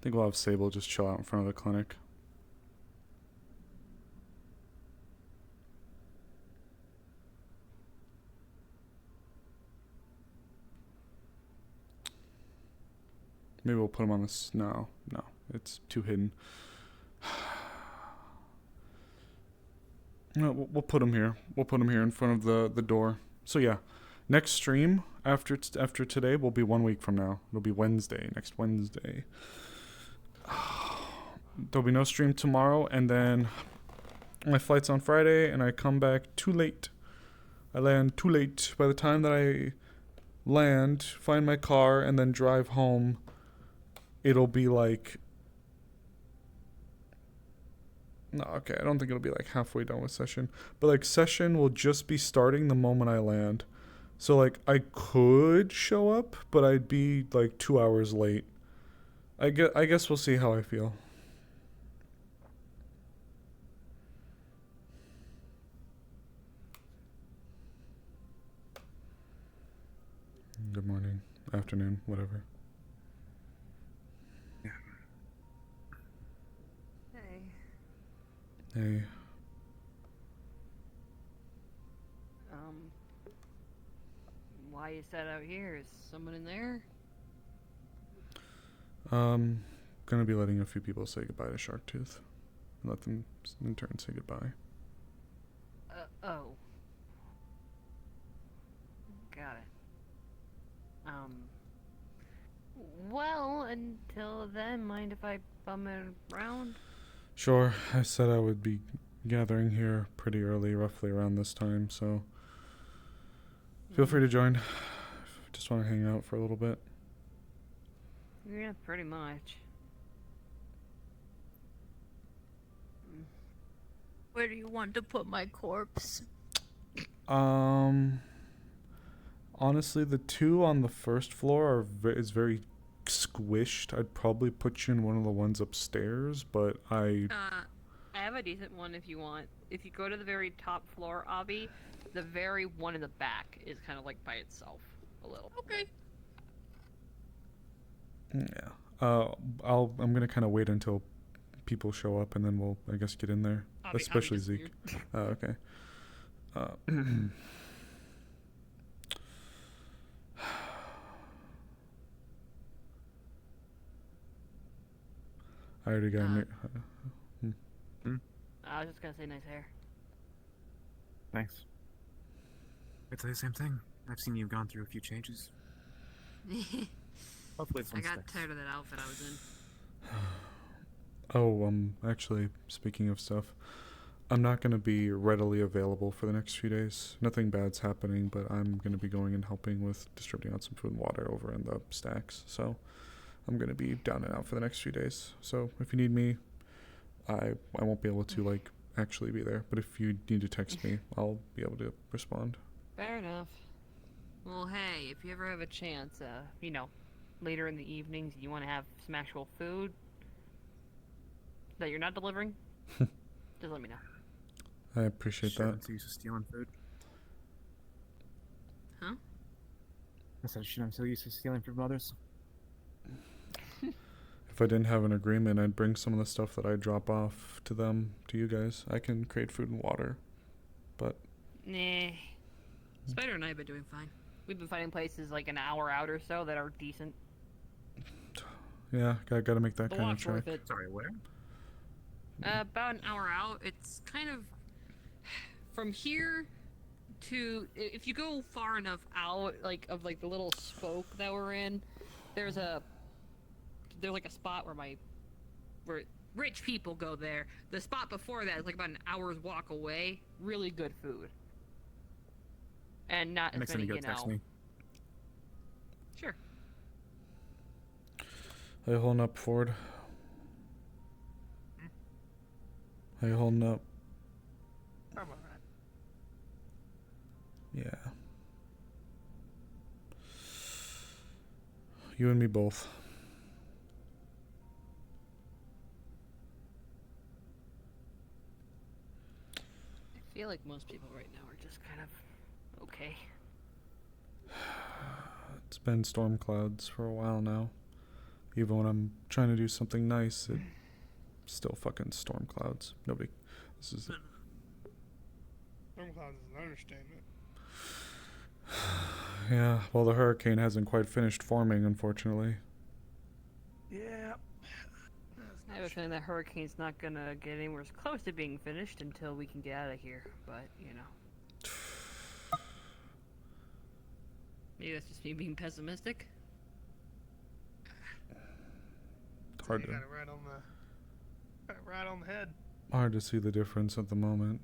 think we'll have Sable just chill out in front of the clinic. Maybe we'll put him on this. No, no, it's too hidden. No, we'll put him here. We'll put him here in front of the door. So yeah, next stream after today will be 1 week from now. It'll be Wednesday, next Wednesday. There'll be no stream tomorrow, and then my flight's on Friday, and I come back too late. I land too late. By the time that I land, find my car, and then drive home, it'll be like... No, okay, I don't think it'll be like halfway done with session. But like session will just be starting the moment I land. So like I could show up, but I'd be like 2 hours late. I guess we'll see how I feel. Good morning, afternoon, whatever. Hey. Why you sat out here? Is someone in there? Gonna be letting a few people say goodbye to Sharktooth. Let them in turn say goodbye. Oh. Got it. Well, until then, mind if I bum it around? Sure, I said I would be gathering here pretty early, roughly around this time, so feel free to join. Just want to hang out for a little bit. Yeah, pretty much. Where do you want to put my corpse? Honestly, the two on the first floor is very squished. I'd probably put you in one of the ones upstairs, but I have a decent one if you want. If you go to the very top floor, Avi, the very one in the back is kind of like by itself a little. Okay. Yeah. I'm gonna kind of wait until people show up, and then we'll, I guess, get in there. Especially Zeke. Okay. I already got I was just gonna say nice hair. Thanks. I'd say the same thing. I've seen you've gone through a few changes. Hopefully I got tired of that outfit I was in. Oh, actually, speaking of stuff, I'm not going to be readily available for the next few days. Nothing bad's happening, but I'm going to be going and helping with distributing out some food and water over in the stacks. So I'm going to be down and out for the next few days. So if you need me, I won't be able to, like, actually be there. But if you need to text me, I'll be able to respond. Fair enough. Well, hey, if you ever have a chance, you know, later in the evenings, you want to have some actual food that you're not delivering, just let me know. I appreciate that. I'm so used to stealing food. Huh? I said, I'm so used to stealing from others. If I didn't have an agreement, I'd bring some of the stuff that I drop off to them, to you guys. I can create food and water, but... Nah. Spider and I have been doing fine. We've been finding places like an hour out or so that are decent. Yeah, gotta make that The kind of walk's worth check. it. Sorry, where? About an hour out. It's kind of... From here to... If you go far enough out, like, of, like, the little spoke that we're in, there's like a spot where rich people go there. The spot before that is like about an hour's walk away. Really good food. And not as Next time many, you go, you text know. me. Sure. How you holding up, Ford? How you holding up? I'm alright. Yeah. You and me both. I feel like most people right now are just kind of okay. It's been storm clouds for a while now. Even when I'm trying to do something nice, it still fucking storm clouds. Nobody. This is. Storm clouds is an understatement. Yeah, well, the hurricane hasn't quite finished forming, unfortunately. Yeah. I have a feeling that hurricane's not gonna get anywhere close to being finished until we can get out of here. But you know, maybe that's just me being pessimistic. Hard You to, got it right on the head. hard to see the difference at the moment.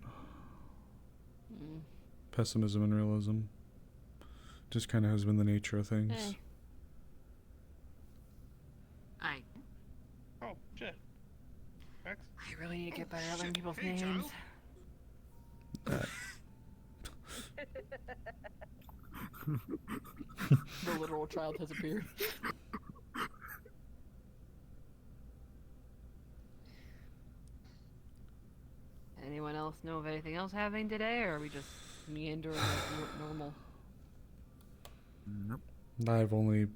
Mm. Pessimism and realism. Just kind of has been the nature of things. Hey. Oh, shit. Rex? I really need to get better at shit. learning people's Hey, names. child. The literal child has appeared. Anyone else know of anything else happening today, or are we just meandering like normal? Nope. I've only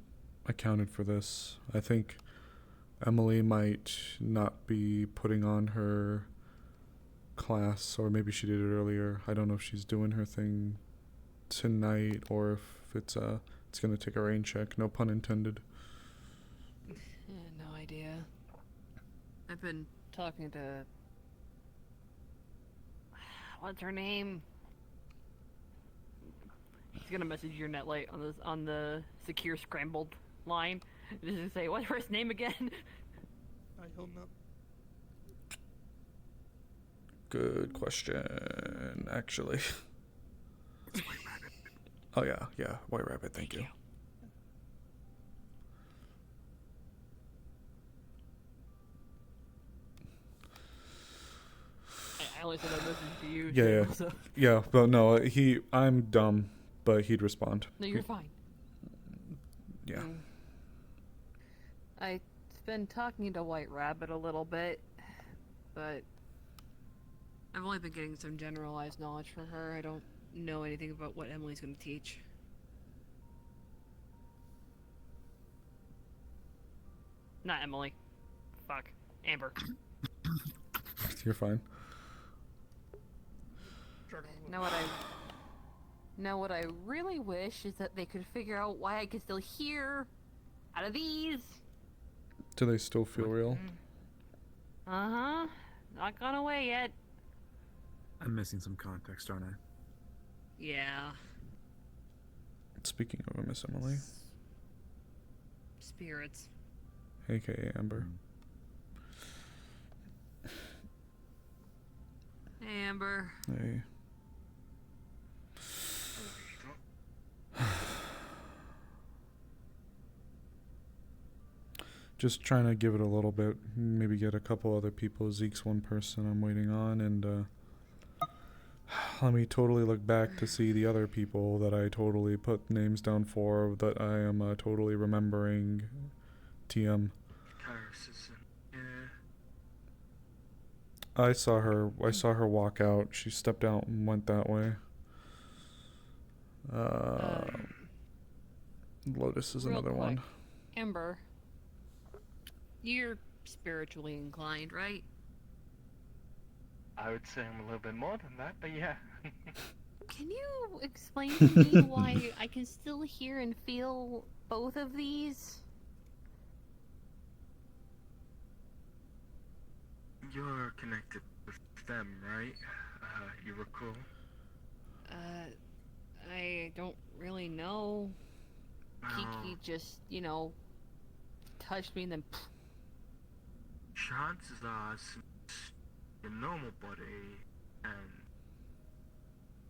accounted for this. I think Emily might not be putting on her class, or maybe she did it earlier. I don't know if she's doing her thing tonight or if it's gonna take a rain check. No pun intended. No idea. I've been talking to what's her name? He's gonna message your netlight on the secure scrambled line. Just to say, what's her name again? I don't know. Good question, actually. It's White Rabbit. Oh yeah, White Rabbit. Thank you. I only said that message to you. Yeah, so, yeah. Yeah, but no, I'm dumb, but he'd respond. No, you're fine. Yeah. I've been talking to White Rabbit a little bit, but I've only been getting some generalized knowledge from her. I don't know anything about what Emily's going to teach. Not Emily. Fuck. Amber. You're fine. Now what I really wish is that they could figure out why I can still hear out of these. Do they still feel real? Uh-huh. Not gone away yet. I'm missing some context, aren't I? Yeah. Speaking of Miss Emily, Spirits. aka Amber. Hey, Amber. Hey. Just trying to give it a little bit, maybe get a couple other people. Zeke's one person I'm waiting on, and let me totally look back to see the other people that I totally put names down for that I am totally remembering. TM. I saw her walk out. She stepped out and went that way. Lotus is Real another quick. one. Amber, you're spiritually inclined, right? I would say I'm a little bit more than that, but yeah. Can you explain to me why I can still hear and feel both of these? You're connected with them, right? You recall? I don't really know. Kiki just, touched me and then Chances are, since your normal body, and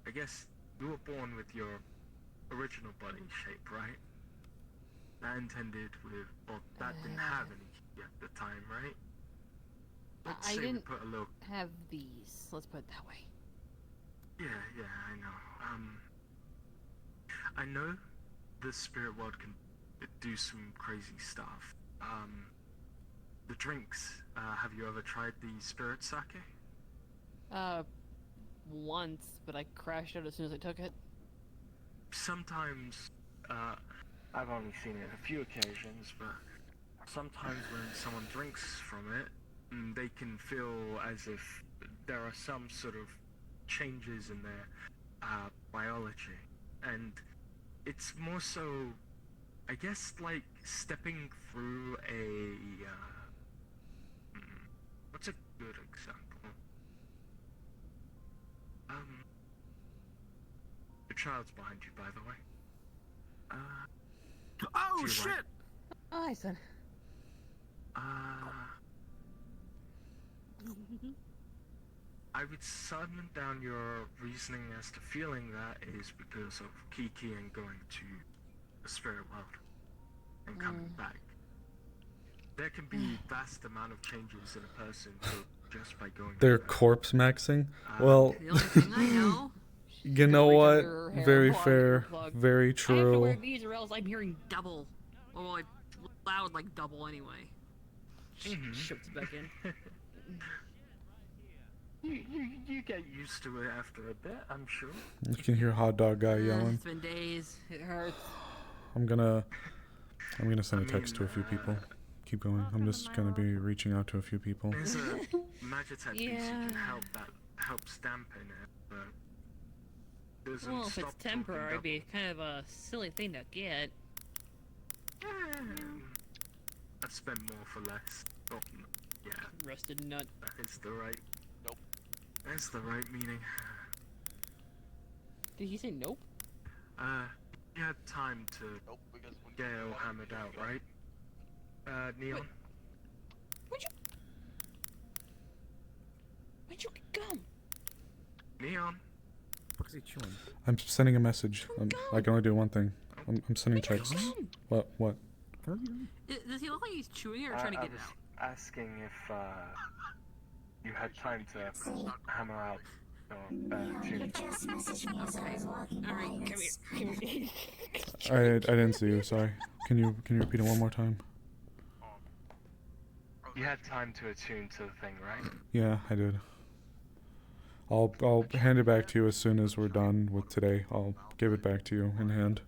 I guess you were born with your original body shape, right? That intended with, or that didn't have any key at the time, right? Let's I say didn't we put a little. have these. Let's put it that way. Yeah, I know. I know the spirit world can do some crazy stuff. The drinks. Have you ever tried the spirit sake? Once, but I crashed out as soon as I took it. Sometimes, I've only seen it a few occasions, but sometimes when someone drinks from it, they can feel as if there are some sort of changes in their biology, and it's more so, I guess, like stepping through a. What's a good example? The child's behind you, by the way. Oh you're shit! right. Oh, hi, son. I would sum down your reasoning as to feeling that is because of Kiki and going to the spirit world and coming back. There can be vast amount of changes in a person just by going. They're there. corpse maxing. Well, The only thing I know. you know reach what? under her hair, Very plug, fair. plug. Very I have to wear true. these or else I'm hearing double. Well, like loud like double anyway. Shoots back in. You get used to it after a bit, I'm sure. You can hear hot dog guy yelling. It's been days. It hurts. I'm gonna send a text to a few people. Keep going. I'm just gonna be reaching out to a few people. There's a Magitech piece you Yeah. can help that helps dampen it, but doesn't Well, if stop it's temporary, it'd talking be kind of a silly thing to get. double. I'd spend more for less. Oh, yeah, Rusted nut. that is the right. Nope. That's the right meaning. Did he say nope? You had time to get it all hammered out, right? Neon? Where'd you come? Neon? What is he chewing? I'm sending a message. I can only do one thing. I'm sending text. What? What? Does he look like he's chewing it or trying to I get it was out? asking if you had time to hammer out your tune. Alright, come here. I didn't see you. Sorry. Can you repeat it one more time? You had time to attune to the thing, right? Yeah, I did. I'll hand it back to you as soon as we're done with today. I'll give it back to you in hand.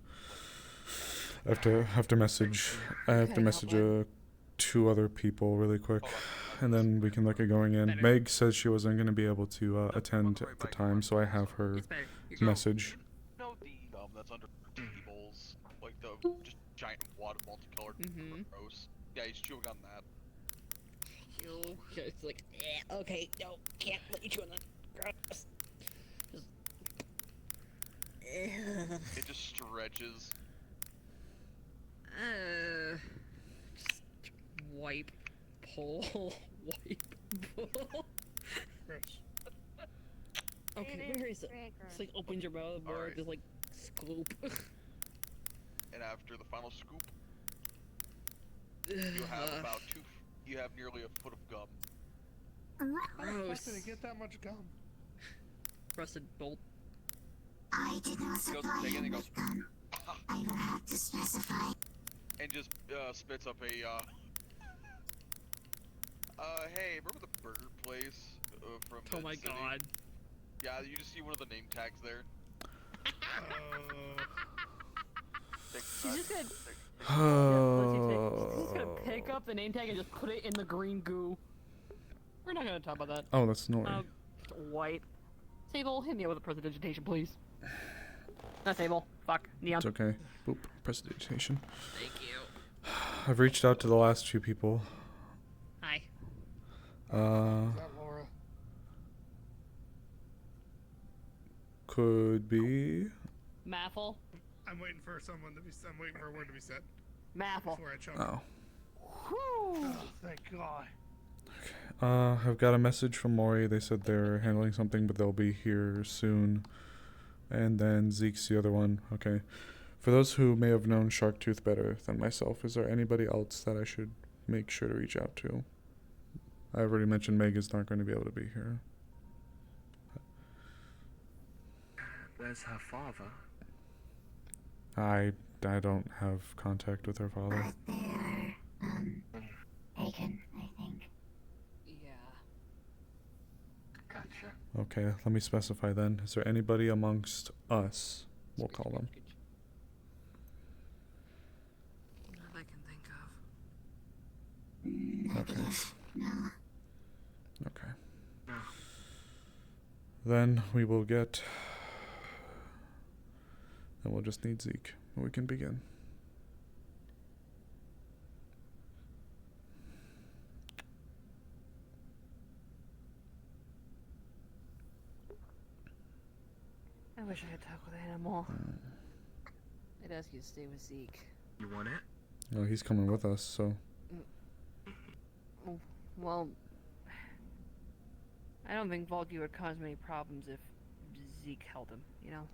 I have to message two other people really quick, and then we can look at going in. Better. Meg says she wasn't going to be able to attend at the time, so I have her It's better. You're going. message. No, the that's under bowls, like the just giant wad of multicolored gross. Yeah, he's chewing on that. Ew. It's like, okay, no, can't let you chew on that. Gross. It just stretches. Just wipe, pull, wipe, pull. Gross. Okay, where is it? It's like opens your mouth more, Alright. just like scoop. And after the final scoop, you have about you have nearly a foot of gum. How the fuck Gross. did it get that much gum? Rusted bolt. I did not He goes supply to take it and him he with goes, gum. I will have to specify. and just spits up a hey, remember the burger place from Oh my Mid-City? god. Yeah, you just see one of the name tags there. She's just gonna. She's just gonna pick up the name tag and just put it in the green goo. We're not gonna talk about that. Oh, that's Nori. White. Sable, hit me up with a prestidigitation, please. Not Sable. Fuck. Neon. It's okay. Boop. Prestidigitation. Thank you. I've reached out to the last few people. Hi. Is that Laura? Could be. Maffle. I'm waiting for someone to be. I'm waiting for a word to be said Maffle. before I choke. Oh. Whew. Oh, thank God. I've got a message from Maury. They said they're handling something, but they'll be here soon. And then Zeke's the other one. Okay. For those who may have known Sharktooth better than myself, is there anybody else that I should make sure to reach out to? I already mentioned Meg is not going to be able to be here. There's her father. I don't have contact with her father. But they're, taken, I think. Yeah. Gotcha. Okay, let me specify then. Is there anybody amongst us, we'll call them, Not that I can think of. No. Okay. No. Then we will get... Then we'll just need Zeke. We can begin. I wish I could talk with Animal. I'd ask you to stay with Zeke. You want it? Oh, he's coming with us, so... Well, I don't think Volky would cause many problems if Zeke held him, you know?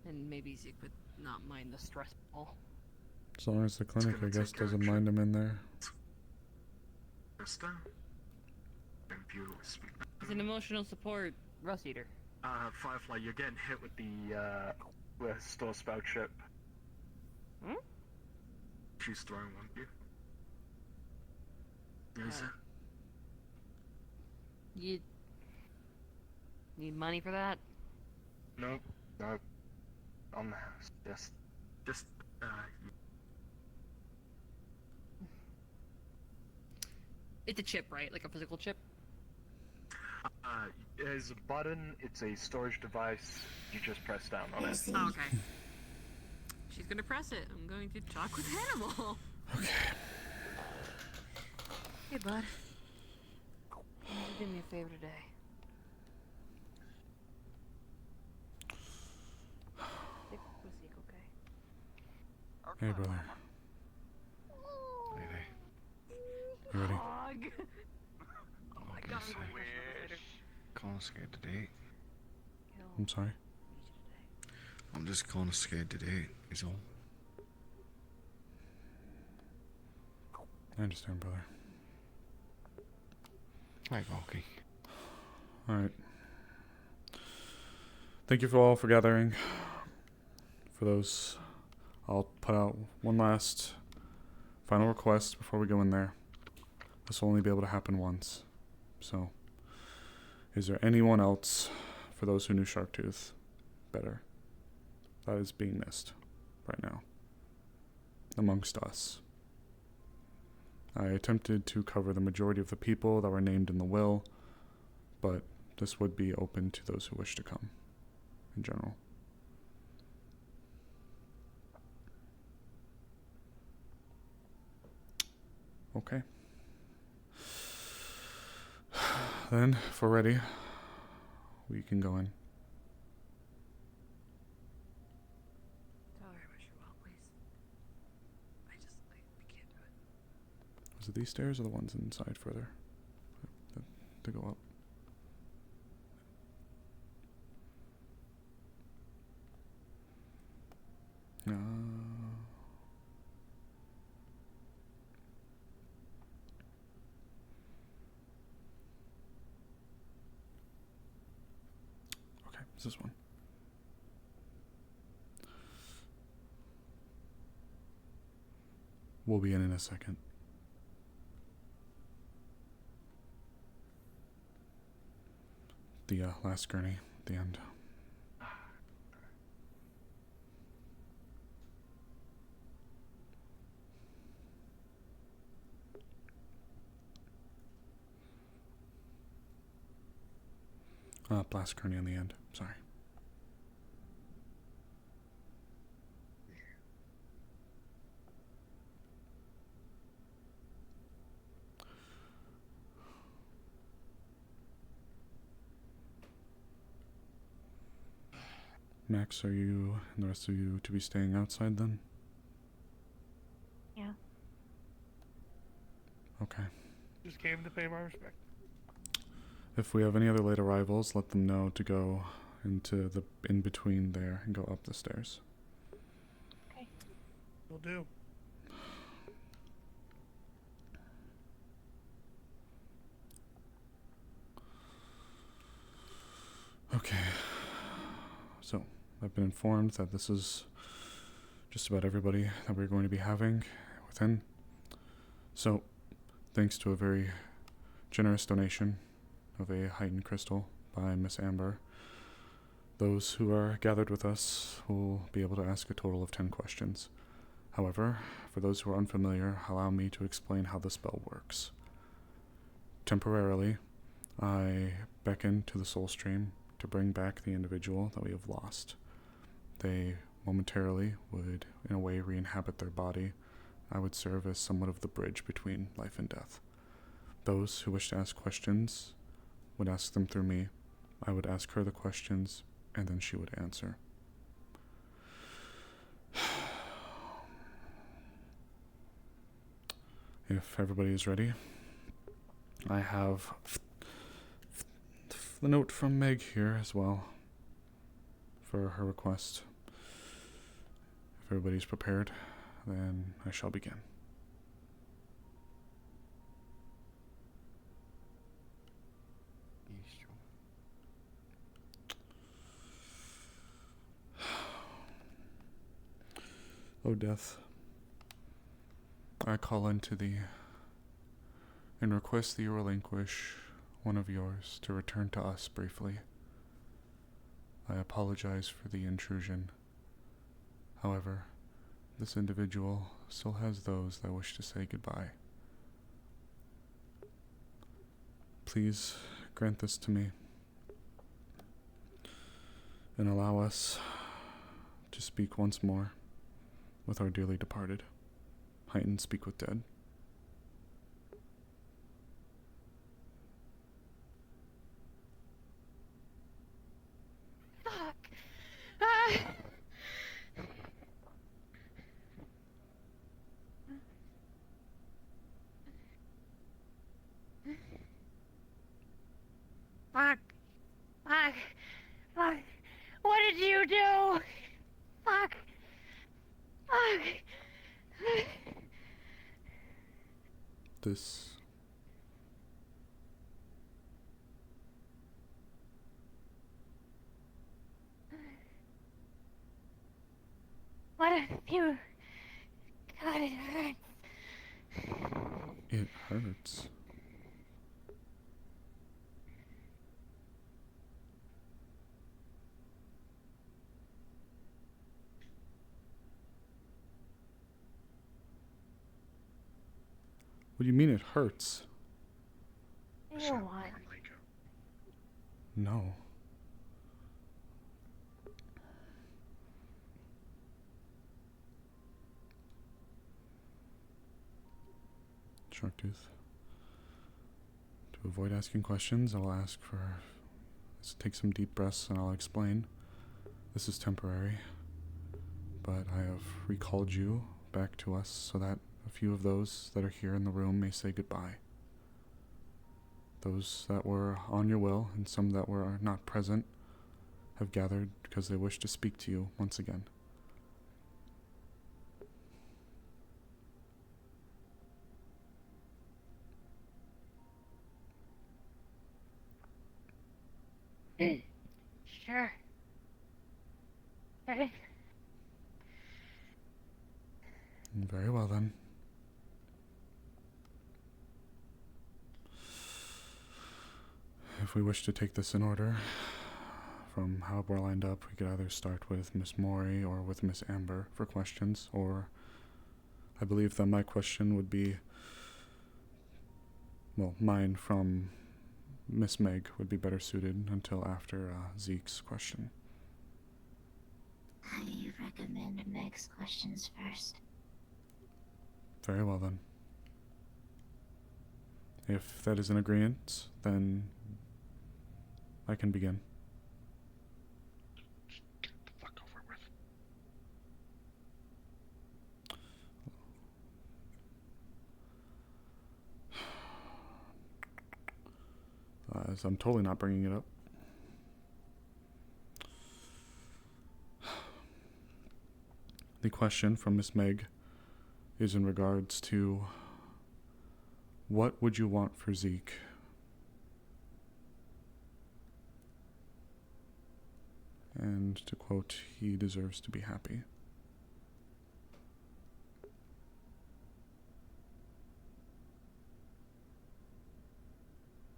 And maybe Zeke would not mind the stress ball. As long as the clinic, I gonna guess, take care of doesn't mind him in there. Krista? And Buell will speak. He's an emotional support rust eater. Firefly, you're getting hit with the store spout chip. Hmm? She's throwing one at you. Use it. You need money for that? Nope. Nope. On the house. Just, It's a chip, right? Like a physical chip? There's a button, it's a storage device, you just press down on it. Oh, okay. She's gonna press it. I'm going to talk with Animal. Okay. Hey, bud. You do me a favor today. Stick with Zeke, okay? Hey, brother. Hey, You ready? Dog. Oh my god, Yes, I'm I gonna wish. calling scared to date. I'm sorry. I'm just calling scared to date, is all. I understand, brother. Hi, Valky. Alright. Thank you for all for gathering. For those, I'll put out one last final request before we go in there. This will only be able to happen once. So, is there anyone else, for those who knew Sharktooth better, that is being missed right now amongst us? I attempted to cover the majority of the people that were named in the will, but this would be open to those who wish to come in general. Okay. Then, if we're ready, we can go in. Tell her how much you want, please. I can't do it. Was it these stairs or the ones inside further? To go up. Okay, it's this one. We'll be in a second. The last gurney at the end. Last gurney on the end. Sorry. Max, are you and the rest of you to be staying outside then? Yeah. Okay. Just came to pay my respect. If we have any other late arrivals, let them know to go into the in-between there and go up the stairs. Okay. Will do. Okay. So, I've been informed that this is just about everybody that we're going to be having within. So, thanks to a very generous donation of a heightened crystal by Miss Amber, those who are gathered with us will be able to ask a total of 10 questions. However, for those who are unfamiliar, allow me to explain how the spell works. Temporarily, I beckon to the soul stream to bring back the individual that we have lost. They momentarily would, in a way, re-inhabit their body. I would serve as somewhat of the bridge between life and death. Those who wish to ask questions would ask them through me. I would ask her the questions, and then she would answer. If everybody is ready, I have the note from Meg here as well for her request. If everybody's prepared, then I shall begin. O death, I call unto thee, and request thee relinquish one of yours to return to us briefly. I apologize for the intrusion. However, this individual still has those that wish to say goodbye. Please grant this to me, and allow us to speak once more with our dearly departed. Heighten speak with dead. Fuck. Ah. Fuck. Fuck. Fuck. What did you do? Fuck. Fuck. This What have you... God, it hurts. it hurts. What do you mean it hurts? You what? No. Sharktooth. To avoid asking questions, I'll ask for... Let's take some deep breaths and I'll explain. This is temporary, but I have recalled you back to us so that a few of those that are here in the room may say goodbye. Those that were on your will and some that were not present have gathered because they wish to speak to you once again. Sure. Okay. Very well then. If we wish to take this in order, from how we're lined up, we could either start with Miss Mori or with Miss Amber for questions, or I believe that my question would be, well, mine from Miss Meg would be better suited until after Zeke's question. I recommend Meg's questions first. Very well then. If that is an agreement, then I can begin. Get the fuck over with. As I'm totally not bringing it up. The question from Miss Meg is in regards to what would you want for Zeke? And to quote, he deserves to be happy.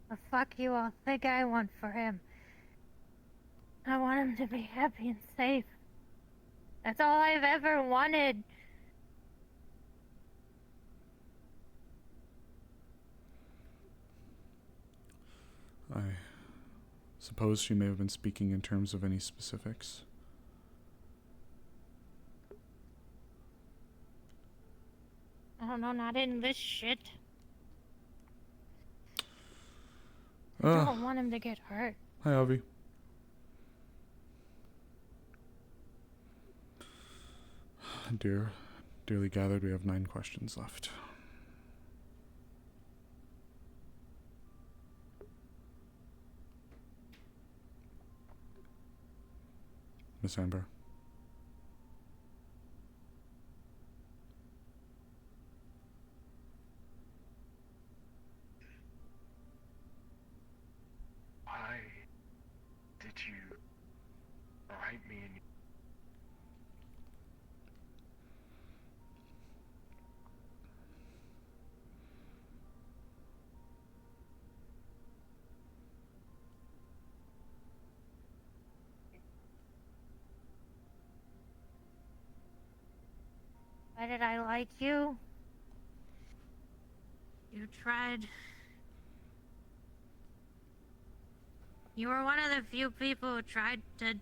The fuck you all think I want for him? I want him to be happy and safe. That's all I've ever wanted. I suppose she may have been speaking in terms of any specifics. I don't know, not in this shit. I don't want him to get hurt. Hi, Avi. Dearly gathered, we have 9 questions left. Miss Amber. Why did you write me in? Why did I like you? You tried. You were one of the few people who tried to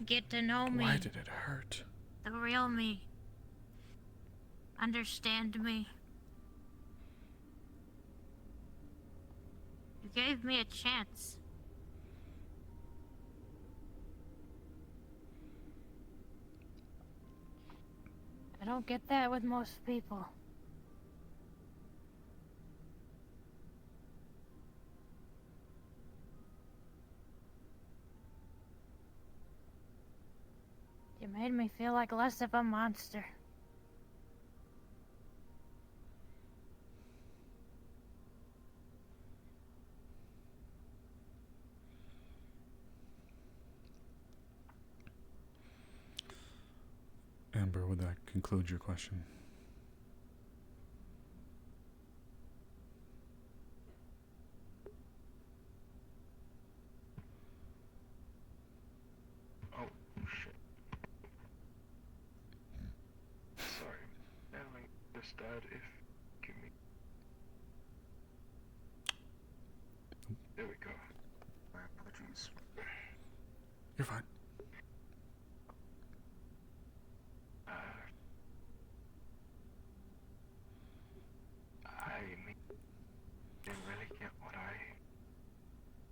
get to know me. Why did it hurt? The real me. Understand me. You gave me a chance. I don't get that with most people. You made me feel like less of a monster. Amber, would that conclude your question? Oh, shit. Sorry. Now I just died if... Give me... There we go. My apologies. You're fine. I mean, didn't really get what I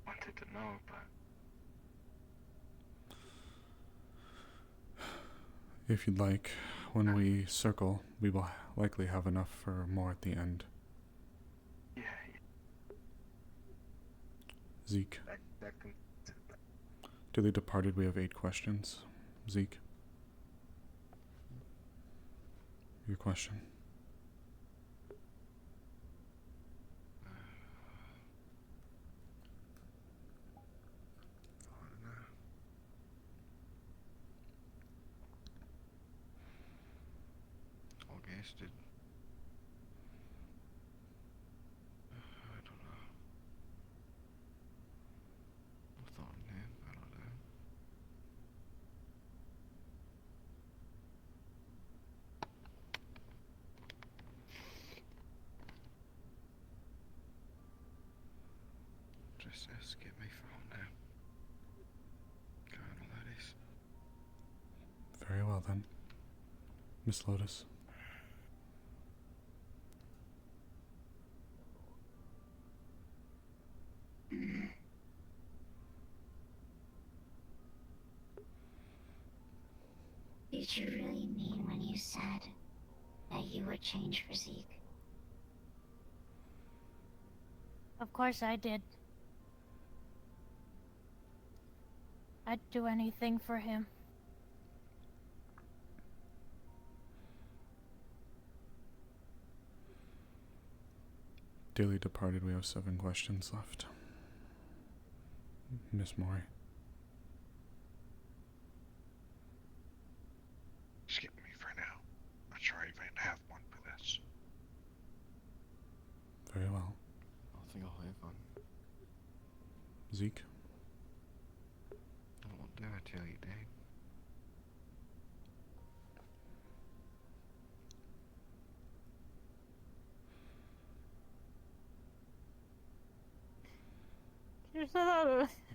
wanted to know, but... If you'd like, when we circle, we will likely have enough for more at the end. Yeah. Zeke. That can... Dearly departed, we have 8 questions. Zeke. Your question. Augusted. I don't know. I thought name, I don't know. Just get me phone now. Colonel, that is. Very well then. Miss Lotus. Did you really mean when you said that you would change for Zeke? Of course I did. I'd do anything for him. Dearly departed, we have 7 questions left. Miss Mori. Skip me for now. Not sure I even have one for this. Very well. I think I'll have one. Zeke. What do I tell you, Dad?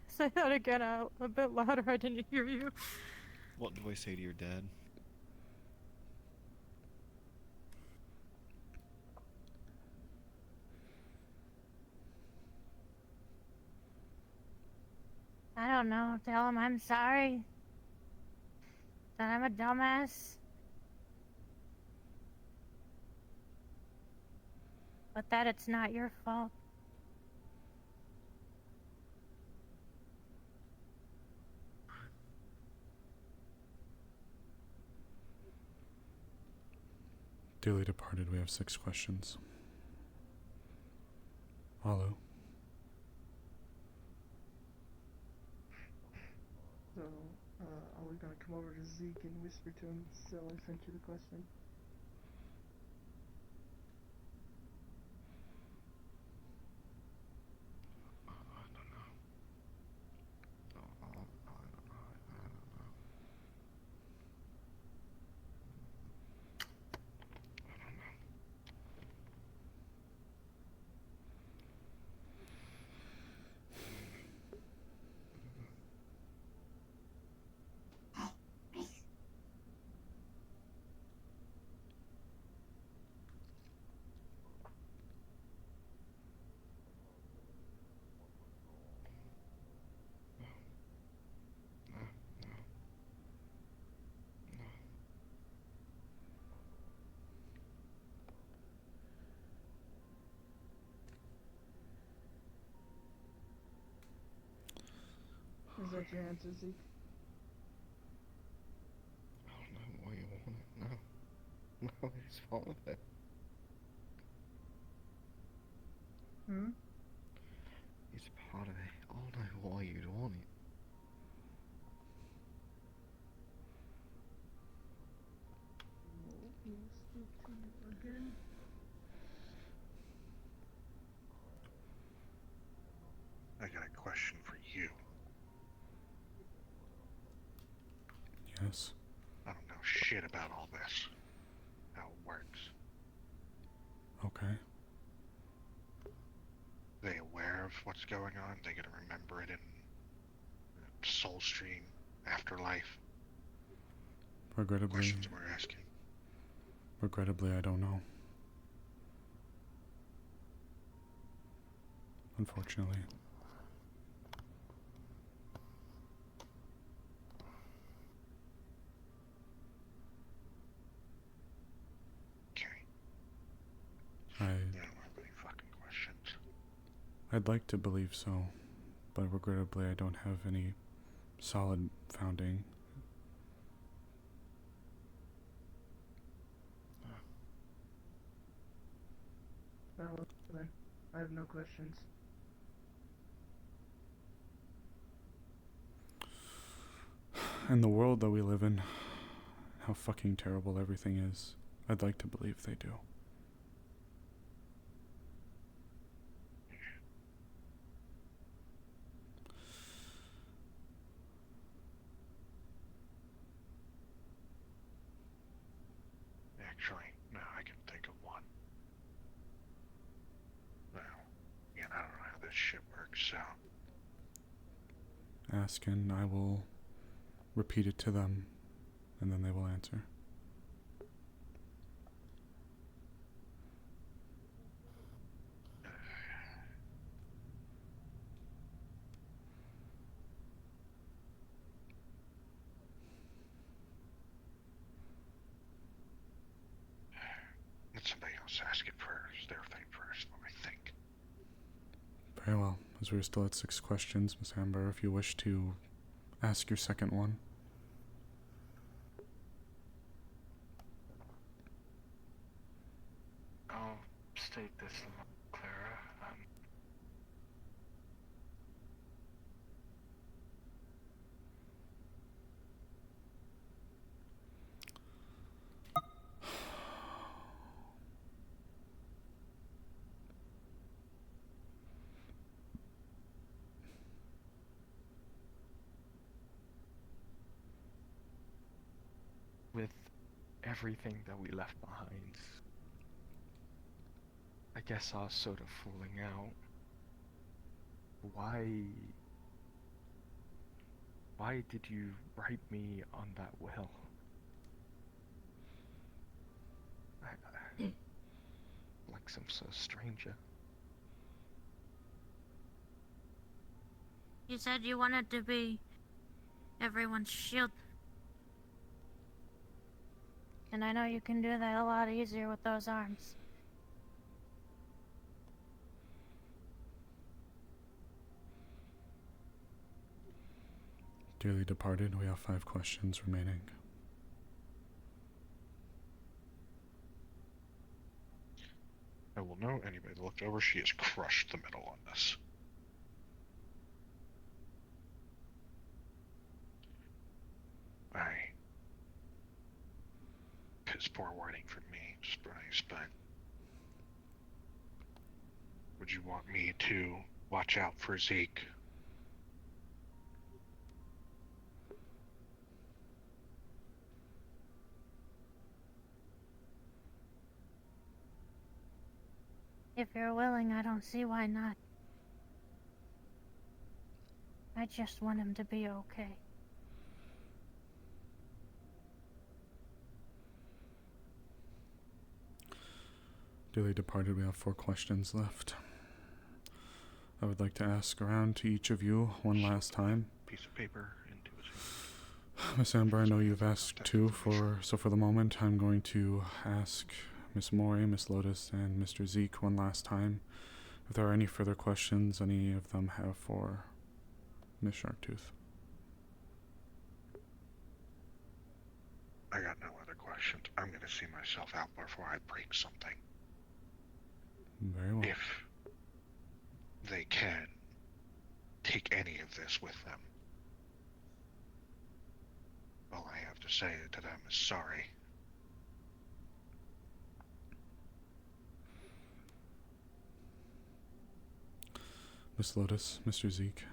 Say that again out a bit louder. I didn't hear you. What do I say to your dad? I don't know. Tell him I'm sorry. That I'm a dumbass. But that it's not your fault. Dearly departed, we have 6 questions. Alu. So, are we gonna come over to Zeke and whisper to him, so I sent you the question? Is that your answer, Zeke? I don't know why you want it. No. No, it's part of it. Hmm? It's part of it. I don't know why you'd want it. We'll speak to you again. I got a question for you. Yes. I don't know shit about all this. How it works. Okay. They aware of what's going on? They gonna remember it in Soul Stream, Afterlife? Regrettably, Questions we're asking. regrettably, I don't know. Unfortunately. Okay. I don't have any fucking questions. I'd like to believe so, but regrettably I don't have any solid founding. Well, then, I have no questions. In the world that we live in, how fucking terrible everything is, I'd like to believe they do. Actually, no, I can think of one. Well, again, I don't know how this shit works, so... Ask and I will repeat it to them, and then they will answer. Let somebody else ask it first, their thing first, let me think. Very well. As we're still at 6 questions, Miss Amber, if you wish to ask your second one. I'll state this a little clearer. With everything that we left behind, I guess I was sort of fooling out. Why did you write me on that will? Like some sort of stranger. You said you wanted to be everyone's shield. And I know you can do that a lot easier with those arms. Dearly departed, we have 5 questions remaining. I will know anybody that looked over, she has crushed the middle on this. Aye. Piss poor wording from me, just nice, but would you want me to watch out for Zeke? If you're willing, I don't see why not. I just want him to be okay. Dearly departed, we have 4 questions left. I would like to ask around to each of you one last time. Piece of paper into his Miss Amber, I know you've asked too, so for the moment I'm going to ask Miss Mori, Miss Lotus, and Mr. Zeke one last time. If there are any further questions any of them have for Miss Sharktooth. I got no other questions. I'm gonna see myself out before I break something. Very well. If they can take any of this with them, all I have to say to them is sorry. Miss Lotus, Mr. Zeke.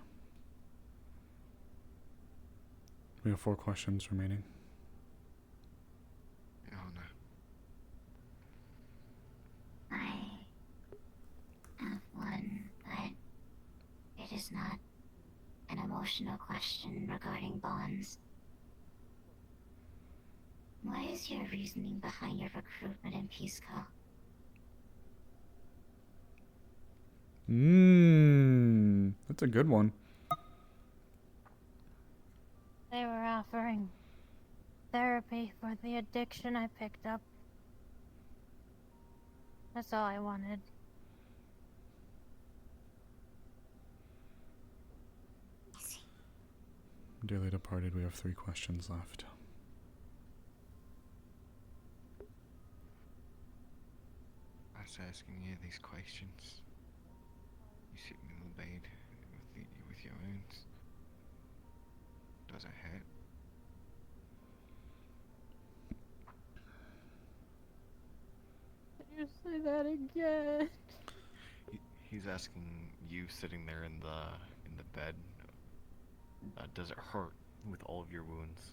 We have 4 questions remaining. Oh no. I have one, but it is not an emotional question regarding bonds. What is your reasoning behind your recruitment in Peace Co? That's a good one. They were offering therapy for the addiction I picked up. That's all I wanted. Dearly departed, we have 3 questions left. Us asking you these questions. You sit in the bed with your wounds. Does it hurt? Can you say that again? He's asking you sitting there in the bed. Does it hurt with all of your wounds?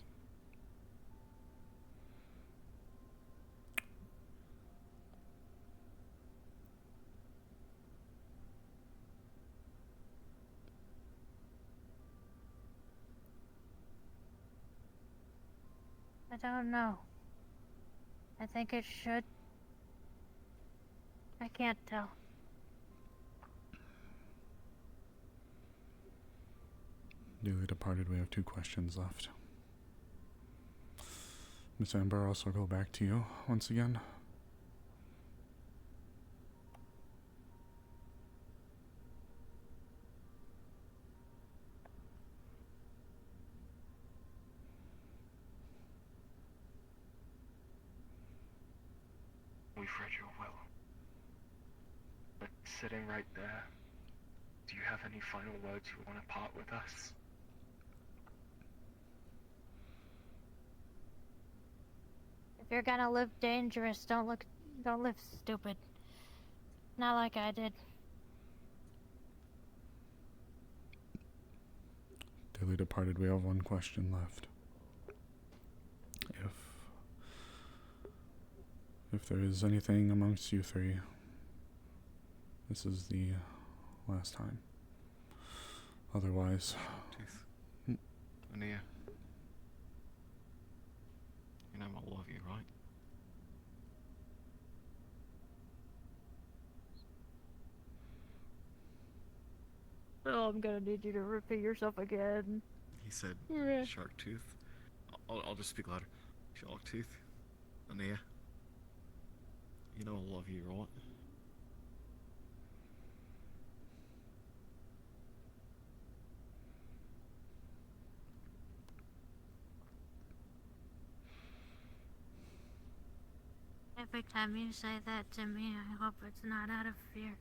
I don't know. I think it should. I can't tell. Dearly departed, we have 2 questions left. Miss Amber, I'll also go back to you once again. We've read your will. But sitting right there, do you have any final words you want to part with us? If you're gonna live dangerous, don't live stupid. Not like I did. Dearly departed, we have 1 question left. If there is anything amongst you 3, this is the last time. otherwise. Tooth. Ania. You know I love you, right? Oh, I'm gonna need you to repeat yourself again. He said Yeah. shark tooth. I'll just speak louder. Shark tooth. Ania. You know I love you, right? Every time you say that to me, I hope it's not out of fear.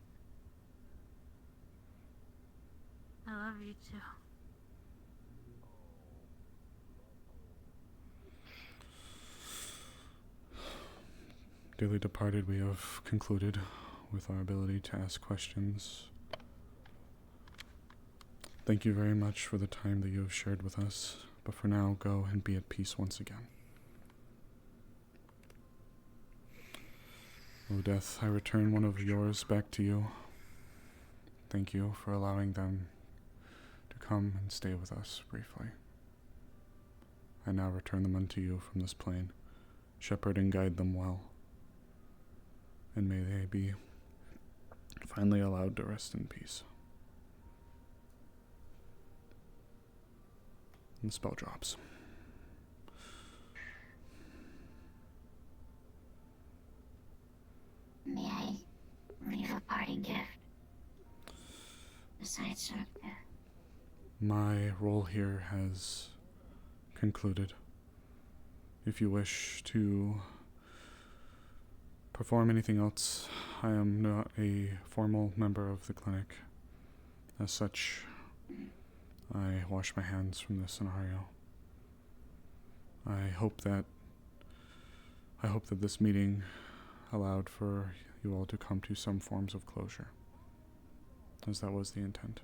I love you too. Dearly departed, we have concluded with our ability to ask questions. Thank you very much for the time that you have shared with us, but for now, go and be at peace once again. O Death, I return one of yours back to you. Thank you for allowing them to come and stay with us briefly. I now return them unto you from this plane. Shepherd and guide them well, and may they be finally allowed to rest in peace. And the spell drops. May I leave a parting gift? Besides Circa. My role here has concluded. If you wish to perform anything else, I am not a formal member of the clinic. As such, I wash my hands from this scenario. I hope that this meeting allowed for you all to come to some forms of closure, as that was the intent.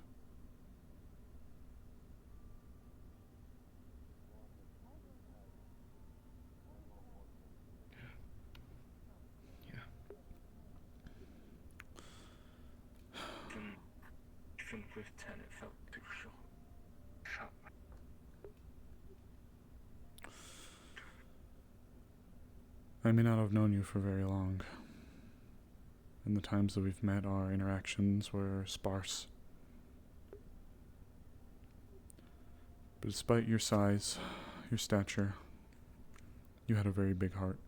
Even with 10, it felt too short. Felt like I may not have known you for very long. In the times that we've met, our interactions were sparse. But despite your size, your stature, you had a very big heart.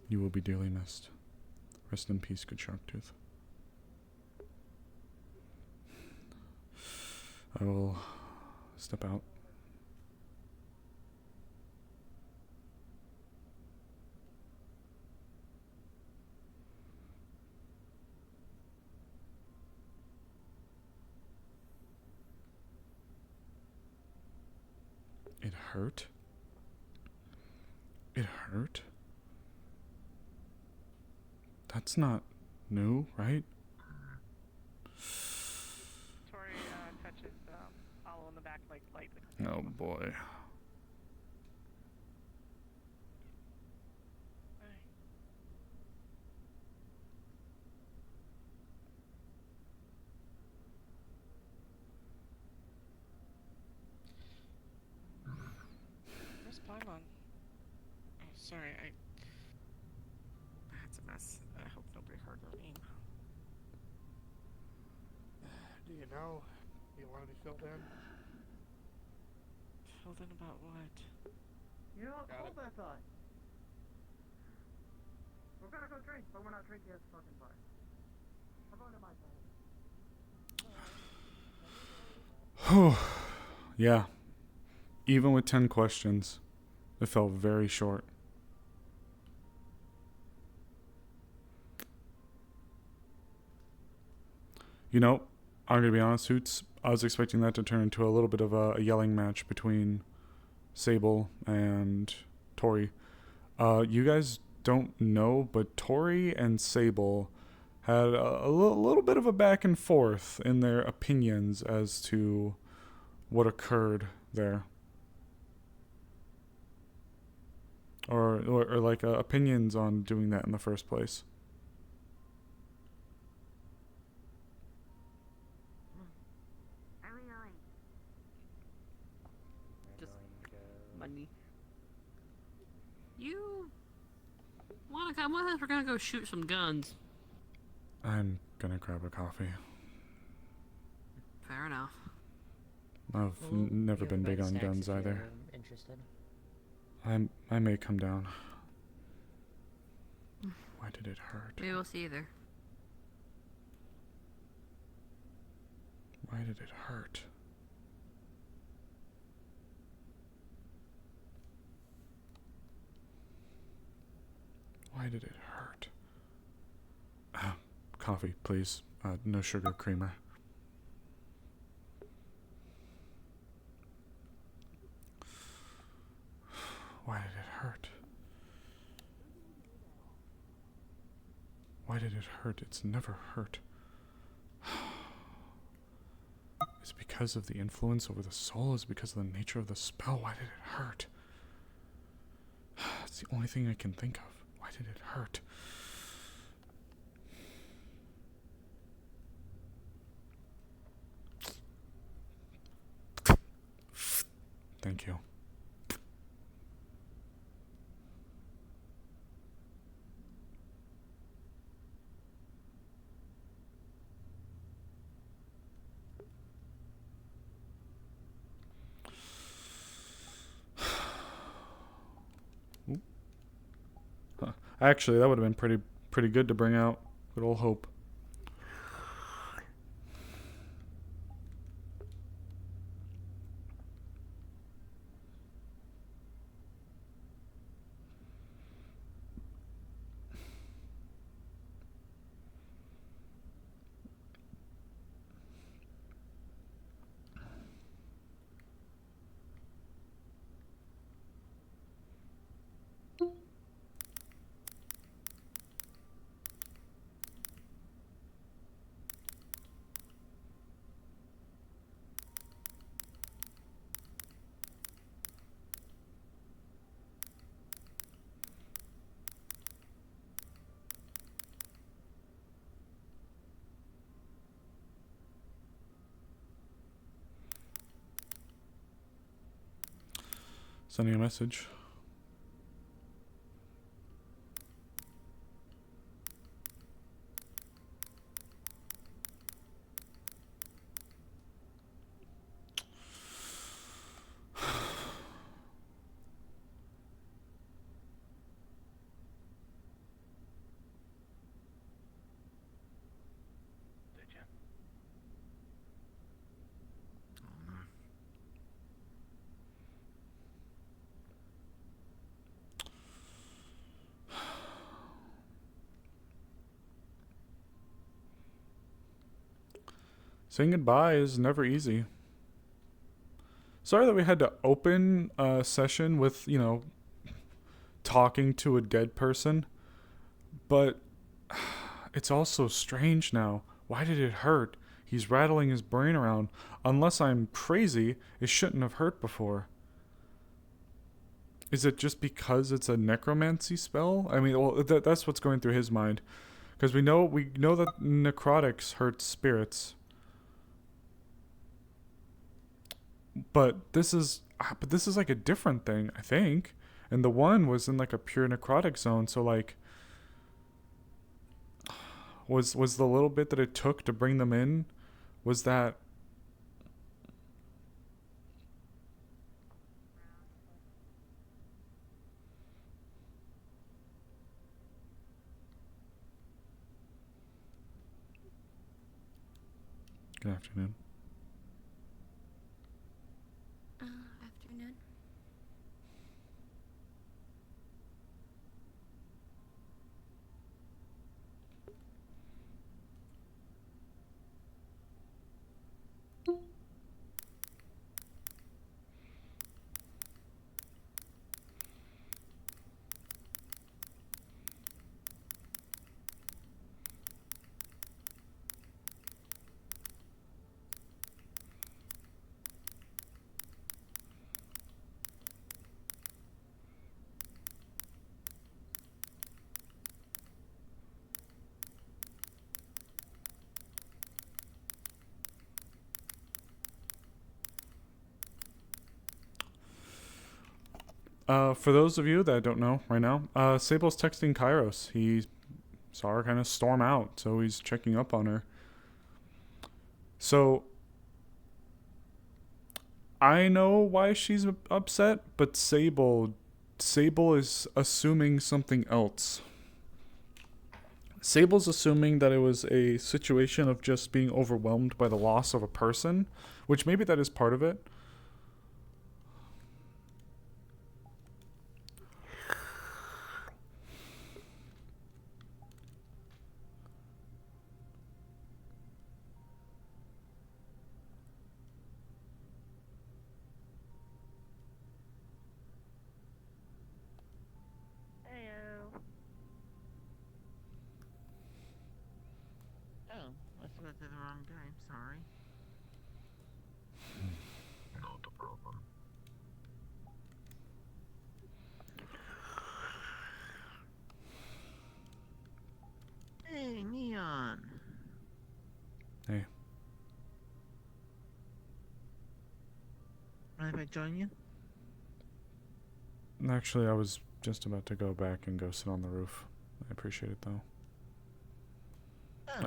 You will be dearly missed. Rest in peace, good Sharktooth. I will step out. It hurt? It hurt? That's not new, right? Tori touches Hollow in the back, like lightly. Oh boy. Where's Paimon? Oh, sorry, that's a mess. I hope nobody heard her name. Do you know? Do you want to be filled in? Filled in about what? You know what? Hold that thought. We're gonna go drink, but we're not drinking at the fucking bar. I'm going to my side. Yeah. Even with 10 questions, it felt very short. You know, I'm gonna be honest, Hoots. I was expecting that to turn into a little bit of a yelling match between Sable and Tori. You guys don't know, but Tori and Sable had a little bit of a back and forth in their opinions as to what occurred there. Or like opinions on doing that in the first place. You wanna come with us? We're gonna go shoot some guns. I'm gonna grab a coffee. Fair enough. I've never been big on guns either. Interested. I may come down. Why did it hurt? Maybe we'll see you there. Why did it hurt? Why did it hurt? Coffee, please. No sugar creamer. Why did it hurt? Why did it hurt? It's never hurt. Is it because of the influence over the soul? Is it because of the nature of the spell? Why did it hurt? It's the only thing I can think of. Why did it hurt? Thank you. Actually, that would have been pretty good to bring out. Good old Hope. Sending a message. Saying goodbye is never easy. Sorry that we had to open a session with, talking to a dead person. But it's also strange now. Why did it hurt? He's rattling his brain around. Unless I'm crazy, it shouldn't have hurt before. Is it just because it's a necromancy spell? I mean, well, that's what's going through his mind. Because we know that necrotics hurt spirits. But this is like a different thing, I think. And the one was in like a pure necrotic zone, so like was the little bit that it took to bring them in, was that Good afternoon. Afternoon. For those of you that don't know right now, Sable's texting Kairos. He saw her kind of storm out, so he's checking up on her. So I know why she's upset, but Sable is assuming something else. Sable's assuming that it was a situation of just being overwhelmed by the loss of a person, which maybe that is part of it. Oh, I spoke to the wrong guy. I'm sorry. Not a problem. Hey, Neon. Hey. Mind if I join you? Actually, I was just about to go back and go sit on the roof. I appreciate it, though. Oh.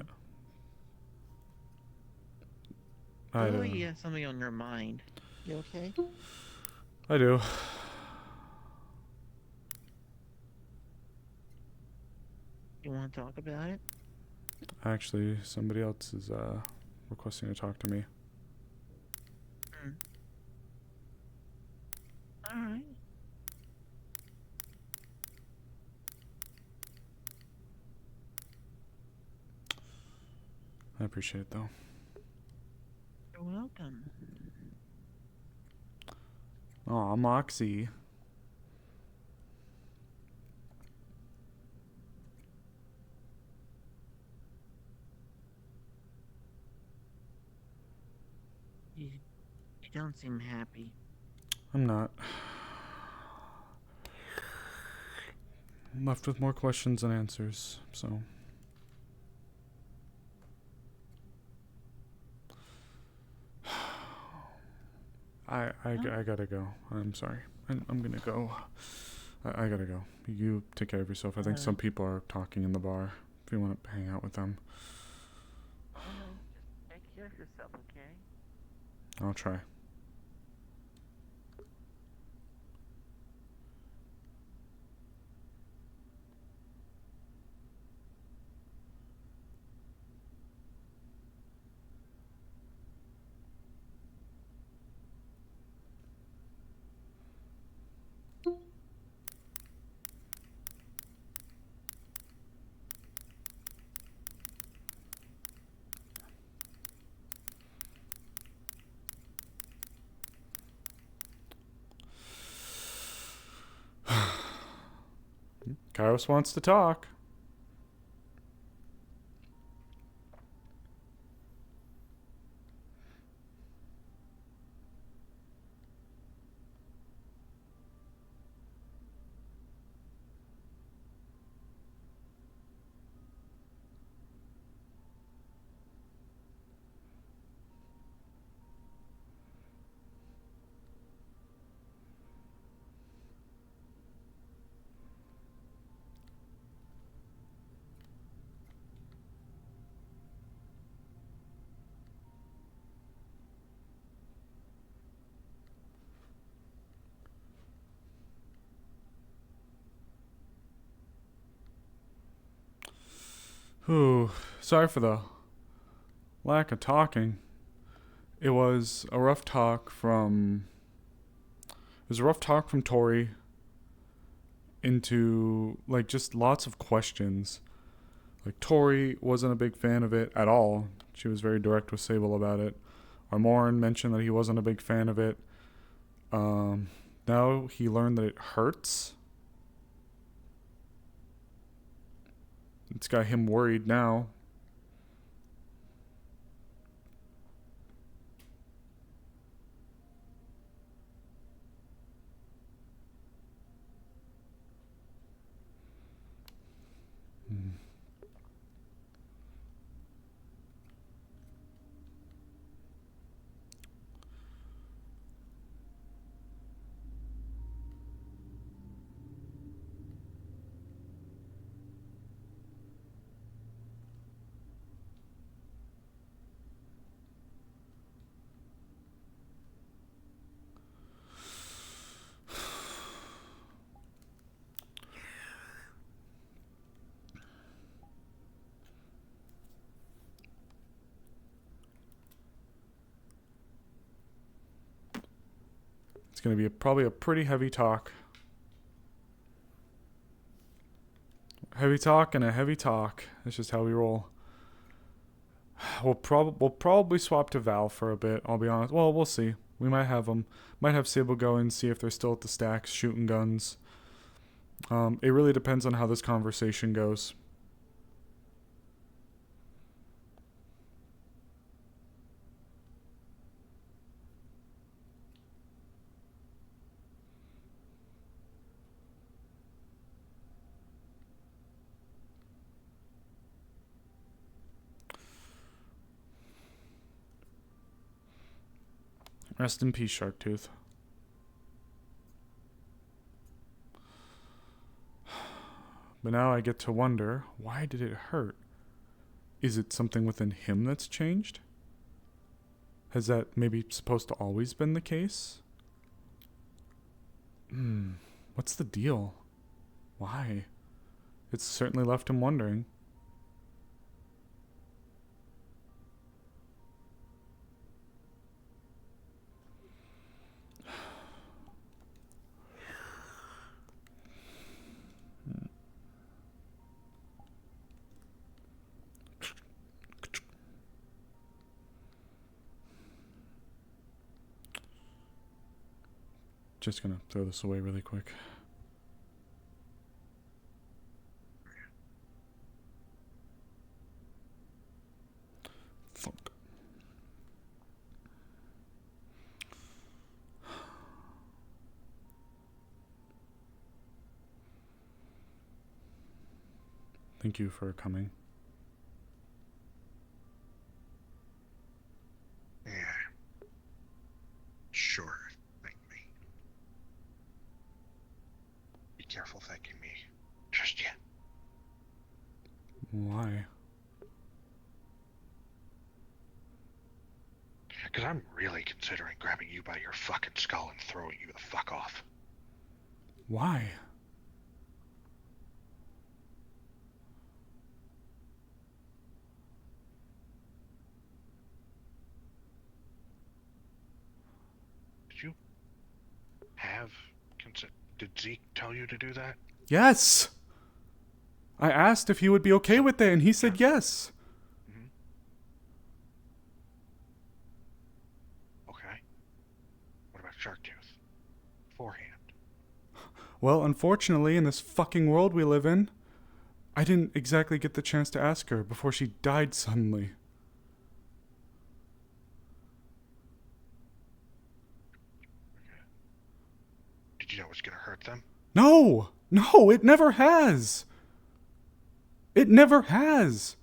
I you have something on your mind. You okay? I do. You want to talk about it? Actually, somebody else is requesting to talk to me. Alright. I appreciate it, though. You're welcome. Aw, Moxie. You don't seem happy. I'm not. I'm left with more questions than answers, so. I gotta go. I'm sorry. I'm gonna go. I gotta go. You take care of yourself. I think some people are talking in the bar. If you want to hang out with them. Just take care of yourself, okay? I'll try. Kairos wants to talk. Ooh, sorry for the lack of talking. It was a rough talk from. It was a rough talk from Tori into, like, just lots of questions. Like, Tori wasn't a big fan of it at all. She was very direct with Sable about it. Armoran mentioned that he wasn't a big fan of it. Now he learned that it hurts. It's got him worried now. It's going to be probably a pretty heavy talk. Heavy talk and a heavy talk. That's just how we roll. We'll probably swap to Val for a bit, I'll be honest. Well, we'll see. We might have them. Might have Sable go and see if they're still at the stacks shooting guns. It really depends on how this conversation goes. Rest in peace, Sharktooth. But now I get to wonder, why did it hurt? Is it something within him that's changed? Has that maybe supposed to always been the case? What's the deal? Why? It's certainly left him wondering. Just gonna throw this away really quick. Fuck. Thank you for coming. Yeah. Sure. Thank me. Be careful thanking me just yet. Why? Because I'm really considering grabbing you by your fucking skull and throwing you the fuck off. Why? Did you have did Zeke tell you to do that? Yes! I asked if he would be okay with it, and he said yes. Okay. What about Sharktooth? Beforehand. Well, unfortunately, in this fucking world we live in, I didn't exactly get the chance to ask her before she died suddenly. Did you know it was gonna hurt them? No! No, it never has! It never has!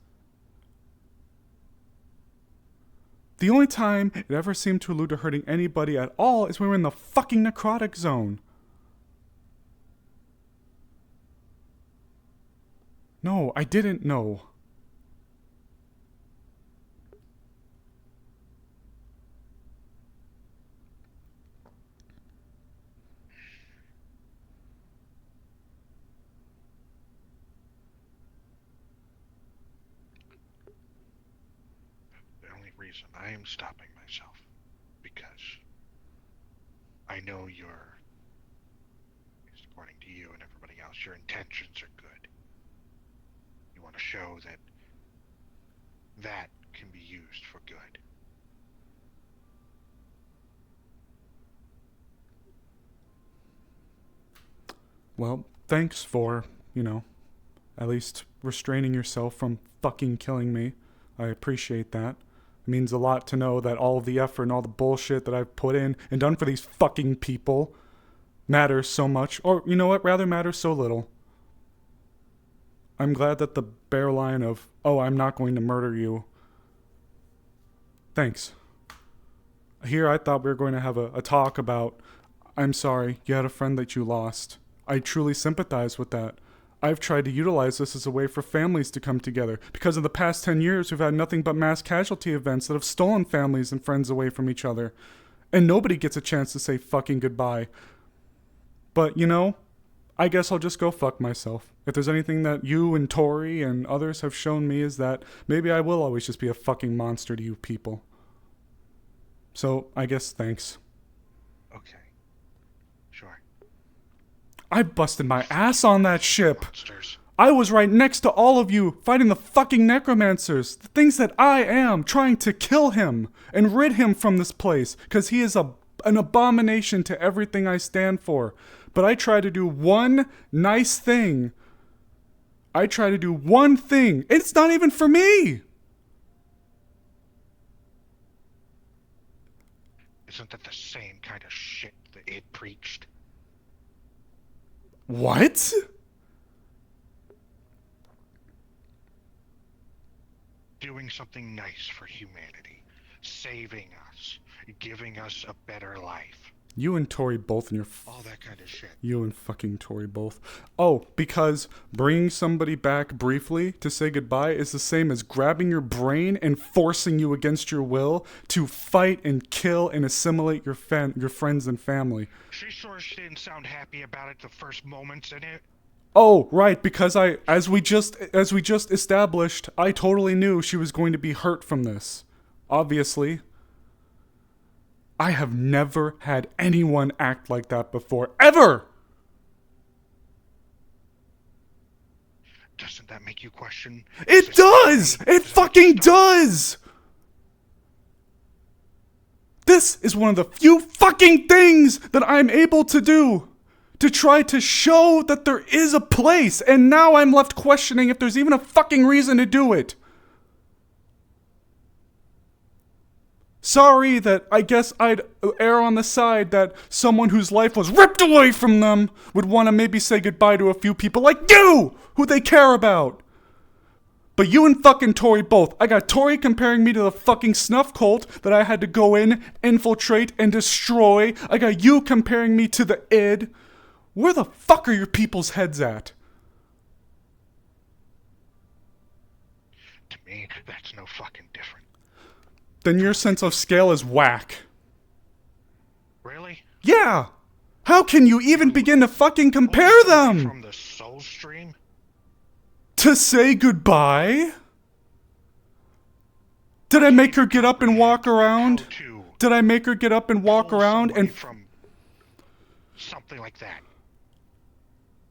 The only time it ever seemed to allude to hurting anybody at all is when we were in the fucking necrotic zone. No, I didn't know. The only reason I am stopping myself because I know your, at least according to you and everybody else, your intentions are good. You want to show that that can be used for good. Well, thanks for, at least restraining yourself from fucking killing me. I appreciate that. It means a lot to know that all of the effort and all the bullshit that I've put in and done for these fucking people matters so much. Or, you know what, rather matters so little. I'm glad that the bare line of, oh, I'm not going to murder you. Thanks. Here I thought we were going to have a talk about, I'm sorry, you had a friend that you lost. I truly sympathize with that. I've tried to utilize this as a way for families to come together. Because in the past 10 years, we've had nothing but mass casualty events that have stolen families and friends away from each other. And nobody gets a chance to say fucking goodbye. But, I guess I'll just go fuck myself. If there's anything that you and Tori and others have shown me is that maybe I will always just be a fucking monster to you people. So, I guess thanks. Okay. I busted my ass on that ship. I was right next to all of you, fighting the fucking necromancers. The things that I am, trying to kill him and rid him from this place, because he is an abomination to everything I stand for. But I try to do one nice thing. I try to do one thing. It's not even for me. Isn't that the same kind of shit that it preached? What? Doing something nice for humanity. Saving us. Giving us a better life. You and Tori both in your... All that kind of shit. You and fucking Tori both. Oh, because bringing somebody back briefly to say goodbye is the same as grabbing your brain and forcing you against your will to fight and kill and assimilate your friends and family. She sure didn't sound happy about it the first moments in it. Oh, right, because as we just established, I totally knew she was going to be hurt from this. Obviously. I have never had anyone act like that before. Ever! Doesn't that make you question? It does! It fucking does! This is one of the few fucking things that I'm able to do to try to show that there is a place, and now I'm left questioning if there's even a fucking reason to do it. Sorry that I guess I'd err on the side that someone whose life was ripped away from them would want to maybe say goodbye to a few people like you, who they care about. But you and fucking Tori both. I got Tori comparing me to the fucking snuff cult that I had to go in, infiltrate, and destroy. I got you comparing me to the id. Where the fuck are your people's heads at? To me, that's no fucking different. Then your sense of scale is whack. Really? Yeah! How can you even begin to fucking compare them? From the soul stream? To say goodbye? Did I make her get up and walk around? Did I make her get up and walk around and... From something like that.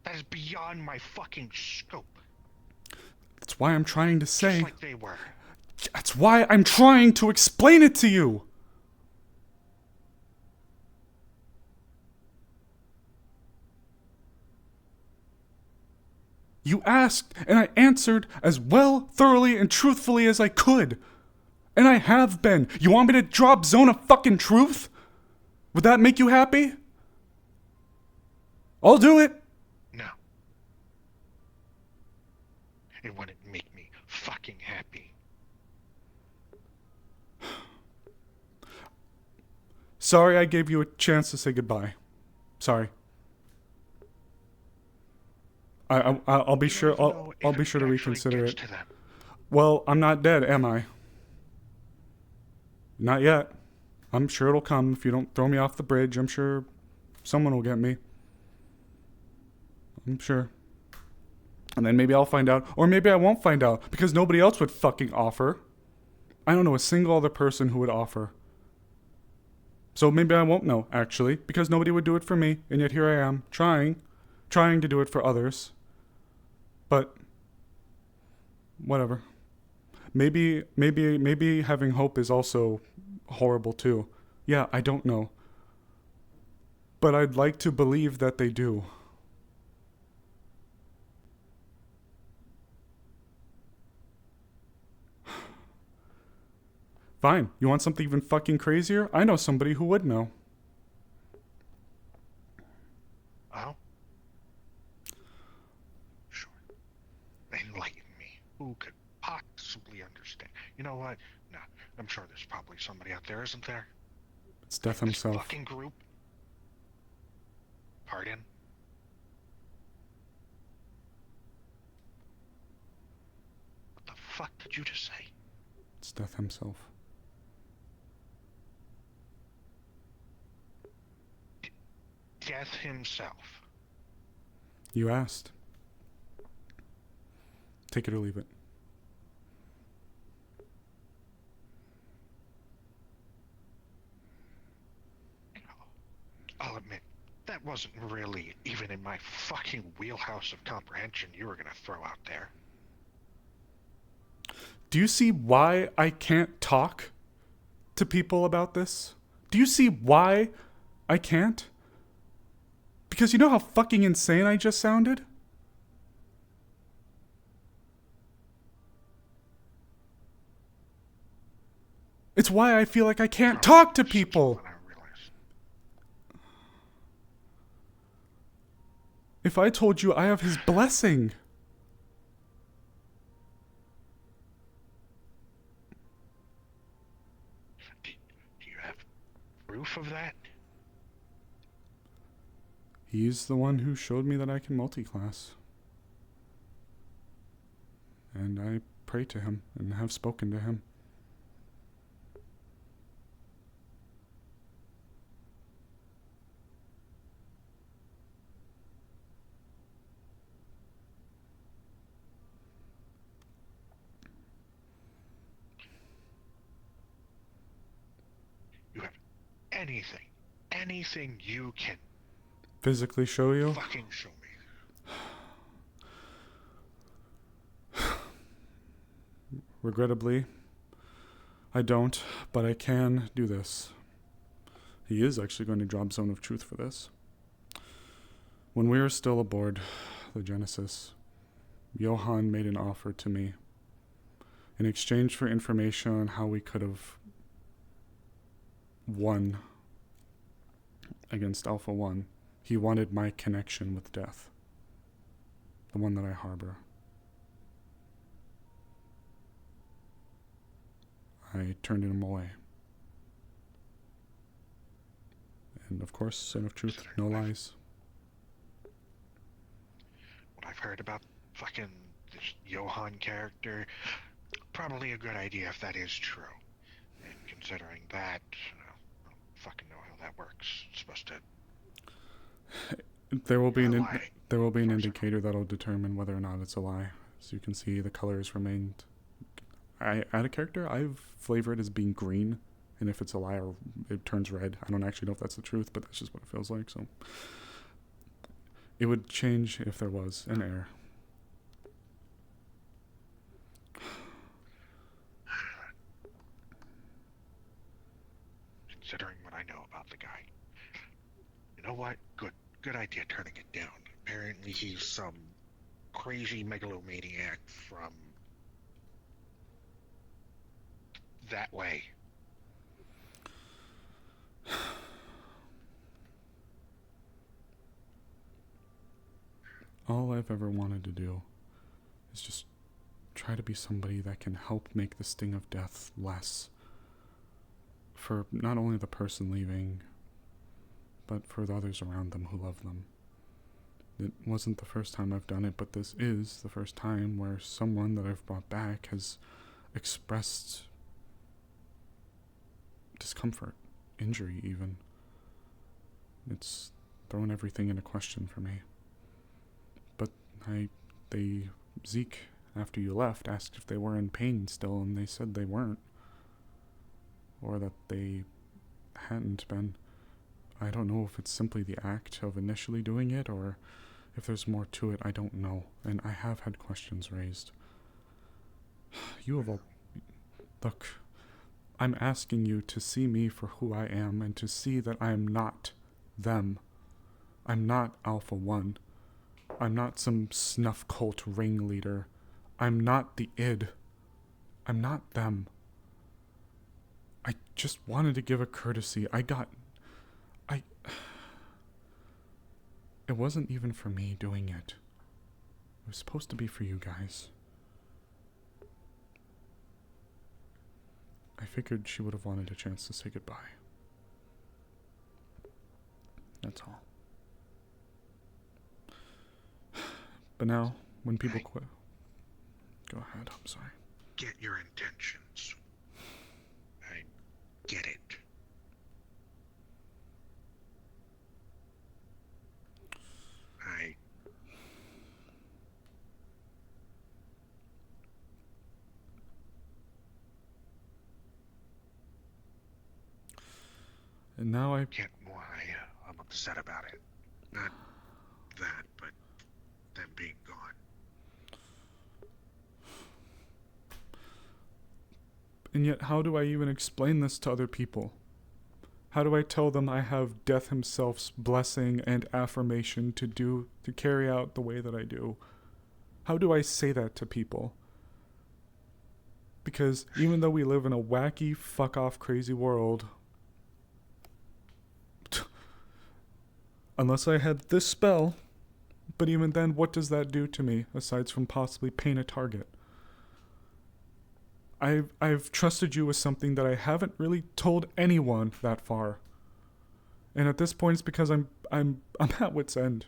That is beyond my fucking scope. That's why I'm trying to say... Just like they were. That's why I'm trying to explain it to you. You asked, and I answered as well, thoroughly, and truthfully as I could. And I have been. You want me to drop Zone of fucking Truth? Would that make you happy? I'll do it. No. It wouldn't make me fucking happy. Sorry I gave you a chance to say goodbye. Sorry. I'll be sure. I'll be sure to reconsider it. Well, I'm not dead, am I? Not yet. I'm sure it'll come if you don't throw me off the bridge. I'm sure someone will get me. I'm sure. And then maybe I'll find out, or maybe I won't find out because nobody else would fucking offer. I don't know a single other person who would offer. So maybe I won't know, actually, because nobody would do it for me, and yet here I am, trying to do it for others. But, whatever. Maybe having hope is also horrible too. Yeah, I don't know. But I'd like to believe that they do. Fine. You want something even fucking crazier? I know somebody who would know. Oh? Sure. Enlighten me. Who could possibly understand? You know what? No, I'm sure there's probably somebody out there, isn't there? It's Death himself. This fucking group? Pardon? What the fuck did you just say? It's Death himself. Death himself. You asked. Take it or leave it. I'll admit, that wasn't really even in my fucking wheelhouse of comprehension you were gonna throw out there. Do you see why I can't talk to people about this? Do you see why I can't? Because you know how fucking insane I just sounded? It's why I feel like I can't talk to people. If I told you I have his blessing. Do you have proof of that? He's the one who showed me that I can multi-class. And I pray to him and have spoken to him. You have anything you can Physically show you? fucking show me. Regrettably, I don't, but I can do this. He is actually going to drop Zone of Truth for this. When we were still aboard the Genesis, Johann made an offer to me in exchange for information on how we could have won against Alpha 1. He wanted my connection with death, the one that I harbor. I turned him away. And of course, Son of Truth, no lies. What I've heard about fucking this Johann character, probably a good idea if that is true. And considering that, I don't fucking know how that works. It's supposed to... There will be an indicator that'll determine whether or not it's a lie. As you can see, the colors remained. I add a character. I've flavored as being green, and if it's a lie, or it turns red. I don't actually know if that's the truth, but that's just what it feels like. So it would change if there was an error. Considering what I know about the guy, you know what? Good idea turning it down. Apparently he's some crazy megalomaniac from that way. All I've ever wanted to do is just try to be somebody that can help make the sting of death less. For not only the person leaving, but for the others around them who love them. It wasn't the first time I've done it, but this is the first time where someone that I've brought back has expressed discomfort, injury even. It's thrown everything into question for me. But Zeke, after you left, asked if they were in pain still, and they said they weren't. Or that they hadn't been. I don't know if it's simply the act of initially doing it, or if there's more to it, I don't know. And I have had questions raised. You have Look, I'm asking you to see me for who I am, and to see that I am not them. I'm not Alpha 1. I'm not some snuff cult ringleader. I'm not the id. I'm not them. I just wanted to give a courtesy. It wasn't even for me doing it. It was supposed to be for you guys. I figured she would have wanted a chance to say goodbye. That's all. But now, when people quit... Go ahead, I'm sorry. Get your intentions. I get it. And now I get why I'm upset about it. Not that, but them being gone. And yet, how do I even explain this to other people? How do I tell them I have Death himself's blessing and affirmation to carry out the way that I do? How do I say that to people? Because even though we live in a wacky, fuck-off, crazy world, unless I had this spell, but even then, what does that do to me, aside from possibly paint a target? I've trusted you with something that I haven't really told anyone that far. And at this point, it's because I'm at wit's end.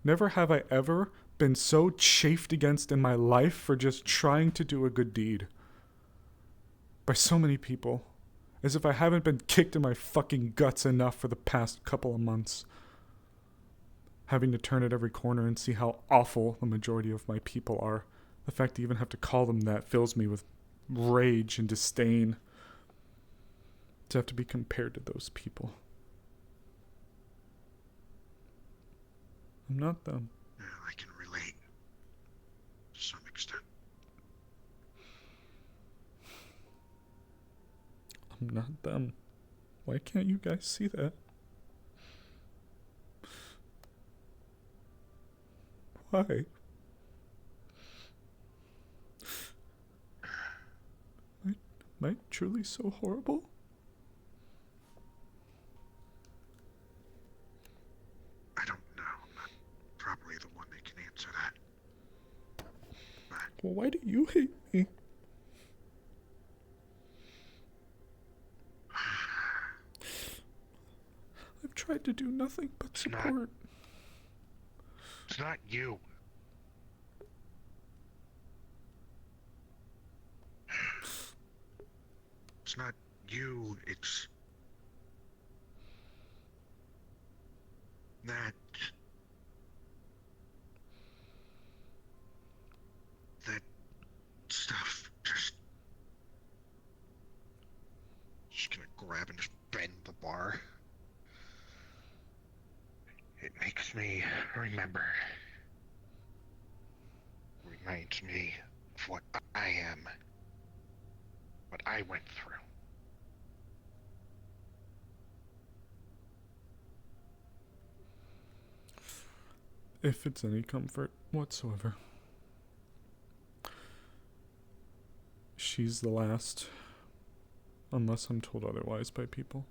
Never have I ever been so chafed against in my life for just trying to do a good deed. By so many people. As if I haven't been kicked in my fucking guts enough for the past couple of months. Having to turn at every corner and see how awful the majority of my people are. The fact to even have to call them that fills me with rage and disdain. To have to be compared to those people. I'm not them. Yeah, I can relate. To some extent. I'm not them. Why can't you guys see that? Why? Am I truly so horrible? I don't know. I'm not probably the one that can answer that. But Well, why do you hate me? I've tried to do nothing but support. it's not you. It's not you, it's that stuff just gonna grab and just bend the bar. It makes me remember. Reminds me of what I am. What I went through. If it's any comfort whatsoever. She's the last. Unless I'm told otherwise by people.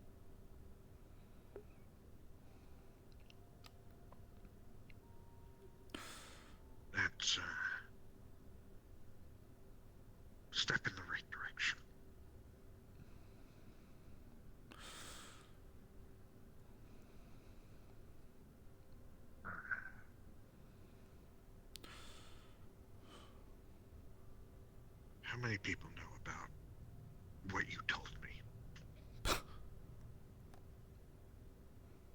That's a step in the right direction. How many people know about what you told me?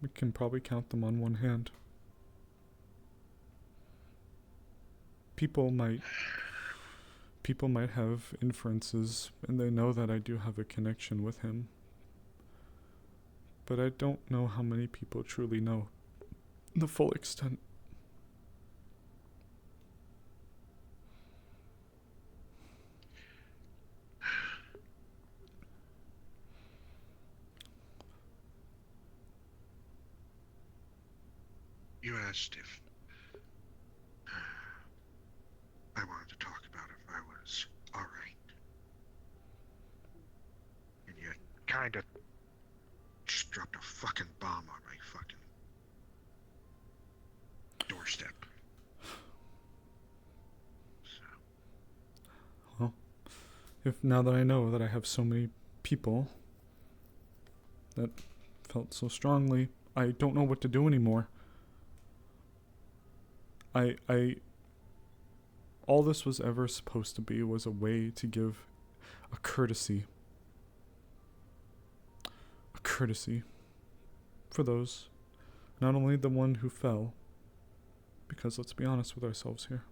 We can probably count them on one hand. People might have inferences, and they know that I do have a connection with him. But I don't know how many people truly know the full extent. You asked if I wanted to talk about if I was alright. And you kinda just dropped a fucking bomb on my fucking doorstep. Well, if now that I know that I have so many people that felt so strongly, I don't know what to do anymore. All this was ever supposed to be was a way to give a courtesy. A courtesy for those, not only the one who fell, because let's be honest with ourselves here.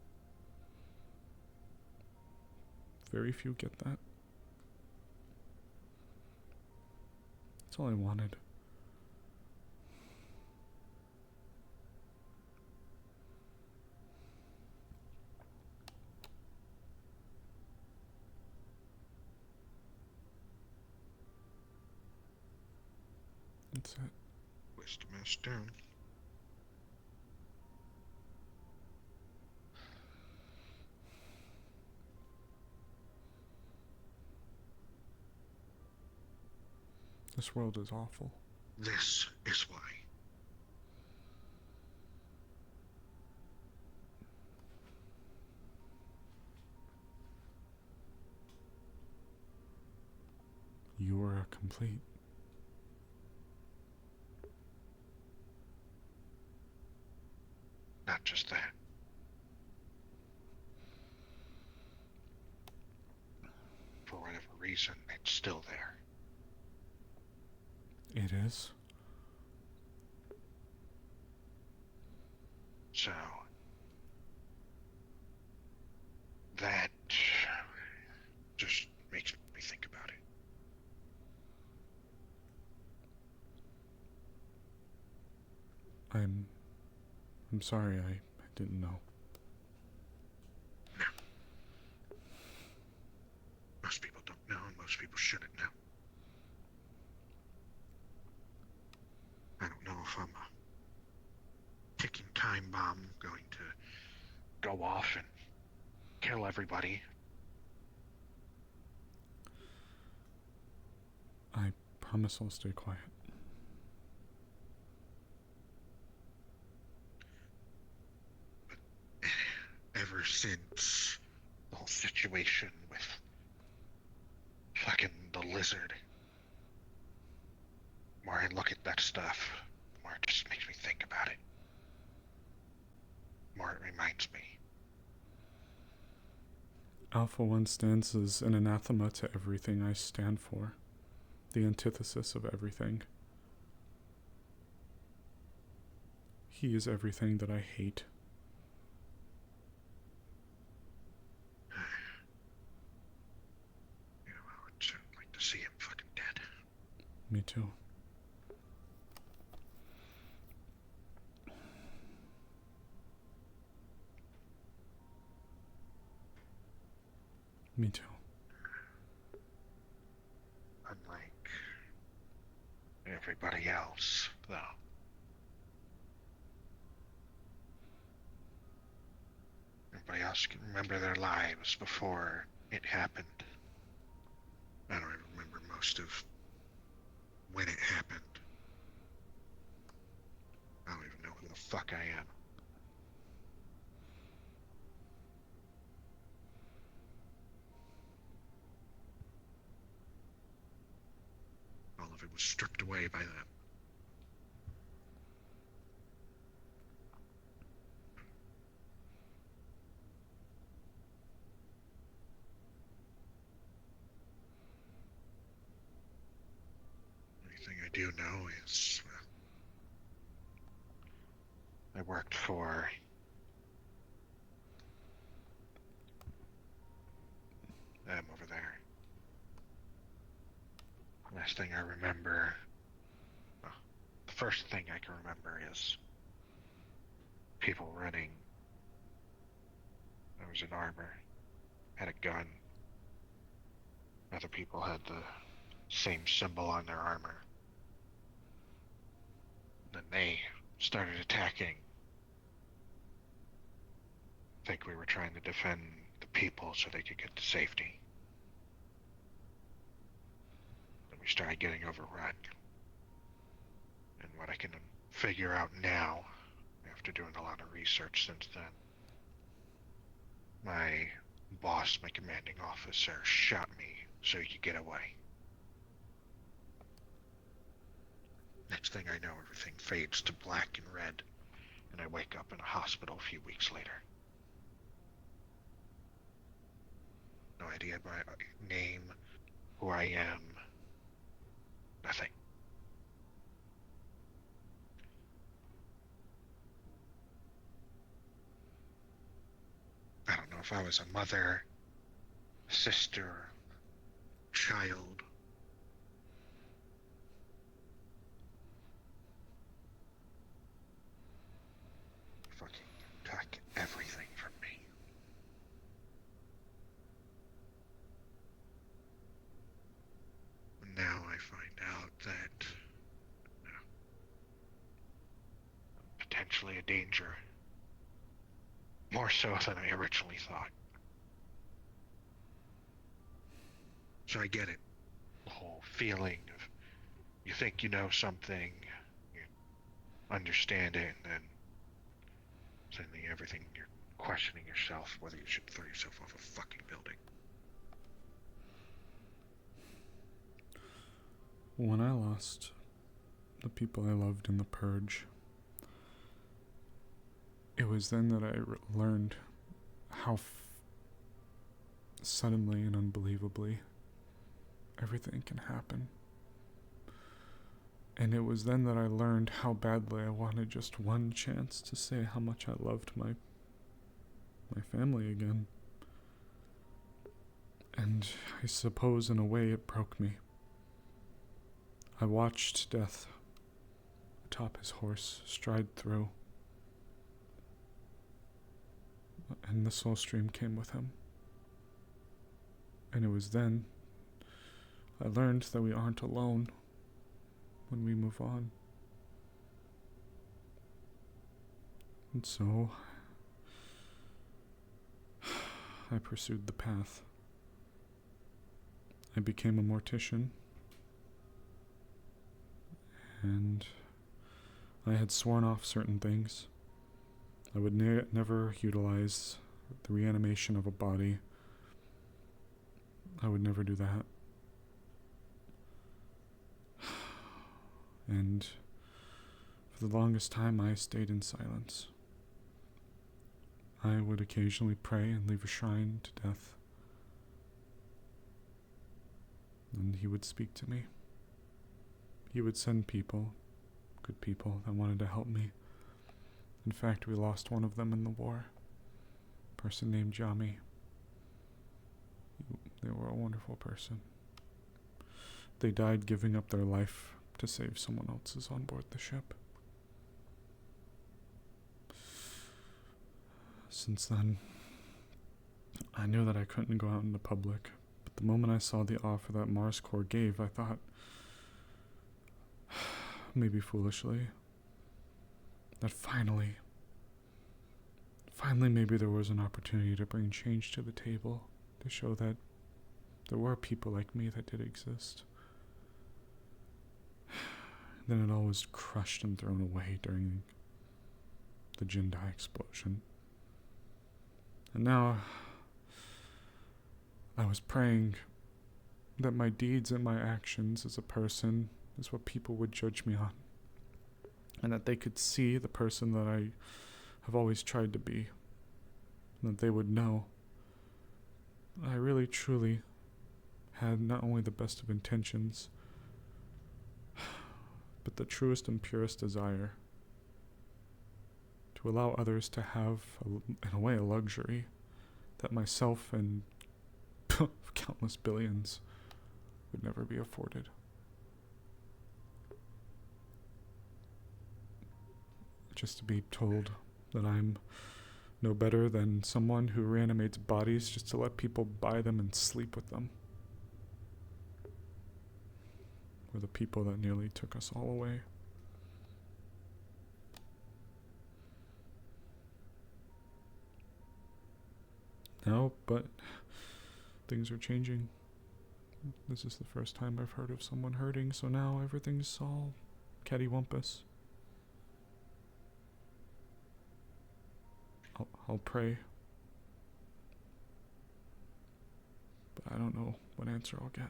Very few get that. That's all I wanted. That's it. Wisdom is stone. This world is awful. This is why. You are complete. Not just that. For whatever reason, it's still there. It is. So, that just makes me think about it. I'm sorry, I didn't know. No. Most people don't know, and most people shouldn't know. I don't know if I'm a ticking time bomb going to go off and kill everybody. I promise I'll stay quiet. Ever since the whole situation with fucking the lizard, the more I look at that stuff, the more it just makes me think about it. The more it reminds me. Alpha 1 stands as an anathema to everything I stand for. The antithesis of everything. He is everything that I hate. You know, I would certainly like to see him fucking dead. Me too. Me too. Unlike everybody else, though. Everybody else can remember their lives before it happened. I don't even remember most of when it happened. I don't even know who the fuck I am. All of it was stripped away by them. Only thing I do know is I worked for them over there. Last thing I remember, well, the first thing I can remember is people running. I was in armor, had a gun. Other people had the same symbol on their armor. Then they started attacking. I think we were trying to defend the people so they could get to safety. Then we started getting overrun. And what I can figure out now, after doing a lot of research since then, my boss, my commanding officer, shot me so he could get away. Next thing I know, everything fades to black and red, and I wake up in a hospital a few weeks later. No idea my name, who I am, nothing. I don't know if I was a mother, sister, child. Fucking took everything from me. Now I find out that danger. More so than I originally thought. So I get it. The whole feeling of you think you know something, you understand it, and then suddenly everything you're questioning yourself whether you should throw yourself off a fucking building. When I lost the people I loved in the purge, it was then that I learned how suddenly and unbelievably everything can happen. And it was then that I learned how badly I wanted just one chance to say how much I loved my family again. And I suppose in a way it broke me. I watched death atop his horse stride through, and the soul stream came with him. And it was then I learned that we aren't alone when we move on. And so I pursued the path. I became a mortician, and I had sworn off certain things. I would never utilize the reanimation of a body. I would never do that. And for the longest time I stayed in silence. I would occasionally pray and leave a shrine to death. And he would speak to me. He would send people, good people, that wanted to help me. In fact, we lost one of them in the war. A person named Jami. They were a wonderful person. They died giving up their life to save someone else's on board the ship. Since then, I knew that I couldn't go out in the public, but the moment I saw the offer that Mars Corps gave, I thought, maybe foolishly, that finally maybe there was an opportunity to bring change to the table, to show that there were people like me that did exist. Then it all was crushed and thrown away during the Jindai explosion. And now I was praying that my deeds and my actions as a person is what people would judge me on, and that they could see the person that I have always tried to be, and that they would know I really truly had not only the best of intentions, but the truest and purest desire to allow others to have, in a way, a luxury that myself and countless billions would never be afforded. Just to be told that I'm no better than someone who reanimates bodies just to let people buy them and sleep with them. Or the people that nearly took us all away. No, but things are changing. This is the first time I've heard of someone hurting, so now everything's all cattywampus. I'll pray. But I don't know what answer I'll get.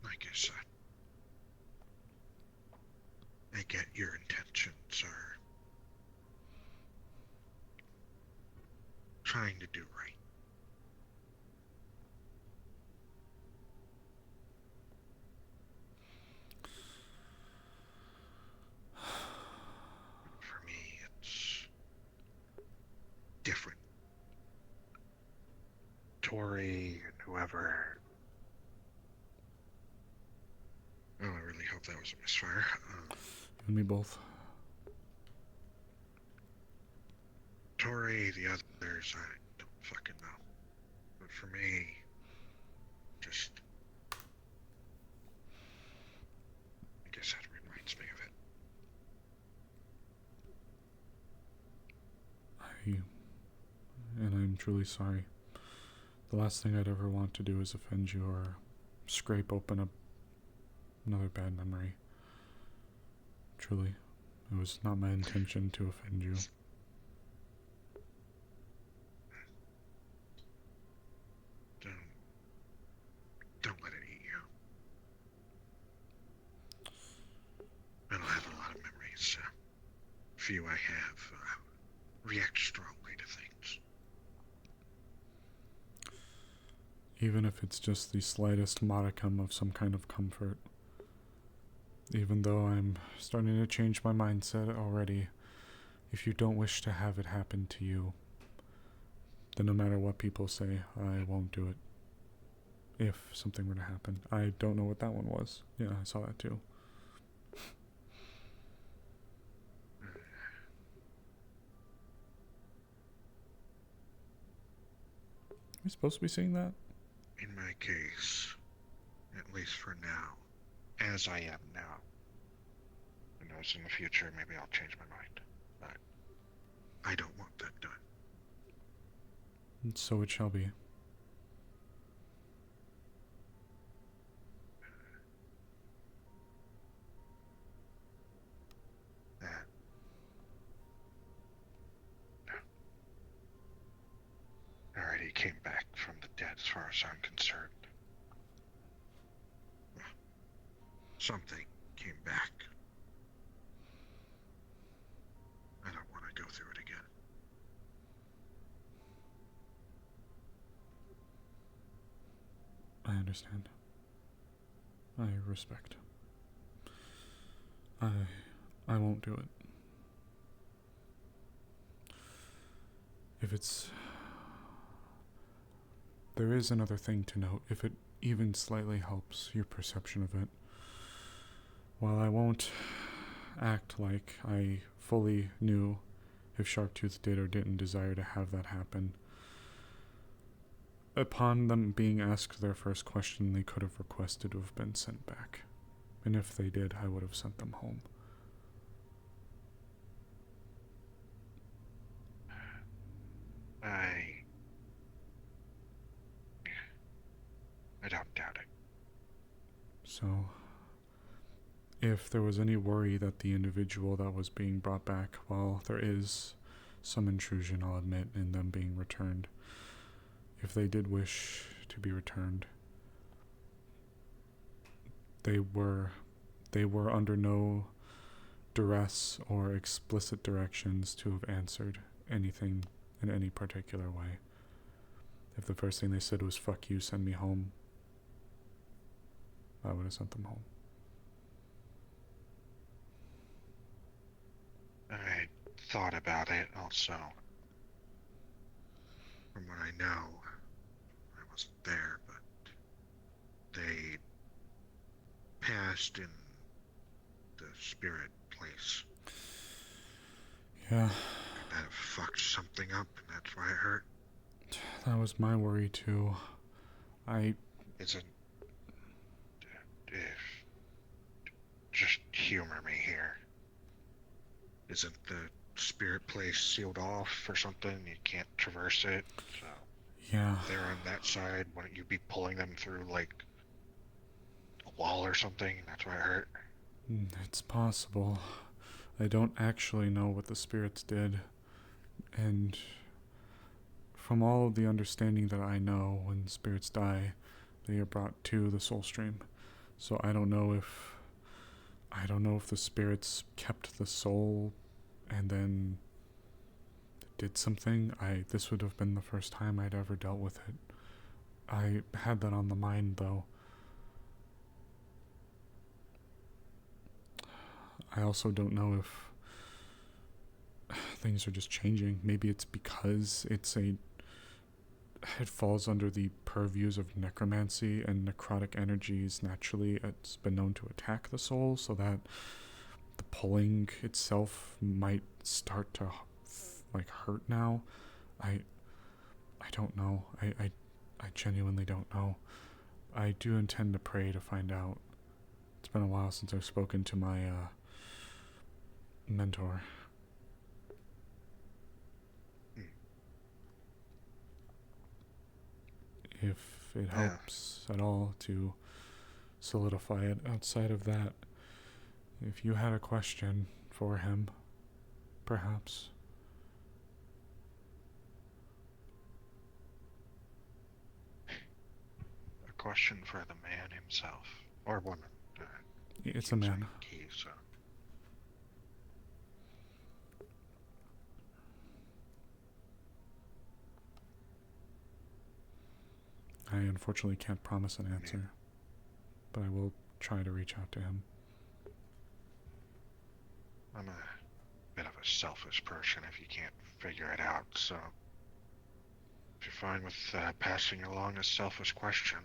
Like I said, I get your intentions are trying to do right. For me, it's different. Tori and whoever. Oh, I really hope that was a misfire. You and me both. Tori, the others, I don't fucking know. But for me, just... I guess that reminds me of it. And I'm truly sorry. The last thing I'd ever want to do is offend you or scrape open another bad memory. Truly, it was not my intention to offend you. Don't let it eat you. I don't have a lot of memories. Few I have react strongly to things. Even if it's just the slightest modicum of some kind of comfort. Even though I'm starting to change my mindset already, if you don't wish to have it happen to you, then no matter what people say, I won't do it. If something were to happen. I don't know what that one was. Yeah, I saw that too. Are we supposed to be seeing that? In my case, at least for now, as I am now. Who knows, in the future, maybe I'll change my mind. But I don't want that done. And so it shall be. Already came back from the dead as far as I'm concerned. Something came back. I don't want to go through it again. I understand. I respect. I won't do it. If it's... There is another thing to note, if it even slightly helps your perception of it. While I won't act like I fully knew if Sharktooth did or didn't desire to have that happen, upon them being asked their first question, they could have requested to have been sent back. And if they did, I would have sent them home. I don't doubt it. So, if there was any worry that the individual that was being brought back, well, there is some intrusion, I'll admit, in them being returned. If they did wish to be returned, they were under no duress or explicit directions to have answered anything in any particular way. If the first thing they said was, "Fuck you, send me home," I would have sent them home. I thought about it also. From what I know, I wasn't there, but they passed in the spirit place. Yeah. That have fucked something up, and that's why it hurt. That was my worry too. Just humor me here. Isn't the spirit place sealed off or something? You can't traverse it. So yeah. If they're on that side, wouldn't you be pulling them through like a wall or something? That's why it hurt. It's possible. I don't actually know what the spirits did, and from all of the understanding that I know, when spirits die, they are brought to the soul stream. So I don't know if the spirits kept the soul and then did something. This would have been the first time I'd ever dealt with it. I had that on the mind though. I also don't know if things are just changing. Maybe it's because it falls under the purviews of necromancy, and necrotic energies naturally, it's been known to attack the soul, so that the pulling itself might start to like hurt now. I don't know. I genuinely don't know. I do intend to pray to find out. It's been a while since I've spoken to my mentor. If it helps at all to solidify it outside of that, if you had a question for him, perhaps. A question for the man himself, or woman. It's a man. He, so. I unfortunately can't promise an answer, but I will try to reach out to him. I'm a bit of a selfish person if you can't figure it out, so if you're fine with passing along a selfish question.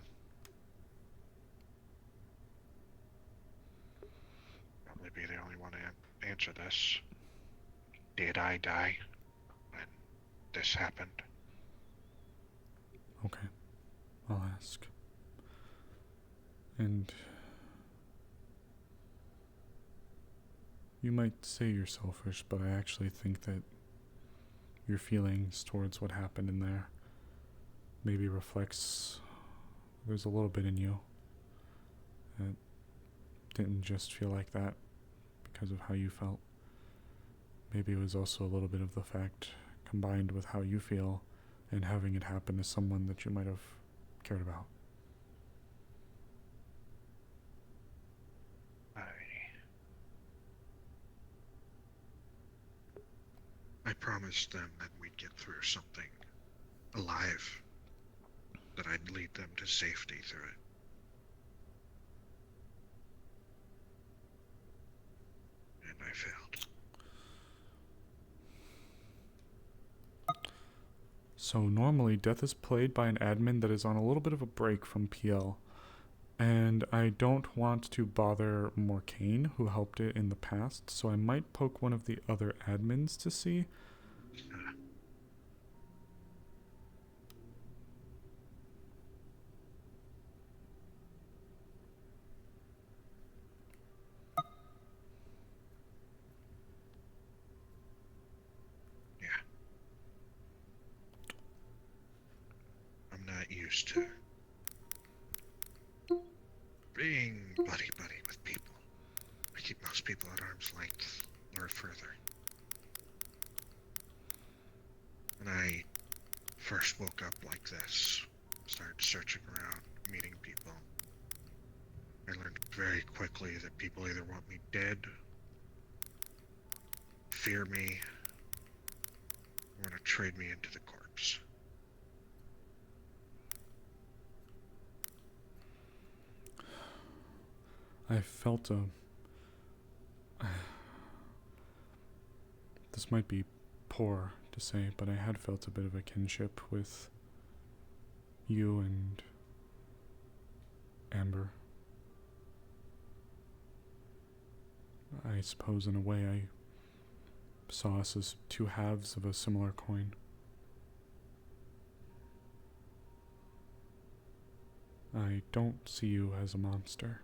Probably be the only one to answer this. Did I die when this happened? Okay, I'll ask. And you might say you're selfish, but I actually think that your feelings towards what happened in there maybe reflects there's a little bit in you that didn't just feel like that because of how you felt. Maybe it was also a little bit of the fact combined with how you feel and having it happen to someone that you might have cared about. I promised them that we'd get through something alive, that I'd lead them to safety through it. And I failed. So normally Death is played by an admin that is on a little bit of a break from PL. And I don't want to bother Morcane, who helped it in the past, so I might poke one of the other admins to see. Yeah. I'm not used to being buddy-buddy with people. I keep most people at arm's length or further. When I first woke up like this, started searching around, meeting people, I learned very quickly that people either want me dead, fear me, or want to trade me into the corpse. I felt this might be poor to say, but I had felt a bit of a kinship with you and Amber. I suppose in a way I saw us as two halves of a similar coin. I don't see you as a monster.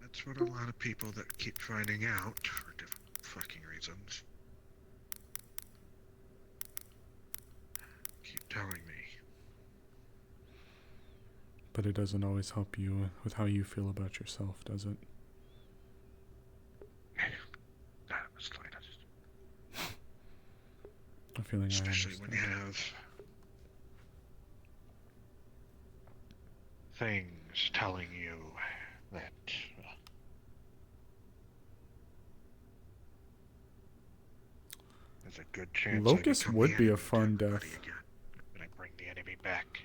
That's what a lot of people that keep finding out for different fucking reasons keep telling me. But it doesn't always help you with how you feel about yourself, does it? Not in the slightest. A feeling Especially I when you have things telling you that there's a good chance Locust I become would the be a enemy to fun everybody death. again, and I bring the enemy back.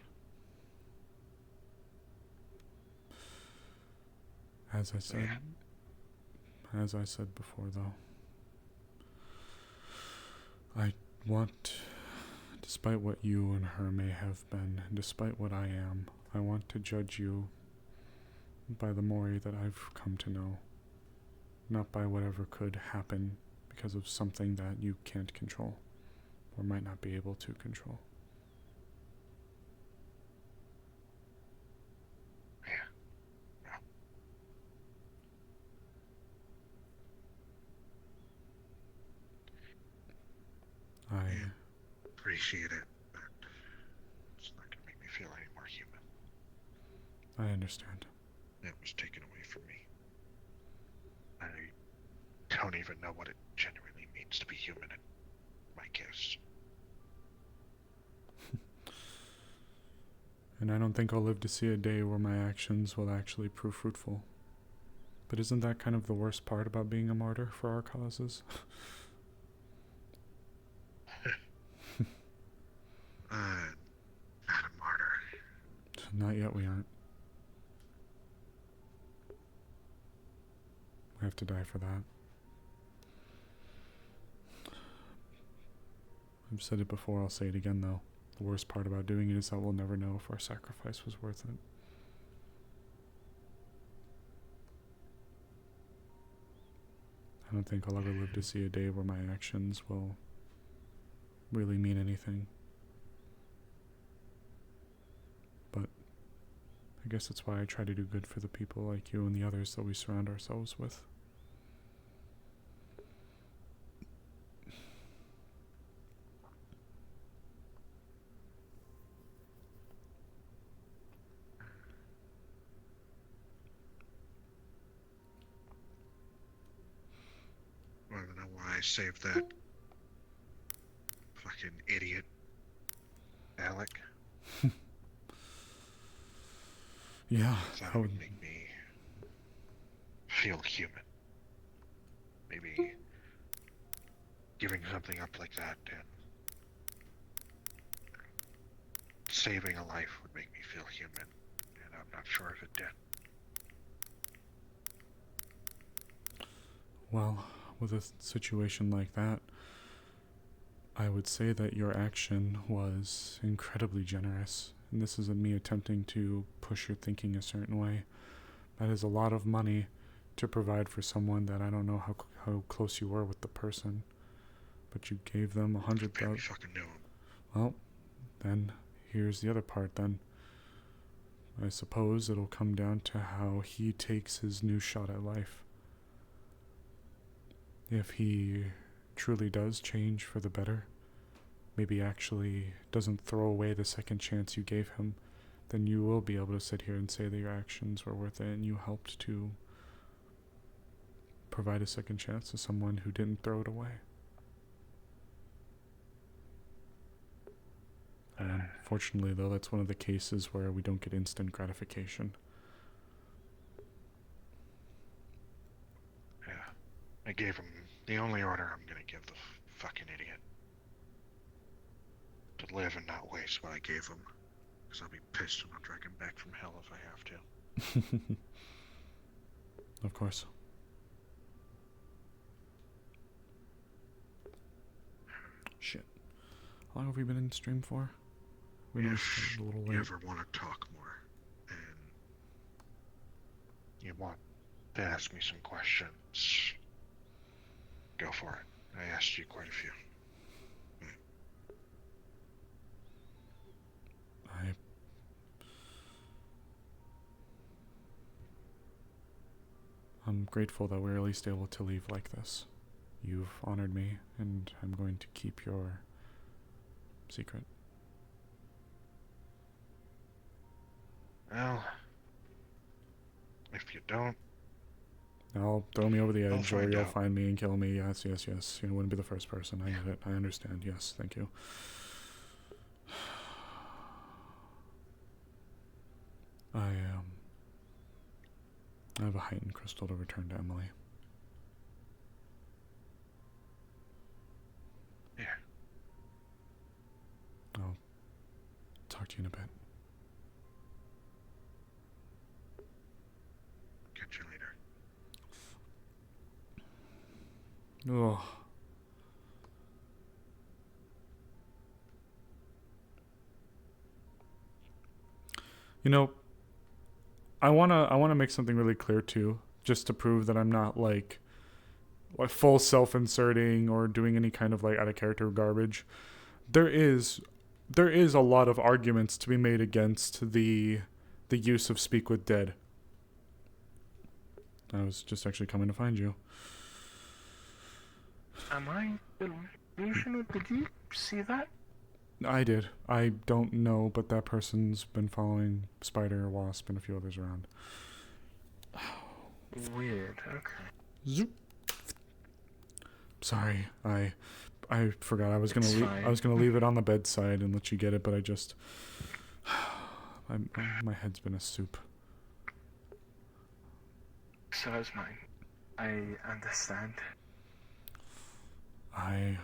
As I said before, though, I want, despite what you and her may have been, despite what I am, I want to judge you by the Mori that I've come to know, not by whatever could happen because of something that you can't control, or might not be able to control. I appreciate it, but it's not gonna make me feel any more human. I understand. It was taken away from me. I don't even know what it genuinely means to be human in my case. And I don't think I'll live to see a day where my actions will actually prove fruitful. But isn't that kind of the worst part about being a martyr for our causes? Not a martyr. Not yet, we aren't. We have to die for that. I've said it before, I'll say it again though. The worst part about doing it is that we'll never know if our sacrifice was worth it. I don't think I'll ever live to see a day where my actions will really mean anything. But I guess that's why I try to do good for the people like you and the others that we surround ourselves with. I don't know why I saved that fucking idiot, Alec. Yeah, That would make me feel human. Maybe giving something up like that and saving a life would make me feel human, and I'm not sure if it did. Well, with a situation like that, I would say that your action was incredibly generous. And this isn't me attempting to push your thinking a certain way. That is a lot of money to provide for someone that I don't know how close you were with the person. But you gave them 100,000. Fucking knew him. Well, then here's the other part then. I suppose it'll come down to how he takes his new shot at life. If he truly does change for the better, maybe actually doesn't throw away the second chance you gave him, then you will be able to sit here and say that your actions were worth it and you helped to provide a second chance to someone who didn't throw it away. Unfortunately, though, that's one of the cases where we don't get instant gratification. Yeah. I gave him the only order I'm gonna give the fucking idiot. To live and not waste what I gave him. Because I'll be pissed when I drag him back from hell if I have to. Of course. Shit. How long have we been in stream for? We know it's a little late. You ever want to talk more, and you want to ask me some questions, go for it. I asked you quite a few. I'm grateful that we're at least able to leave like this. You've honored me, and I'm going to keep your secret. Well, if you don't, Now throw me over the edge, or find you'll out. find me and kill me. Yes, yes, yes. You wouldn't be the first person. I get it. I understand. Yes, thank you. I have a heightened crystal to return to Emily. Yeah. I'll talk to you in a bit. Catch you later. Oh. You know, I wanna make something really clear too, just to prove that I'm not like full self-inserting or doing any kind of like out of character garbage. There is a lot of arguments to be made against the use of speak with dead. I was just actually coming to find you. Am I delusional? Did you see that? I did. I don't know, but that person's been following Spider, Wasp, and a few others around. Weird. Okay. Zoop. Sorry, I forgot I was gonna leave it on the bedside and let you get it, but I just my head's been a soup. So is mine. I understand. I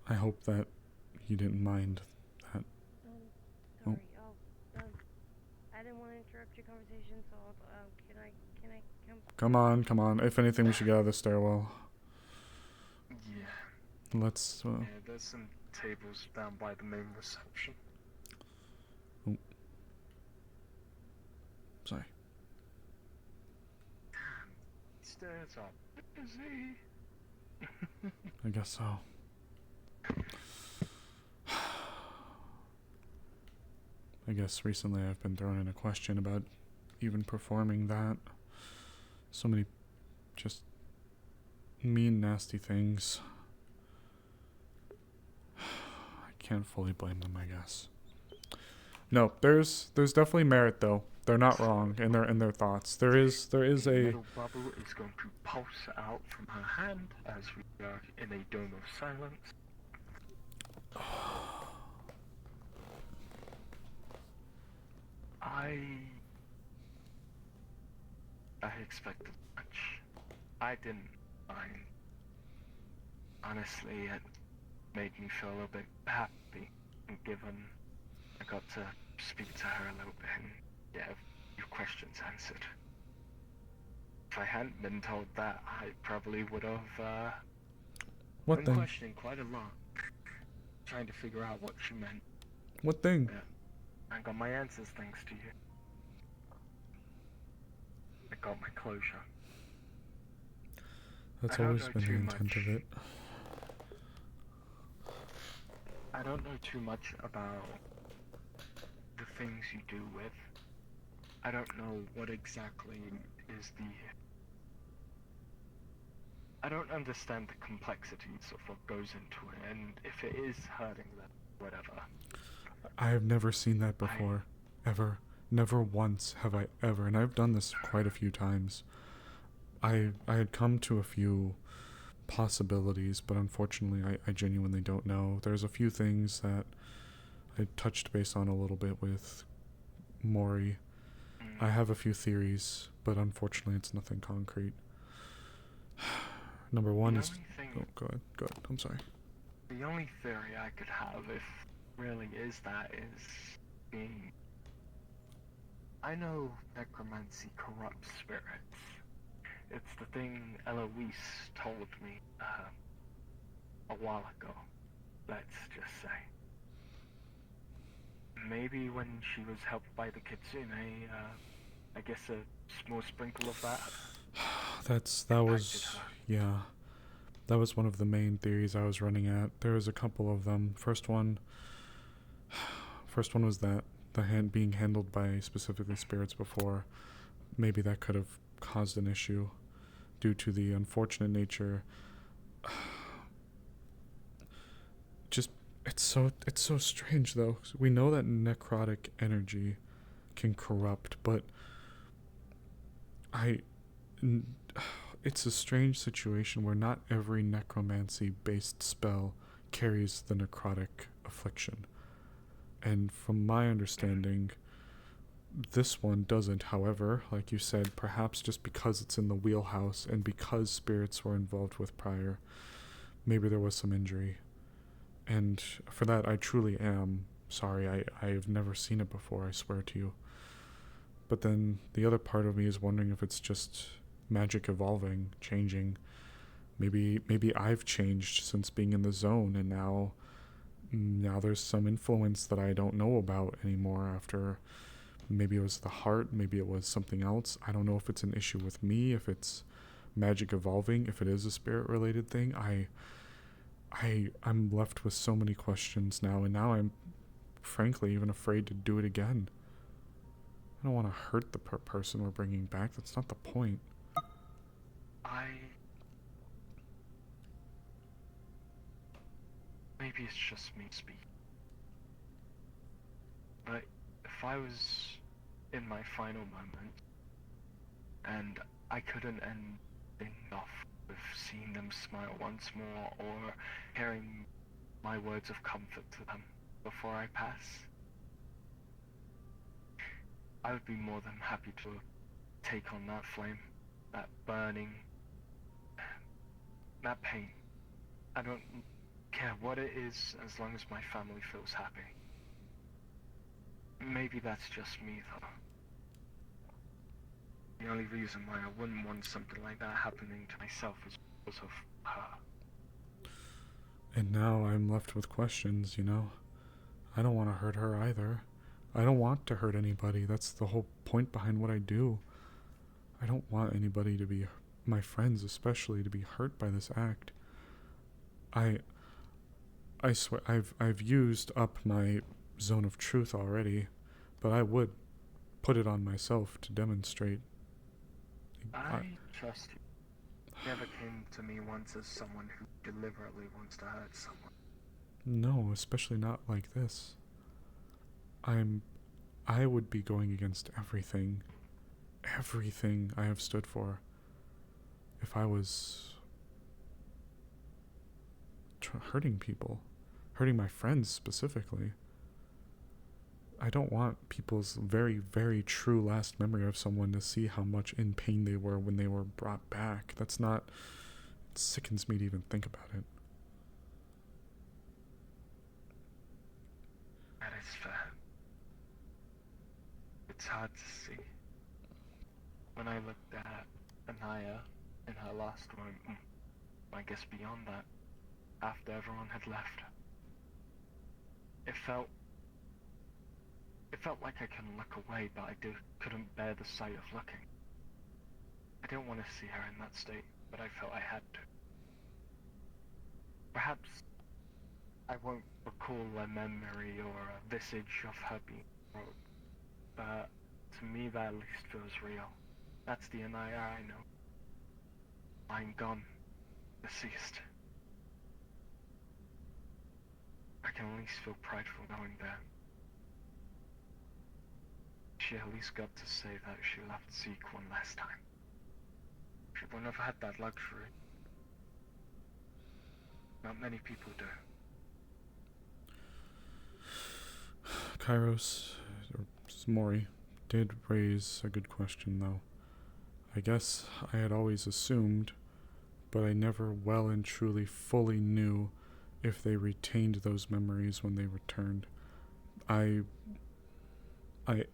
hope that you didn't mind that. Sorry. I didn't want to interrupt your conversation, so can I come? Come on. If anything, we should get out of the stairwell. Yeah. Let's. Yeah, there's some tables down by the main reception. Oh. Sorry. Damn. Stairs are busy. I guess so. I guess recently I've been thrown in a question about even performing that. So many just mean, nasty things. I can't fully blame them, I guess. No, there's definitely merit though. They're not wrong in their thoughts. There is a Little bubble is going to pulse out from her hand as we are in a dome of silence. I expected much. I didn't mind. Honestly, it made me feel a little bit happy, given I got to speak to her a little bit and get a few questions answered. If I hadn't been told that, I probably would have What been thing? questioning quite a lot, trying to figure out what she meant. What thing? Yeah, I got my answers thanks to you. I got my closure. That's I don't always know been the too intent of much. it. I don't know too much about the things you do with. I don't know what exactly is the... I don't understand the complexities of what goes into it, and if it is hurting them, whatever. I have never seen that before. Ever. Never once have I ever, and I've done this quite a few times. I had come to a few possibilities, but unfortunately I genuinely don't know. There's a few things that I touched base on a little bit with Maury. I have a few theories, but unfortunately it's nothing concrete. Number one is... Oh, go ahead. I'm sorry. The only theory I could have, if really is that, is being... I know necromancy corrupts spirits. It's the thing Eloise told me a while ago, let's just say. Maybe when she was helped by the kitsune, I guess a small sprinkle of that. That was one of the main theories I was running at. There was a couple of them. First one was that the hand being handled by specifically spirits before, maybe that could have caused an issue due to the unfortunate nature. Just it's so strange though. We know that necrotic energy can corrupt, but it's a strange situation where not every necromancy based spell carries the necrotic affliction. And from my understanding, this one doesn't. However, like you said, perhaps just because it's in the wheelhouse and because spirits were involved with prior, maybe there was some injury. And for that, I truly am sorry. I've never seen it before, I swear to you. But then the other part of me is wondering if it's just magic evolving, changing. Maybe I've changed since being in the zone, and now there's some influence that I don't know about anymore after Maybe it was the heart, maybe it was something else. I don't know if it's an issue with me, if it's magic evolving, if it is a spirit related thing. I'm left with so many questions now, and now I'm frankly even afraid to do it again. I don't want to hurt the person we're bringing back. That's not the point. Maybe it's just me speaking. But if I was in my final moment and I couldn't end things off with seeing them smile once more or hearing my words of comfort to them before I pass, I would be more than happy to take on that flame, that burning, that pain. I don't care what it is as long as my family feels happy. Maybe that's just me, though. The only reason why I wouldn't want something like that happening to myself is because of her. And now I'm left with questions, you know? I don't want to hurt her either. I don't want to hurt anybody. That's the whole point behind what I do. I don't want anybody to be, my friends especially, to be hurt by this act. I swear, I've used up my zone of truth already, but I would put it on myself to demonstrate. I trust you. You never came to me once as someone who deliberately wants to hurt someone. No, especially not like this. I would be going against everything I have stood for if I was hurting people, hurting my friends specifically. I don't want people's very, very true last memory of someone to see how much in pain they were when they were brought back. That's not... It sickens me to even think about it. That is fair. It's hard to see. When I looked at Anaya in her last room, I guess beyond that, after everyone had left, it felt like I can look away, but I couldn't bear the sight of looking. I didn't want to see her in that state, but I felt I had to. Perhaps I won't recall a memory or a visage of her being broke, but to me that at least feels real. That's the Anaya I know. I'm gone, deceased. I can at least feel prideful knowing that she at least got to say that she left Zeke one last time. She wouldn't have had that luxury. Not many people do. Kairos, or Mori, did raise a good question, though. I guess I had always assumed, but I never well and truly fully knew if they retained those memories when they returned. I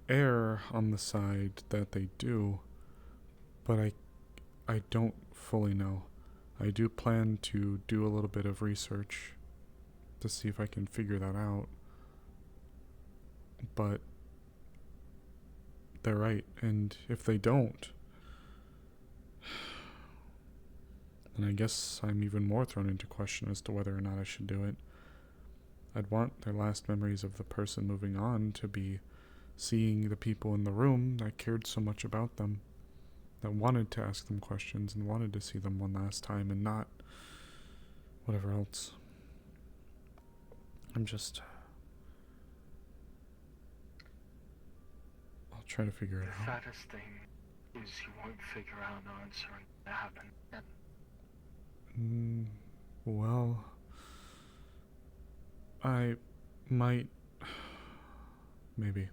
err on the side that they do, but I don't fully know. I do plan to do a little bit of research to see if I can figure that out. But they're right, and if they don't, then I guess I'm even more thrown into question as to whether or not I should do it. I'd want their last memories of the person moving on to be seeing the people in the room that cared so much about them, that wanted to ask them questions and wanted to see them one last time, and not whatever else. I'll try to figure it out. The saddest thing is you won't figure out an answer until it happens again. Well, I might... Maybe.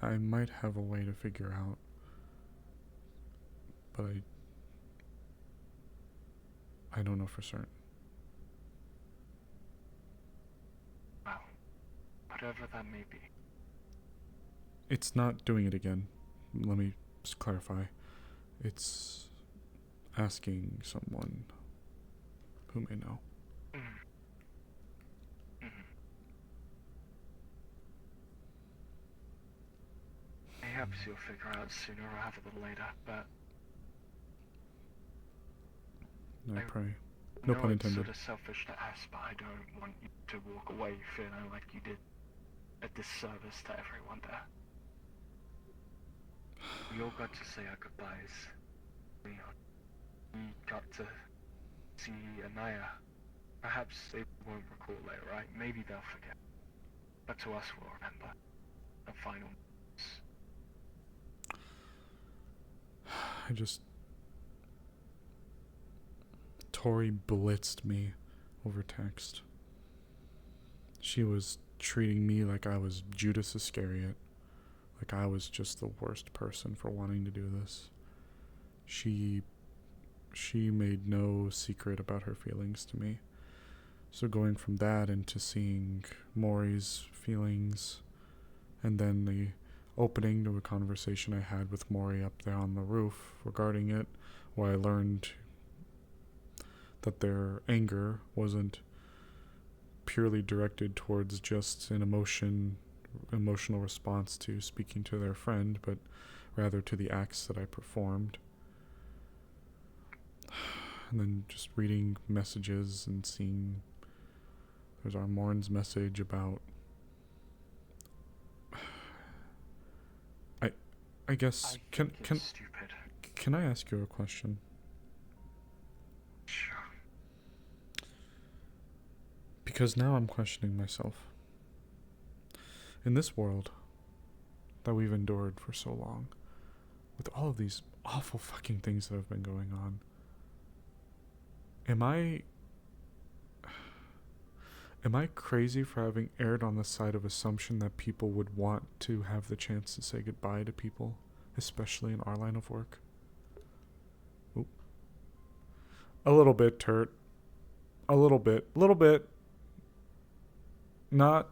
I might have a way to figure out, but I don't know for certain. Well, whatever that may be. It's not doing it again. Let me just clarify. It's asking someone who may know. perhaps you'll figure out sooner rather than later, but I pray. No know pun it's intended. sort of selfish to ask, but I don't want you to walk away feeling like you did a disservice to everyone there. We all got to say our goodbyes. We got to see Anaya. Perhaps they won't recall later, right? Maybe they'll forget. But to us, we'll remember. The final moments. Tori blitzed me over text. She was treating me like I was Judas Iscariot. Like I was just the worst person for wanting to do this. She made no secret about her feelings to me. So going from that into seeing Maury's feelings, and then the opening to a conversation I had with Maury up there on the roof regarding it, where I learned that their anger wasn't purely directed towards just an emotional response to speaking to their friend, but rather to the acts that I performed. And then just reading messages and seeing there's Armorn's message about I guess can I ask you a question? Sure. Because now I'm questioning myself. In this world that we've endured for so long, with all of these awful fucking things that have been going on, am I crazy for having erred on the side of assumption that people would want to have the chance to say goodbye to people, especially in our line of work? Oop. A little bit, Turt. A little bit. Not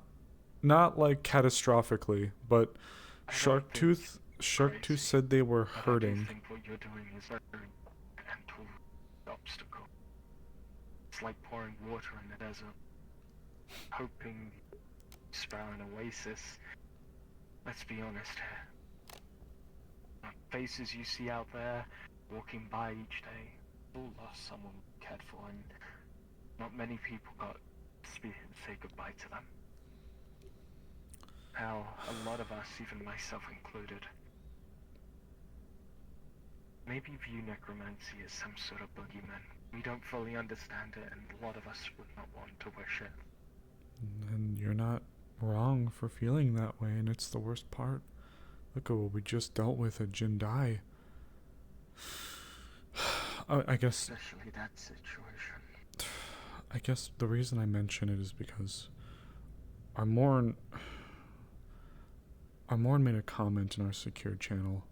like catastrophically, but Sharktooth said they were hurting. I think what you're doing is a mental obstacle. It's like pouring water in the desert, hoping to spell an oasis. Let's be honest here. The faces you see out there, walking by each day, all lost someone we cared for, and not many people got to say goodbye to them. Hell, a lot of us, even myself included, maybe view necromancy as some sort of boogeyman. We don't fully understand it, and a lot of us would not want to wish it. And you're not wrong for feeling that way, and it's the worst part. Look at what we just dealt with at Jindai. I guess... Especially that situation. I guess the reason I mention it is because Armorn made a comment in our secure channel.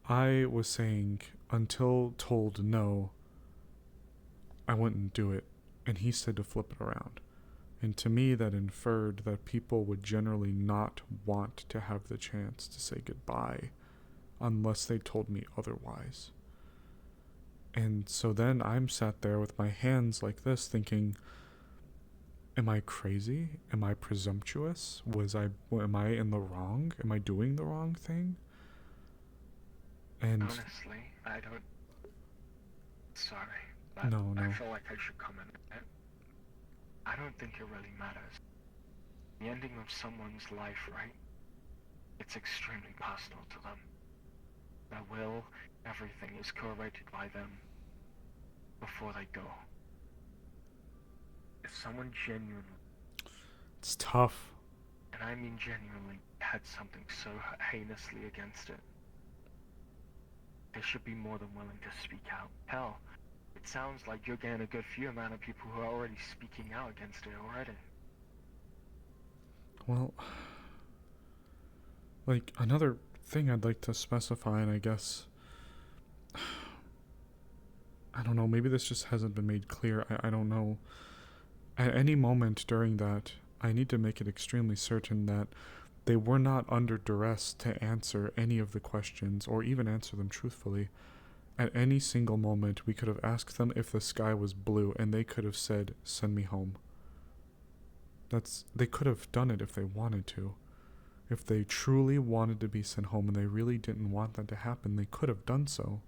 I was saying, until told no, I wouldn't do it. And he said to flip it around. And to me, that inferred that people would generally not want to have the chance to say goodbye unless they told me otherwise. And so then I'm sat there with my hands like this thinking, am I crazy? Am I presumptuous? Am I in the wrong? Am I doing the wrong thing? And honestly, I don't... Sorry, but No. I feel like I should comment on it. I don't think it really matters. The ending of someone's life, right? It's extremely personal to them. Their will, everything is curated by them before they go. If someone genuinely... It's tough. And I mean genuinely had something so heinously against it, they should be more than willing to speak out. Hell, it sounds like you're getting a good few amount of people who are already speaking out against it already. Well, like, another thing I'd like to specify, and I guess, I don't know, maybe this just hasn't been made clear, I don't know. At any moment during that, I need to make it extremely certain that they were not under duress to answer any of the questions, or even answer them truthfully. At any single moment, we could have asked them if the sky was blue, and they could have said, "Send me home." They could have done it if they wanted to. If they truly wanted to be sent home and they really didn't want that to happen, they could have done so.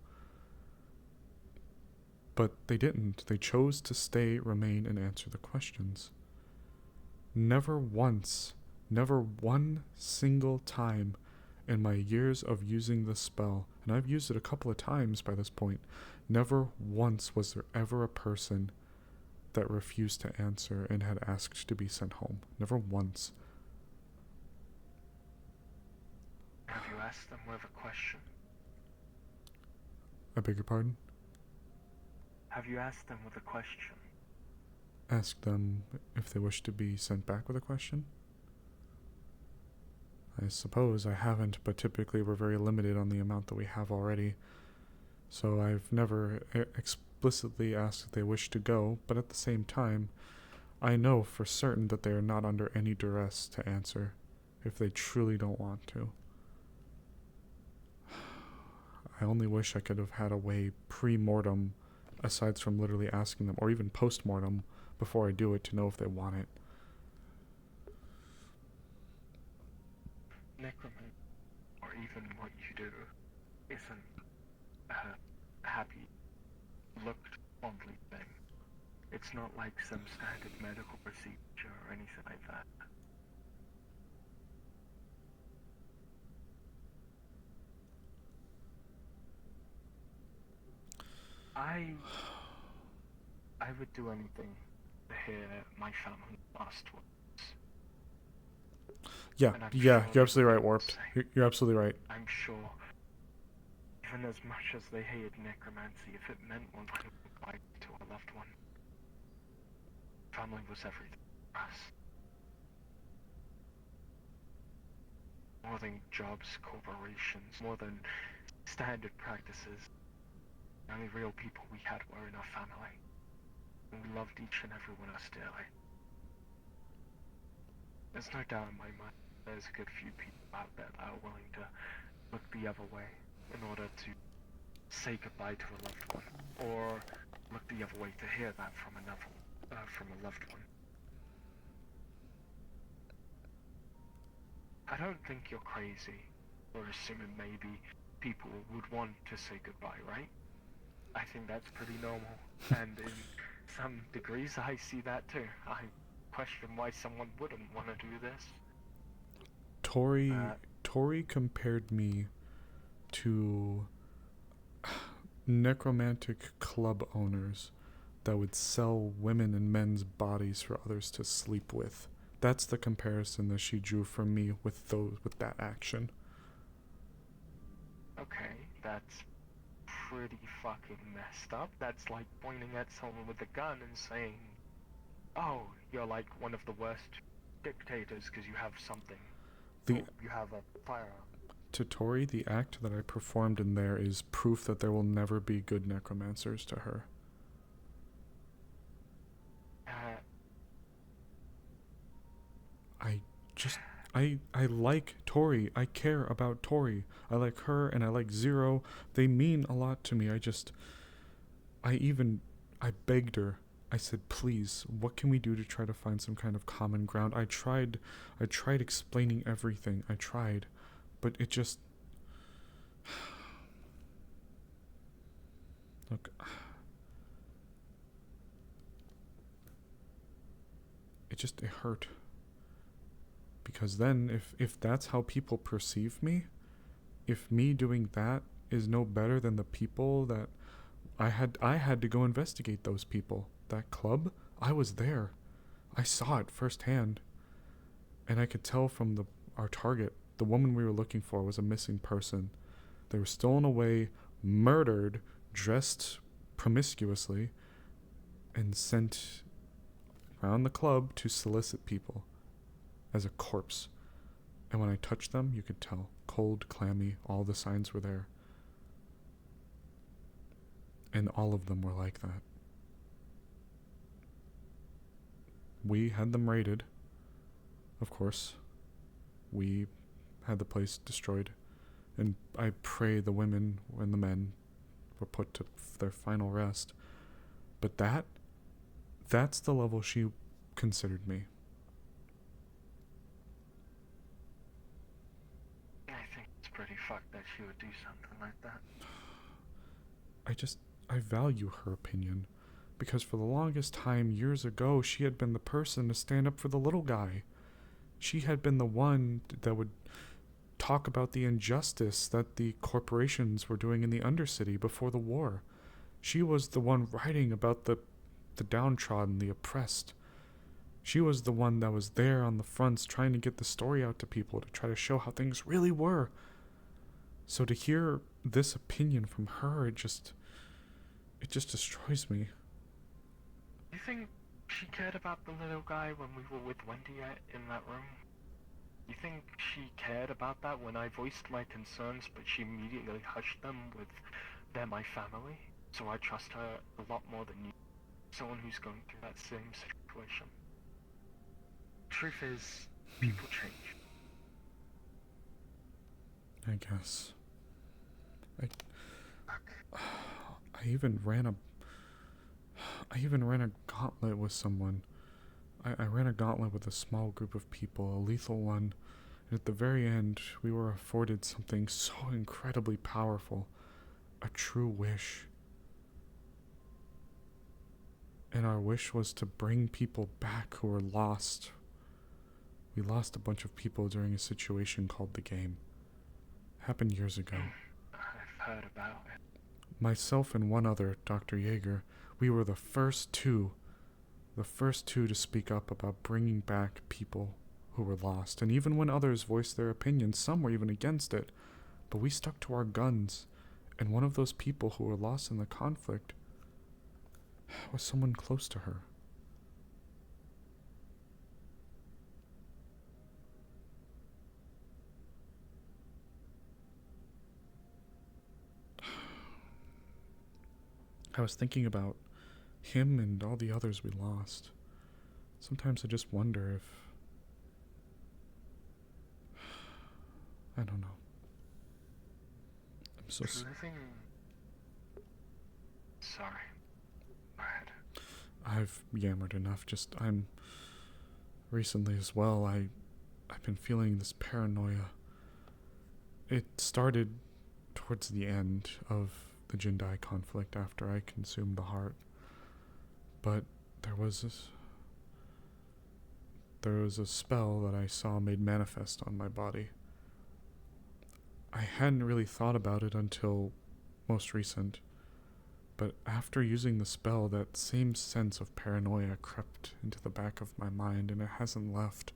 But they didn't. They chose to stay, remain, and answer the questions. Never once, never one single time in my years of using this spell, and I've used it a couple of times by this point, never once was there ever a person that refused to answer and had asked to be sent home. Never once. Have you asked them with a question? I beg your pardon? Have you asked them with a question? Ask them if they wish to be sent back with a question? I suppose I haven't, but typically we're very limited on the amount that we have already. So I've never explicitly asked if they wish to go, but at the same time, I know for certain that they are not under any duress to answer if they truly don't want to. I only wish I could have had a way pre-mortem, aside from literally asking them, or even post-mortem, before I do it to know if they want it. Necromancy, or even what you do, isn't a happy, looked fondly thing. It's not like some standard medical procedure or anything like that. I would do anything to hear my family last words. Yeah, Sure you're absolutely right, Warped. You're absolutely right. I'm sure, even as much as they hated necromancy, if it meant one thing goodbye to a loved one, family was everything for us. More than jobs, corporations, more than standard practices. The only real people we had were in our family. And we loved each and every one of us dearly. There's no doubt in my mind there's a good few people out there that are willing to look the other way in order to say goodbye to a loved one, or look the other way to hear that from a loved one. I don't think you're crazy for assuming maybe people would want to say goodbye, right? I think that's pretty normal, and in some degrees I see that too. I question why someone wouldn't want to do this. Tori compared me to necromantic club owners that would sell women and men's bodies for others to sleep with. That's the comparison that she drew from me with that action. Okay, that's pretty fucking messed up. That's like pointing at someone with a gun and saying, "Oh, you're like one of the worst dictators because you have something. You have a firearm." To Tori, the act that I performed in there is proof that there will never be good necromancers to her. I like Tori. I care about Tori. I like her and I like Zero. They mean a lot to me. I begged her. I said, please, what can we do to try to find some kind of common ground? I tried explaining everything. I tried, but it just... Look... It hurt. Because then, if that's how people perceive me, if me doing that is no better than the people that I had to go investigate those people. That club, I was there. I saw it firsthand. And I could tell from our target, the woman we were looking for was a missing person. They were stolen away, murdered, dressed promiscuously, and sent around the club to solicit people as a corpse. And when I touched them, you could tell. Cold, clammy, all the signs were there. And all of them were like that. We had them raided. Of course. We had the place destroyed. And I pray the women and the men were put to their final rest. But that's the level she considered me. pretty fucked that she would do something like that. I value her opinion. Because for the longest time, years ago, she had been the person to stand up for the little guy. She had been the one that would talk about the injustice that the corporations were doing in the Undercity before the war. She was the one writing about the downtrodden, the oppressed. She was the one that was there on the fronts trying to get the story out to people, to try to show how things really were. So to hear this opinion from her, it just destroys me. You think she cared about the little guy when we were with Wendy in that room? You think she cared about that when I voiced my concerns, but she immediately hushed them with, they're my family? So I trust her a lot more than you. Someone who's going through that same situation. Truth is, people change. I guess. I even ran a gauntlet with someone. I ran a gauntlet with a small group of people, a lethal one, and at the very end, we were afforded something so incredibly powerful, a true wish. And our wish was to bring people back who were lost. We lost a bunch of people during a situation called the game. Happened years ago. I've heard about it. Myself and one other, Dr. Yeager, we were the first two to speak up about bringing back people who were lost. And even when others voiced their opinions, some were even against it. But we stuck to our guns. And one of those people who were lost in the conflict was someone close to her. I was thinking about him and all the others we lost. Sometimes I just wonder if... I don't know. I'm so... Sorry. Go ahead. I've yammered enough. I'm... Recently as well, I've been feeling this paranoia. It started towards the end of the Jindai conflict after I consumed the heart. But there was a spell that I saw made manifest on my body. I hadn't really thought about it until most recent, but after using the spell, that same sense of paranoia crept into the back of my mind, and it hasn't left.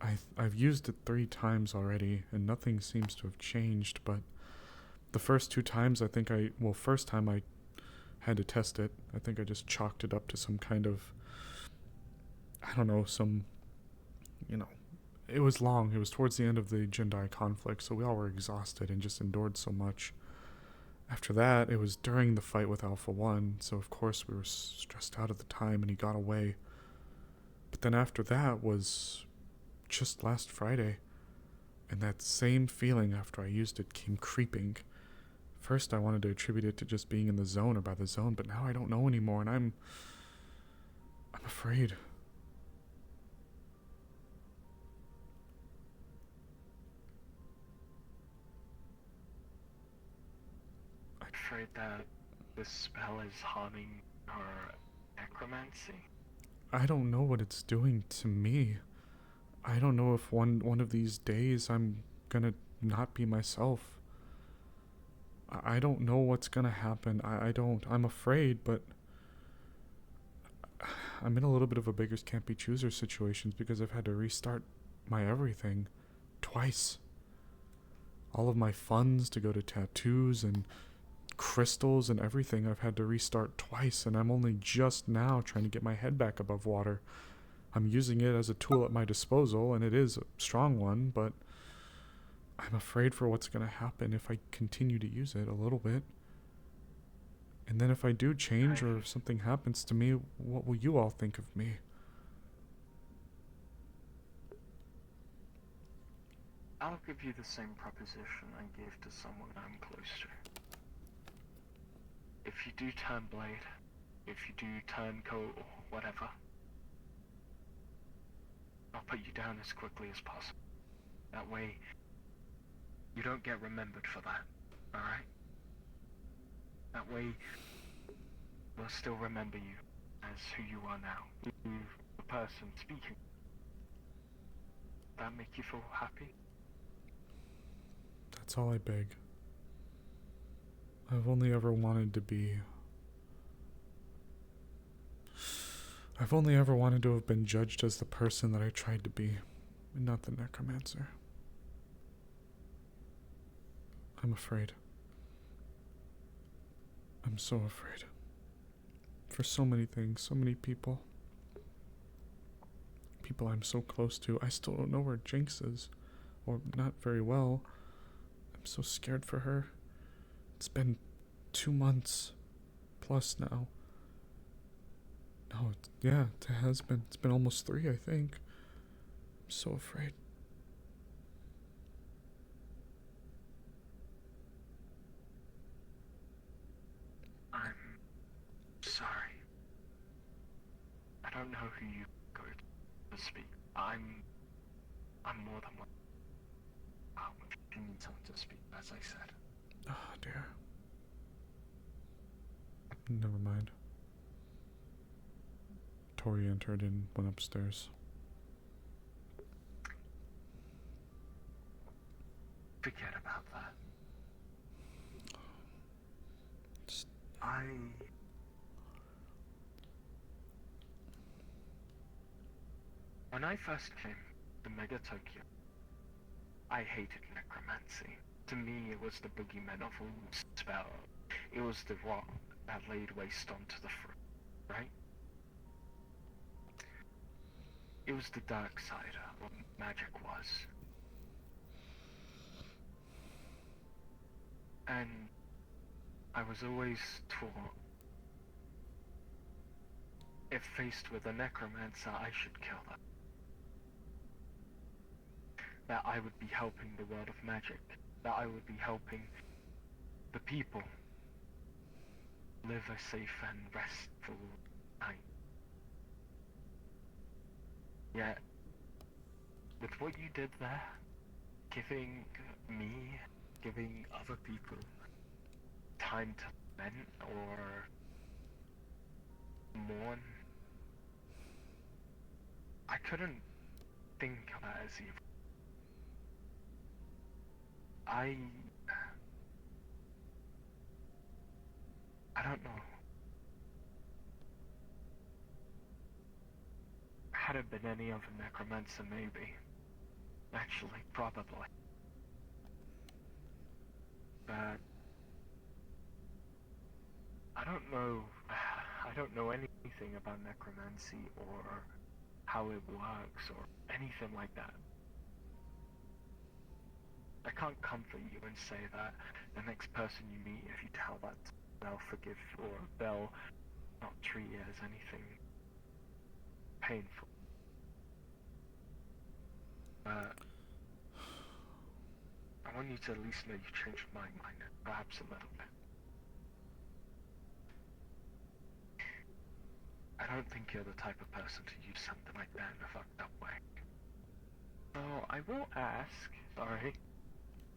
I've used it 3 times already, and nothing seems to have changed, but the first 2 times first time I had to test it. I think I just chalked it up to some kind of, it was long. It was towards the end of the Jindai conflict, so we all were exhausted and just endured so much. After that, it was during the fight with Alpha 1, so of course we were stressed out at the time and he got away. But then after that was just last Friday, and that same feeling after I used it came creeping. First I wanted to attribute it to just being in the zone or by the zone, but now I don't know anymore, and I'm afraid. I'm afraid that this spell is harming her necromancy. I don't know what it's doing to me. I don't know if one of these days I'm gonna not be myself. I don't know what's gonna happen. I'm afraid, but I'm in a little bit of a beggars can't be choosers situations because I've had to restart my everything twice. All of my funds to go to tattoos and crystals and everything I've had to restart twice, and I'm only just now trying to get my head back above water. I'm using it as a tool at my disposal, and it is a strong one, but I'm afraid for what's going to happen if I continue to use it a little bit. And then if I do change or if something happens to me, what will you all think of me? I'll give you the same proposition I gave to someone I'm close to. If you do turn blade, if you do turn coat or whatever, I'll put you down as quickly as possible. That way, You don't get remembered for that, alright? That way, we'll still remember you as who you are now. You, the person speaking. That make you feel happy? That's all I beg. I've only ever wanted to be... I've only ever wanted to have been judged as the person that I tried to be, and not the necromancer. I'm afraid. I'm so afraid. For so many things, so many people. People I'm so close to. I still don't know where Jinx is. Or not very well. I'm so scared for her. It's been 2 months plus now. No, yeah, it has been. It's been almost 3, I think. I'm so afraid. I'm sorry. I don't know who you go to speak. I'm more than one. If you need someone to speak, as I said. Oh, dear. Never mind. Tori entered and went upstairs. Forget about that. When I first came to Mega Tokyo, I hated necromancy. To me, it was the boogeyman of all spell. It was the rot that laid waste onto the fruit, right? It was the dark side of what magic was. And I was always taught, if faced with a necromancer, I should kill them. That I would be helping the world of magic. That I would be helping the people live a safe and restful night. Yet, with what you did there, giving me, giving other people time to lament or mourn, I couldn't think of that as evil. I don't know. Had it been any other necromancer, maybe. Actually, probably. But I don't know anything about necromancy or how it works or anything like that. I can't comfort you and say that the next person you meet, if you tell that, they'll forgive or they'll not treat it as anything painful. But I want you to at least know you changed my mind, perhaps a little bit. I don't think you're the type of person to use something like that in a fucked up way. So I will ask, sorry,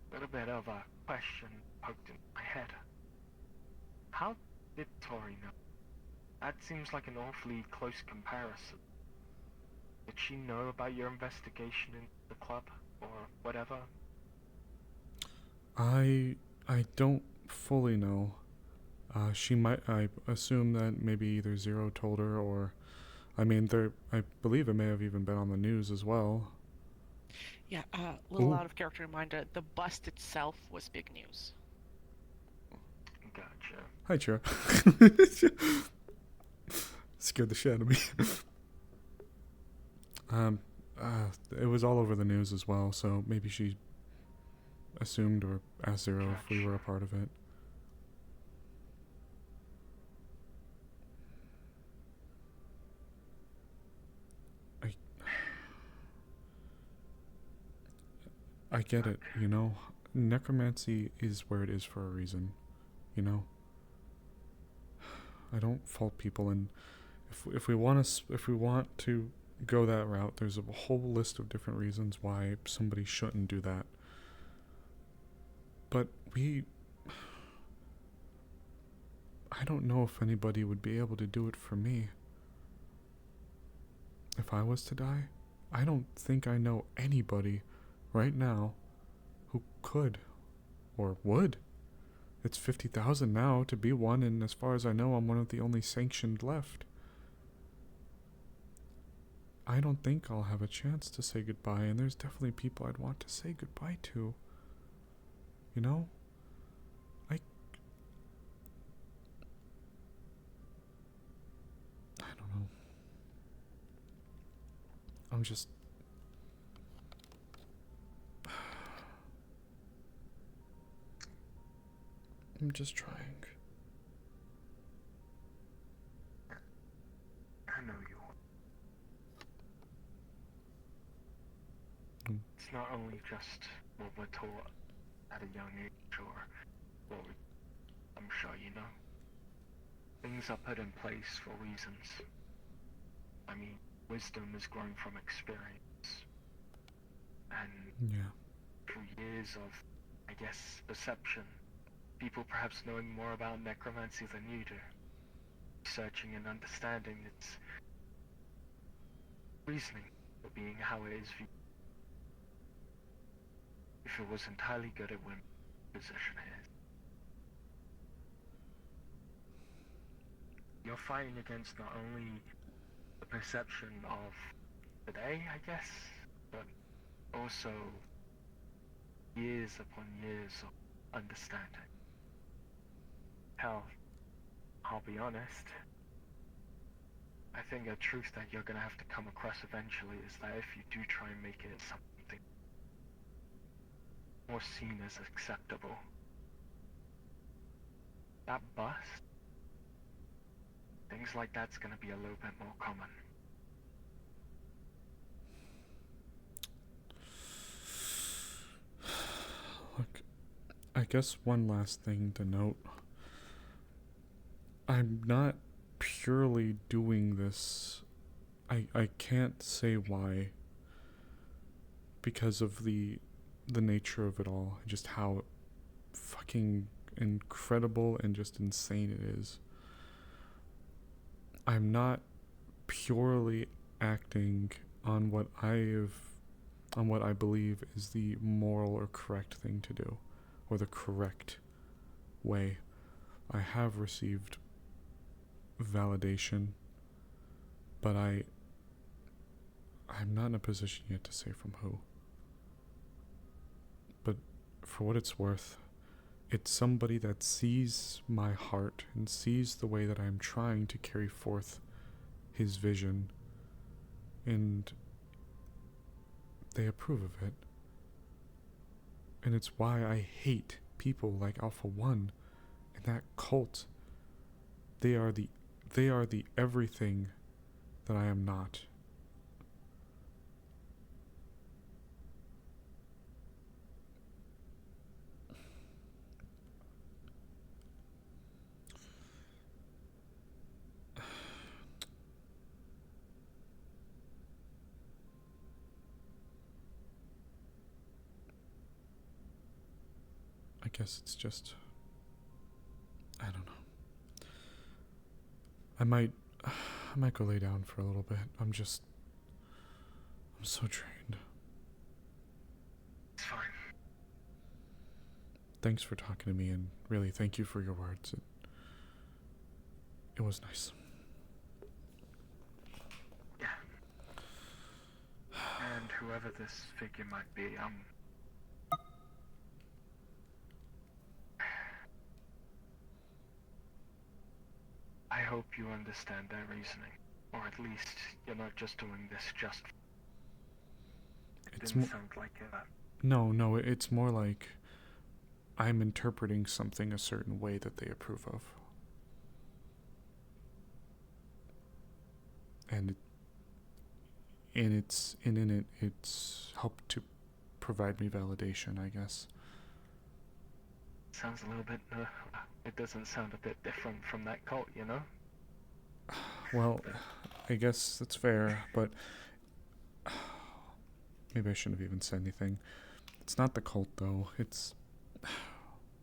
a little bit of a question poked in my head. How did Tori know? That seems like an awfully close comparison. Did she know about your investigation in the club or whatever? I don't fully know. She might. I assume that maybe either Zero told her, or, I mean, I believe it may have even been on the news as well. Yeah. Little Ooh. out of character reminder: the bust itself was big news. Gotcha. Hi, Chira. Scared the shit out of me. It was all over the news as well, so maybe she assumed or asked Zero if we were a part of it. I get it, you know. Necromancy is where it is for a reason, you know. I don't fault people, and if we want to go that route, there's a whole list of different reasons why somebody shouldn't do that. But I don't know if anybody would be able to do it for me. If I was to die, I don't think I know anybody right now who could or would. It's 50,000 now to be one, and as far as I know, I'm one of the only sanctioned left. I don't think I'll have a chance to say goodbye, and there's definitely people I'd want to say goodbye to. You know? I don't know. I'm just... I'm just trying. I know you are. It's not only just what we're taught at a young age, or what I'm sure you know. Things are put in place for reasons. I mean, wisdom is grown from experience. And through years of, I guess, perception, people perhaps knowing more about necromancy than you do, searching and understanding its reasoning for being how it is viewed. If it was entirely good at women, position it is. You're fighting against not only the perception of today, I guess, but also years upon years of understanding. Hell, I'll be honest, I think a truth that you're gonna have to come across eventually is that if you do try and make it something more seen as acceptable, that bust, things like that's gonna be a little bit more common. Look, I guess one last thing to note. I'm not purely doing this. I can't say why. Because of the nature of it all. Just how fucking incredible and just insane it is. I'm not purely acting on what I believe is the moral or correct thing to do, or the correct way. I have received validation, but I'm not in a position yet to say from who. But for what it's worth, it's somebody that sees my heart and sees the way that I'm trying to carry forth his vision, and they approve of it. And it's why I hate people like Alpha 1 and that cult. They are the everything that I am not. I guess it's just, I don't know. I might go lay down for a little bit. I'm so drained. It's fine. Thanks for talking to me, and really thank you for your words. It was nice. Yeah. And whoever this figure might be, I hope you understand their reasoning, or at least you're not just doing this just. It didn't sound like it. No, it's more like I'm interpreting something a certain way that they approve of. And it's helped to provide me validation, I guess. Sounds a little bit, it doesn't sound a bit different from that cult, you know? Well, I guess that's fair, but maybe I shouldn't have even said anything. It's not the cult, though. It's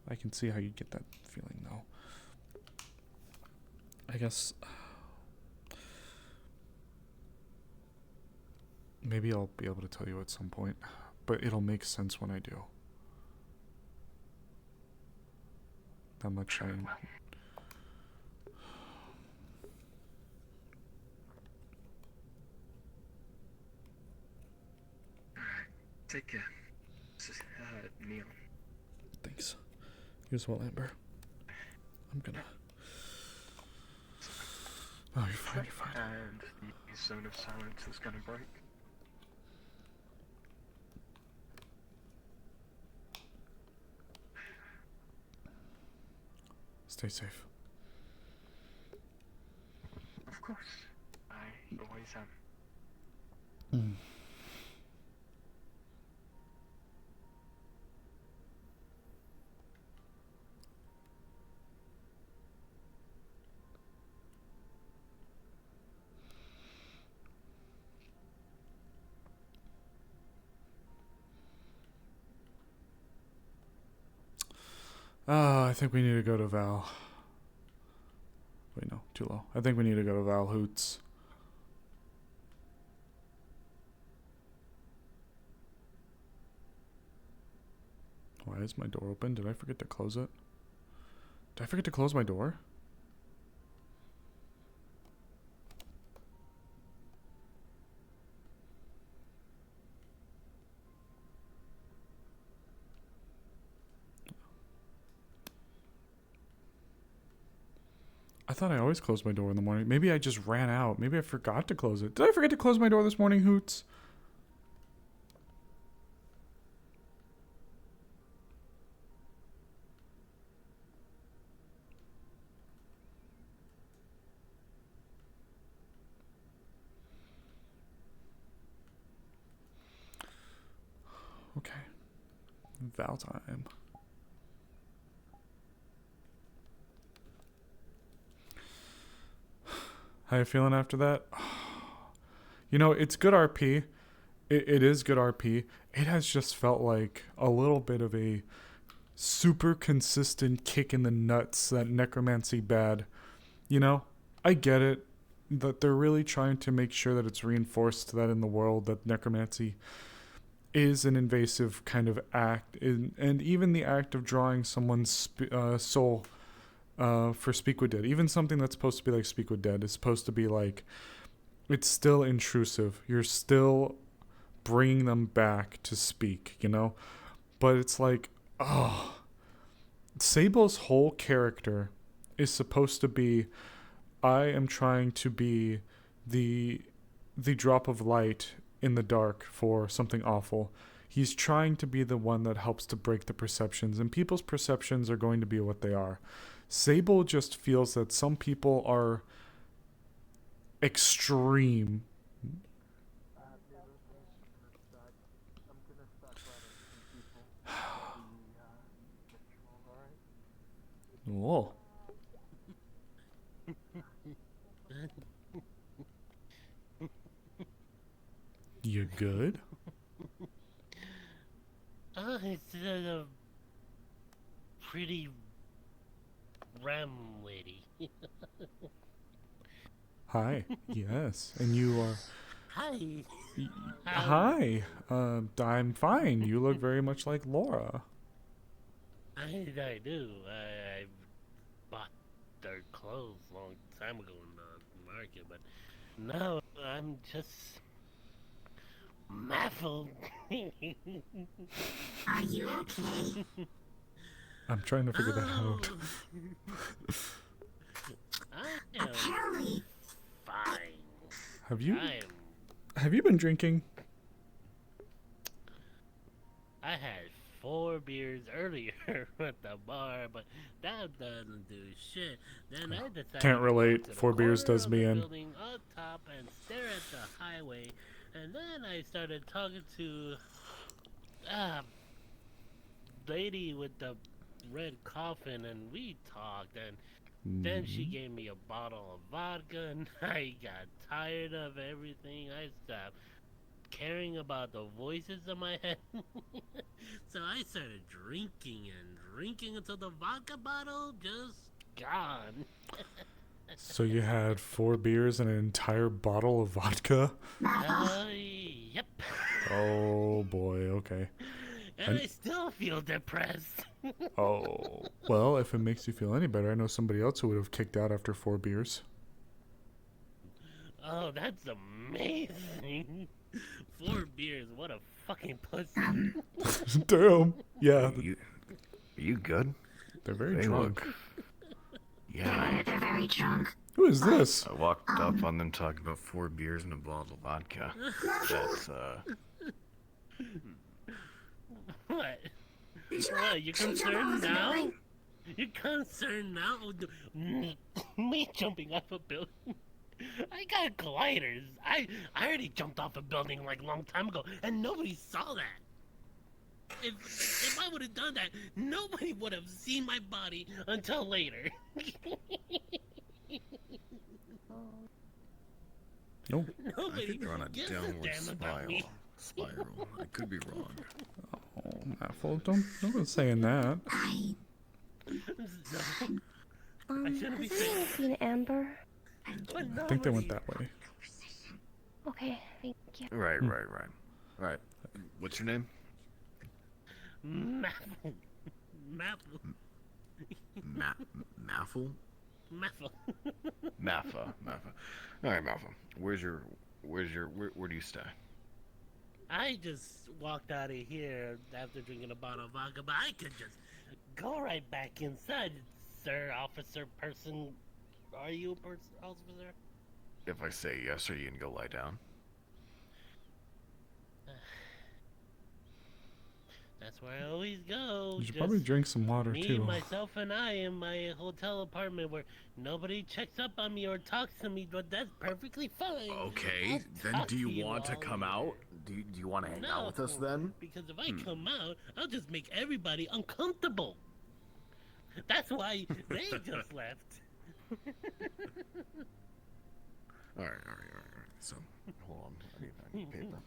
I can see how you get that feeling, though. I guess maybe I'll be able to tell you at some point, but it'll make sense when I do. That much I... Take care. Neil. Thanks. You as well, Amber. I'm gonna... Oh, you're fine, you're fine. And the zone of silence is gonna break. Stay safe. Of course. I always am. I think we need to go to Val. Wait, no, too low. I think we need to go to Val Hoots. Why is my door open? Did I forget to close it? Did I forget to close my door? I thought I always closed my door in the morning. Maybe I just ran out. Maybe I forgot to close it. Did I forget to close my door this morning, Hoots? Okay. Val time. How you feeling after that? You know, it's good RP. It is good RP. It has just felt like a little bit of a super consistent kick in the nuts that necromancy bad. You know, I get it that they're really trying to make sure that it's reinforced that in the world that necromancy is an invasive kind of act, and even the act of drawing someone's soul for Speak with Dead, even something that's supposed to be like Speak with Dead is supposed to be like, it's still intrusive. You're still bringing them back to speak, you know? But it's like, oh, Sable's whole character is supposed to be, I am trying to be the drop of light in the dark for something awful. He's trying to be the one that helps to break the perceptions, and people's perceptions are going to be what they are. Sable just feels that some people are extreme. Whoa. You good? It's a pretty ram lady. Hi. Yes. And you are... Hi. Hi. I'm fine. You look very much like Laura. I do. I bought their clothes a long time ago in the market, but now I'm just baffled. Are you okay? I'm trying to figure that out. I am Apparently. fine. Have you been drinking? I had 4 beers earlier at the bar, but that doesn't do shit. Then I decided Can't relate. to go to the 4 beers corner does of me the in. building up top and stare at the highway, and then I started talking to lady with the red coffin, and we talked, and then she gave me a bottle of vodka, and I got tired of everything. I stopped caring about the voices in my head. So I started drinking and drinking until the vodka bottle just gone. So you had 4 beers and an entire bottle of vodka? Yep. Oh boy, okay. And I still feel depressed. Oh, well, if it makes you feel any better, I know somebody else who would have kicked out after 4 beers. Oh, that's amazing. 4 beers, what a fucking pussy. Damn. Yeah. Are you good? They're very They drunk. look- Yeah. They're very drunk. Who is this? I walked up on them talking about 4 beers and a bottle of vodka. That's, What? What, you concerned now? You're concerned now? Me jumping off a building? I got gliders. I already jumped off a building like a long time ago, and nobody saw that. If I would have done that, nobody would have seen my body until later. Nope. Nobody I think they're on a gives downward damn about me. spiral. I could be wrong. Oh, Apple, don't go saying that. I shouldn't be Has saying anyone seen Amber? But I think they went that way. Okay, thank you. Right. Alright. What's your name? Maffle. Maffle. Maffle? Maffle. Maffa. Alright, Maffa. Where do you stay? I just walked out of here after drinking a bottle of vodka, but I could just go right back inside, sir, officer, person. Are you a person, officer? If I say yes, are you gonna go lie down? That's where I always go. You should probably drink some water, me, too. myself, and I in my hotel apartment where nobody checks up on me or talks to me, but that's perfectly fine. Okay, I'll then talk do you to want to all come later. out? Do you want to hang out with us then? Because if I come out, I'll just make everybody uncomfortable. That's why they just left. Alright. So, hold on. I need paper.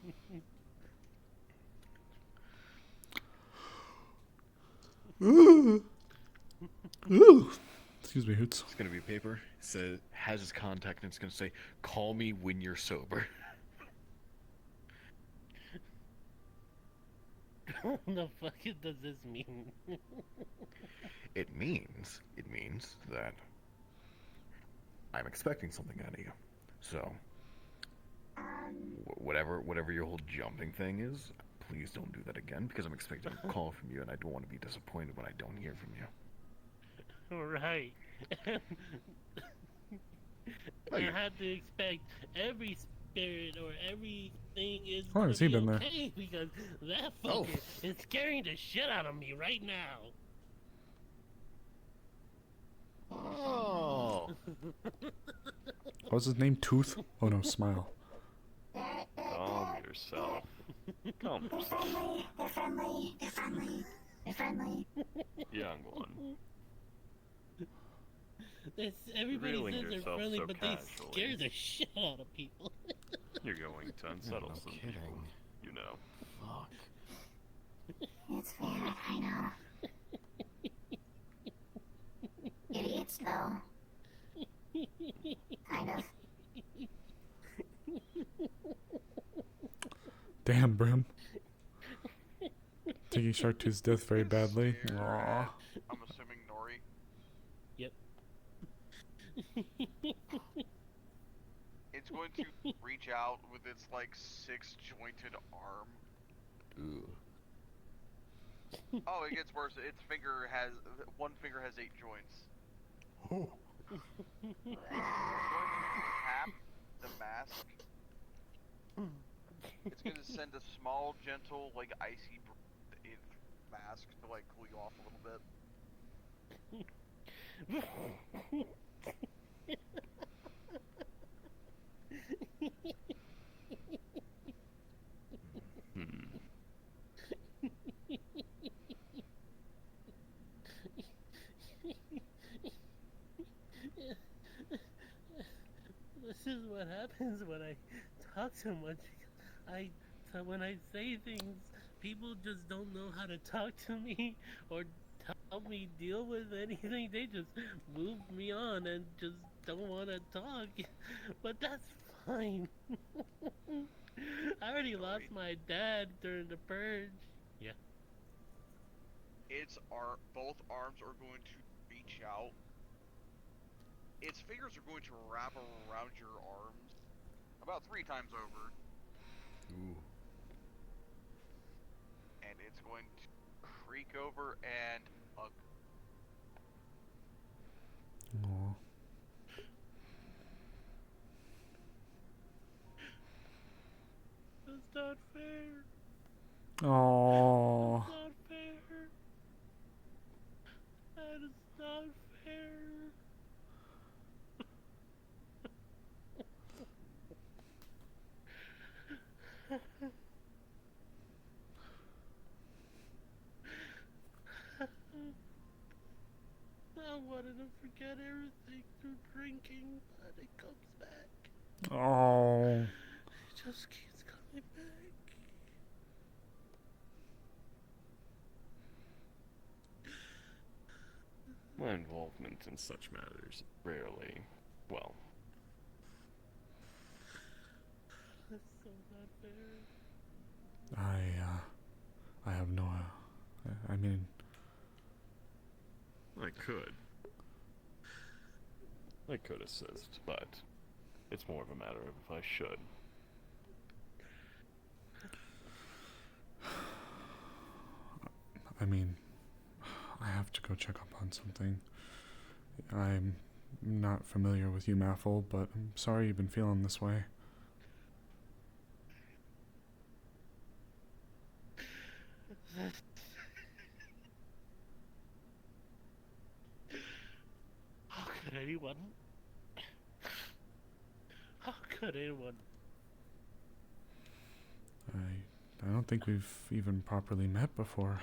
Ooh. Ooh. Excuse me, Hoots. It's gonna be paper. It has his contact and it's gonna say, "Call me when you're sober." What the fuck does this mean? It means that I'm expecting something out of you. So, whatever your whole jumping thing is, please don't do that again because I'm expecting a call from you and I don't want to be disappointed when I don't hear from you. Right. I had to expect every spirit or everything is How long has he been there? okay because that fucker is scaring the shit out of me right now. Oh. What's his name? Tooth? Oh no, Smile. Calm yourself. Calm yourself. They're friendly. Young one. Everybody Revealing says they're yourself friendly, so but they casually. scare the shit out of people. You're going to unsettle some kidding. people, you know. Fuck. It's fair, I know. Idiots, though. Kind of. Damn, Brim. Taking Shark to his death very badly. Aww. I'm assuming Nori. Yep. It's going to reach out with its like 6-jointed arm. Ooh. Oh, it gets worse. One finger has 8 joints. Oh. It's going to tap the mask. It's going to send a small, gentle, like icy mask to like cool you off a little This is what happens when I talk so much. I that when I say things, people just don't know how to talk to me or help me deal with anything. They just move me on and just don't want to talk. But that's fine. I already lost my dad during the purge. Yeah. Both arms are going to reach out. Its fingers are going to wrap around your arms about 3 times over. Ooh. And it's going to creak over and hug. Aw. That's not fair. Aww. That's not fair. That is not fair. I wanted to forget everything through drinking, but it comes back. Oh. It just keeps coming back. My involvement in such matters rarely, well. That's so not fair. I have no, I mean... I could assist, but it's more of a matter of if I should. I mean, I have to go check up on something. I'm not familiar with you, Maffle, but I'm sorry you've been feeling this way. How could anyone? How could anyone? I don't think we've even properly met before.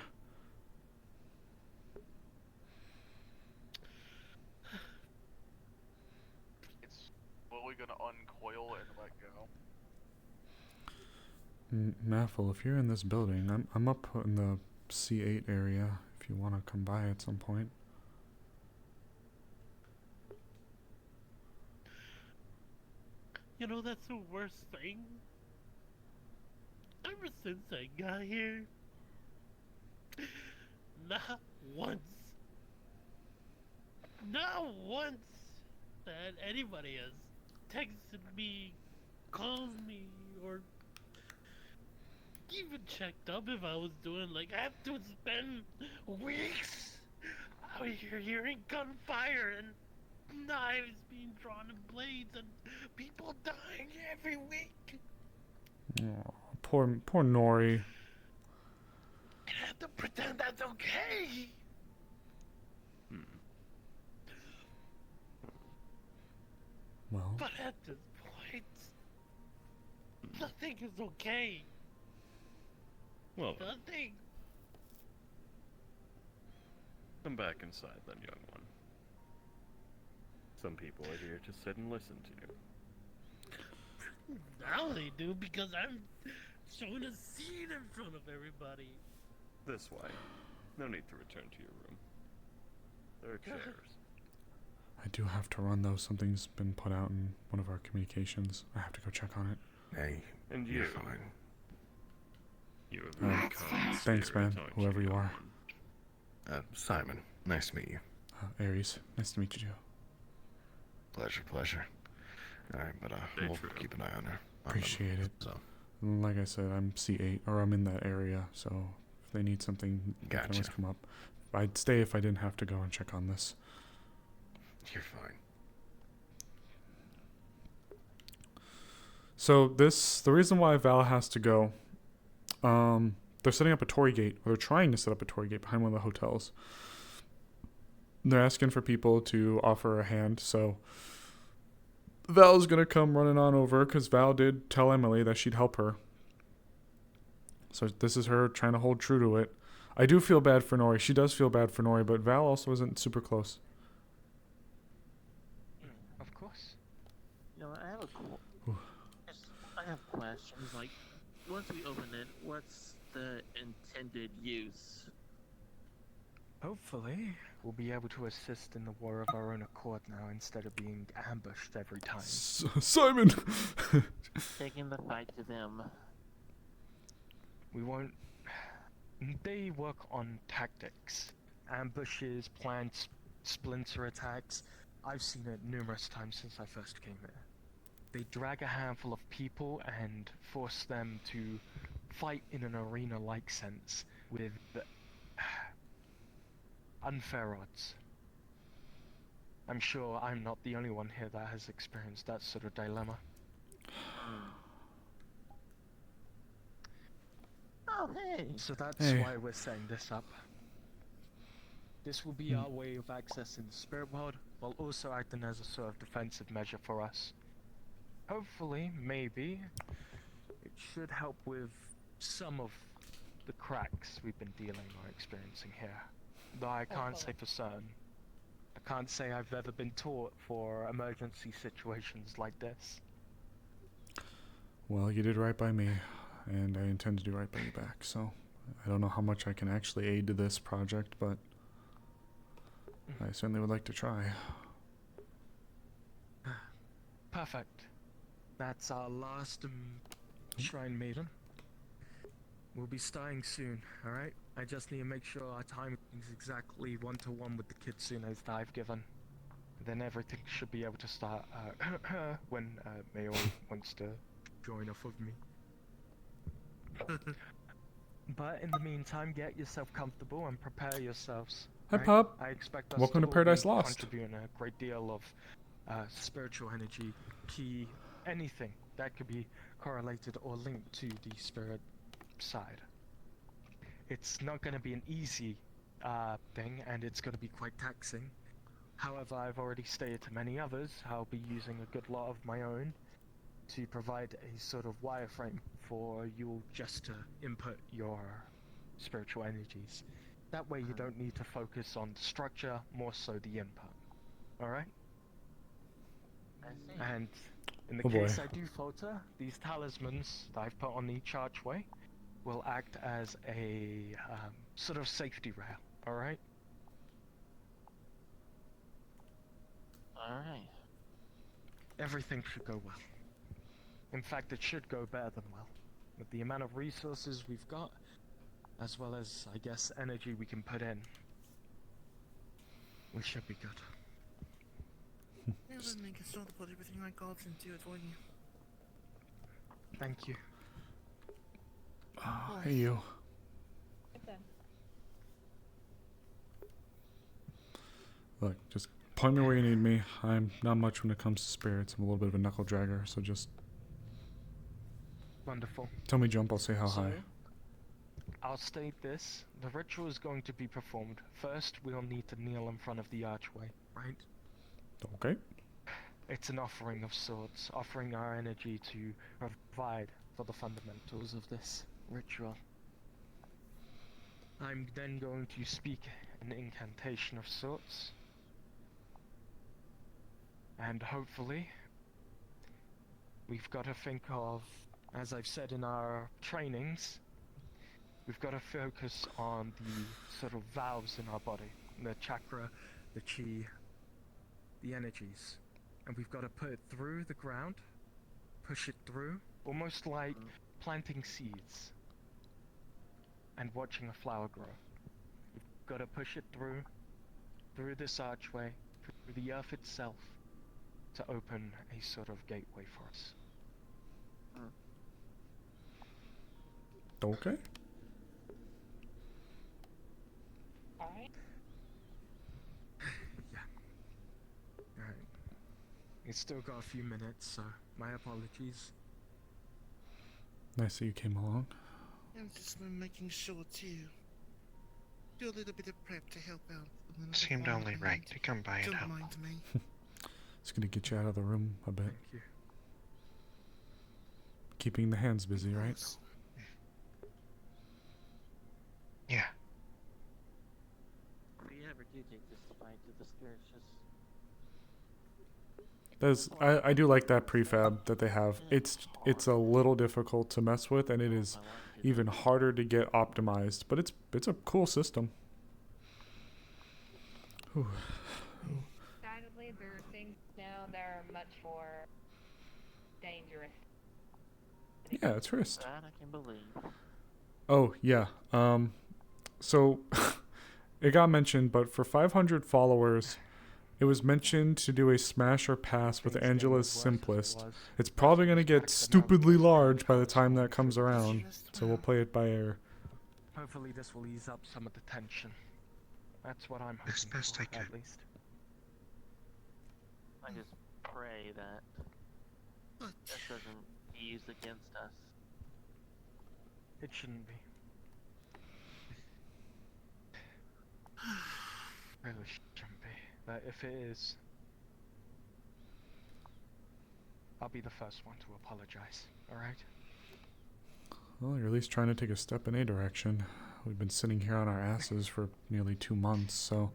It's slowly going to uncoil and let go. Maffle, if you're in this building, I'm up in the C8 area if you want to come by at some point. You know, that's the worst thing. Ever since I got here, not once that anybody has texted me, called me, or even checked up if I was doing. Like, I have to spend weeks out here hearing gunfire and knives being drawn and blades and people dying every week. Oh, poor Nori. I have to pretend that's okay. Well, But at this point, nothing is okay. Well, Nothing. come back inside then, young one. Some people are here to sit and listen to you. Now they do because I'm showing a scene in front of everybody. This way. No need to return to your room. There are chairs. I do have to run though. Something's been put out in one of our communications. I have to go check on it. Hey, and you're fine. You have Thanks, man. Whoever you are. Simon. Nice to meet you. Aries. Nice to meet you too. Pleasure. Alright, but we'll keep an eye on her. Appreciate it. So. Like I said, I'm C8, or I'm in that area, so if they need something, they can always come up. I'd stay if I didn't have to go and check on this. You're fine. So the reason why Val has to go, they're setting up a Tory gate, or they're trying to set up a Tory gate behind one of the hotels. They're asking for people to offer a hand, so Val's gonna come running on over, because Val did tell Emily that she'd help her. So this is her trying to hold true to it. I do feel bad for Nori. She does feel bad for Nori, but Val also isn't super close. Of course. You know, I have questions like, once we open it, what's the intended use? Hopefully, we'll be able to assist in the war of our own accord now instead of being ambushed every time. Simon! Taking the fight to them. We won't. They work on tactics, ambushes, planned splinter attacks. I've seen it numerous times since I first came here. They drag a handful of people and force them to fight in an arena-like sense with unfair odds. I'm sure I'm not the only one here that has experienced that sort of dilemma. Oh, hey! So that's Hey. why we're setting this up. This will be our way of accessing the spirit world, while also acting as a sort of defensive measure for us. Hopefully, maybe, it should help with some of the cracks we've been dealing or experiencing here. Though I can't say for certain. I can't say I've ever been taught for emergency situations like this. Well, you did right by me, and I intend to do right by you back, so I don't know how much I can actually aid to this project, but I certainly would like to try. Perfect. That's our last Shrine Maiden. We'll be starting soon, alright? I just need to make sure our timing is exactly 1-to-1 with the kitsune that I've given. Then everything should be able to start when Mayo wants to join off of me. But in the meantime, get yourself comfortable and prepare yourselves. Hi, right? Pop. I expect us Welcome to all Paradise be Lost. contributing a great deal of spiritual energy, key, anything that could be correlated or linked to the spirit side. It's not going to be an easy thing, and it's going to be quite taxing. However, I've already stated to many others I'll be using a good lot of my own to provide a sort of wireframe for you just to input your spiritual energies. That way you don't need to focus on the structure, more so the input. Alright? And in the Oh boy. case I do falter, these talismans that I've put on each archway will act as a sort of safety rail, alright? Alright. Everything should go well. In fact, it should go better than well. With the amount of resources we've got, as well as, I guess, energy we can put in, we should be good. Yeah, then make sure to put everything like God's into it, wouldn't you? Thank you. Oh, hey you. Look, just point me where you need me. I'm not much when it comes to spirits. I'm a little bit of a knuckle dragger, so just Wonderful. tell me jump, I'll say how high. I'll state this. The ritual is going to be performed. First, we'll need to kneel in front of the archway, right? Okay. It's an offering of sorts, offering our energy to provide for the fundamentals of this ritual. I'm then going to speak an incantation of sorts. And hopefully, we've got to think of, as I've said in our trainings, we've got to focus on the sort of valves in our body, the chakra, the chi, the energies. And we've got to put it through the ground, push it through, almost like planting seeds and watching a flower grow. We've got to push it through this archway, through the earth itself, to open a sort of gateway for us. Okay. Alright. Yeah. Alright. It's still got a few minutes, so my apologies. Nice that you came along. I'm just making sure to do a little bit of prep to help out. Seemed only right to come by and Don't help. mind me. It's gonna get you out of the room a bit. Thank you. Keeping the hands busy, right? Yeah. If we ever do take this fight to the spirits, just I do like that prefab that they have. It's a little difficult to mess with, and it is even harder to get optimized. But it's a cool system. Whew. Sadly, there are things now that are much more dangerous. Yeah, it's Rist. That I can believe. Oh yeah. So it got mentioned, but for 500 followers, it was mentioned to do a smash or pass with Angela's Simplest. It's probably going to get stupidly large by the time that comes around, so we'll play it by ear. Hopefully this will ease up some of the tension. That's what I'm As hoping best for, I can. at least. I just pray that this doesn't be used against us. It shouldn't be. Really shouldn't be. But if it is, I'll be the first one to apologize, alright? Well, you're at least trying to take a step in a direction. We've been sitting here on our asses for nearly 2 months, so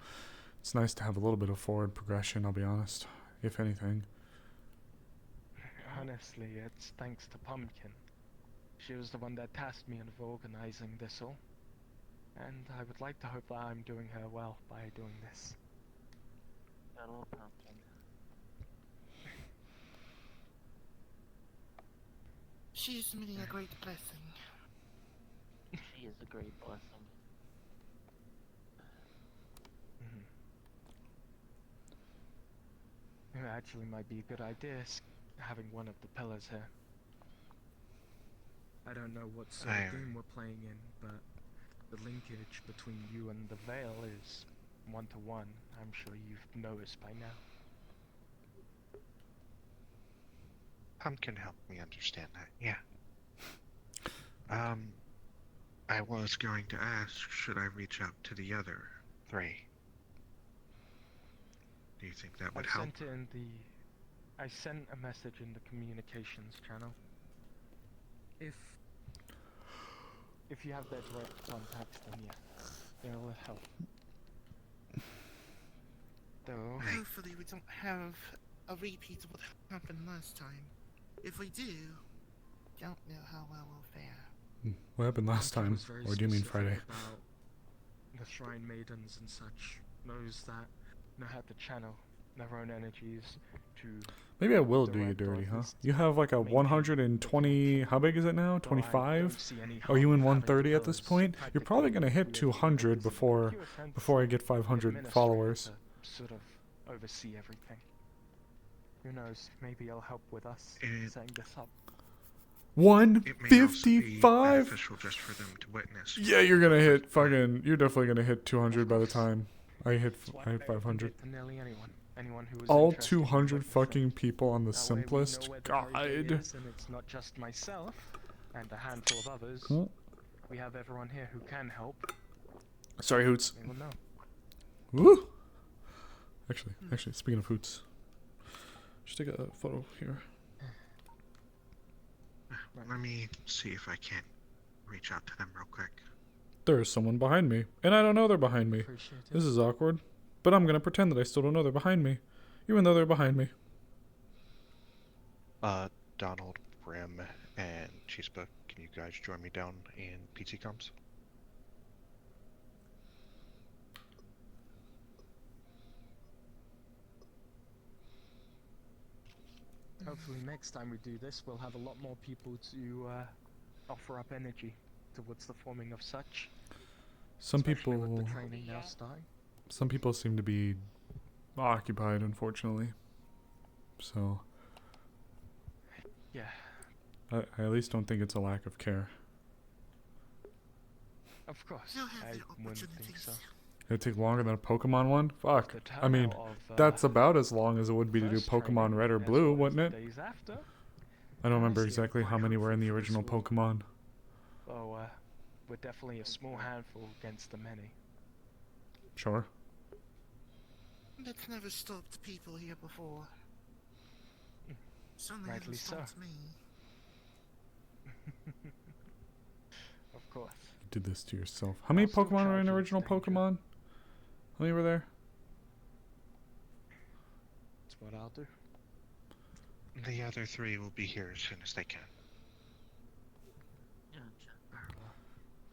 it's nice to have a little bit of forward progression, I'll be honest, if anything. Honestly, it's thanks to Pumpkin. She was the one that tasked me of organizing this all. And I would like to hope that I'm doing her well by doing this. Got a little pumpkin. She is really a great blessing. She is a great blessing. It actually might be a good idea having one of the pillars here. I don't know what sort of game we're playing in, but the linkage between you and the Veil is 1-to-1. I'm sure you've noticed by now. Pumpkin helped me understand that, yeah. I was going to ask, should I reach out to the other 3? Do you think that would help? I sent a message in the communications channel. If you have their direct contacts, then yeah, it'll help. Though, Hopefully we don't have a repeat of what happened last time. If we do, don't know how well we'll fare. What happened last time? Or do you mean Friday? About the Shrine Maidens and such, those that know how to channel their own energies to... Maybe I will do you dirty, huh? You have like a 120... How big is it now? 25? Are you in 130 at this point? You're probably going to hit 200 before I get 500 followers. Sort of oversee everything. Who knows? Maybe it'll help with us setting this up. 155? Beneficial just for them to witness. Yeah, you're gonna hit fucking... You're definitely gonna hit 200 by the time I hit 500. Anyone who All 200 fucking people on the Simplest? God. And it's not just myself and a handful of others. Huh? We have everyone here who can help. Sorry, Hoots. They will know. Woo! Actually, speaking of Hoots, just take a photo here. Let me see if I can reach out to them real quick. There's someone behind me, and I don't know they're behind me. This is awkward, but I'm gonna pretend that I still don't know they're behind me, even though they're behind me. Donald, Brim, and Chispa, can you guys join me down in PT Comms? Hopefully next time we do this, we'll have a lot more people to offer up energy towards the forming of such. Some Especially with people... the training now starting. Some people seem to be occupied, unfortunately. So... Yeah. I at least don't think it's a lack of care. Of course, I wouldn't think so. It'd take longer than a Pokemon one? Fuck. I mean, that's about as long as it would be to do Pokemon Red or Blue, wouldn't it? I don't remember exactly how many were in the original Pokemon. Oh, we're definitely a small handful against the many. Sure. That's never stopped people here before. Certainly Rightly hasn't stopped me. Of course. You did this to yourself. How many Pokemon were in original Pokemon? How many were there? That's what I'll do. The other three will be here as soon as they can.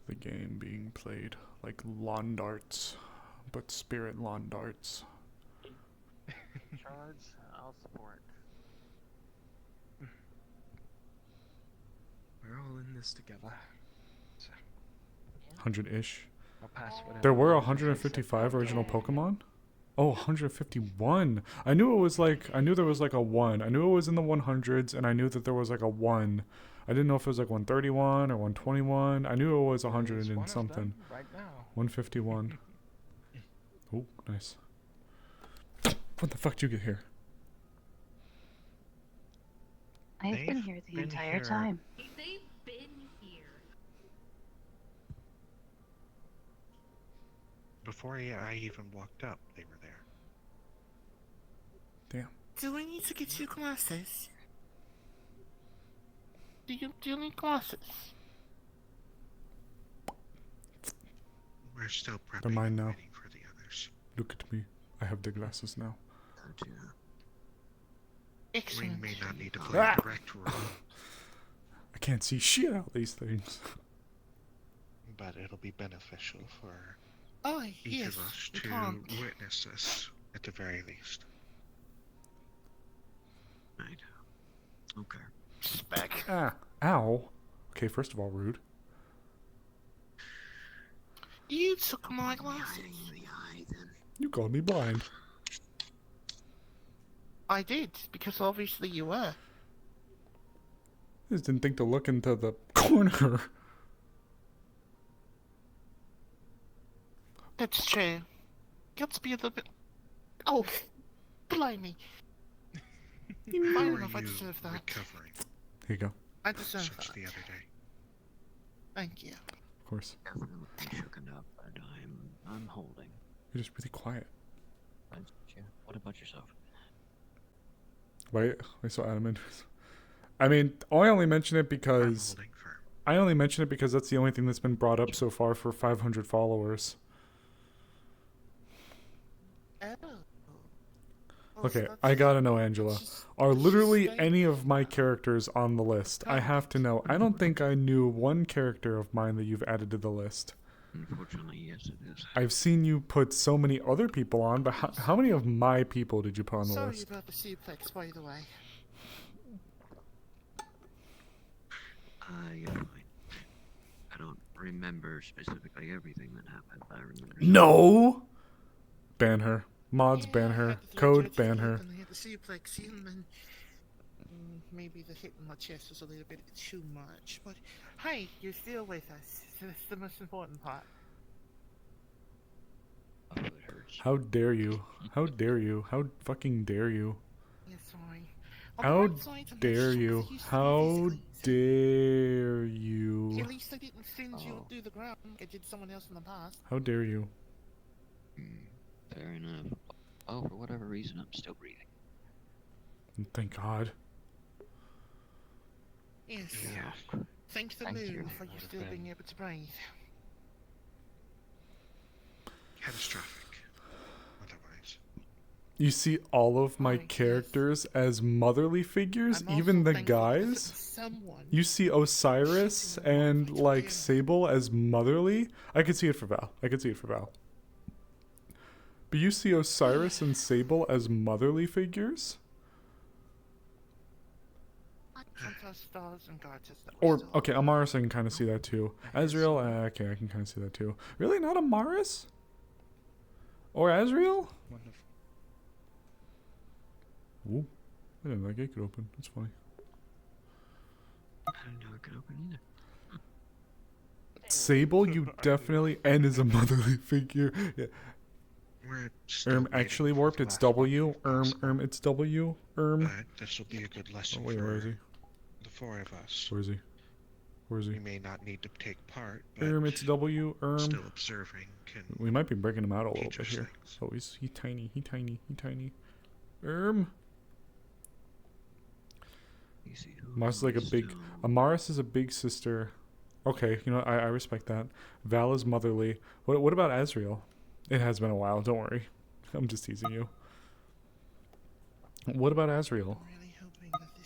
The game being played like lawn darts, but spirit lawn darts. Charge, I'll support. We're all in this together. So. 100-ish. I'll pass whatever There were numbers I 155 said. original Pokemon? Oh, 151. I knew there was like a 1. I knew it was in the 100s, and I knew that there was like a 1. I didn't know if it was like 131 or 121. I knew it was 100 There's one and of something. them right now. 151. Oh, nice. When the fuck did you get here? I've They've been here the been entire here. time. They've been here. Before I even walked up, they were there. Damn. Do I need to get you glasses? Do you need glasses? We're still They're prepping mine and now. waiting for the others. Look at me. I have the glasses now. We Excellent. may not need to play Ah! a direct role, I can't see shit out these things. but it'll be beneficial for Oh, each yes, of us we to can't. witness this at the very least. Right. Okay. Spec. Ah. Ow. Okay, first of all, rude. You took my glasses. You called me blind. I did, because obviously you were. I just didn't think to look into the corner. That's true. Got to be a little bit. Oh, blimey. How Fine are enough, I you deserve that. recovering? Here you go. I deserve Such that. the other day. Thank you. Of course. Definitely shooken up, but I'm holding. You're just really quiet. What about yourself? Why so adamant? I mean, I only mention it because that's the only thing that's been brought up so far for 500 followers. Oh. Okay, I gotta know, Angela. Are literally any of my characters on the list? I have to know. I don't think I knew one character of mine that you've added to the list. Unfortunately, yes, it is. I've seen you put so many other people on, but how many of my people did you put on the Sorry list? about the suplex, by the way. I don't remember specifically everything that happened. I remember. No! Ban her. Mods ban her. Code ban her. And I had the suplex in, and maybe the hit in my chest was a little bit too much. But hey, you're still with us. So that's the most important part. Oh, it hurts. How dare you? How dare you? How fucking dare you? Yeah, sorry. On the How bright side, I'm not dare sure you? if used to be How physically. dare you? At least I didn't send you through the ground. I did someone else in the past. How dare you? Fair enough. Oh, for whatever reason, I'm still breathing. Thank God. Yes. Yeah. Thank the Thank moon you. for you still being able to breathe. Catastrophic. Otherwise. You see all of my characters as motherly figures, even the guys. You see Osiris and like Sable as motherly. I could see it for Val. But you see Osiris and Sable as motherly figures? Sometimes stars and guards are Or, okay, Amaris, I can kind of see that too. Azrael, okay, I can kind of see that too. Really? Not Amaris? Or Azrael? Ooh, I didn't know that gate could open. That's funny. I didn't know it could open either. Sable, you definitely, and is a motherly figure. Yeah. Actually warped, it's W. It's W. But this will be a good lesson Wait, for where is he? the four of us. Where is he? We may not need to take part, but It's W. still observing can We might be breaking him out a little teach bit us here. things. Oh, he's tiny. Mars is like a big. Amaris is a big sister. Okay, you know I respect that. Val is motherly. What about Azrael? It has been a while. Don't worry. I'm just teasing you. What about Azrael? Really hoping that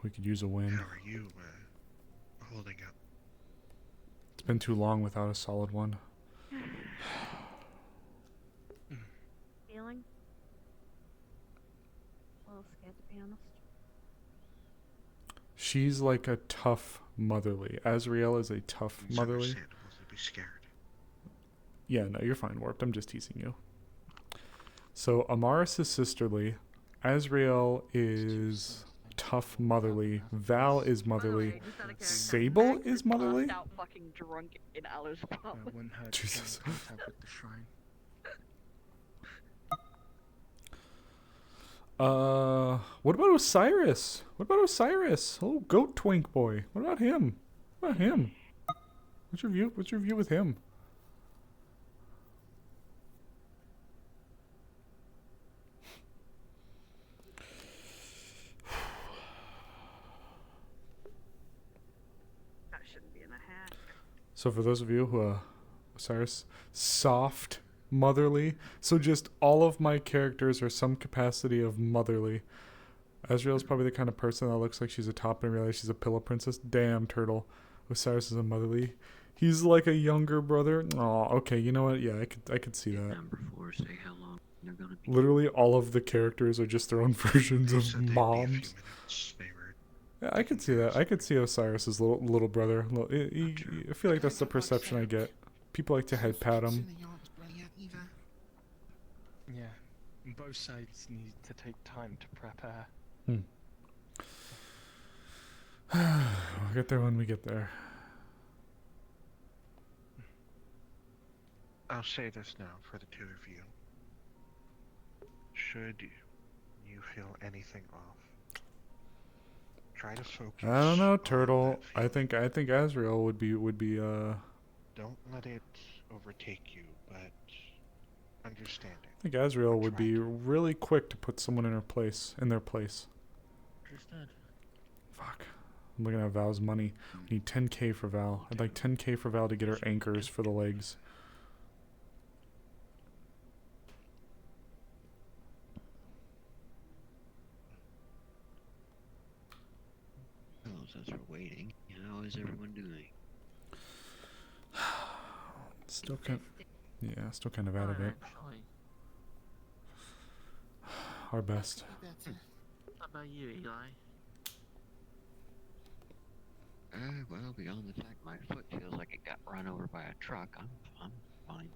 We could use a win. How are you holding up? It's been too long without a solid one. Feeling? A little scared, to be honest. She's like a tough motherly. Azriel is a tough It's motherly. understandable to be scared. Yeah, no, you're fine, Warped. I'm just teasing you. So Amaris is sisterly. Azriel is tough motherly. Val is motherly. Sable is motherly. Out fucking drunk in Allah's pub. Wouldn't hurt Jesus. to gain contact with the shrine. What about Osiris? What about Osiris? Oh, goat twink boy. What about him? What about him? What's your view? What's your view with him? That shouldn't be in a hat. So for those of you who, Osiris, soft, motherly. So just all of my characters are some capacity of motherly. Azriel's probably the kind of person that looks like she's a top and realize she's a pillow princess. Damn, turtle. Osiris is a motherly. He's like a younger brother. Oh, okay. You know what? Yeah, I could see that. Number 4, say how long they're gonna be. Literally, all of the characters are just their own versions of moms. Yeah, I could see that. I could see Osiris's little brother. I feel like that's the perception I get. People like to head pat him. Yeah, both sides need to take time to prepare. We'll get there when we get there. I'll say this now for the two of you. Should you feel anything off, try to focus. I don't know, turtle. I think Azriel would be Don't let it overtake you, but understanding. I think Azriel would be really quick to put someone in their place. Understood. Fuck. I'm looking at Val's money. We need 10k for Val. I'd like 10k for Val to get her anchors for the legs. As we're waiting, how is everyone doing? Still kind of out of it. Our best. How about you, Eli? Well, beyond the fact my foot feels like it got run over by a truck, I'm fine.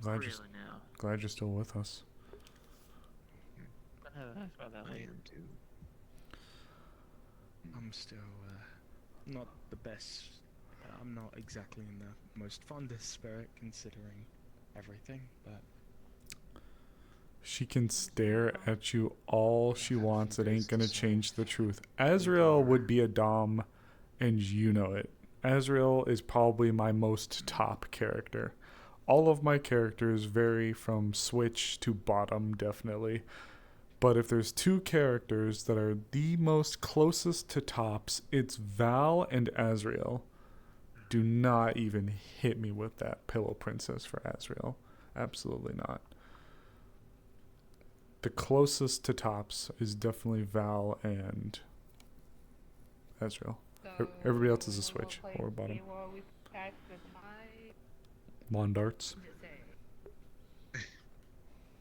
Glad Really you're, now. glad you're still with us. Ask about that I later. am too. I'm still not the best. I'm not exactly in the most fondest spirit considering everything, but She can stare at you all she wants. It ain't gonna change the truth. Azriel would be a dom, and you know it. Azriel is probably my most top character. All of my characters vary from switch to bottom, definitely. But if there's two characters that are the most closest to tops, it's Val and Azriel. Do not even hit me with that pillow princess for Azriel. Absolutely not. The closest to tops is definitely Val and Azriel. Everybody else is a switch or bottom. Lawn darts.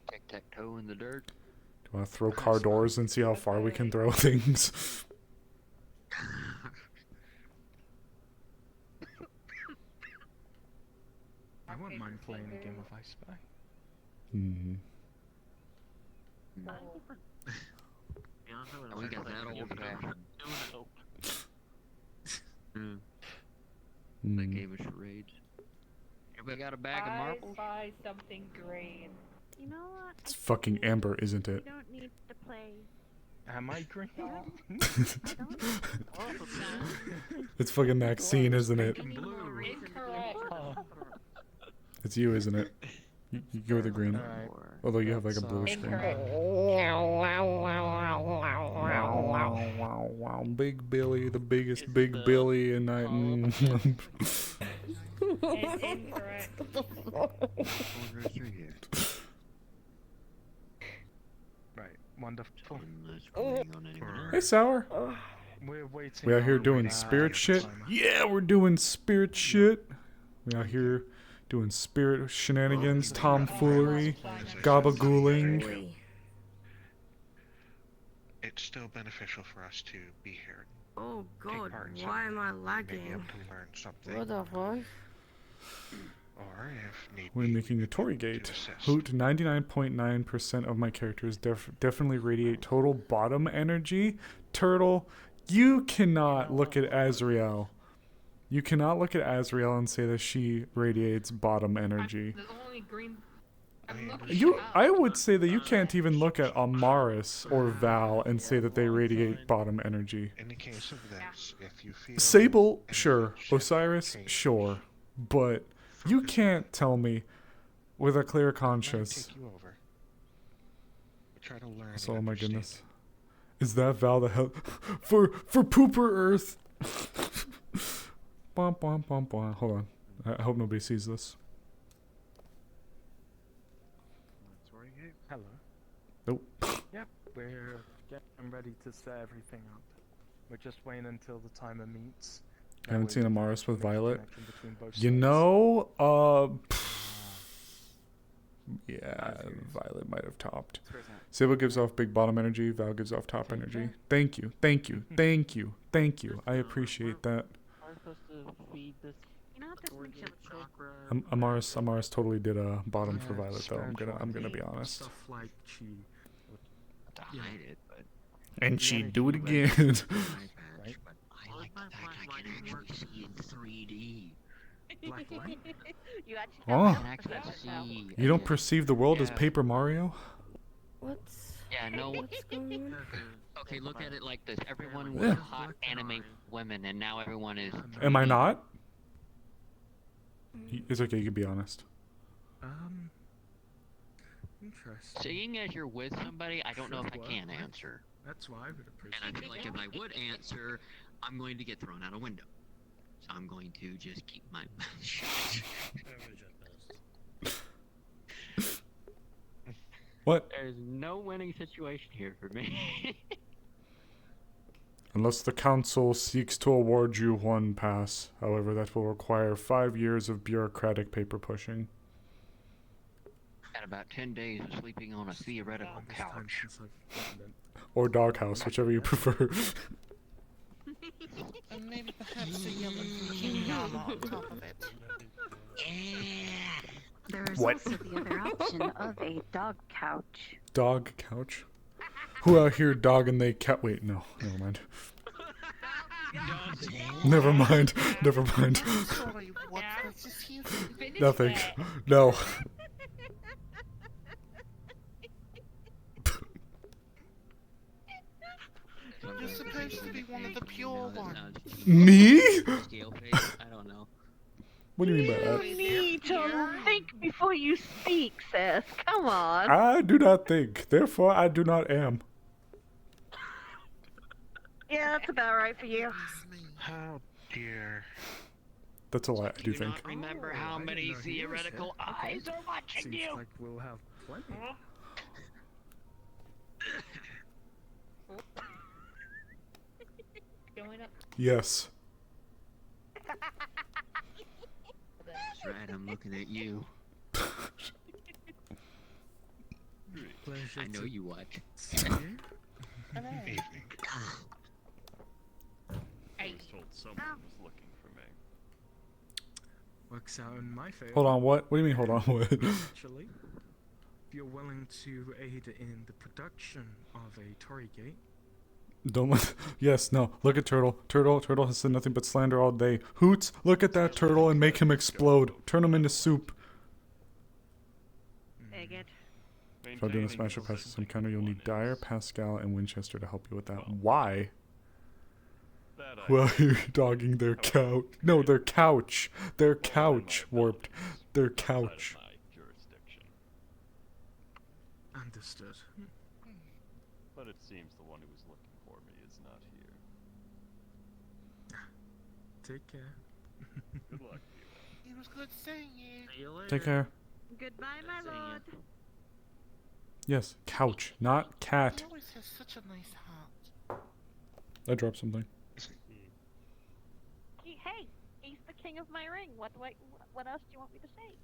Tic-tac-toe in the dirt. Do you want to throw car doors and see how far we can throw things? I wouldn't mind playing a game of I Spy. We got that old fashioned. That game of charades. Everybody got a bag of marbles? Buy something green. You know what? It's fucking Amber, isn't it? You don't need to play. Am I green? It's fucking Maxine, isn't it? Incorrect. It's you, isn't it? You go with the green. Alright. Although you have like a bluish screen. Wow, Big Billy, the biggest Big Billy, and I. Incorrect. Wonderful. Hey, Sour. We're waiting. We out here on doing the spirit shit? timer. Yeah, we're doing spirit shit. We out here doing spirit shenanigans, tomfoolery, gabagooling. It's still beneficial for us to be here. Oh Take god, part in why am I something. Maybe lagging? able to learn something. What the fuck? Or if need We're be, making a Tory gate. Hoot, 99.9% of my characters definitely radiate total bottom energy. Turtle, you cannot look at Azriel. You cannot look at Azriel and say that she radiates bottom energy. The only green. I would say that you can't even look at Amaris or Val and say that they radiate bottom energy. In the case of this, if you feel Sable, sure. Osiris, sure. But you can't tell me with a clear conscience. take you over. But try to learn. So, and oh my understand. goodness. Is that Val the hell for Pooper Earth? Bum, bum, bum, bum. Hold on. I hope nobody sees this. Hello. Nope. Yep, we're getting ready to set everything up. We're just waiting until the timer meets. I haven't seen Amaris with Violet. connection between both You sides. know, yeah, Violet might have topped. Sable gives off big bottom energy. Val gives off top energy. Thank you, thank you, thank you, thank you. I appreciate that. I'm supposed to feed this. You know what this makes you chakra? Amaris totally did a bottom for Violet though. I'm gonna be honest. Stuff like chi. To hide it, but And she'd do it again. right? But I like the fact I can actually see in 3D. Like what? You actually Oh. I can actually see. You don't perceive the world as Yeah. Paper Mario? What's Yeah, no. what's going on? Okay, look at it like this. Everyone was Yeah. hot anime women, and now everyone is. Am I 3D. not? It's okay, you can be honest. Interesting. Seeing as you're with somebody, I don't know if I can answer. That's why I would appreciate. And I feel like if I would answer, I'm going to get thrown out a window. So I'm going to just keep my mouth shut. What? There's no winning situation here for me. Unless the council seeks to award you one pass. However, that will require 5 years of bureaucratic paper pushing. And about 10 days of sleeping on a theoretical couch. Or doghouse, whichever you prefer. And maybe perhaps a yellow bikini armor on top of it. There is What? also the other option of a dog couch. Dog couch? Who out here dogging they cat? Wait, no, never mind. Never mind, never mind. Sorry, what was this here? Nothing. No. You're supposed to be one of the pure ones. Me? Scale face? I don't know. What do you mean by You that? need to think before you speak, sis. Come on. I do not think, therefore I do not am. Yeah, that's about right for you. How dear. That's a lie, I do think. Not remember how many theoretical eyes are watching Seems you. like we'll have plenty. Going up. Yes. That's right, I'm looking at you. I know you watch. Evening. Hey. Told someone was looking for me. Works out in my favor. Hold on, what? What do you mean, hold on, what? Actually, if you're willing to aid in the production of a Tory gate, Don't let. Yes, no. Look at Turtle. Turtle has said nothing but slander all day. Hoots, look at that turtle and make him explode. Turn him into soup. Bigot. If I'm doing a smash or pass this encounter, you'll need Dyer, Pascal, and Winchester to help you with that. Why? Who are you dogging their couch? No, their couch. Their couch, Warped. Their couch. understood. But it seems the one who was looking for me is not here. Take care. Good luck. It was good seeing you. See you later. Take care. Goodbye, my lord. Yes, couch, not cat. He always has such a nice heart. I dropped something. Hey, he's the king of my ring. What else do you want me to say?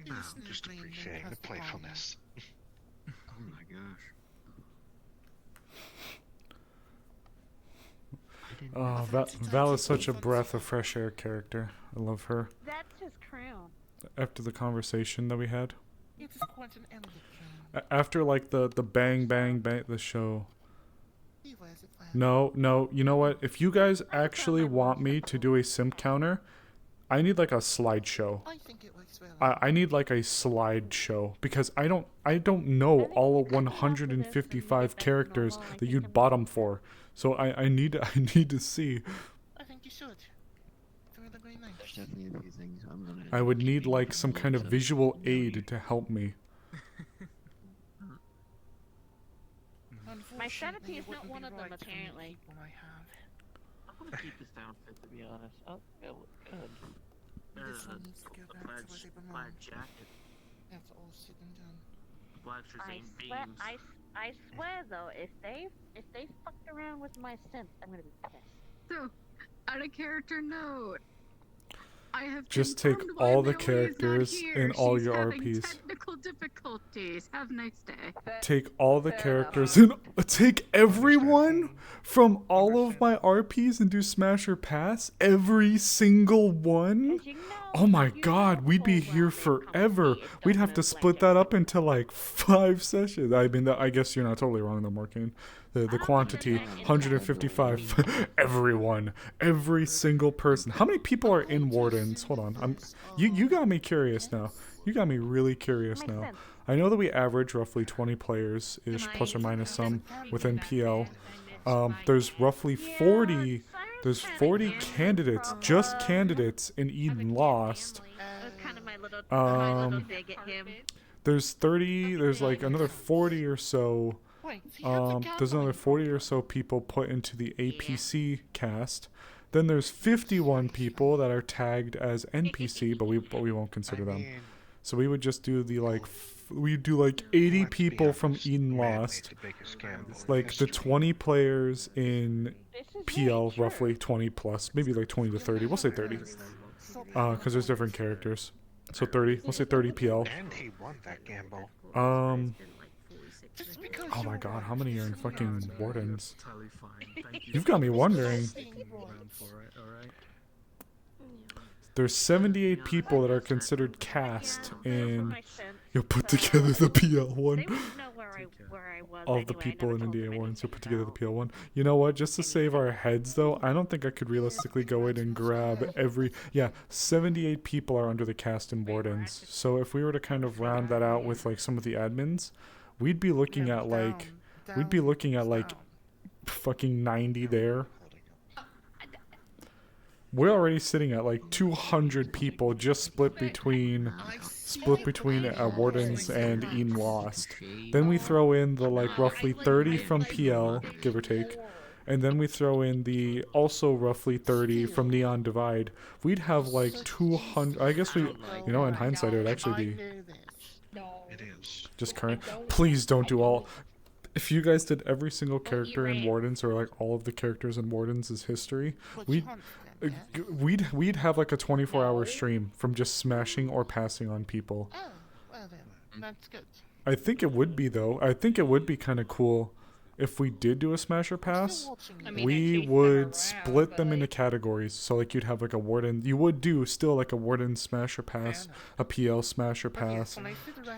No, I'm just appreciating the playfulness. Oh my gosh. Oh, Val is such a breath of fresh air character. I love her. That's his crown. After the conversation that we had. It is quite an elegant crown. After like the bang bang bang the show. He wears it well. No, you know what? If you guys actually want me to do a simp counter, I need like a slideshow. I think it works well. I need like a slideshow because I don't know all 155 characters that you'd bottom for. So I need to see. I think you should. It's really great night. There's definitely a few things I'm gonna. I would need like some kind of visual aid to help me. My sanity is not one of them, apparently. I'm gonna keep this outfit, to be honest. Oh, it looks good. This one needs to go back to where they belong. Black jacket. That's all said and done. Black shirts I and swear, beams. I swear though, if they fucked around with my synth, I'm gonna be pissed. So, out of character note, I have Just take confirmed why all the Lily is not characters here. in all She's your having RPs. Technical difficulties. Have a nice day. Take all the characters and take everyone from all of my RPs and do Smash or Pass. Every single one. Oh my god, we'd be here forever. We'd have to split that up into like 5 sessions. I mean, I guess you're not totally wrong though, Markane. The quantity, 155. Everyone, every single person. How many people are in Wardens? Hold on, you got me curious now. You got me really curious now. I know that we average roughly 20 players ish, plus or minus some within PL. There's roughly 40. There's 40 candidates, just candidates in Eden Lost. There's 30. There's like another 40 or so. There's another 40 or so people put into the APC cast. Then there's 51 people that are tagged as NPC, but we won't consider them. So we would just do the like we'd do like 80 people from Eden Lost, like the 20 players in PL, roughly 20 plus, maybe like 20 to 30. We'll say 30, because there's different characters. So 30. We'll say 30 PL. And he won that gamble. Oh my god, how many are in fucking Wardens? You've got me wondering. There's 78 people that are considered cast in... You'll put together the PL one. All the people in India Wardens, you'll put together the PL one. You know what? Just to save our heads, though, I don't think I could realistically go in and grab every... Yeah, 78 people are under the cast in Wardens. So if we were to kind of round that out with, like, some of the admins, we'd be looking at, like... We'd be looking at, like, fucking 90 there. We're already sitting at like 200 people just split between Wardens and Eden Lost. Then we throw in the like roughly 30 from PL, give or take, and then we throw in the also roughly 30 from Neon Divide. We'd have like 200. I guess we, you know, in hindsight, it would actually be just current. Please don't do all. If you guys did every single character in Wardens or like all of the characters in Wardens' as history, we'd have like a 24-hour stream from just smashing or passing on people. Oh, well then, that's good. I think it would be though. I think it would be kind of cool if we did do a smash or pass. We would split them into categories. So like you'd have like a Warden. You would do still like a Warden smash or pass, a PL smash or pass,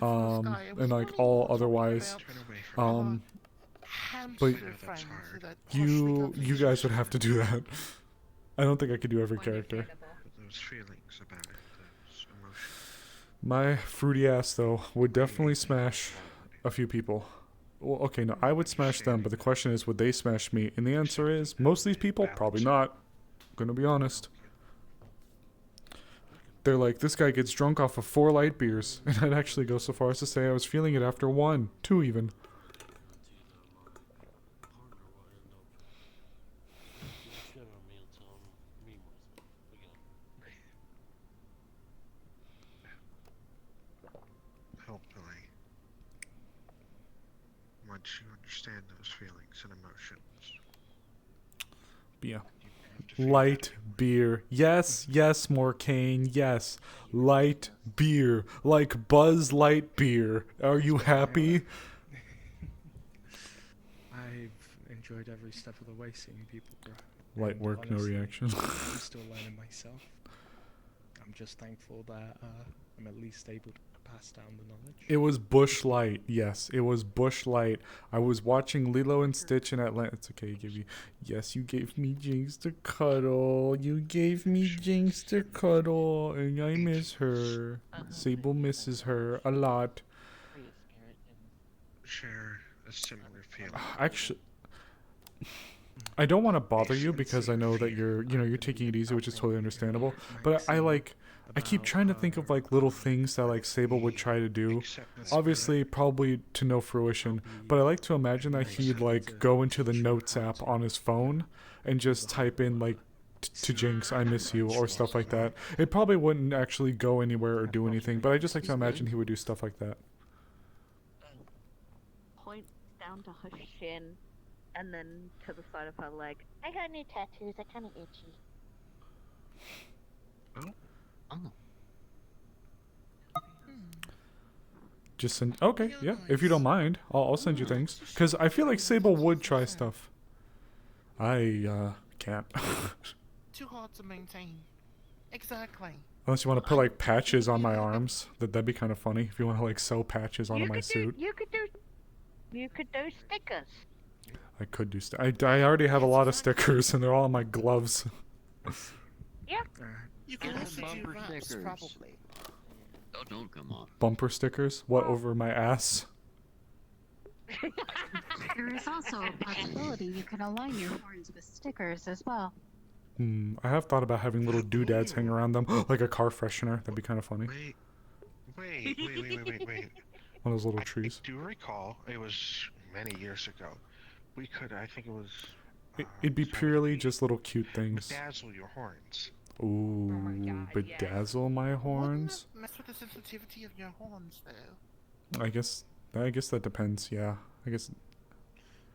and like all otherwise. But you guys would have to do that. I don't think I could do every character. Those feelings about it, those emotions. My fruity ass, though, would definitely smash a few people. Well, okay, no, I would smash them, but the question is, would they smash me? And the answer is, most of these people, probably not. I'm gonna be honest. They're like, this guy gets drunk off of 4 light beers. And I'd actually go so far as to say I was feeling it after 1, 2 even. to understand those feelings and emotions. Yeah. Light beer. Yes, yes, Morcane, yes. Light beer. Like Buzz Light beer. Are you happy? I've enjoyed every step of the way seeing people grow. Light And work, no honestly, reaction. I'm still learning myself. I'm just thankful that I'm at least able to pass down the knowledge. It was Bush Light. Yes, it was Bush Light. I was watching Lilo and Stitch in Atlanta. It's okay, you give you. Yes, you gave me Jinx to cuddle. You gave me Jinx to cuddle, and I miss her. Sable misses her a lot. Share a similar feeling. Actually, I don't want to bother you because I know that you're taking it easy, which is totally understandable. But I keep trying to think of like little things that like Sable would try to do. Obviously, probably to no fruition. But I like to imagine that he'd like go into the Notes app on his phone and just type in like to Jinx, I miss you, or stuff like that. It probably wouldn't actually go anywhere or do anything, but I just like to imagine he would do stuff like that. Point down to her shin, and then to the side of her leg. I got new tattoos. They're kind of itchy. Oh. Just send. Okay, yeah. If you don't mind, I'll send you things. Cause I feel like Sable would try stuff. I can't. Too hard to maintain. Exactly. Unless you want to put like patches on my arms, that'd be kind of funny. If you want to like sew patches onto my suit, You could do stickers. I could do. I already have a lot of stickers, and they're all on my gloves. Yep. You can also do bumper wraps, stickers. probably. Oh, don't come on. Bumper stickers? What, over my ass? There is also a possibility you could align your horns with stickers as well. I have thought about having little doodads hang around them, like a car freshener. That'd be kind of funny. Wait. One of those little trees. I do recall, it was many years ago. We could, I think it was... It'd be purely just little cute things. Bedazzle your horns. Ooh, bedazzle my horns? Mess with the sensitivity of your horns, though. I guess that depends, yeah. I guess...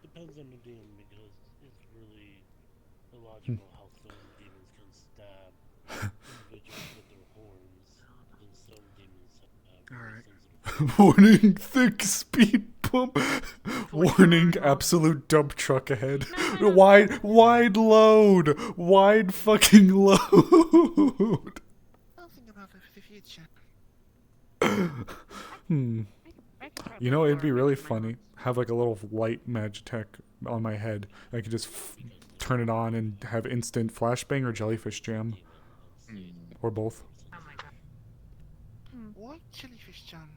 Depends on the demon, because it's really illogical how some demons can stab individuals with their horns, and some demons have Warning, thick speed bump. Warning, absolute dump truck ahead. Wide load. Wide fucking load. I'll think about that for the future. You know, it'd be really funny. Have like a little light Magitech on my head. I could just turn it on and have instant flashbang or jellyfish jam. Or both. What jellyfish jam?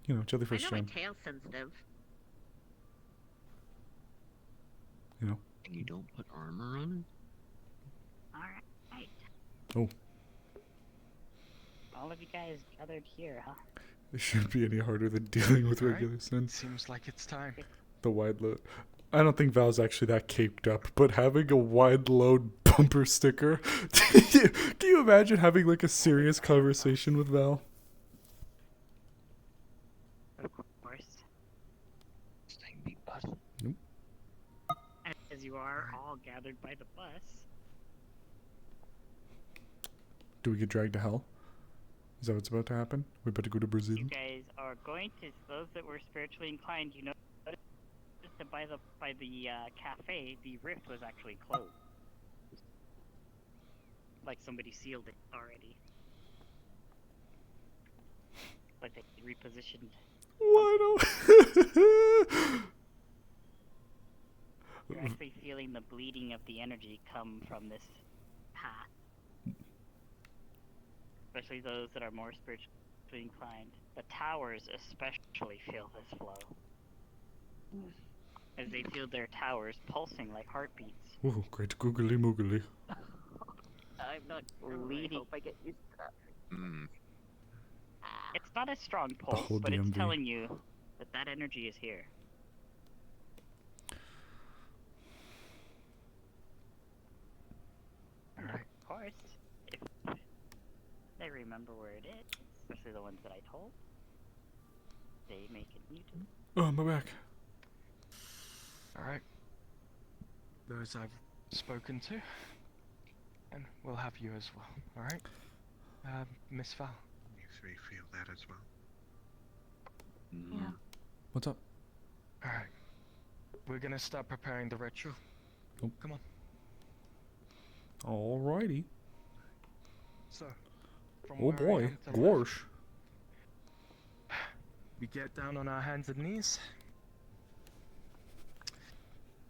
You know, jellyfish I know jam. my tail's sensitive. You know. And you don't put armor on Alright. Oh. All of you guys gathered here, huh? It shouldn't be any harder than dealing with regular sin. Seems like it's time. The wide load. I don't think Val's actually that caped up, but having a wide load bumper sticker. Can you imagine having like a serious conversation with Val? Of course. Nope. As you are all gathered by the bus. Do we get dragged to hell? Is that what's about to happen? We about to go to Brazil? You guys are going to, those that were spiritually inclined, you know, that by the cafe, the rift was actually closed. Like somebody sealed it already. Like they repositioned. Why don't... You're actually feeling the bleeding of the energy come from this path. Especially those that are more spiritually inclined. The towers especially feel this flow. As they feel their towers pulsing like heartbeats. Ooh, great googly moogly. I'm not leading. I hope I get used to that. It's not a strong pulse, whole but it's DMV. telling you that that energy is here. Alright. Of course, if they remember where it is, especially the ones that I told, they may continue to. Oh, my back. Alright. Those I've spoken to. And we'll have you as well, alright? Miss Val. You three feel that as well. Yeah. What's up? Alright. We're gonna start preparing the ritual. Oh. Come on. Alrighty. So, from Oh where I boy, am to left, Gorsh. we get down on our hands and knees.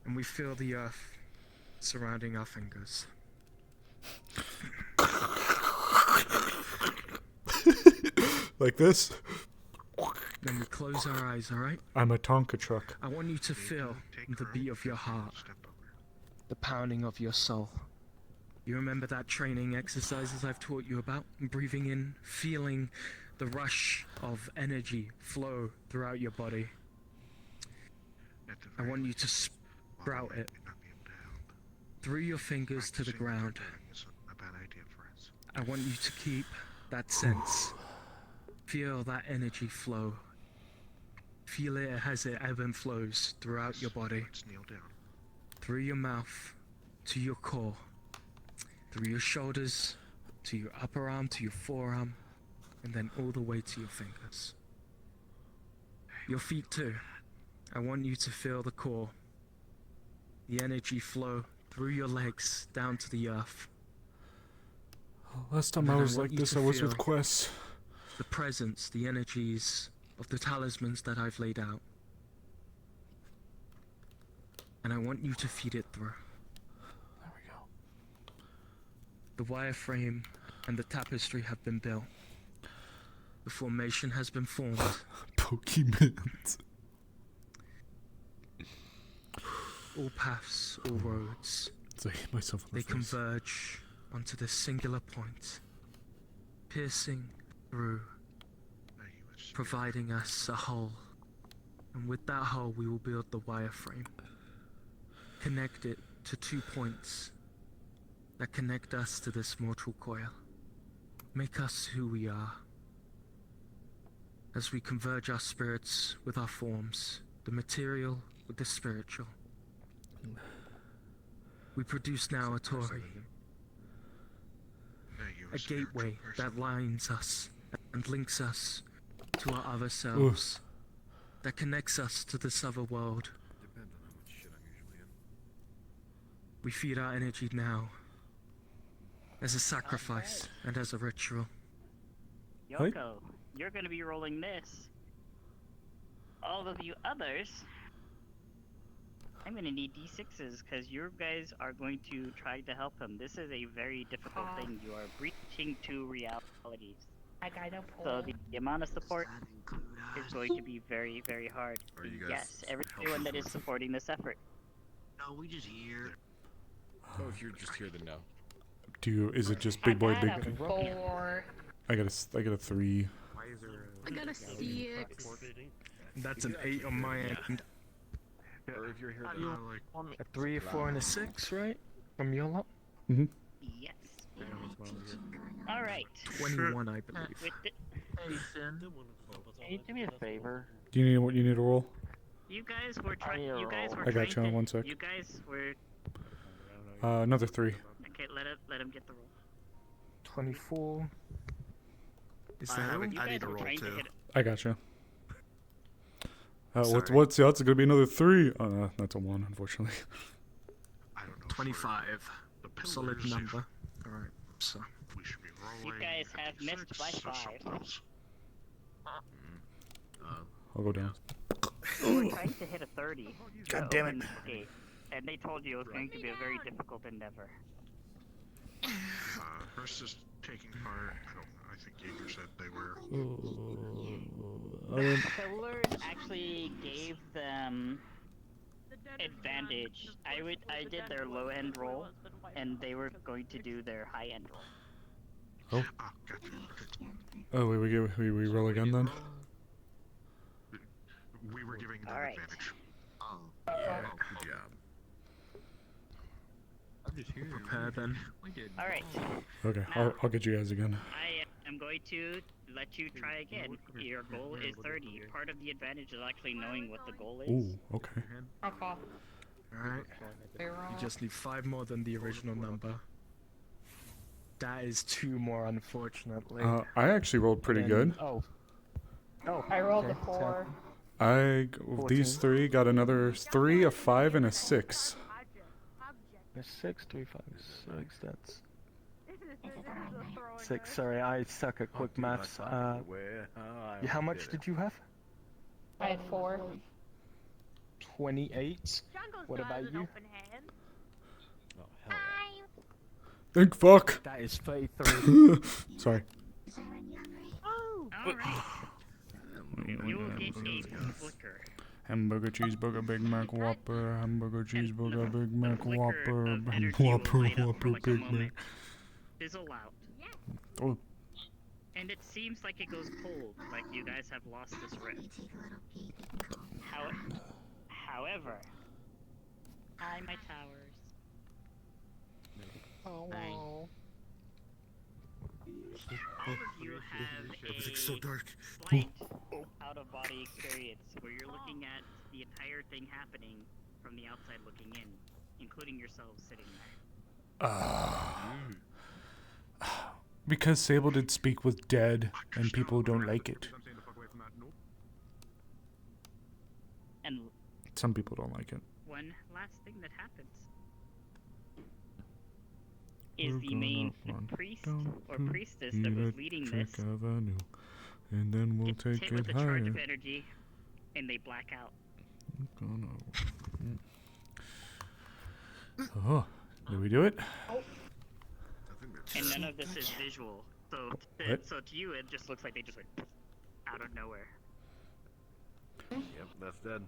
And we feel the earth surrounding our fingers. Like this? Then we close our eyes, alright? I'm a Tonka truck. I want you to feel the beat of your heart, the pounding of your soul. You remember that training exercises I've taught you about? Breathing in, feeling the rush of energy flow throughout your body. I want you to sprout it through your fingers to the ground. A bad idea for us. I want you to keep that sense. Feel that energy flow. Feel it as it ebb and flows throughout your body. Let's kneel down. Through your mouth, to your core. Through your shoulders, to your upper arm, to your forearm, and then all the way to your fingers. Your feet too. I want you to feel the core. The energy flow through your legs down to the earth. Last time I was like this, I was with Quest. The presence, the energies of the talismans that I've laid out. And I want you to feed it through. There we go. The wireframe and the tapestry have been built. The formation has been formed. Pokemon. All paths, all roads. I hit myself in the They face. converge onto this singular point, piercing through, providing us a whole. And with that whole, we will build the wireframe. Connect it to 2 points that connect us to this mortal coil. Make us who we are. As we converge our spirits with our forms, the material with the spiritual. We produce now a Tori. A gateway that lines us and links us to our other selves. That connects us to this other world. We feed our energy now as a sacrifice and as a ritual. Yoko, you're gonna be rolling this. All of you others, I'm gonna need D6s because you guys are going to try to help him. This is a very difficult thing. You are breaching two realities. I got a So the amount of support is going to be very, very hard. Are you guys Yes, everyone that is supporting this effort. No, we just here. Oh, if you're just here, then no. Do you? Is it just big boy, big? I got a 4. I got a 3. I got a 6. That's an 8 on my end. Or if you're here, How then do you no. want me? A 3, a 4, and a 6, right? From your lot? Mm-hmm. Yes. Alright. 21, I believe. With the, Hey, Sin. Can you do me a favor? Do you need what you need to roll? you guys were trying. need a You guys roll. were I got trying you to. on 1 sec. You guys were. Another 3. Okay, let him get the roll. 24. Is Uh, that you all? guys need to were roll trying to too. hit- I got you. Sorry. What's that's gonna be another 3. That's a 1, unfortunately. I don't know. 25. The Solid pillars, if number. Alright, so. we should be rolling. You guys have missed by 5. something else. I'll go down. You were trying to hit a 30. God to damn open it. the gate, and they told you it was going to be a very difficult endeavor. Hurst is taking part. I don't know. I think Jaeger said they were. The pillars actually gave them advantage. I did their low end roll, and they were going to do their high end roll. Oh. Ah, gotcha. Okay. Oh, we roll again then. We were giving them Alright. advantage. Oh, Good job. Prepare then. Alright. Okay, Now- I'll get you guys again. I I'm going to let you try again. Your goal is 30. Part of the advantage is actually knowing what the goal is. Ooh, okay. Okay. Alright. You just need 5 more than the original number. That is 2 more, unfortunately. I actually rolled pretty good. Oh. Oh. I rolled okay, a 4. These 3 got another 3, a 5, and a 6. A 6, 3, 5, 6. That's 6. Sorry, I suck at quick maths. How much did you have? I had 4. 28. What about you? Think fuck. That is 33. Sorry. Oh, alright. You will get a flicker. Hamburger, cheeseburger, Big Mac, Whopper. Hamburger, cheeseburger, Big Mac, flicker Whopper. of energy Whopper, will light up Whopper, for like a Big moment, Mac. fizzle out. Oh, And it seems like it goes cold, like you guys have lost this rift. However, hi my towers. Oh, Hi. wow. All of you have a so dark. slight out-of-body experience where you're looking at the entire thing happening from the outside looking in, including yourselves sitting there. because Sable did speak with dead, and people don't like it. And Some people don't like it. one last thing that happens is the main priest or priestess that was leading this Avenue, and then we'll gets take hit it with a higher. charge of energy, and they black out. Oh, did we do it? And none of this is visual, so What? so to you it just looks like they just went out of nowhere. Yep, that's dead.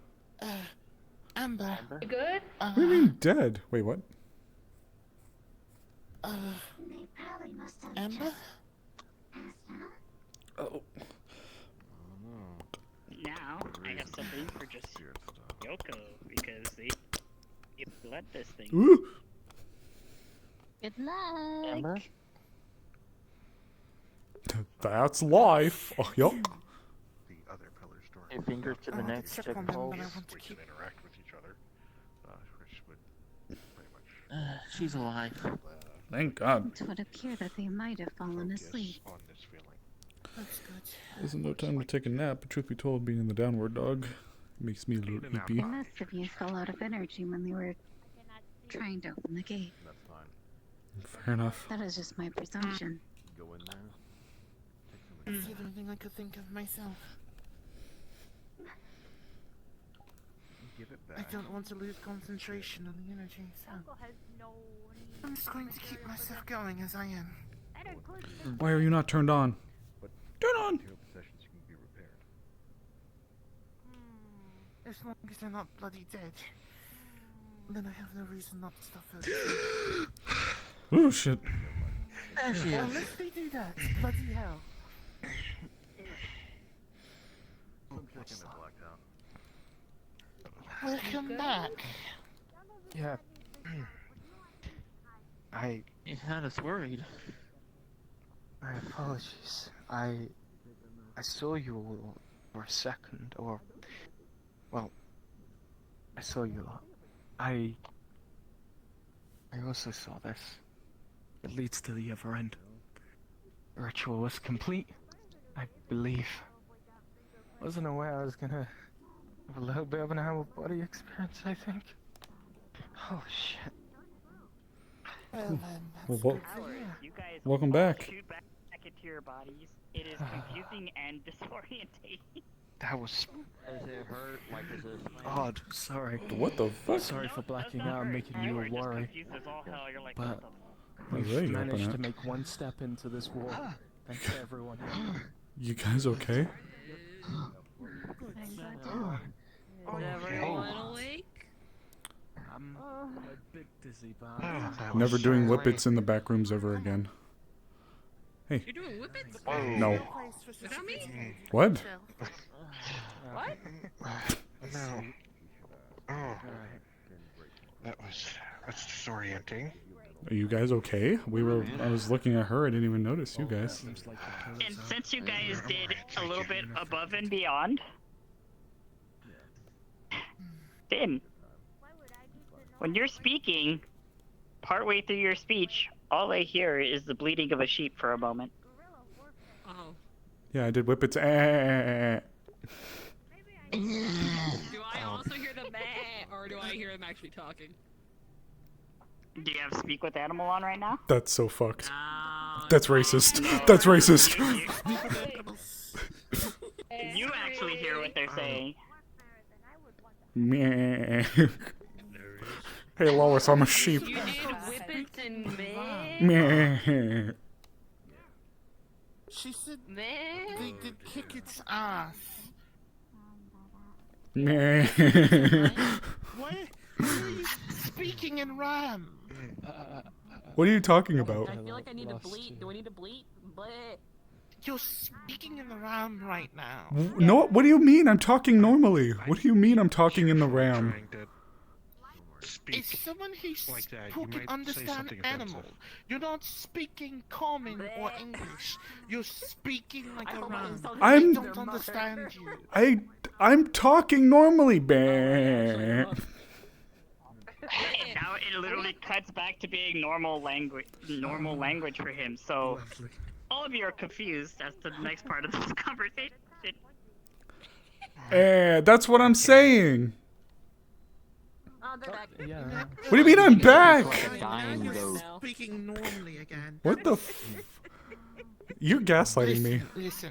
Amber. You good? What do you mean dead? Wait, what? Amber? Oh. Now I have something for just Yoko because they let this thing. Ooh. Good luck. Amber? That's life. Oh, yup. The other pillar store. A finger to the next check pulse. We can interact with each other, which would pretty much. She's alive. Thank God. It would appear that they might have fallen asleep. On this feeling. That's good. Isn't no time to take a nap, but truth be told, being in the downward dog makes me a little They sleepy. must have used a lot of energy when they were trying to open the gate. That's fine. Fair enough. That is just my presumption. Go in there. That's the only thing I could think of myself. Give it I back. don't want to lose concentration on the energy, so I'm just going to keep myself going as I am. Why are you not turned on? Turn on! Your possessions can be repaired. As long as they're not bloody dead, then I have no reason not to stop her. Oh shit. There she is. Unless they do that, bloody hell. Welcome back. Yeah. You had us worried. My apologies. I saw you for a second, or well, I saw you. I also saw this. It leads to the other end. The ritual was complete, I believe. Wasn't aware I was gonna have a little bit of an out-of-body experience, I think. Oh shit. Well then, Well, that's well, good to hear. You guys welcome back. shoot back into your bodies. It is confusing and disorientating. That was Does it hurt? Like, is it odd. Sorry. What the fuck? Sorry for blacking Does not out and hurt. making You you are just worry. confused as all hell. You're like, But what the What we've are you managed open to at? make one step into this war. Thanks to everyone here. You guys okay? Is everyone awake? I'm a bit dizzy, but Never doing whippets in the back rooms ever again. Hey. You're doing whippets? No. Without me? What? What? No. Oh. That's disorienting. Are you guys okay? I was looking at her. I didn't even notice you guys. And since you guys did a little bit above and beyond, Finn, when you're speaking, partway through your speech, all I hear is the bleating of a sheep for a moment. Oh. Yeah, I did Whippet's. Do I also hear the meh, or do I hear him actually talking? Do you have Speak with Animal on right now? That's so fucked. That's racist. That's racist. You actually hear what they're saying. Meh. Hey Lois, I'm a sheep. You did Whippets and meh? Meh. She said meh? they did kick its ass. Meh. Why are you speaking in rhyme? What are you talking about? I feel like I need to bleat. Do I need to bleat? Bleh. You're speaking in the RAM right now. No, what do you mean? I'm talking normally. What do you mean I'm talking in the RAM? It's someone who can might say understand something animal. offensive. You're not speaking common or English. You're speaking like a RAM. I I'm- don't understand you. I'm talking normally. Bah. Now it literally cuts back to being normal language for him. So all of you are confused as to the next part of this conversation. That's what I'm saying. Oh, they're back. Yeah. What do you mean I'm back? You're speaking normally again. What the You're gaslighting me. Listen,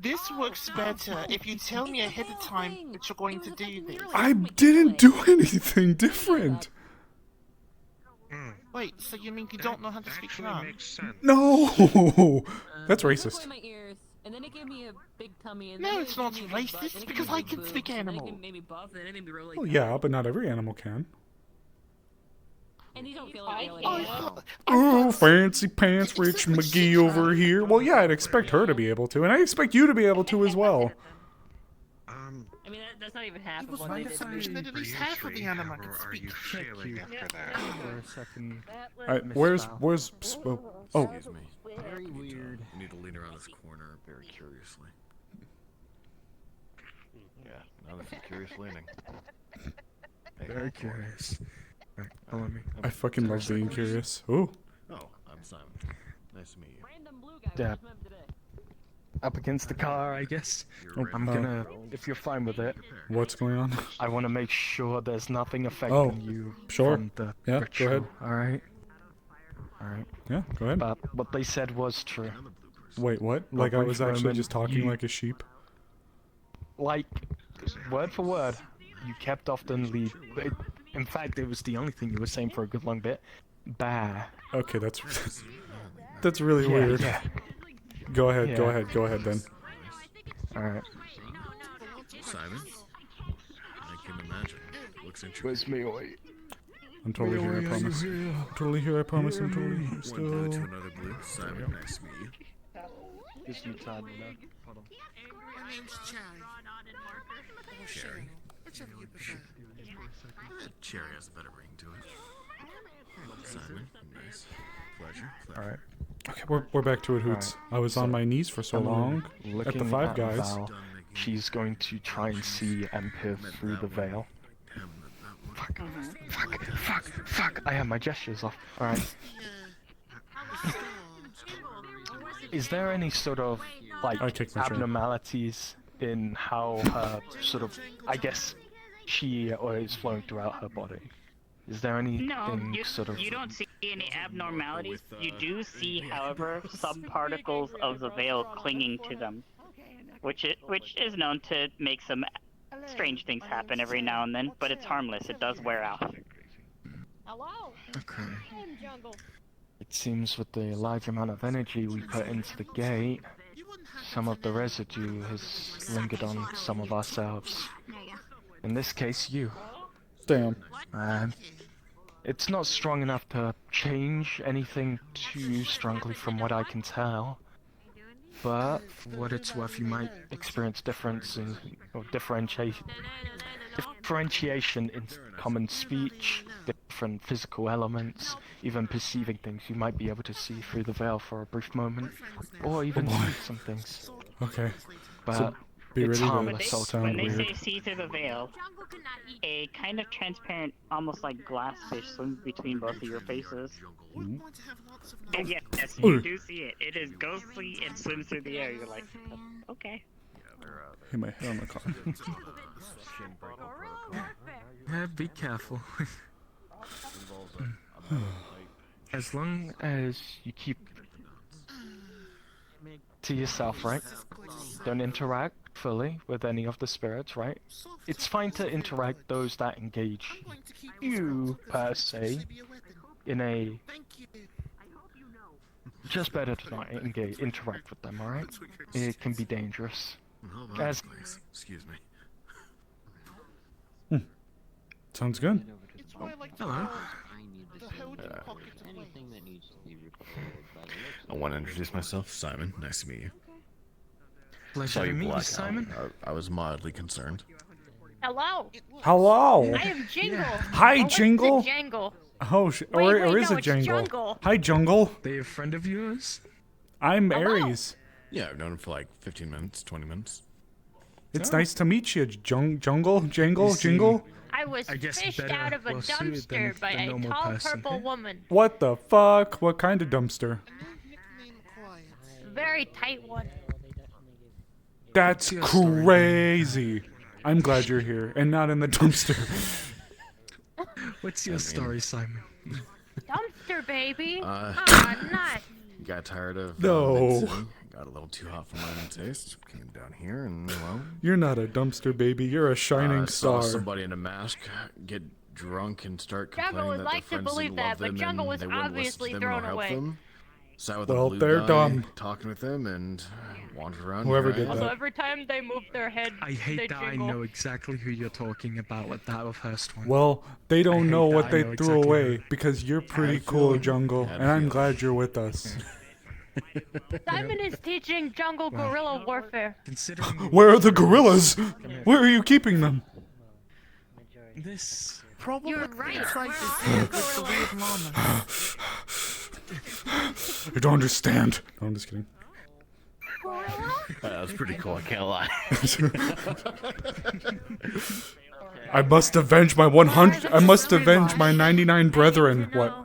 this works better if you tell me ahead of time that you're going to do this. I didn't do anything different. Wait, so you mean you don't know how to speak RAM? No. That's It took racist. away my ears, and then it gave me a big tummy. And No, then it's it not gave me a big butt, racist, then it because gave me I big can speak boobs, and then animal. it made me buff, and then it made me really. Well, yeah, but not every animal can. And these don't feel like Oh, aliens. Oh, fancy pants Rich McGee over here. Well, yeah, I'd expect her to be able to, and I expect you to be able to as well. I mean, that's not even half of what My they did. definition that at least half of the animal can Are speak. you failing after that? For a second. Where's oh, Excuse me. Very weird. We need to lean around this corner very curiously. Yeah, now this is curious leaning. Hey, Very go for it. curious. Right, follow me. I fucking love being curious. Ooh. Oh, I'm Simon. Nice to meet you. Random blue guy. Yeah. We just met today. Up against the car, I guess. I'm gonna, if you're fine with it, What's going on? I want to make sure there's nothing affecting Oh, you sure. from the Yeah, go ritual. ahead. Alright? Alright. Yeah, go ahead. But what they said was true. Wait, what? For a Like I brief was actually moment, just talking you- like a sheep? Like, word for word, you kept often lead. In fact, it was the only thing you were saying for a good long bit. Bah. Okay, that's that's really Yeah, weird. yeah. Go ahead, go Yeah. ahead, go ahead then. Alright. Simon? I can imagine. Looks interesting. Where's me? Wait. I'm totally here, I promise. Totally here, I promise. I'm totally here One blue to still. another blue. Simon, nice to meet you. Gives me time, you know. Hold on. My name's Cherry. Or Cherry. whichever you prefer. Cherry has a better ring to it. Simon, nice. Pleasure. Alright. Okay, we're back to it, Hoots. I was on my knees for so long at the Looking Five at Guys. Val, she's going to try and see Empire through the veil. Fuck, I have my gestures off. Alright. Is there any sort of, like, I kicked my chair. abnormalities in how her sort of, I guess, chi is flowing throughout her body? Is there anything No, sort of... you don't see any abnormalities. You do see, however, some particles of the veil clinging to them, which is known to make some strange things happen every now and then, but it's harmless. It does wear out. Hello? Okay. I'm Jungle. It seems with the large amount of energy we put into the gate, some of the residue has lingered on some of ourselves. In this case, you. Damn. It's not strong enough to change anything too strongly from what I can tell. But for what it's worth, you might experience differences or differentiation in common speech, different physical elements, even perceiving things. You might be able to see through the veil for a brief moment, or even see some things. Okay. But So be it's ready to harmless, all sound When they weird. say see through the veil, a kind of transparent, almost like glass fish swims between both of your faces. Mm. And yes, Ooh. you do see it. It is ghostly and swims through the air. You're like, okay. Hit my head on the car. Yeah, be careful. As long as you keep to yourself, right? Don't interact fully with any of the spirits, right? It's fine to interact those that engage you, per se, in a... Just better to not interact with them, alright? It can be dangerous. As... Excuse me. Sounds good. Hello. I want to introduce myself, Simon. Nice to meet you. Pleasure Saw to you meet you, black out. Simon. I was mildly concerned. Hello. Hello. I am Jingle. Hi, Or was Jingle. it Jangle? Oh, Wait, or is no, it it's Jangle? Jungle. Hi, Jungle. They a friend of yours? I'm Hello. Aries. Yeah, I've known him for like 15 minutes, 20 minutes. It's nice to meet you, Jungle, Jingle. I was guess fished better out of a well-suited than dumpster by the a normal tall person. purple woman. What the fuck? What kind of dumpster? Very tight one. That's your story? crazy. I'm glad you're here and not in the dumpster. What's your story, Simon? Dumpster baby. Uh, Not. Got tired of No. Vincent, got a little too hot for my own taste. Came down here and well, You're not a dumpster baby. You're a shining saw star. somebody in a mask get drunk and start Jungle complaining would that like to their friends believe didn't that, love but them Jungle and was they wouldn't obviously listen to them or thrown help away. them. Sat with Well, a blue they're guy, dumb. talking with them and wandered around. Whoever here I did am. that. Also, every time they move their head, I they hate that jingle. I know exactly who you're talking about with that first one. Well, they I don't hate know that what I they know threw exactly away who. because you're pretty Had a cool, feeling. Jungle, Had a and I'm feeling. glad you're with us. Simon is teaching jungle guerrilla warfare. Considering Where are the gorillas? Where are you keeping them? this... Probably You're right. inside Where this are thing the with the weird llama. You don't understand. No, I'm just kidding. That was pretty cool, I can't lie. I must avenge my 100. I must avenge my 99 brethren. What?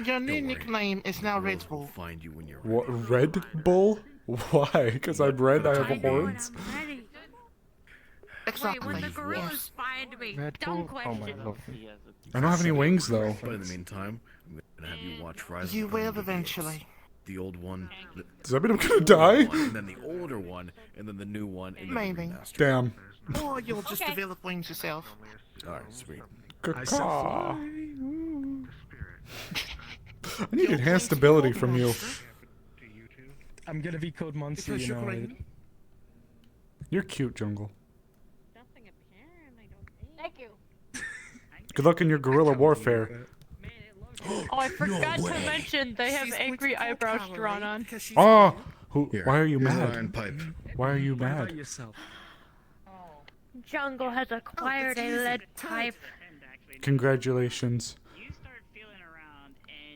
Your new worry. nickname is now Red We'll Bull. find you when you're What? Red Bull? Why? Because I'm red. I have horns. Exactly. Wait, when the gorillas Yes. find me, Red dumb Bull? Oh my question. lord. I don't have any wings though. But in the meantime, I'm gonna have you watch Rise You of the will Golden eventually. Gates. The old one, Does that mean I'm gonna older die? one, and then the older one, and then the new one, and then Maybe. the remastered. Damn. Or you'll just develop wings yourself. Alright, sweet. Caw. I need enhanced ability from you. I'm gonna be called Monster, Because you you're know. green. You're cute, Jungle. Thank you. Good luck in your guerrilla warfare. Oh, I forgot to mention they have angry eyebrows drawn on. Oh, who? Here, Why are you here's an mad? iron pipe. Why are you What about mad? yourself? Jungle has acquired a lead pipe. Congratulations.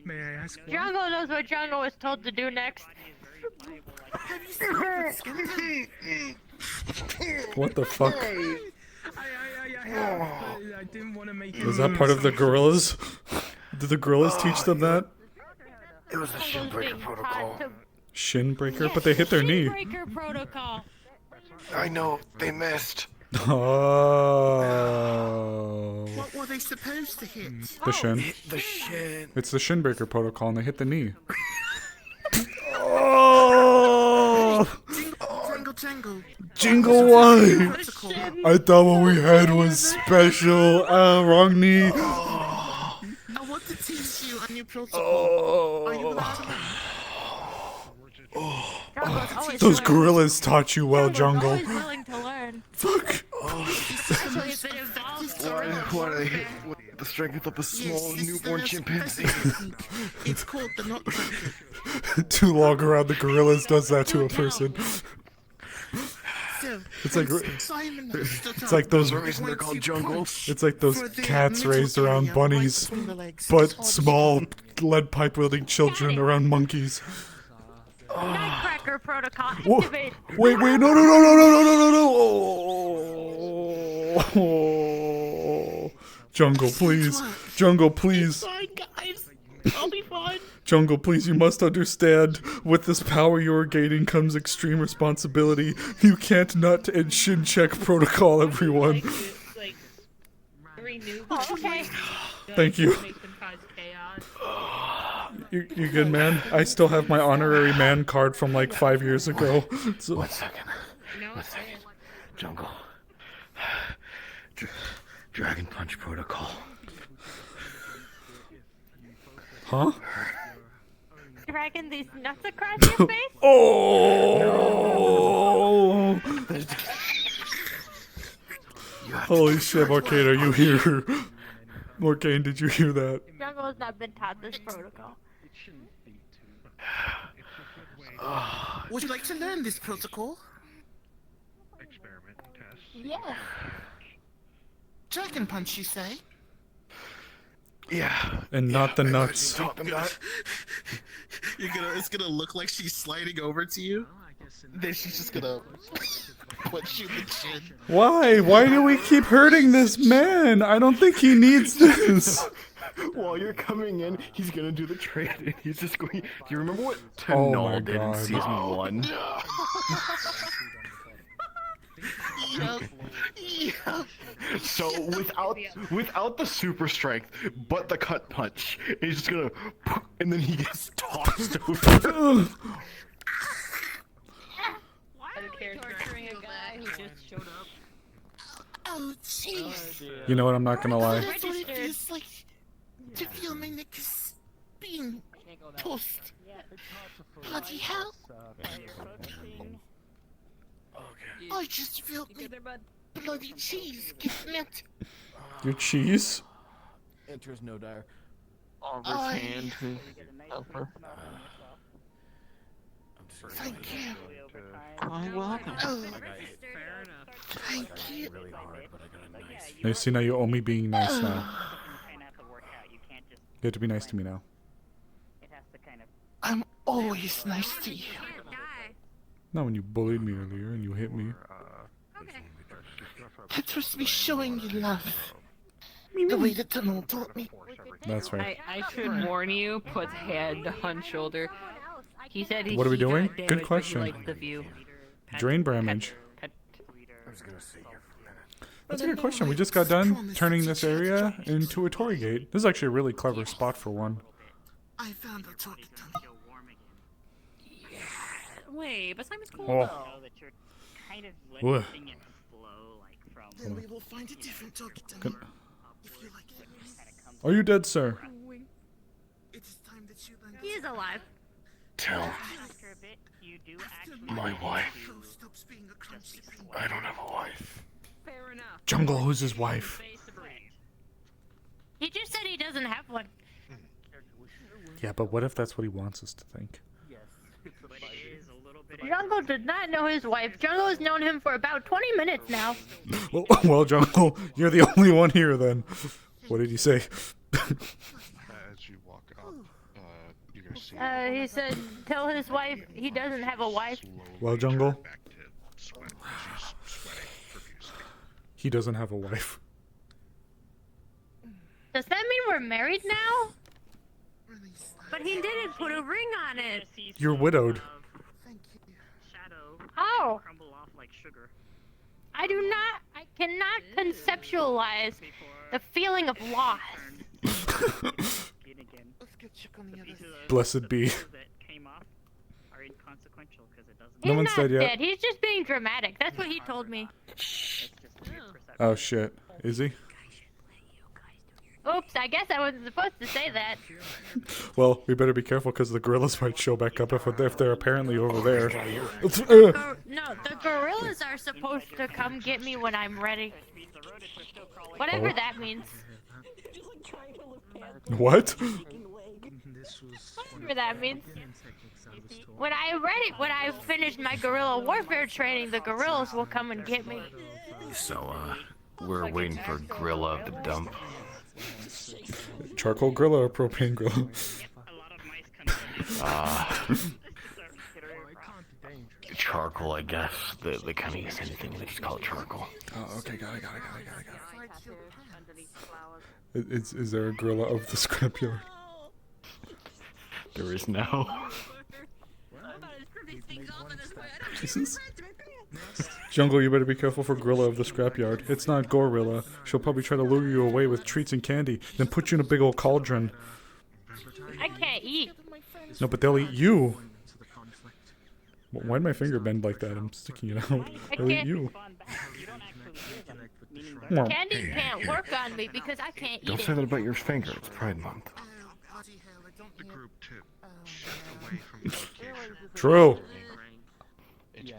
May I ask why? Jungle knows what Jungle was told to do next. What the fuck? I didn't want to make it. Was that part of the gorillas? Did the gorillas teach them that? It was the Shinbreaker protocol. Shin breaker, but they hit their knee. Breaker protocol. I know, they missed. Oh. What were they supposed to hit? The shin. The shin. It's the shin breaker protocol, and they hit the knee. Oh! Jingle, jangle. Jingle why? I thought what we had was special. Wrong knee. I want to teach you a new protocol. Oh. Are you allowed to? Those gorillas taught you well, Jungle. Always willing to learn. Fuck. Especially if it involves Why are they hit with the strength of a small newborn chimpanzee? It's called the nutcracker. To log around the gorillas does that to a person. So live. It's like Simon it's like those. reason they're called jungles. It's like those for the cats middle raised around area, bunnies, right between the legs. but It's small lead pipe wielding children around monkeys. Nutcracker protocol Whoa. activate. Wait, no, Oh. Jungle, please. Jungle, please. Fine, guys. I'll be fine. Jungle, please, you must understand. With this power you are gaining comes extreme responsibility. You can't nut and shin check protocol, everyone. Like, 3 noobs. Oh, okay. Thank you. Make them cause chaos. You good, man? I still have my honorary man card from like 5 years ago. So. 1 second. 1 second. Jungle. Dragon Punch Protocol. Huh? Dragging these nuts across your face? Oh! Holy shit, Morcane, are you here? Morcane, did you hear that? Jungle has not been taught this protocol. Would you like to learn this protocol? Experiment test. Yes. Dragon punch, you say? Yeah. And not the nuts. It's gonna look like she's sliding over to you. Then she's just gonna punch you in the chin. Why? Why do we keep hurting this man? I don't think he needs this. While you're coming in, he's gonna do the trade, and he's just going. Do you remember what Oh Tenol my did in God. season 1? Yeah. So without the super strength, but the cut punch, he's just gonna, and then he gets tossed over. Why are we torturing a guy who just showed up? Oh, jeez. You know what? I'm not gonna lie. That's what it feels like to feel my neck is being tossed. Bloody hell. I just feel like bloody cheese getting out. Your cheese? Enters no dire. Offers hand to helper. Thank you. Quite welcome. Oh, thank you. Now, see, now you owe me being nice now. You have to be nice to me now. I'm always nice to you. Not when you bullied me earlier and you hit me. That was me showing you love. The way the tunnel taught me. That's right. I should warn you, puts hand on shoulder. He said he What are we he got doing? damaged, Good but he question. liked the view. Drain damage. Pet. That's a good question. We just got done turning this area into a Torii gate. This is actually a really clever spot for one. I found a talkie tunnel. Wait, but Simon's cool Oh. though. Ugh. Then we will find a different talkie tunnel. If you like it. Are you dead, sir? It is time that you learn. He is alive. Tell my wife. Stops being a clumsy thing. I don't have a wife. Fair enough. Jungle, who's his wife? He just said he doesn't have one. Yeah, but what if that's what he wants us to think? Jungle did not know his wife. Jungle has known him for about 20 minutes now. Well, Jungle, you're the only one here then. What did he say? As you walk up, you're gonna see. He said, tell his wife he doesn't have a wife. Well, Jungle, Back to sweat. She's sweating profusely. he doesn't have a wife. Does that mean we're married now? But he didn't put a ring on it. You're widowed. Oh. I cannot conceptualize the feeling of loss. Let's get check on the other side. Blessed be. He's No one's not dead yet. dead. He's just being dramatic. That's what he told me. Oh shit. Is he? Oops, I guess I wasn't supposed to say that. Well, we better be careful because the gorillas might show back up if they're apparently over there. No, the gorillas are supposed to come get me when I'm ready. Whatever Oh. that means. What? Whatever that means. When I read it, when I finished my guerrilla warfare training, the gorillas will come and get me. So, we're waiting for Grilla to dump. Charcoal gorilla or propane gorilla? Charcoal, I guess. They kind of use anything, they just call it charcoal. Oh, okay, got it. Is there a gorilla of the scrapyard? There is now. Jesus. Jungle, you better be careful for Gorilla of the scrapyard. It's not Gorilla. She'll probably try to lure you away with treats and candy, then put you in a big old cauldron. I can't eat. No, but they'll eat you. Why'd my finger bend like that? I'm sticking it out. They'll eat you. Candy can't work on me because I can't eat Don't it. say that about your finger. It's Pride Month. True. Yeah.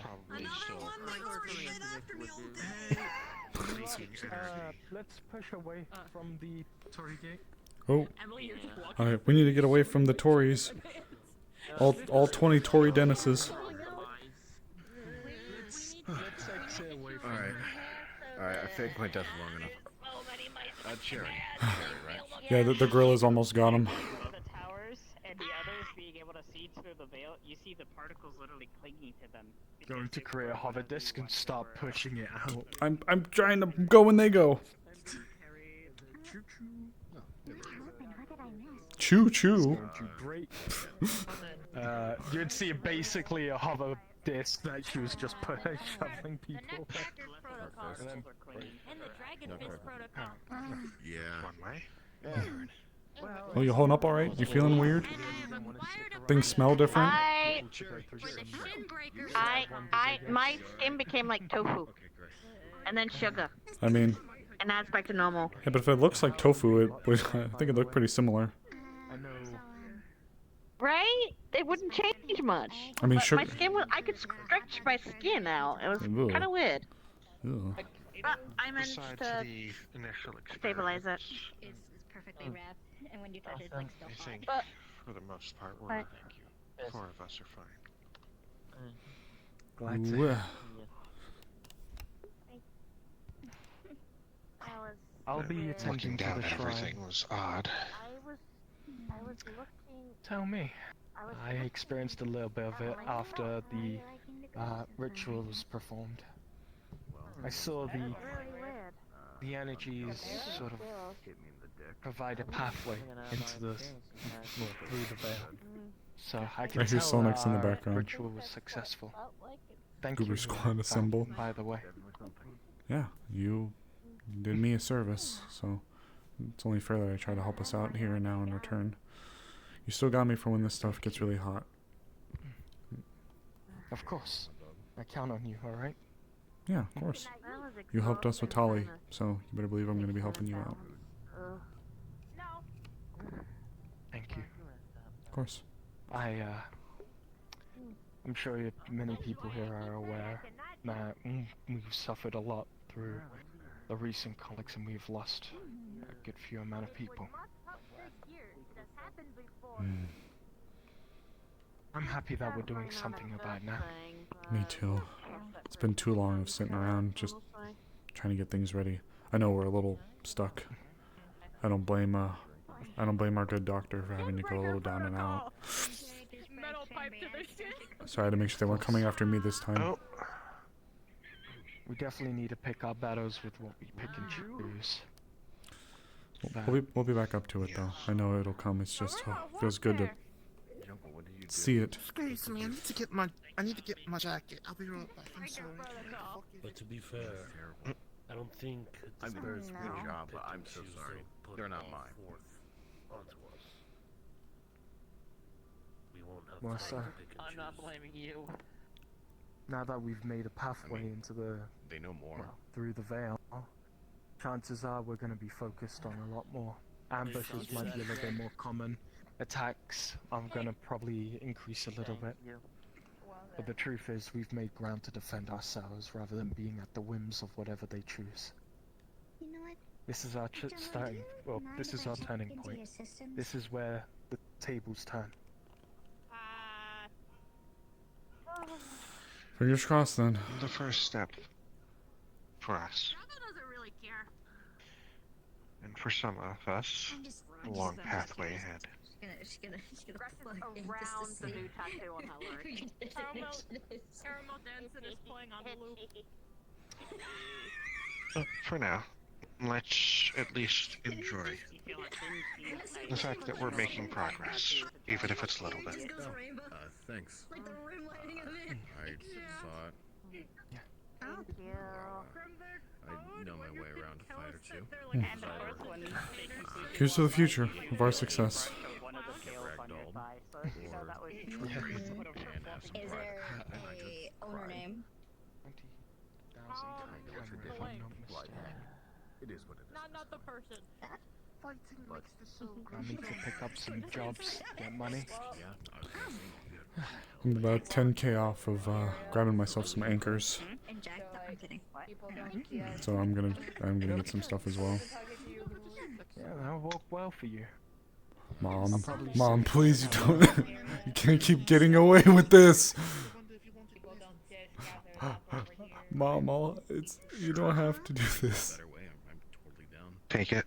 Let's push away from the Tory gate. Oh. Alright, we need to get away from the Tories. All 20 Tory Dennises. Alright, I faked my death long enough. Cherry, right? Yeah, the gorilla's almost got him. The towers and the others being able to see through the veil, you see the particles literally clinging to them. Going to create a hover disk and start pushing it out. I'm trying to go when they go. Choo choo. You'd see basically a hover disk that she was just shoveling people. Oh, you holding up all right? You feeling weird? Things smell different? My skin became like tofu, and then sugar, I mean, and now it's back to normal. yeah, but if it looks like tofu, I think it looked pretty similar. Right? It wouldn't change much. I mean, But sugar. my skin was. I could stretch my skin out. It was Ew. kind of weird. Ew. But I managed to stabilize it. It's perfectly wrapped, and when you touch it, it's like still I think, But- for the most part, we're but- thank you. 4 of us are fine. Glad to Ooh. hear. I'll be Looking attending to down the at shrine. everything was odd. I was looking. Tell me. I experienced a little bit of it after the ritual was performed. I saw the energies sort of provide a pathway into the through the veil. So I can I hear tell Sonic's in the our background. ritual was successful. Thank Goober you, Squad assemble. by the way. Yeah, you did me a service, so it's only fair that I try to help us out here and now in return. You still got me for when this stuff gets really hot. Of course. I count on you, alright? Yeah, of course. You helped us with Tali, so you better believe I'm going to be helping you out. Thank you. Of course. I'm sure many people here are aware that we've suffered a lot through the recent conflicts and we've lost a good few amount of people. I'm happy that we're doing something about it now. Me too. It's been too long of sitting around just trying to get things ready. I know we're a little stuck. I don't blame our good doctor for having to go a little down and out. So I had to make sure they weren't coming after me this time. We definitely need to pick our battles with what we pick and choose. We'll be back up to it though. I know it'll come. It's just feels good to see it. Excuse me, I need to get my jacket. I'll be right back. I'm sorry. But to be fair, I don't think the I'm birds good will job, pick but I'm and so choose sorry. to put They're not all mine. forth onto us. We won't have Well, time sir. to pick and I'm not choose. blaming you. Now that we've made a pathway into the They know more. well, through the veil, chances are we're going to be focused on a lot more. Ambushes might be a little bit more common. Attacks, I'm going to probably increase a little bit. But the truth is, we've made ground to defend ourselves rather than being at the whims of whatever they choose. You know what? This is our starting. Well, this is our turning point. This is where table's turn. Fingers crossed then. The first step for us, doesn't really care. and for some of us, a long pathway ahead. She's gonna plug in Around just the to see new tattoo on her leg. who your destination is. Caramel Denson is playing on the loop. For now, let's at least enjoy the fact that we're making progress, even if it's a little bit. Thanks. Like the rim lighting of it. I saw it. Thank you. I know my way around a fight or two. Here's to the future of our success. Is there a owner name? It is what it is. Not the person. Fighting makes the soul I need to pick up some jobs, get money. I'm about 10k off of grabbing myself some anchors. And Jack, I'm kidding. So I'm gonna get some stuff as well. Yeah, that'll work well for you. Mom, please, you don't. You can't keep getting away with this. Mom, you don't have to do this. Take it.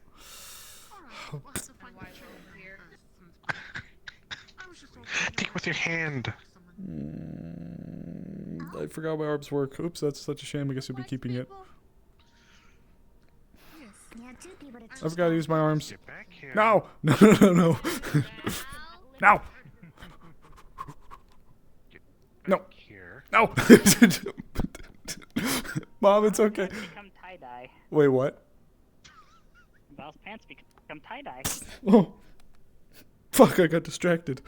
Take it with your hand. I forgot my arms work. Oops, that's such a shame. I guess you'll be keeping it. I've got to use my arms. No! No, no, no, no. No! No. No! Mom, it's okay. Become tie-dye. Wait, what? Val's pants become tie-dye. Oh. Fuck, I got distracted.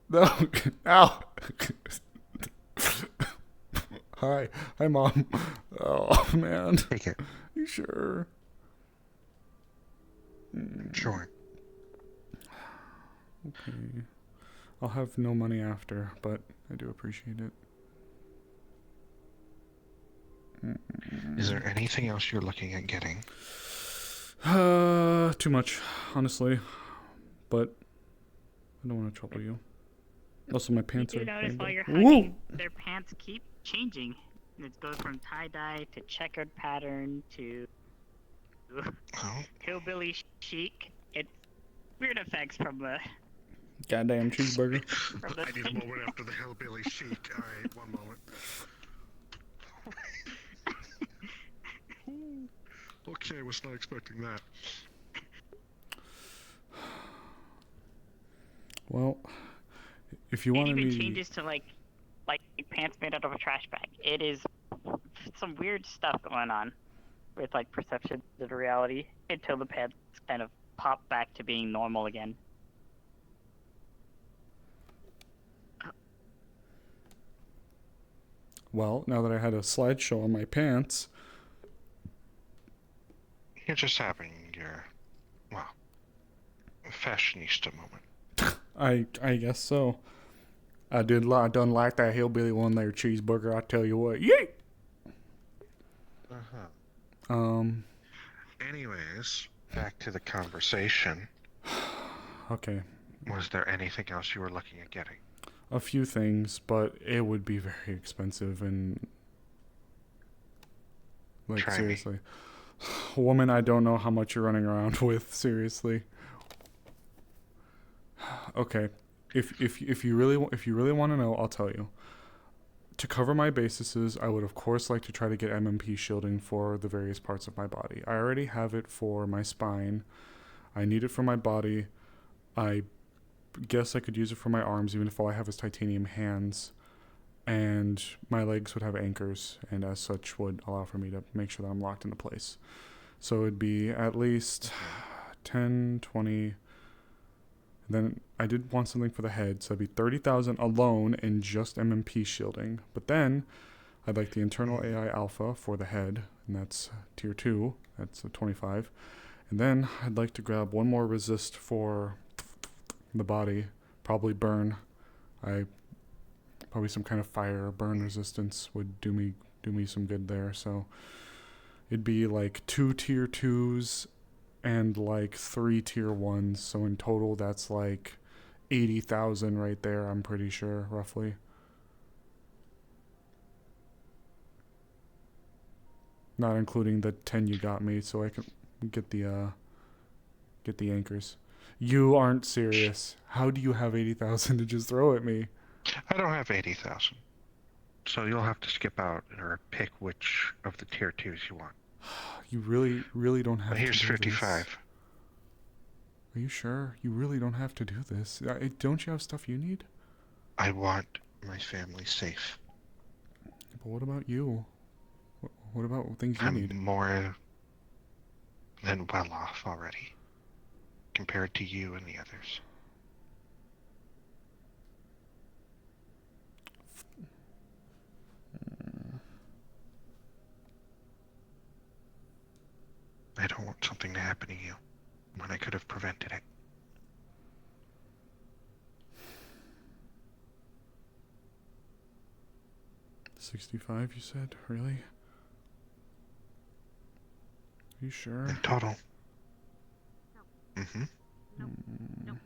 No. Ow. Hi, Mom. Oh, man. Take it. You sure? Sure. Okay. I'll have no money after, but I do appreciate it. Is there anything else you're looking at getting? Too much, honestly. But I don't want to trouble you. Also, my pants You are. do notice while you're Woo! hugging, their pants keep changing. It goes from tie-dye to checkered pattern to hillbilly chic. It's weird effects from the Goddamn cheeseburger. I need a moment after the hillbilly chic. Alright, one moment. Okay, was not expecting that. Well, if you want It to even changes to like pants made out of a trash bag. It is some weird stuff going on with like perception of reality until the pants kind of pop back to being normal again. Well, now that I had a slideshow on my pants, You're just having your, well, fashionista moment. I guess so. I done like that hillbilly one there cheeseburger. I tell you what, yay! Anyways, back to the conversation. Okay. Was there anything else you were looking at getting? A few things, but it would be very expensive and like Try me. seriously. Woman, I don't know how much you're running around with, seriously. Okay. If you really want to know, I'll tell you. To cover my bases, I would of course like to try to get MMP shielding for the various parts of my body. I already have it for my spine. I need it for my body. I guess I could use it for my arms, even if all I have is titanium hands. And my legs would have anchors, and as such would allow for me to make sure that I'm locked into place. So it'd be at least 10, 20... Then I did want something for the head, so it'd be 30,000 alone in just MMP shielding. But then I'd like the internal AI alpha for the head, and that's tier 2. That's a 25. And then I'd like to grab one more resist for the body, probably burn. Probably some kind of fire or burn resistance would do me some good there. So it'd be like 2 tier 2s and like 3 tier 1s. So in total, that's like 80,000 right there, I'm pretty sure, roughly. Not including the 10 you got me, so I can get the anchors. You aren't serious. How do you have 80,000 to just throw at me? I don't have 80,000. So you'll have to skip out or pick which of the tier 2s you want. You really, really don't have Here's to do 55. this. Are you sure? You really don't have to do this. Don't you have stuff you need? I want my family safe. But what about you? What about things you need? I'm more than well off already, compared to you and the others. I don't want something to happen to you when I could have prevented it. $65, you said? Really? Are you sure? In total. No. Mm-hmm. Nope. Nope.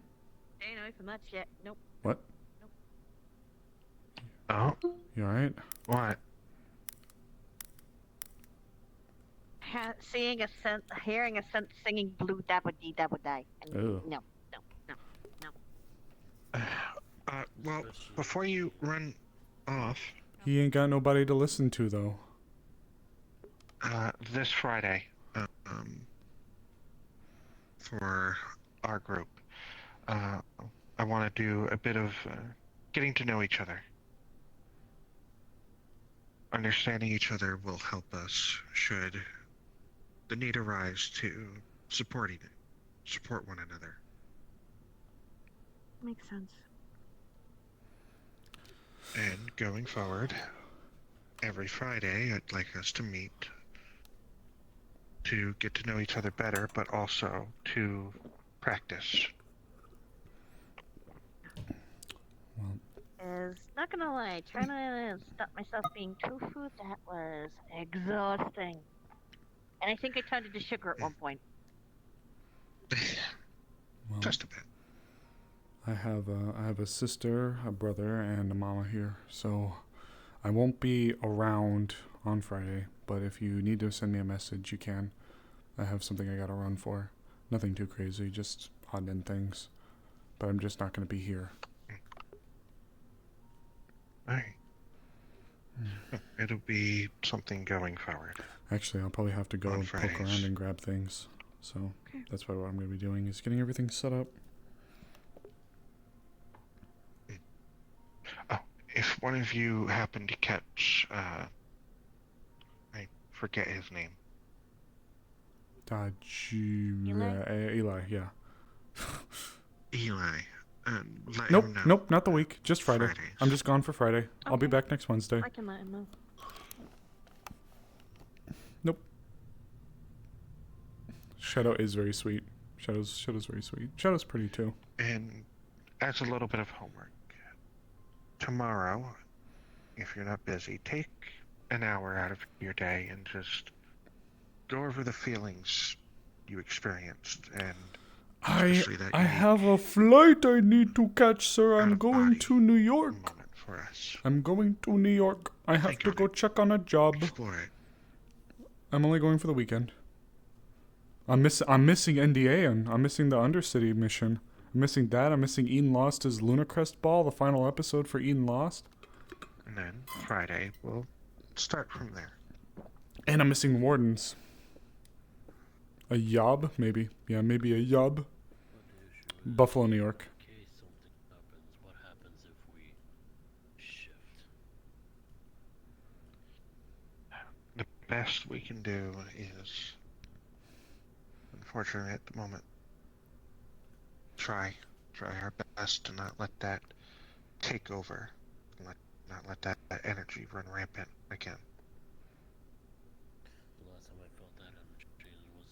Ain't away from that shit. Nope. What? Nope. Oh? You alright? What? Seeing a scent, hearing a scent singing blue dabba dee dabba die. Ew. No. Well, before you run off... He ain't got nobody to listen to, though. This Friday, for our group, I want to do a bit of getting to know each other. Understanding each other will help us should the need arise to support one another. Makes sense. And going forward, every Friday, I'd like us to meet to get to know each other better, but also to practice. Is not gonna lie, trying to stop myself being tofu, that was exhausting. And I think I turned into sugar at one point. Well, just a bit. I have a sister, a brother, and a mama here, so I won't be around on Friday, but if you need to send me a message, you can. I have something I gotta run for. Nothing too crazy, just odd end things. But I'm just not gonna be here. Alright. It'll be something going forward. Actually, I'll probably have to go On and poke Fridays. around and grab things. So that's probably what I'm gonna be doing, is getting everything set up. Oh, if one of you happen to catch, I forget his name. Eli, yeah. Eli. Let Nope, him know. nope, not the week. Just Friday. Fridays. I'm just gone for Friday. I'll be Okay. back next Wednesday. I can let him know. Nope. Shadow is very sweet. Shadow's very sweet. Shadow's pretty too. And as a little bit of homework, tomorrow, if you're not busy, take an hour out of your day and just go over the feelings you experienced and especially that I unique have a flight I need to catch, sir. I'm going to New York. moment for us. I'm going to New York. I have to go check on a job. Explore it. I'm only going for the weekend. I'm missing NDA and I'm missing the Undercity mission. I'm missing that. I'm missing Eden Lost's Lunacrest Ball, the final episode for Eden Lost. And then Friday, we'll start from there. And I'm missing Wardens. A yob, maybe. Yeah, maybe a yob. Buffalo, New York. The best we can do is, unfortunately at the moment, try our best to not let that take over. Not let that energy run rampant again. The last time I felt that energy was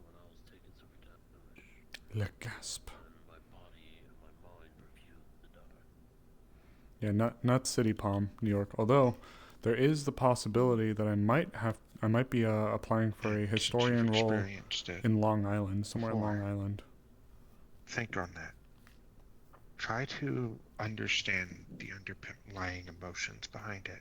when I was taking some damage. Le gasp. And my body and my mind refused to die. Yeah, not City Palm, New York. Although there is the possibility that I might be applying for a historian role experienced it in Long Island, somewhere in before. Long Island. Think on that. try to understand the underlying emotions behind it.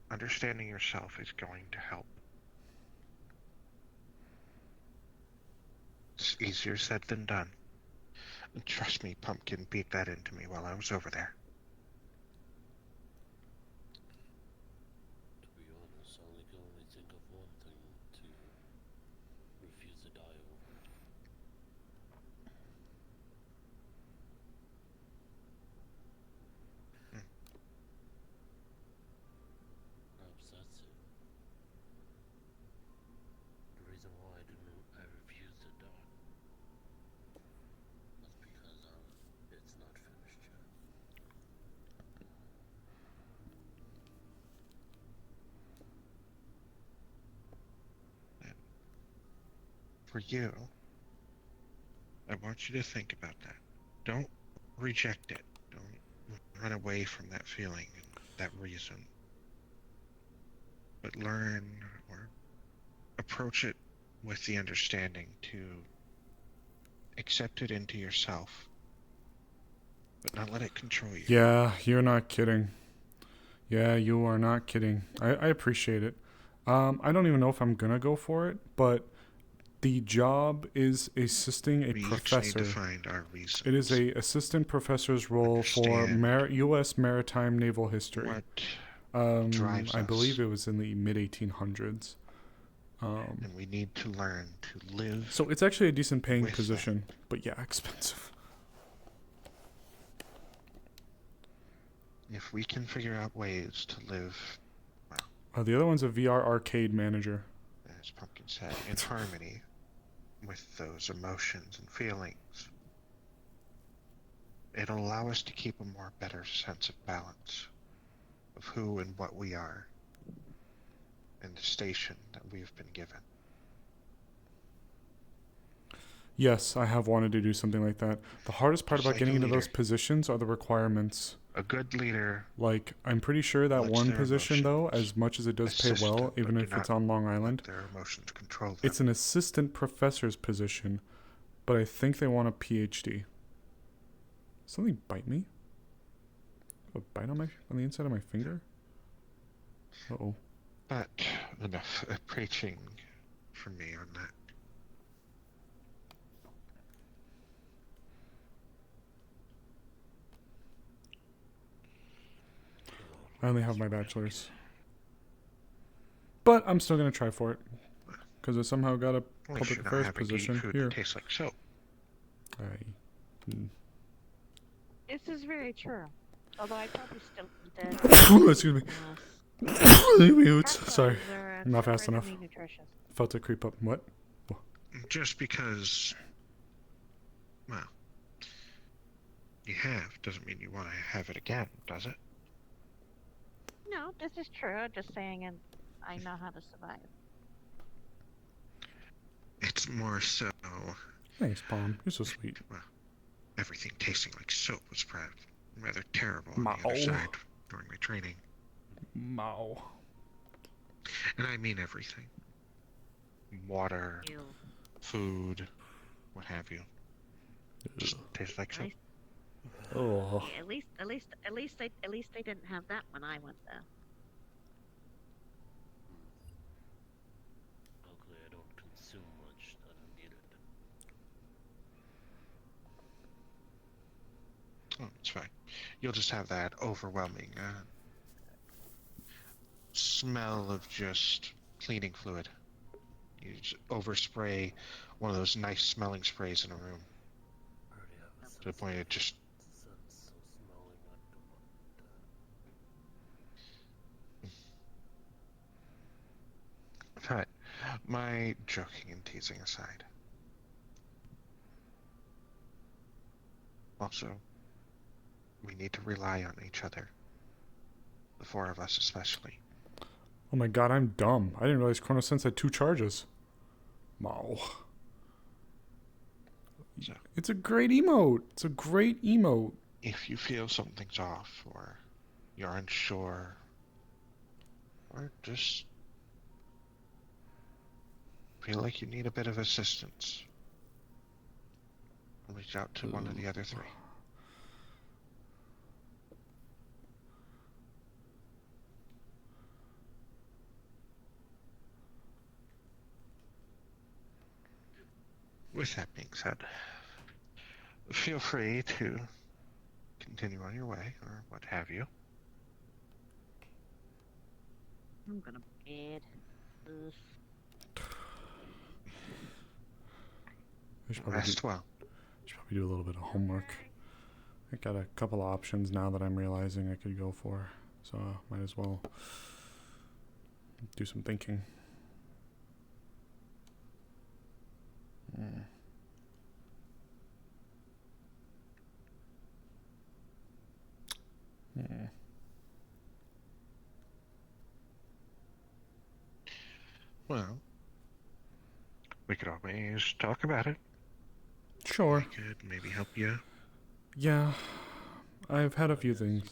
Understanding yourself is going to help. It's easier said than done. And trust me, Pumpkin beat that into me while I was over there. To be honest, I can only think of one thing to refuse to die over. Perhaps that's it. The reason why I refuse to die was because it's not finished yet. For you, I want you to think about that. Don't reject it. Don't run away from that feeling and that reason. But learn or approach it with the understanding to accept it into yourself, but not let it control you. Yeah, you're not kidding. Yeah, you are not kidding. I appreciate it. I don't even know if I'm gonna go for it, but the job is assisting a We professor. each need to find our reasons. It is a assistant professor's role for U.S. maritime naval history. What drives I us. believe it was in the mid 1800s. And we need to learn to live. So it's actually a decent paying with position, but yeah, expensive. If we can figure out ways to live, The other one's a VR arcade manager. as Pumpkin said, in harmony with those emotions and feelings, it'll allow us to keep a more better sense of balance of who and what we are and the station that we've been given. Yes, I have wanted to do something like that. The hardest part Just about like getting a into those leader. positions are the requirements. A good leader. Like, I'm pretty sure that lets one their position, though, as much as it does pay assist well, them, but even do if it's not on Long Island, let their emotions control them. it's an assistant professor's position, but I think they want a PhD. Something bite me? A bite on the inside of my finger? Uh-oh. But enough preaching from me on that. I only have my bachelor's. But I'm still going to try for it. Because I somehow got a Well, public should not affairs have to eat position food here. that tastes like soap. This is very true. Although I probably still Excuse me. Mute. Sorry. I'm not fast enough. Felt it creep up. What? Just because, well, you have doesn't mean you want to have it again, does it? No, this is true. I'm just saying, and I know how to survive. It's more so. Thanks, Palm. You're so sweet. Well, everything tasting like soap was rather terrible on Mao. the other side during my training. Mao. And I mean everything. Water, food, what have you. Just tastes like soap. Oh. Yeah, at least they didn't have that when I went there. Luckily, I don't consume much that I needed. Oh, it's fine. You'll just have that overwhelming smell of just cleaning fluid. You just overspray one of those nice smelling sprays in a room. To the point it just... But my joking and teasing aside. Also, we need to rely on each other. The four of us especially. Oh my god, I'm dumb. I didn't realize Chronosense had 2 charges. Mao. So, it's a great emote. It's a great emote. If you feel something's off, or you're unsure, or just feel like you need a bit of assistance, I'll reach out to one of the other three. With that being said, feel free to continue on your way, or what have you. I'm gonna bed. Ugh. I should probably Rest well. Should probably do a little bit of homework. I got a couple of options now that I'm realizing I could go for, so might as well do some thinking. Well, we could always talk about it. Sure. I could maybe help you. Yeah, I've had a few things.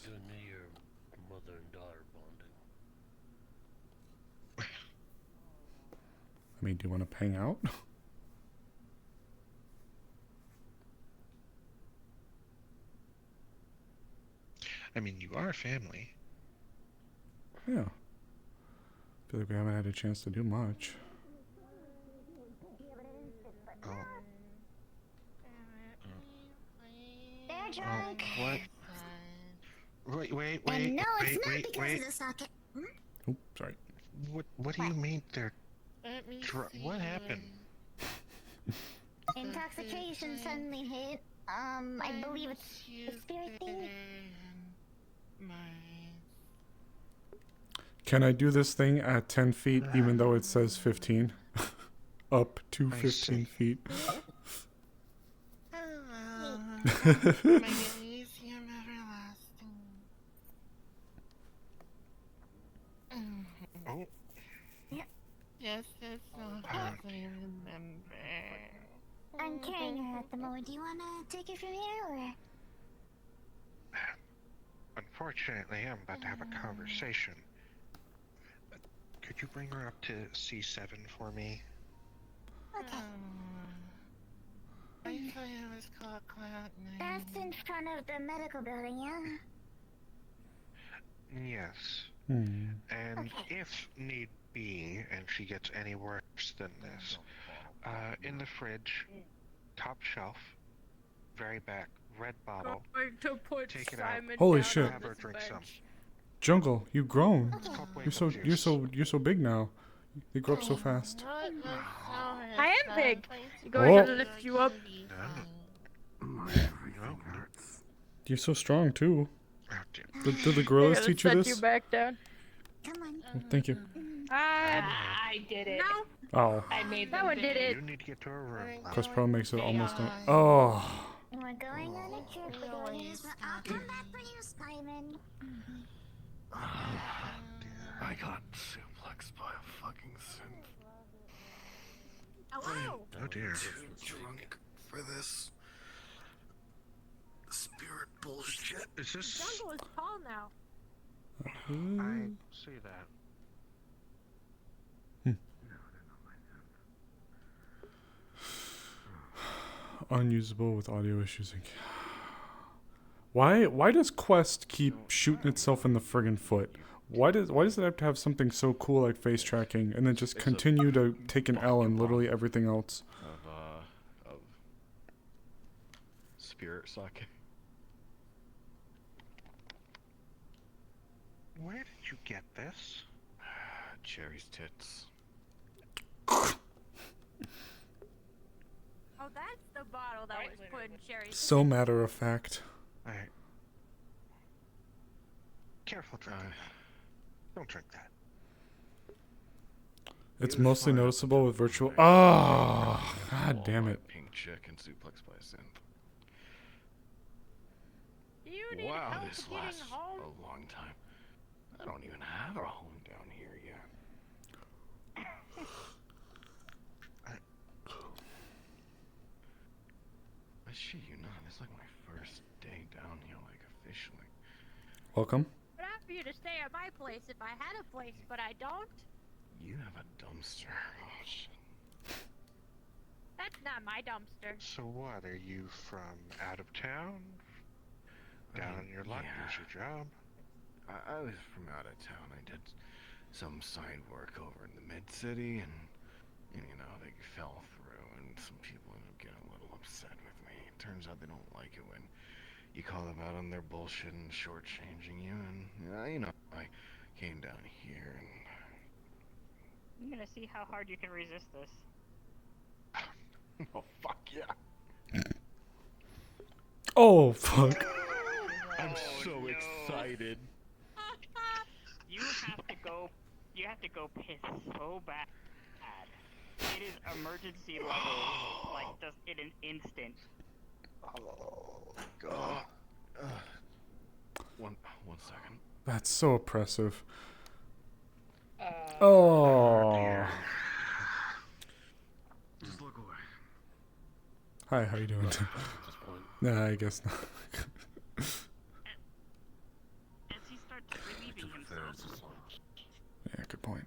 Mother and daughter bonding. I mean, do you want to hang out? I mean, you are family. Yeah. Feel like we haven't had a chance to do much. Oh. They're drunk. What? Wait, And no, it's wait, not wait, because wait. of the socket. Hmm? Oh, sorry. What do you mean they're what happened? Intoxication suddenly hit. I believe it's a spirit thing. Can I do this thing at 10 feet even though it says 15? Up to 15 feet. My Elysium everlasting. Oh. Yes, it's all I remember. I'm carrying her at the moment. Do you want to take her from here, or? Unfortunately, I'm about to have a conversation. Could you bring her up to C7 for me? Okay. I thought it was called Cloud Nine. That's in front of the medical building, yeah? Yes. Hmm. And if need be, and she gets any worse than this, in the fridge, top shelf, very back, red bottle. Going to put Take it Simon out. Holy down shit. on Have her this drink some. bench. Jungle, you've grown. Okay. You're so big now. You grow up so fast. I am big. You Oh. going to lift you up? You're so strong too. Oh, Did the gorillas Here, teach you set this? you back down. Come on. Oh, thank you. I did it. No. Oh. I made That one did it. You need to get to her room. Quest Pro makes it almost done. Oh. We're going on a trip. We're going on a I'll come back for you, Simon. I got suplexed by a fucking synth. Hello. Oh dear. I'm too drunk for this spirit bullshit. Is this? Jungle is tall now. I see that. Unusable with audio issues. Why does Quest keep shooting itself in the friggin' foot? Why does it have to have something so cool like face tracking and then just continue to take an L in literally everything else? Of spirit sucking. Where did you get this? Cherry's tits. Oh, that's the bottle that was put in Sherry's. So matter of fact. Alright. Careful drinking. Don't drink that. It's mostly noticeable with virtual. Oh, god damn it. Pink chick and suplex by a synth. You need Wow, help this getting lasts home? a long time. I don't even have a home down here yet. I shit you not, it's like my first day down here, like officially. Welcome. But I'd for you to stay at my place if I had a place, but I don't. You have a dumpster. Oh shit. That's not not my dumpster. So what? Are you from out of town? Down on your luck? Here's your job. I was from out of town. I did some side work over in the mid-city, and you know, they fell through, and some people ended up getting a little upset with me. It turns out they don't like it when you call them out on their bullshit and shortchanging you, and you know, I came down here and... I'm gonna see how hard you can resist this. Oh, fuck yeah. Oh, fuck. I'm so excited. You have to go piss so bad. It is emergency level, like just in an instant. Oh, God. One second. That's so oppressive. Oh. Just look away. Hi, how you doing? Nah, I guess not. As he starts relieving himself, Yeah, good point.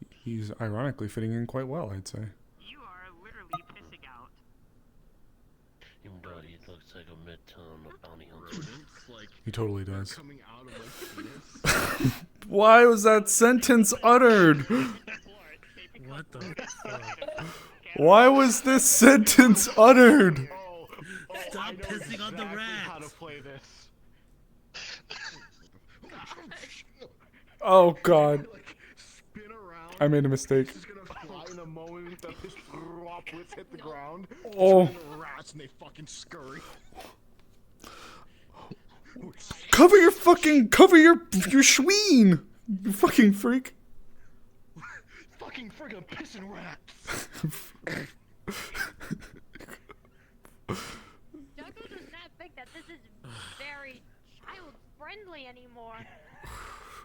He's ironically fitting in quite well, I'd say. you are literally pissing out. Your body looks like a midtown bounty hunter. He totally does. Coming out of my penis. Why was that sentence uttered? What the fuck? Why was this sentence uttered? Stop pissing on the How to rats! play this. Oh, God. Spin around. I made a mistake. This is gonna fly in a moment that this droplets hit the ground. Oh. Turn into rats and they fucking scurry. Cover your schween! You fucking freak. Fucking friggin' pissing rats. Jungle does not think that this is very child-friendly anymore.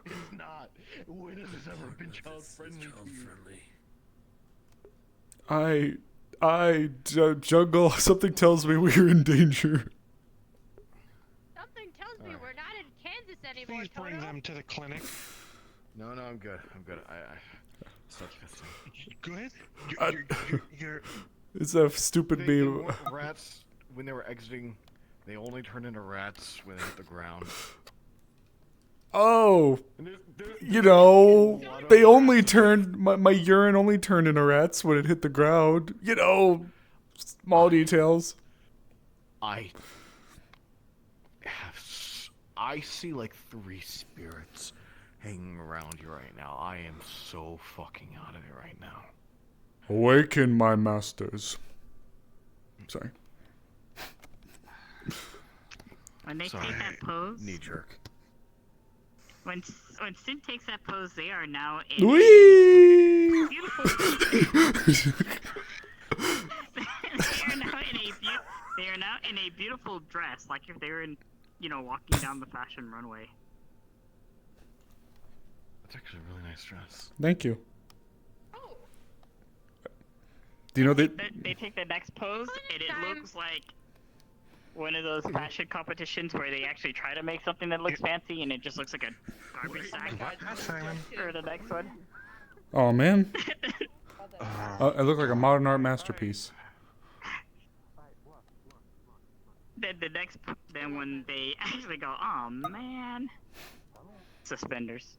It's not. When has this ever been child-friendly? Jungle, something tells me we're in danger. Something tells me we're not in Kansas anymore, Please bring Toto. them to the clinic. No, I'm good. I such pissing. Good? You're It's a stupid They meme. weren't rats when they were exiting. They only turned into rats when they hit the ground. Oh, you know, they only turned, my urine only turned into rats when it hit the ground. You know, small details. I see like 3 spirits hanging around you right now. I am so fucking out of it right now. Awaken my masters. Sorry. When they take that pose, knee jerk. when Sin takes that pose, they are now in Whee! a beautiful. They are now in a beautiful dress, like if they were in, walking down the fashion runway. That's actually a really nice dress. Thank you. Do you know that? They take the next pose, and it looks like one of those fashion competitions where they actually try to make something that looks fancy, and it just looks like a garbage sack. For the next one. Oh man, I look like a modern art masterpiece. Then when they actually go, oh man, suspenders.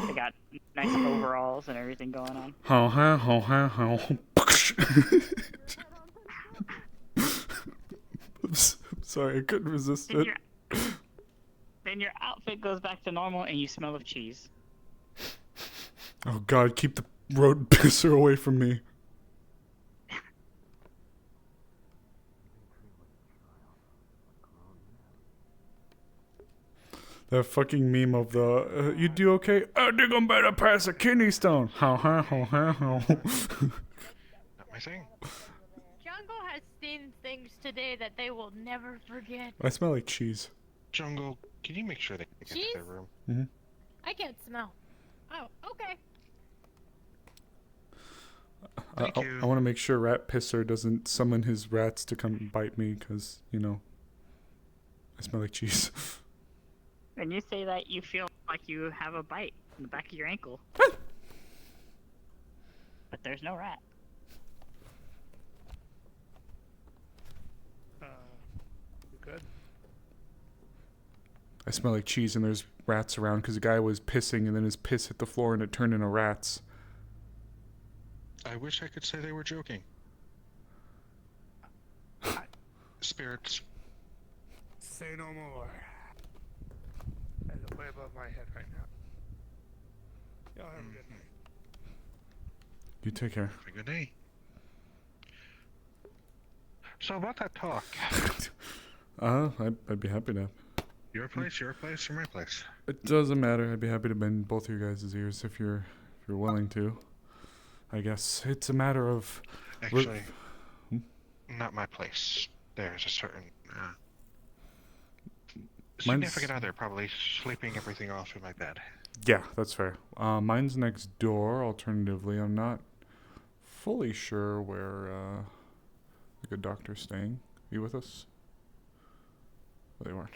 They got nice overalls and everything going on. Sorry, I couldn't resist it. Then your outfit goes back to normal and you smell of cheese. Oh God, keep the road pisser away from me. That fucking meme of the, you do okay? I think I'm better pass a kidney stone. How. Not my thing. Jungle has seen things today that they will never forget. I smell like cheese. Jungle, can you make sure they get Cheese? to their room? Mm-hmm. I can't smell. Oh, okay. I want to make sure Rat Pisser doesn't summon his rats to come bite me, because, I smell like cheese. When you say that, you feel like you have a bite in the back of your ankle. But there's no rat. good. I smell like cheese and there's rats around because the guy was pissing and then his piss hit the floor and it turned into rats. I wish I could say they were joking. Spirits. Say no more. That's way above my head right now. Y'all have a good night. You take care. Have a good day. So about that talk. I'd be happy to. Your place, or my place? It doesn't matter. I'd be happy to bend both your guys' ears if you're willing to. I guess it's a matter of. Actually, not my place. There's a certain significant other probably sleeping everything off in my bed. Yeah, that's fair. Mine's next door. Alternatively, I'm not fully sure where the good doctor's staying. Are you with us? They weren't.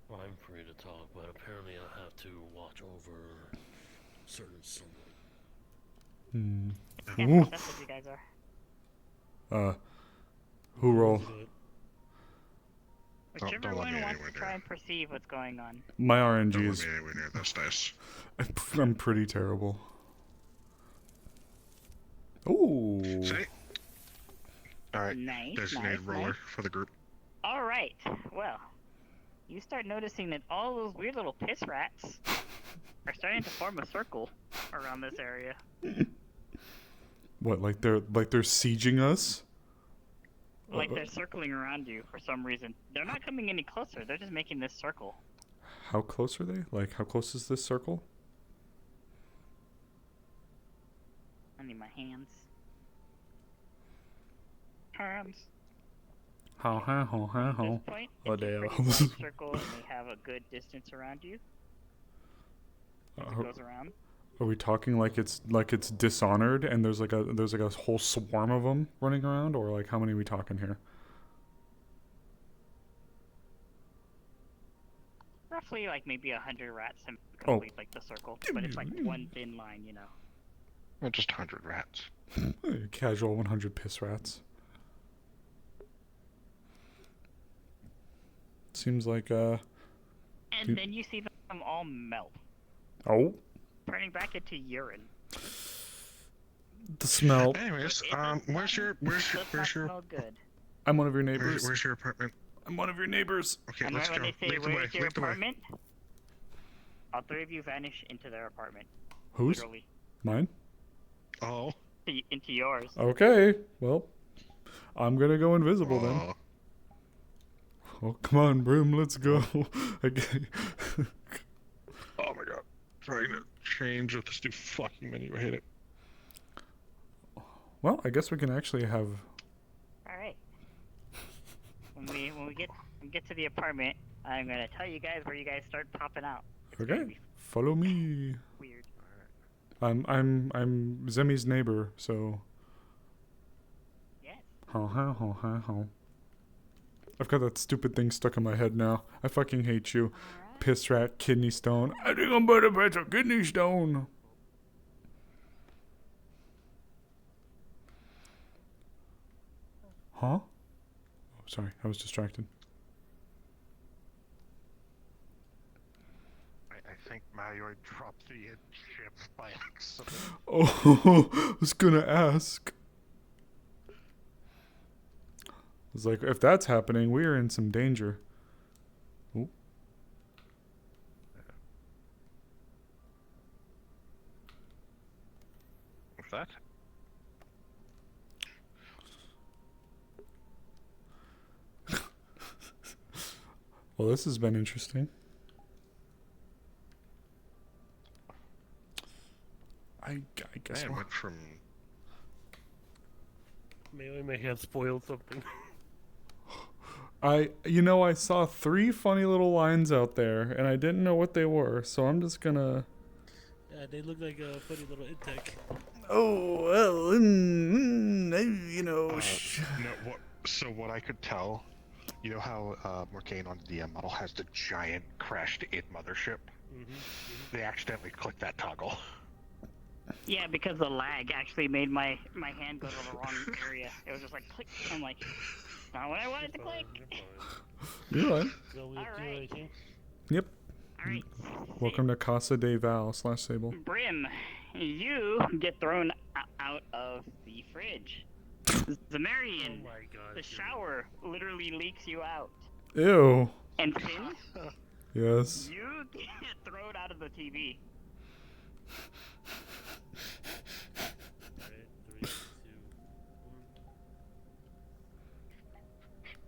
Well, I'm free to talk, but apparently I have to watch over certain someone. Yeah, that's what you guys are. Who roll? Whichever one wants to try and perceive what's going on. My RNG Don't is. let me anywhere near this dice. I'm pretty terrible. Ooh. See? Alright, Nice, designated roller nice. for the group. Alright, well, you start noticing that all those weird little piss rats are starting to form a circle around this area. What, like they're sieging us? Like they're circling around you for some reason. They're not coming any closer, they're just making this circle. How close are they? Like, how close is this circle? I need my hands. Hands. How? At this point, Oh, it's a damn. pretty wide circle and they have a good distance around you. As it goes around. Are we talking like it's Dishonored and there's like a whole swarm of them running around, or like how many are we talking here? Roughly like maybe 100 rats to complete like the circle, but it's like one thin line, you know. Or just 100 rats. Casual 100 piss rats. Seems like And then you see them all melt, Oh. turning back into urine. The smell. Anyways, where's your Smell good. I'm one of your neighbors. Where's your apartment? I'm one of your neighbors. Okay, And let's right go. when they say, Lead the way. where's your Lead the way. apartment? All three of you vanish into their apartment. Whose? Literally. Mine? Oh. Into yours. Okay. Well, I'm gonna go invisible then. Oh, come on, Brim, let's go. Okay. Oh my god. Trying to change with this new fucking menu. I hate it. Well, I guess we can actually have. Alright. When we get to the apartment, I'm gonna tell you guys where you guys start popping out. Okay. Follow me. Weird. I'm Zemi's neighbor, so. Yes. I've got that stupid thing stuck in my head now. I fucking hate you. Piss rat, kidney stone. I think I'm better bet a kidney stone. Huh? Oh, sorry, I was distracted. I think Malloy dropped the chip by accident. Oh, I was gonna ask. I was like, if that's happening, we are in some danger. Ooh. What's that? Well, this has been interesting. I guess. Man, went from. Maybe I may have spoiled something. I saw 3 funny little lines out there, and I didn't know what they were, so I'm just gonna. Yeah, they look like a funny little intake. Oh well, No, so what I could tell, you know how Morcane on the DM model has the giant crashed-in mothership? They accidentally clicked that toggle. Yeah, because the lag actually made my hand go to the wrong area. It was just like click. I'm like, not what I wanted to click. You're right. Alright. Yep. Alright. Welcome to Casa de Val / Sable. Brim, you get thrown out of the fridge. Zamarian, the shower literally leaks you out. Ew. And Finn, Yes. you get thrown out of the TV.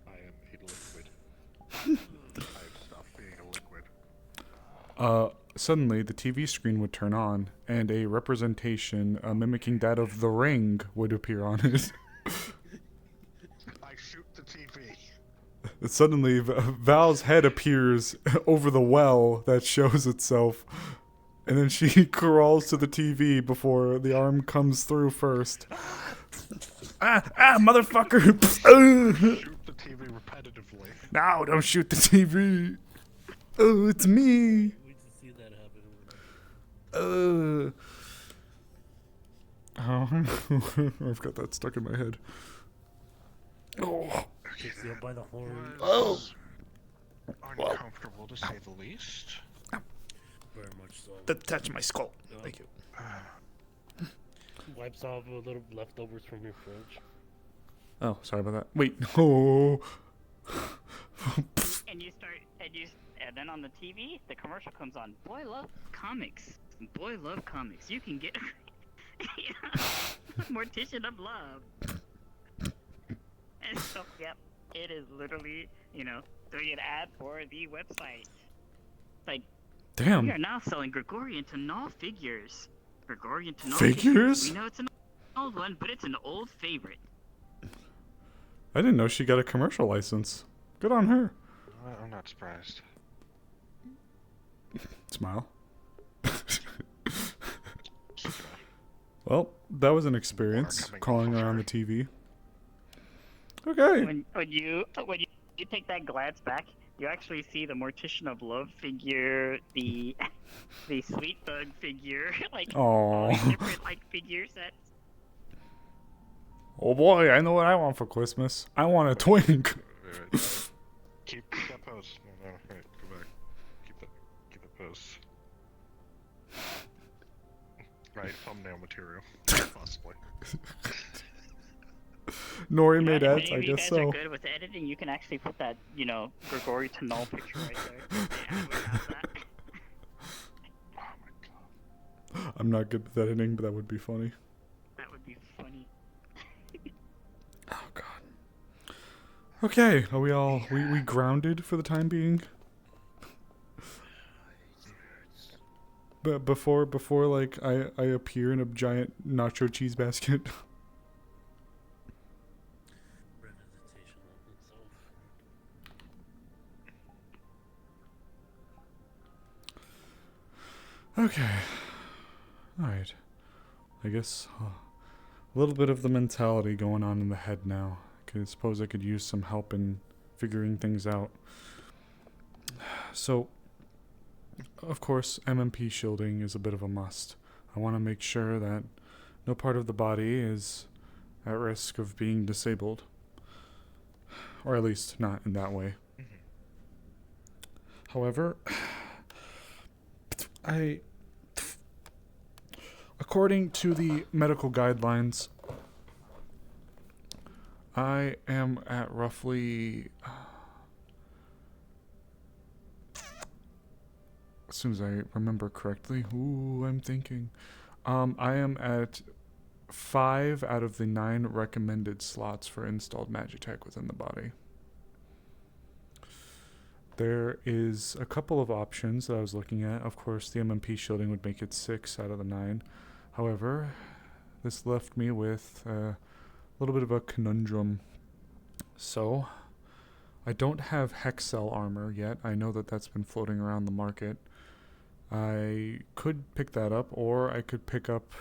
I am a liquid. I've stopped being a liquid. Suddenly the TV screen would turn on, and a representation mimicking that of The Ring would appear on it. I shoot the TV. Suddenly, Val's head appears over the well that shows itself, and then she crawls to the TV before the arm comes through first. Motherfucker! Shoot the TV repetitively. No, don't shoot the TV! Oh, it's me! See that happen. I've got that stuck in my head. Oh. See it by the horn. Oh. Uncomfortable to say the least. Very much so. Don't touch my skull. Thank you. Wipes off a little leftovers from your fridge. Oh, sorry about that. Wait. Oh. And then on the TV, the commercial comes on. Boy love comics. Boy love comics. You can get Mortician of Love. And so, yep, it is literally, doing an ad for the website. Like, damn. We are now selling Gregorian Tonal figures. Gregorian Tonal Figures? We know it's an old one, but it's an old favorite. I didn't know she got a commercial license. Good on her. I'm not surprised. Smile. Well, that was an experience, crawling around the TV. Okay. When you take that glance back, you actually see the Mortician of Love figure, the Sweet Bug figure, like all these different figure sets. Oh boy, I know what I want for Christmas. I want a twink. Keep that pose. No, wait, go back. Keep that pose. Right, thumbnail material, possibly. Nori made ads, If I any of you guess guys so. are good with editing, you can actually put that, Grigori Tonal picture right there. Yeah, we have that. I'm not good with editing, but that would be funny. That would be funny. Oh god. Okay, are we all we grounded for the time being? But before like I appear in a giant nacho cheese basket. Okay. Alright. I guess a little bit of the mentality going on in the head now. I suppose I could use some help in figuring things out. So, of course, MMP shielding is a bit of a must. I want to make sure that no part of the body is at risk of being disabled. Or at least not in that way. However, according to the medical guidelines, I am at roughly, as soon as I remember correctly, I'm thinking, I am at 5 out of the 9 recommended slots for installed Magitech within the body. There is a couple of options that I was looking at. Of course, the MMP shielding would make it 6 out of the 9. However, this left me with a little bit of a conundrum. So, I don't have Hexcell armor yet. I know that that's been floating around the market. I could pick that up, or I could pick up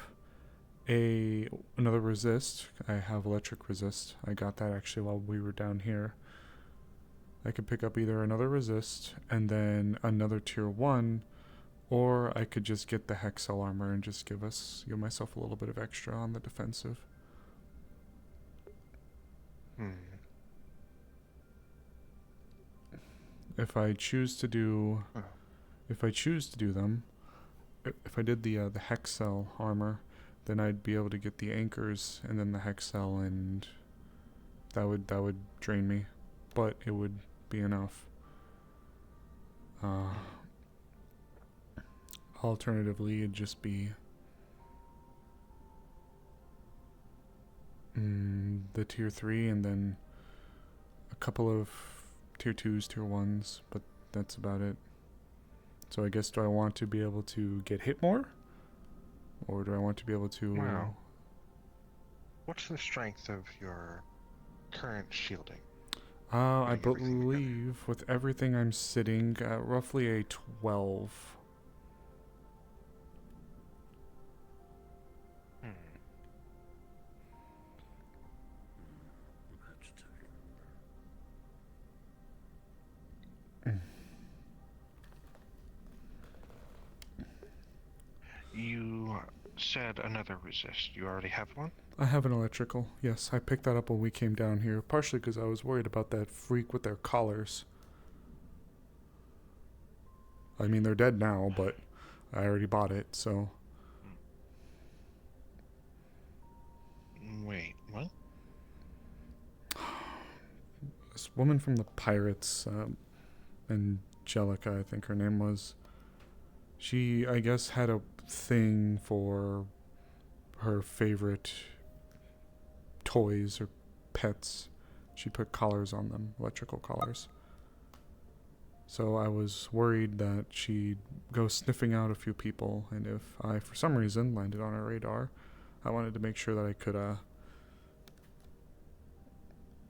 another resist. I have electric resist. I got that actually while we were down here. I could pick up either another resist and then another tier 1, Or I could just get the Hexel armor and just give myself a little bit of extra on the defensive. If I choose to do them, if I did the Hexel armor, then I'd be able to get the anchors and then the Hexel, and that would drain me, but it would be enough. Alternatively, it'd just be the tier 3 and then a couple of tier 2s, tier 1s, but that's about it. So I guess, do I want to be able to get hit more? Or do I want to be able to... Wow. What's the strength of your current shielding? I believe with everything I'm sitting at roughly a 12. You said another resist. You already have one? I have an electrical. Yes, I picked that up when we came down here, partially because I was worried about that freak with their collars. I mean, they're dead now, but I already bought it, so... Wait, what? This woman from the Pirates, Angelica, I think her name was. She, I guess, had a thing for her favorite toys or pets. She put collars on them, electrical collars. So I was worried that she'd go sniffing out a few people, and if I, for some reason, landed on her radar, I wanted to make sure that I could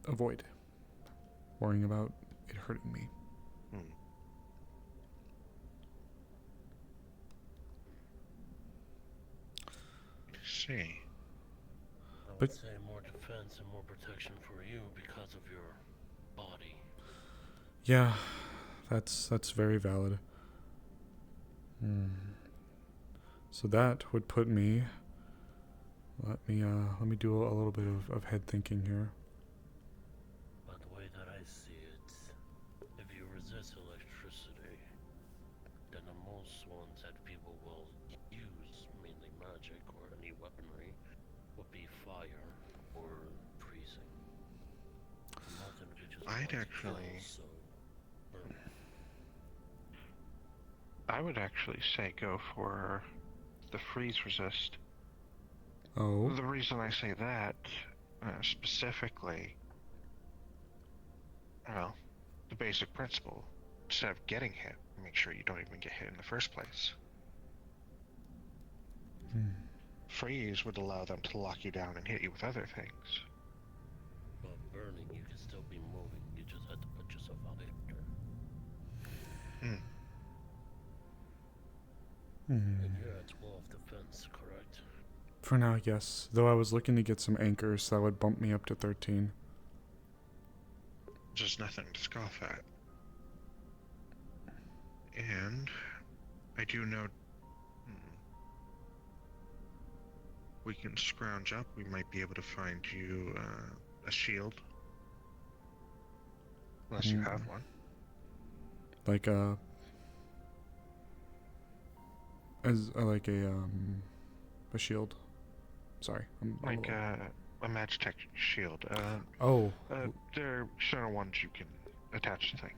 avoid worrying about it hurting me. See. I would say more defense and more protection for you because of your body. Yeah, that's very valid. So that would put me... Let me do a little bit of head thinking here. But the way that I see it, if you resist electricity, then the most ones that people will use, mainly magic or any weaponry, would be fire or freezing. Nothing could just I'd actually... I would actually say go for the freeze resist. Oh. The reason I say that, specifically, well, the basic principle, instead of getting hit, make sure you don't even get hit in the first place. Freeze would allow them to lock you down and hit you with other things. But burning, you can still be moving, you just have to put yourself out there. And you're at 12 defense, correct? For now, yes. Though I was looking to get some anchors, so that would bump me up to 13. Just nothing to scoff at. And I do know we can scrounge up. We might be able to find you a shield. Unless you have one. Like a shield. Sorry, I'm like a Magitech shield. They're certain ones you can attach to things.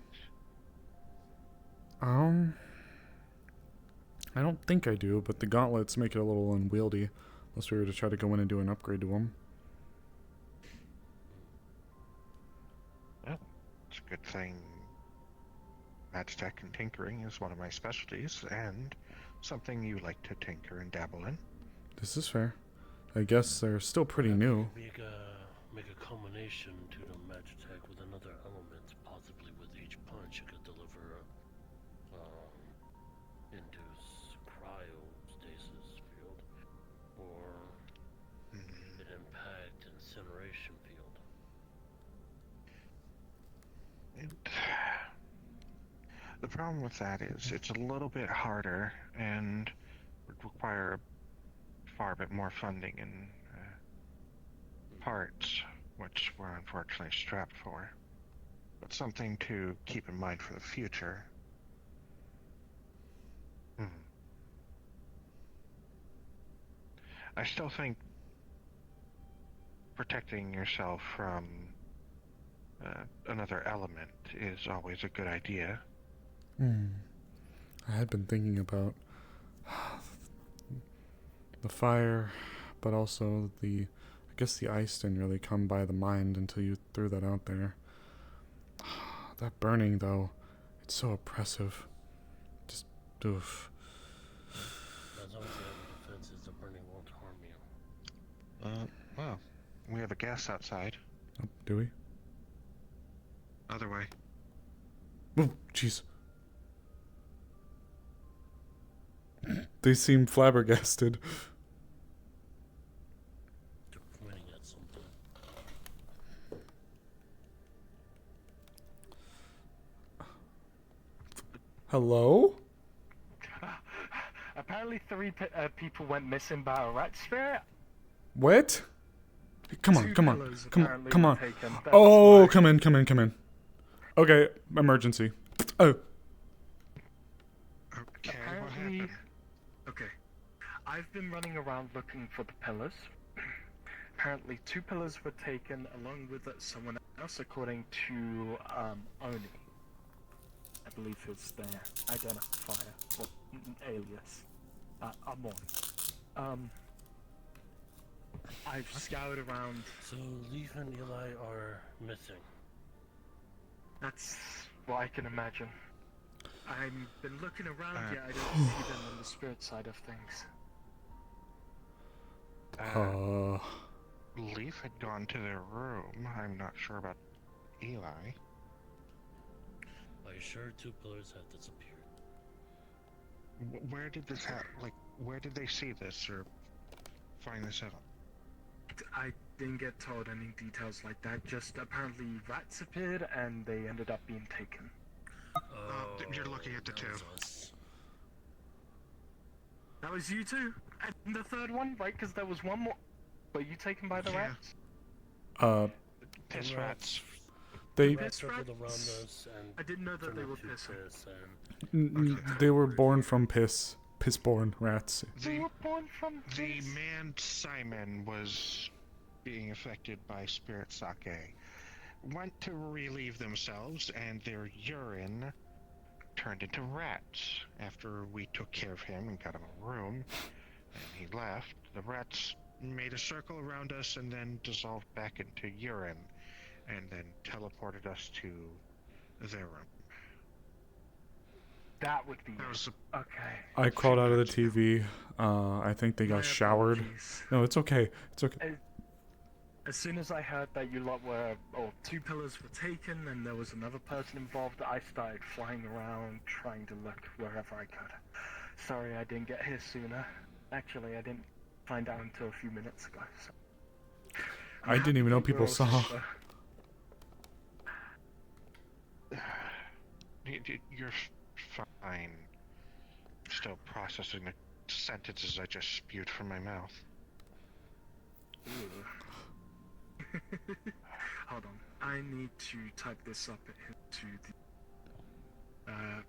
I don't think I do, but the gauntlets make it a little unwieldy, unless we were to try to go in and do an upgrade to them. Well, it's a good thing Magitech and tinkering is one of my specialties, and something you like to tinker and dabble in. This is fair. I guess they're still pretty new. Make a combination to the Magitech with another element, possibly with each punch you could deliver induce cryostasis field or an impact incineration field. The problem with that is it's a little bit harder and would require far bit more funding and parts, which we're unfortunately strapped for. But something to keep in mind for the future. I still think protecting yourself from another element is always a good idea. I had been thinking about the fire, but also I guess the ice didn't really come by the mind until you threw that out there. That burning, though, it's so oppressive. Just, oof. As long as you have a defenses, the burning won't harm you. Well, we have a gas outside. Oh, do we? Other way. Oh, jeez. They seem flabbergasted. They're pointing at something. Hello? Apparently 3 people went missing by a rat spirit. What? Come on, 2 come on, pillars come on, apparently come were on. taken. That's Oh, why- come in. Okay, emergency. Oh. Apparently, okay. I've been running around looking for the pillars. Apparently 2 pillars were taken along with someone else, according to Oni. I believe it's their identifier, or alias. Amon. I've scoured around. So Leaf and Eli are missing. That's what I can imagine. I've been looking around, yet I don't see them on the spirit side of things. Leaf had gone to their room. I'm not sure about Eli. Are you sure 2 pillars have disappeared? Where did this where did they see this or find this out? I didn't get told any details like that, just apparently rats appeared and they ended up being taken. You're looking at the 2. That was you 2? And the 3rd one, right? Because there was one more. Were you taken by the rats? Piss rats. They circled around us and I didn't know that they were pissing. They were born from piss-born rats. They were born from the man Simon was being affected by spirit sake. Went to relieve themselves, and their urine turned into rats. After we took care of him and got him a room, and he left, the rats made a circle around us and then dissolved back into urine, and then teleported us to their room. That would be okay. I crawled out of the TV. I think they got showered. apologies. No, it's okay. It's okay. As soon as I heard that you lot were, 2 pillars were taken and there was another person involved, I started flying around trying to look wherever I could. Sorry I didn't get here sooner. Actually, I didn't find out until a few minutes ago. So. I didn't even know people saw. You're fine. Still processing the sentences I just spewed from my mouth. Hold on. I need to type this up into the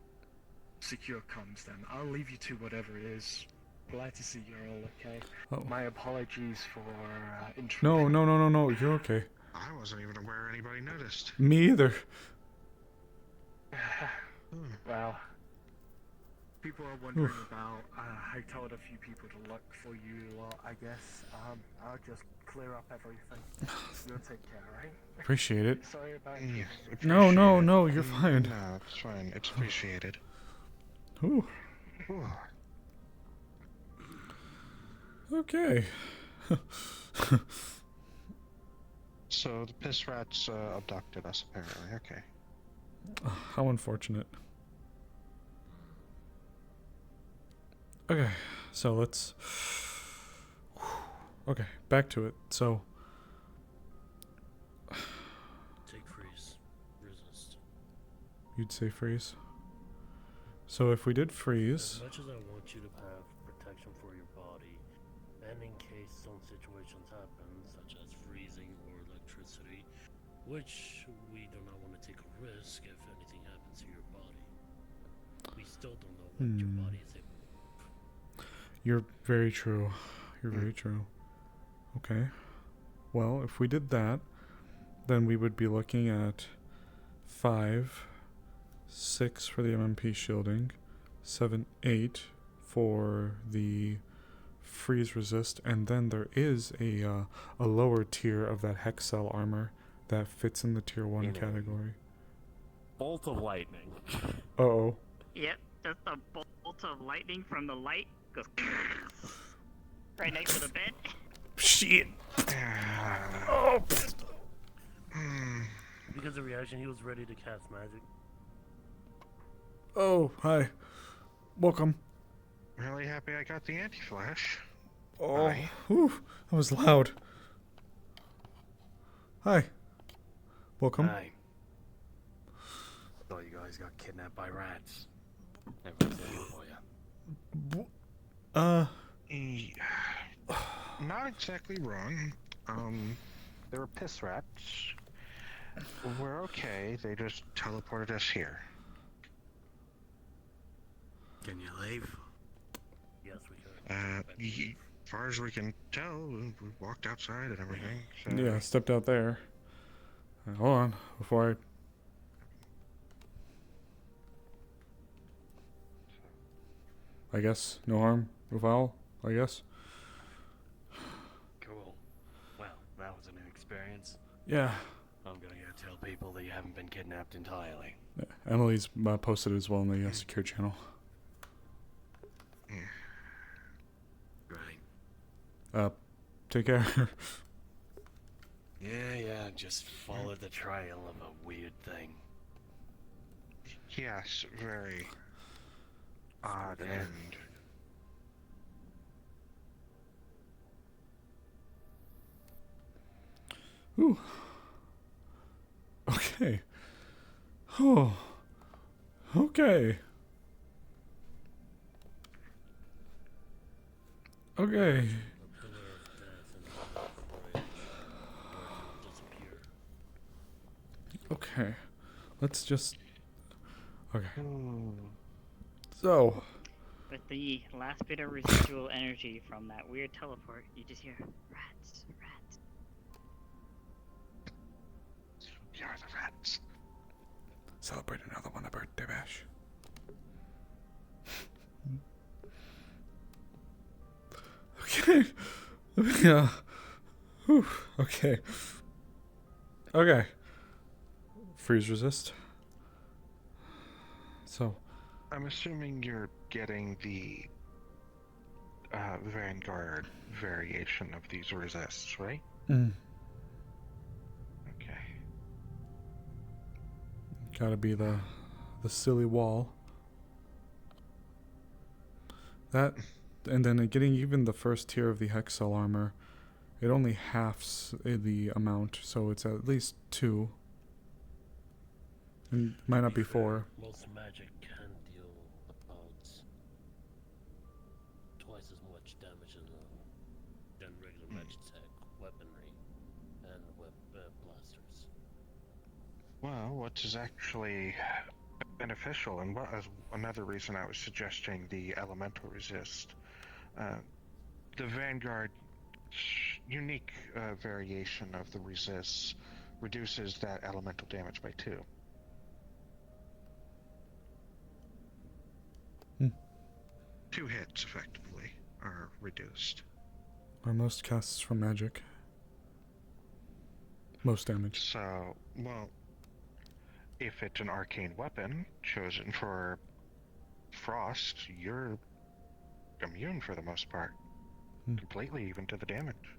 secure comms then. I'll leave you to whatever it is. Glad to see you're all okay. Oh. My apologies for intruding. No. You're okay. I wasn't even aware anybody noticed. Me either. Well, people are wondering about. I told a few people to look for you lot, I guess. I'll just clear up everything. You'll take care, right? Appreciate it. Sorry about Yeah, No, you're fine. No, it's fine. It's appreciated. Ooh. Ooh. Okay. So the piss rats abducted us, apparently. Okay. How unfortunate. Okay, so let's... Okay, back to it. So... Take freeze. Resist. You'd say freeze? So if we did As freeze, much as I want you to have protection for your body, and in case some situations happen, such as freezing or electricity, which we do not want to take a risk if anything happens to your body, we still don't know what your body is able to. you're very true. You're very true. Okay. Well, if we did that, then we would be looking at 5, 6 for the MMP shielding, 7, 8 for the freeze resist, and then there is a lower tier of that hex cell armor that fits in the tier 1 category. Bolt of lightning. Uh-oh. Yep, just a bolt of lightning from the light goes right next to the bed. Shit. Oh. Because of reaction, he was ready to cast magic. Oh, hi. Welcome. Really happy I got the anti-flash. Oh, Hi. whew, that was loud. Hi. Welcome. Hi. Thought you guys got kidnapped by rats. Everything's waiting for you. Not exactly wrong. They were piss rats. We're okay. They just teleported us here. Can you leave? Yes, we can. As far as we can tell, we walked outside and everything. So. Yeah, stepped out there. Hold on, before I guess, no harm, no foul, I guess. Cool. Well, that was a new experience. Yeah. I'm gonna go tell people that you haven't been kidnapped entirely. Emily's posted as well in the secure channel. Right. Take care. Yeah, just follow the trail of a weird thing. Yes, very odd and. Ooh. Okay. Oh. Okay. Okay. Okay. Let's just. Okay. So. With the last bit of residual energy from that weird teleport, you just hear rats, rats. We are the rats. Celebrate another one, a birthday bash. Okay. Yeah. Whew. Okay. Okay. Freeze resist. So. I'm assuming you're getting the Vanguard variation of these resists, right? Mm. Okay. Gotta be the silly wall. That, and then getting even the first tier of the hex cell armor, it only halves the amount, so it's at least 2. And might not be 4. Most magic can deal about twice as much damage than regular magitech weaponry and blasters. Well, what is actually beneficial, and what is another reason I was suggesting the elemental resist. The Vanguard unique variation of the resists reduces that elemental damage by 2. 2 hits, effectively, are reduced. Or most casts from magic. Most damage. So, well, if it's an arcane weapon chosen for frost, you're immune for the most part. Completely, even to the damage.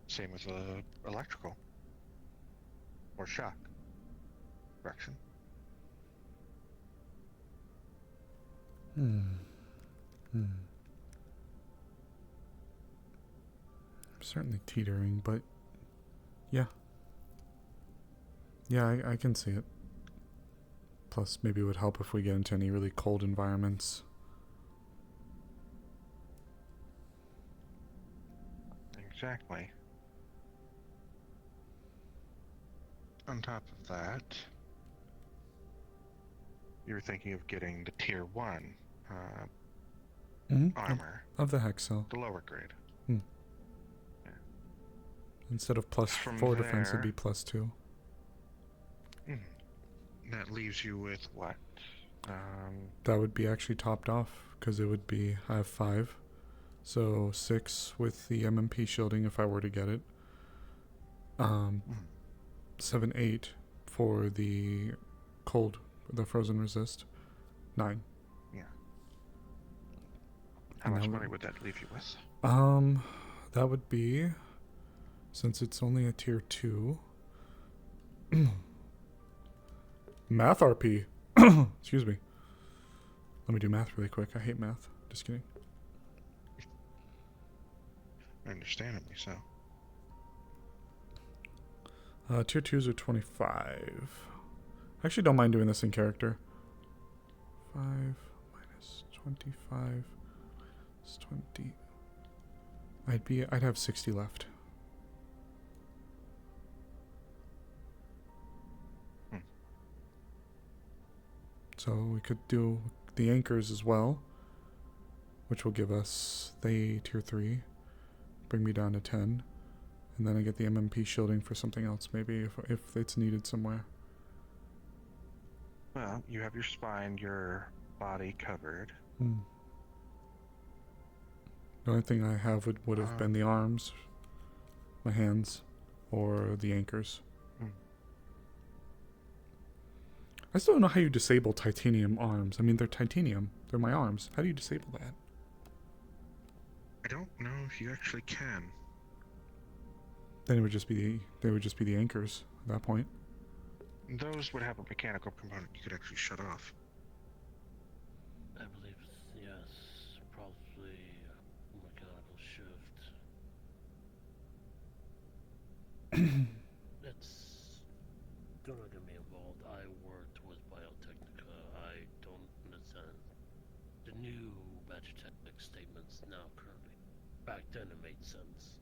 Same with electrical. Or shock. Correction. I'm certainly teetering, but yeah. Yeah, I can see it. Plus, maybe it would help if we get into any really cold environments. Exactly. On top of that, you're thinking of getting the tier 1 armor. Of the Hexel. The lower grade. Instead of plus From 4 defense, it'd there- be plus 2. That leaves you with what? That would be actually topped off, because it would be, I have 5. So 6 with the MMP shielding if I were to get it. 7, 8 for the cold, the frozen resist. 9. Yeah. How much money would that leave you with? That would be, since it's only a tier 2. Math RP. Excuse me. Let me do math really quick. I hate math. Just kidding. Understandably so. Tier 2s are 25. I actually don't mind doing this in character. 5 minus 25 is 20. I'd have 60 left. So we could do the anchors as well, which will give us the tier 3, bring me down to 10, and then I get the MMP shielding for something else, maybe if it's needed somewhere. Well, you have your spine, your body covered. The only thing I have would have been the arms, my hands, or the anchors. I still don't know how you disable titanium arms. I mean, they're titanium. They're my arms. How do you disable that? I don't know if you actually can. Then it would just be the anchors at that point. Those would have a mechanical component you could actually shut off. I believe, yes, probably a mechanical shift. It's, do not get me involved. I worked with Biotechnica. I don't understand the new Magitech statements now currently. Back then it made sense.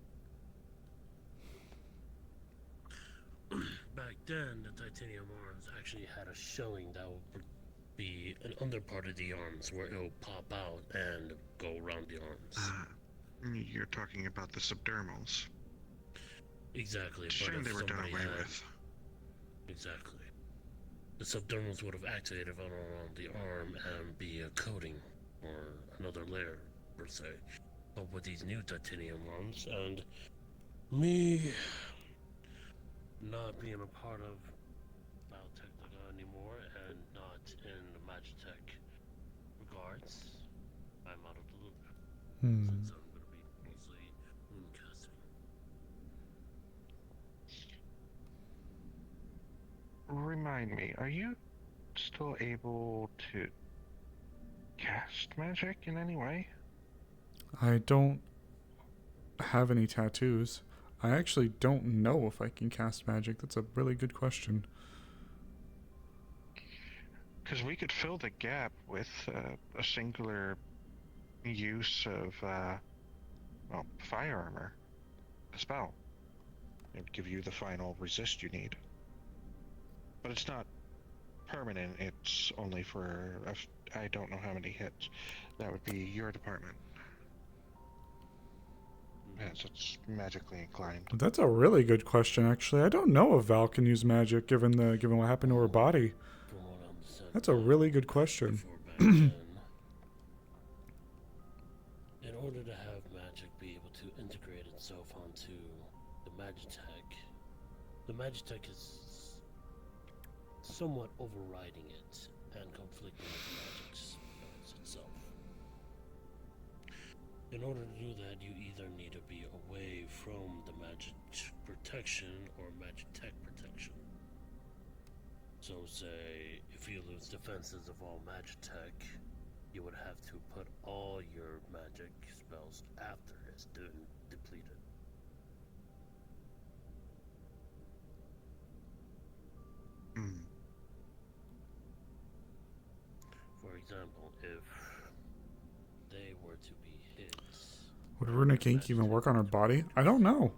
Back then, the titanium arms actually had a shelling that would be an under part of the arms where it'll pop out and go around the arms. You're talking about the subdermals. Exactly. It's a shame they were done away with. Exactly. The subdermals would have activated on around the arm and be a coating or another layer per se. But with these new titanium arms and me not being a part of Biotechnica anymore and not in the Magitech regards, I'm out of the loop. Since I'm going to be mostly mooncasting. Remind me, are you still able to cast magic in any way? I don't have any tattoos. I actually don't know if I can cast magic. That's a really good question. Because we could fill the gap with a singular use of, fire armor. A spell. It would give you the final resist you need. But it's not permanent, it's only for, I don't know how many hits. That would be your department. Yes, it's magically inclined. That's a really good question, actually. I don't know if Val can use magic given what happened to her body. That's a really good question. In order to have magic be able to integrate itself onto the Magitech is somewhat overriding it and conflicting with the magic spells itself. In order to do that, you either need to be away from the magic protection or Magitech protection. So say, if you lose defenses of all Magitech, you would have to put all your magic spells after it's depleted. Would runic ink even work on her body? I don't know.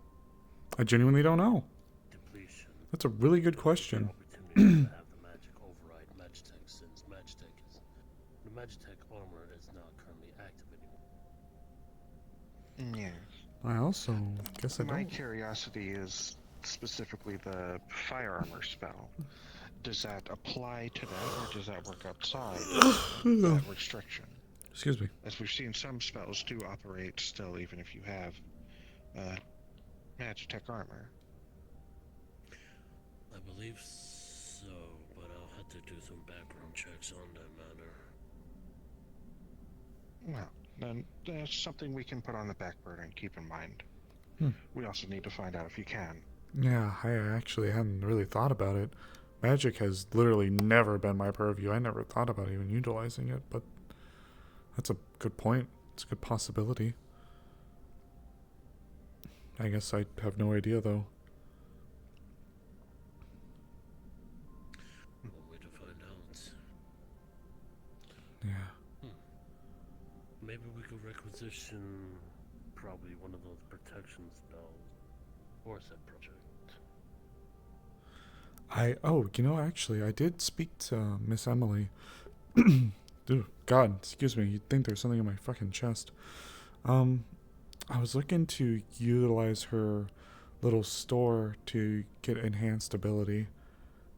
I genuinely don't know. Depletion. That's a really good question. Opportunity to have the magic override Magitech since Magitech is the Magitech armor is not currently active anymore. Yes. I also guess I My don't. curiosity is specifically the fire armor spell. Does that apply to that, or does that work outside that restriction? Excuse me. As we've seen, some spells do operate still, even if you have Magitech armor. I believe so, but I'll have to do some background checks on that matter. Well, then that's something we can put on the back burner and keep in mind. We also need to find out if you can. Yeah, I actually hadn't really thought about it. Magic has literally never been my purview. I never thought about even utilizing it, but that's a good point. It's a good possibility. I guess I have no idea, though. One way to find out. Yeah. Maybe we could requisition probably one of those protection spells for said project. Actually, I did speak to Miss Emily. Dude, God, excuse me. You'd think there's something in my fucking chest. I was looking to utilize her little store to get enhanced ability.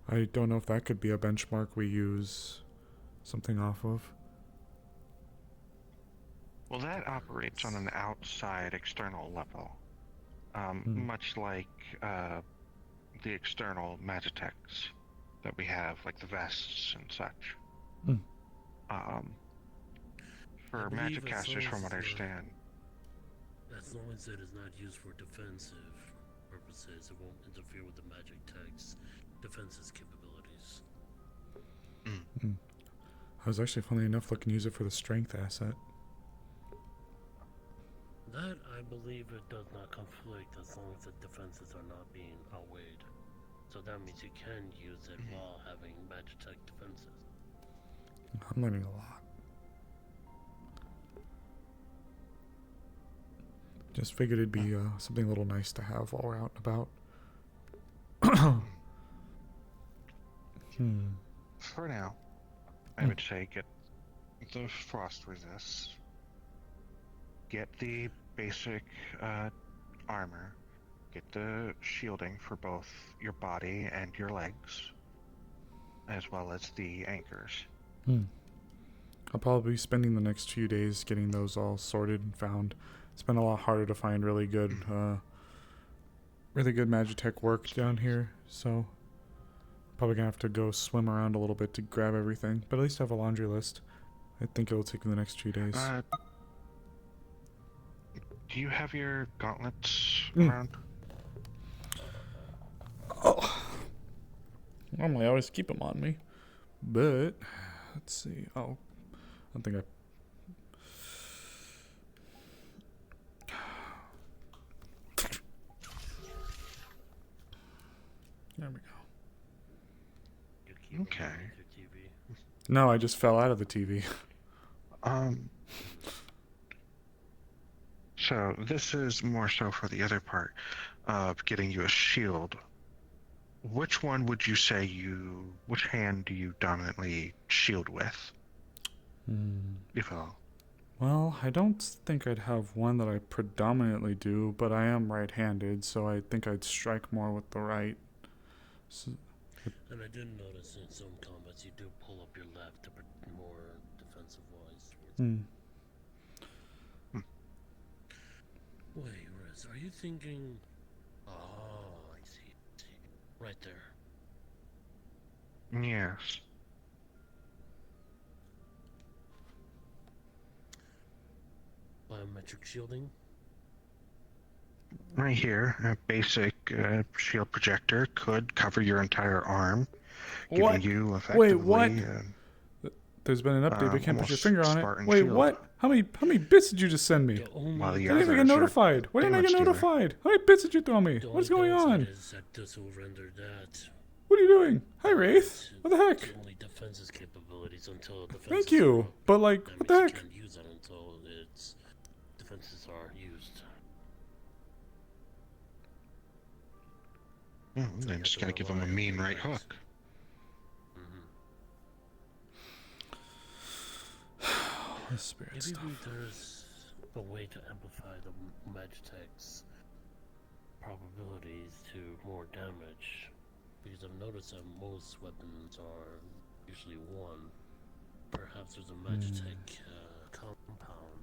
I don't know if that could be a benchmark we use something off of. Well, that operates on an outside external level. Much like the external Magitechs that we have, like the vests and such. For magic casters, from what I understand. As long as it is not used for defensive purposes, it won't interfere with the magic tech's defenses capabilities. I was actually, funny enough, looking to use it for the strength asset. That, I believe, it does not conflict as long as the defenses are not being outweighed. So that means you can use it while having Magitech defenses. I'm learning a lot. Just figured it'd be something a little nice to have while we're out and about. For now, I would say get the frost resist. Get the basic armor. Get the shielding for both your body and your legs, as well as the anchors. I'll probably be spending the next few days getting those all sorted and found. It's been a lot harder to find really good Magitech work down here, so probably gonna have to go swim around a little bit to grab everything. But at least I have a laundry list. I think it'll take me the next few days. Do you have your gauntlets around? Oh. Normally I always keep them on me. But, let's see. Oh, I don't think I... There we go. Okay. No, I just fell out of the TV. So this is more so for the other part of getting you a shield. Which one would you say which hand do you dominantly shield with? If at all. Well, I don't think I'd have one that I predominantly do, but I am right-handed, so I think I'd strike more with the right. So, and I did notice in some combats you do pull up your left to more defensive-wise. Wait, Riz, are you thinking... Oh, I see. Right there. Yes. Biometric shielding? Right here, a basic shield projector could cover your entire arm, giving you effectively... Wait, what? There's been an update, but you can't put your finger on it. Wait, shield. what? How many bits did you just send me? While the I didn't even get notified. Why didn't I get damage dealer. notified? How many bits did you throw me? What's going on? Is that this will render that. What are you doing? Hi, Wraith. What the heck? Only defenses capabilities until defenses Thank you. But, like, what the heck? You can't use that until its defenses are used. Oh, then just gotta give him a mean right hook. Maybe there's a way to amplify the Magitech's probabilities to more damage, because I've noticed that most weapons are usually one. Perhaps there's a Magitech compound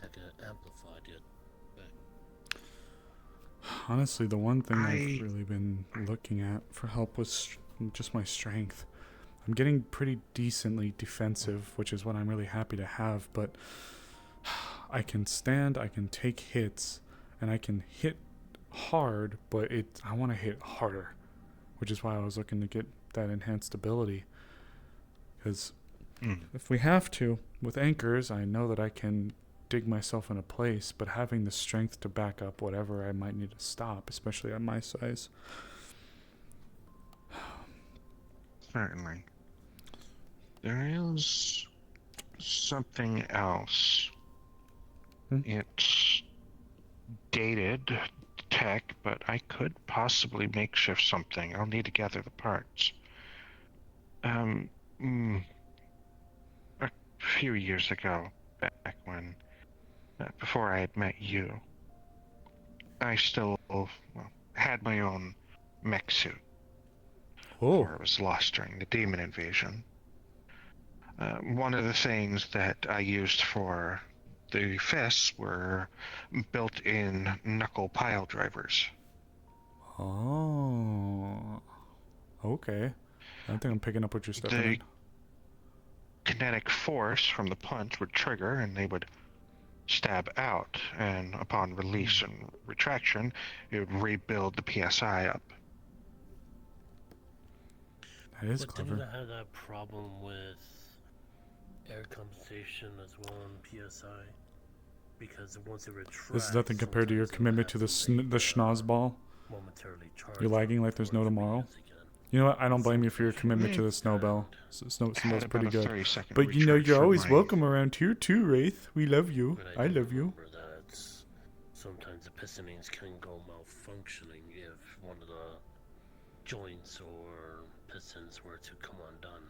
that can amplify the effect. Honestly, the one thing I've really been looking at for help was just my strength. I'm getting pretty decently defensive, which is what I'm really happy to have, but I can stand, I can take hits, and I can hit hard, but I want to hit harder, which is why I was looking to get that enhanced ability. Because if we have to, with anchors, I know that I can dig myself in a place, but having the strength to back up whatever I might need to stop, especially at my size. Certainly. There is something else. It's dated tech, but I could possibly makeshift something. I'll need to gather the parts. A few years ago, back when, before I had met you, I still had my own mech suit. Before it was lost during the demon invasion. One of the things that I used for the fists were built-in knuckle pile drivers. Oh, okay. I think I'm picking up what you're stepping in. Kinetic force from the punch would trigger, and they would stab out, and upon release and retraction, it would rebuild the PSI up. That is but clever. Didn't it have that problem with air compensation as well in PSI? Because once it retracts, This is nothing compared to your commitment to the schnoz ball. You're lagging like there's no tomorrow. You know what? I don't blame you for your commitment to the snowball. Snowball's pretty good. But you know, you're always welcome around here too, Wraith. We love you. I love you. That sometimes the pistonings can go malfunctioning if one of the joints or pistons were to come undone.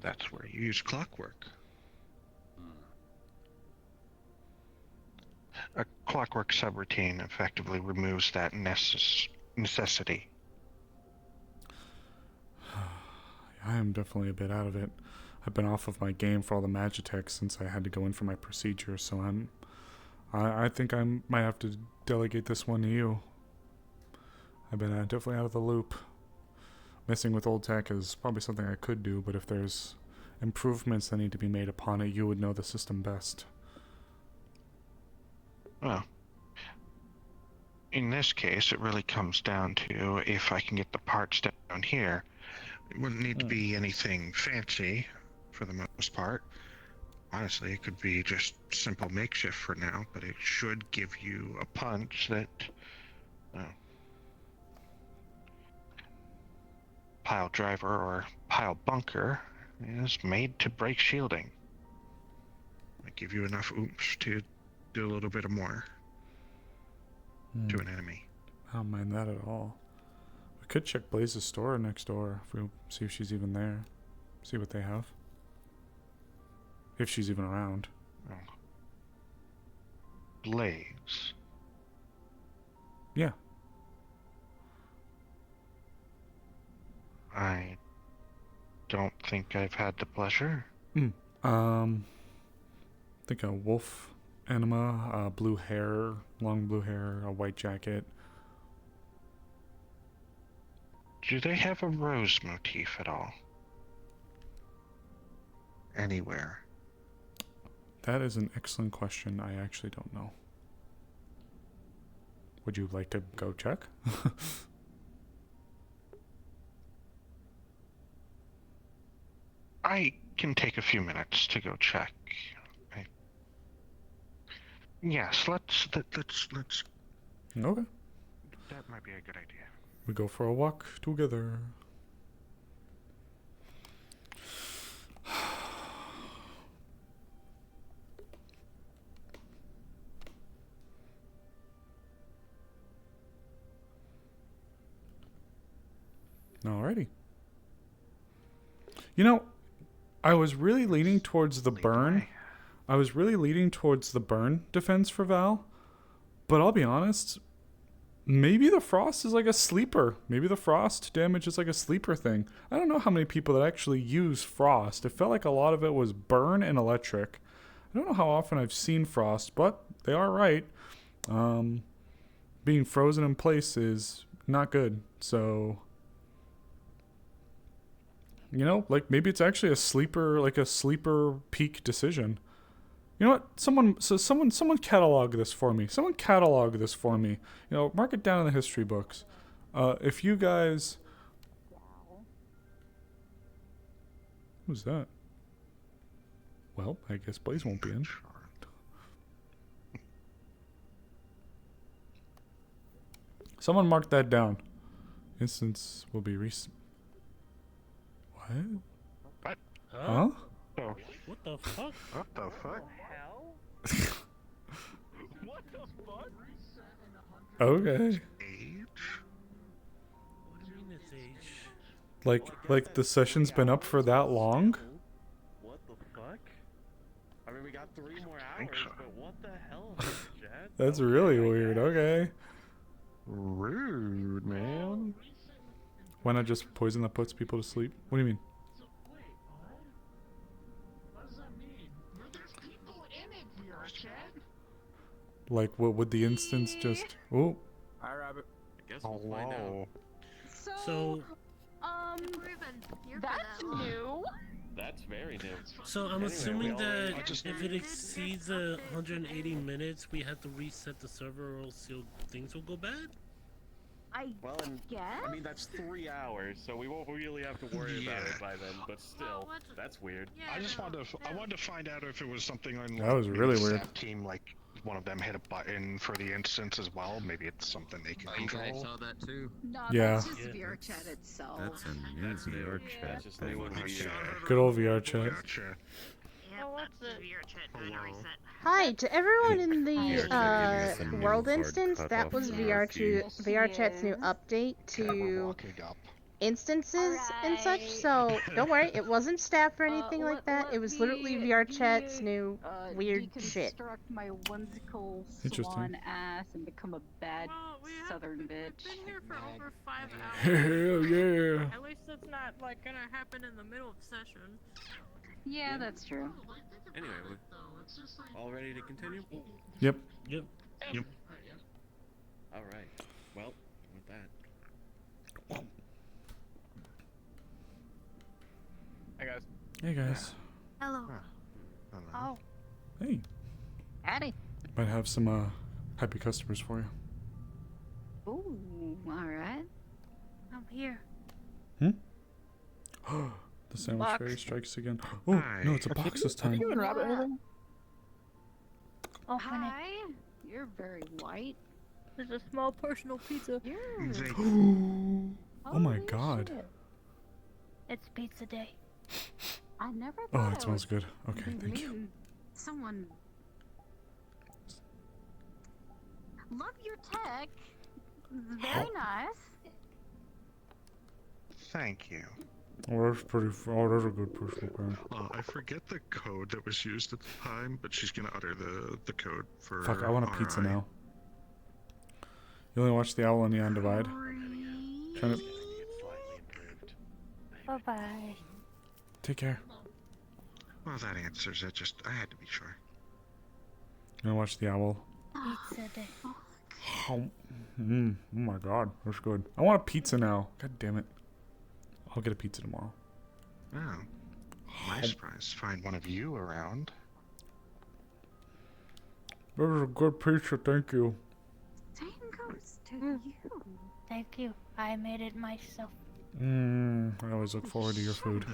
That's where you use clockwork. A clockwork subroutine effectively removes that necessity. I am definitely a bit out of it. I've been off of my game for all the Magitech since I had to go in for my procedure, so I think I might have to delegate this one to you. I've been definitely out of the loop. Messing with old tech is probably something I could do, but if there's improvements that need to be made upon it, you would know the system best. Well, in this case, it really comes down to if I can get the parts down here. It wouldn't need to be anything fancy for the most part. Honestly, it could be just simple makeshift for now, but it should give you a punch that pile driver or pile bunker is made to break shielding. Might give you enough oomph to do a little bit of more to an enemy. I don't mind that at all. We could check Blaze's store next door if we see if she's even there. See what they have. If she's even around. Oh. Blaze? Yeah. I don't think I've had the pleasure. I think a wolf anima, blue hair, long blue hair, a white jacket. Do they have a rose motif at all? Anywhere? That is an excellent question. I actually don't know. Would you like to go check? I can take a few minutes to go check. Yes, let's. Okay. That might be a good idea. We go for a walk together. Alrighty. You know, I was really leaning towards the burn. I was really leaning towards the burn defense for Val. But I'll be honest, maybe the frost is like a sleeper. Maybe the frost damage is like a sleeper thing. I don't know how many people that actually use frost. It felt like a lot of it was burn and electric. I don't know how often I've seen frost, but they are right. Being frozen in place is not good. So, you know, like maybe it's actually a sleeper, like a sleeper peak decision. You know what? Someone catalog this for me. Someone catalog this for me. You know, mark it down in the history books. If you guys, who's that? Well, I guess Blaze won't be in. Someone mark that down. Instance will be recent. What? What? Huh? Oh. What the fuck? What the fuck? What the fuck? Okay. What do you mean it's age? Like the session's been up for that long? What the fuck? I mean, we got 3 more hours, but what the hell, Jed? That's really weird. Okay. Rude, man. Why not just poison that puts people to sleep? What do you mean? Like, what would the instance just... Oh. Hi, Rabbit. I guess we'll find out. So, That's new. That's very new. So I'm Anyway, assuming we that already- if it exceeds 180 minutes, we have to reset the server, or else things will go bad. Well, and I mean that's 3 hours, so we won't really have to worry about it by then. But still, that's weird. I just wanted to find out if it was something on That was maybe really the weird. staff team, like one of them hit a button for the instance as well. Maybe it's something they can control. I saw that too. No, Yeah. that's just VRChat itself. That's a new VR chat thing. Good old VR chat. Hi, to everyone in the VRChat gave us a new world hard instance, that cutoff was for VRChat's new update to instances and such, so don't worry, it wasn't staff or anything like that, it was literally VRChat's new weird shit. Deconstruct my whimsical Interesting. swan ass and become a bad southern bitch. Been here for over 5 hours. Hell yeah. At least it's not like gonna happen in the middle of session. Yeah, that's true. Anyway, we all ready to continue? Yep. Yep. Yep. All right. Well, with that. Hey guys. Hey guys. Hello. Oh. Hey. Addy. Might have some happy customers for you. Ooh, alright. I'm here. The sandwich Box. fairy strikes again. Oh, no, it's a box this time. You and Rabbit anything? Hi. You're very white. There's a small personal pizza. Oh my god. Shit. It's pizza day. I never Oh, thought it smells good. Okay, thank you. meeting someone. Love your tech. Very nice. Thank you. Oh, that's pretty. Oh, that's a good personal pen. I forget the code that was used at the time, but she's gonna utter the code for. Fuck, I want a pizza RI. now. You only watch the Owl and Neon Divide? Trying to... Bye bye. Take care. Well, that answers it. Just I had to be sure. You wanna watch the Owl? Pizza day. Oh my god, that's good. I want a pizza now. God damn it. I'll get a pizza tomorrow. Oh, my surprise! Find one of you around. That was a good pizza, thank you. Same goes to you. Thank you. I made it myself. I always look forward to your food.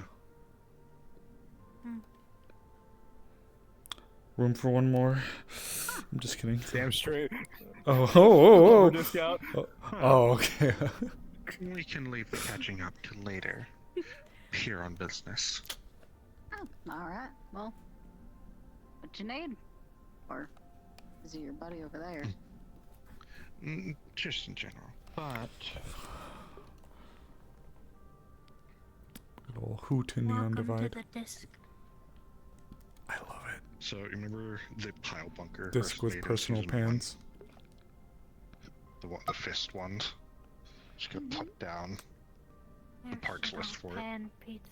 Room for one more? I'm just kidding. Damn straight. Oh. Discount. Oh, okay. We can leave the catching up to later. Here on business. Oh, alright. Well, what you need? Or is it your buddy over there? Just in general. But Little hoot in the Undivide. the disc. I love it. So remember the pile bunker Disc with made in personal season pans. 1? The fist ones. Just gonna put down the parts list for it. Pan pizza.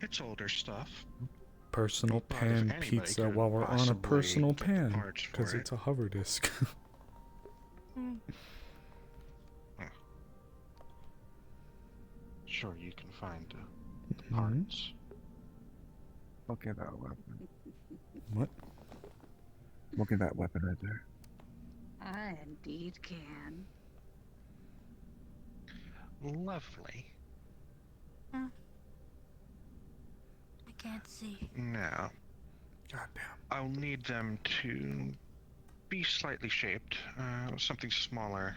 It's older stuff. Personal But if pan anybody pizza could while we're on a possibly personal get the pan. parts for Because it. it's a hover disc. Sure, you can find the Mhm. parts. Look at that weapon. What? Look at that weapon right there. I indeed can. Lovely. I can't see. Now, goddamn, I'll need them to be slightly shaped, something smaller,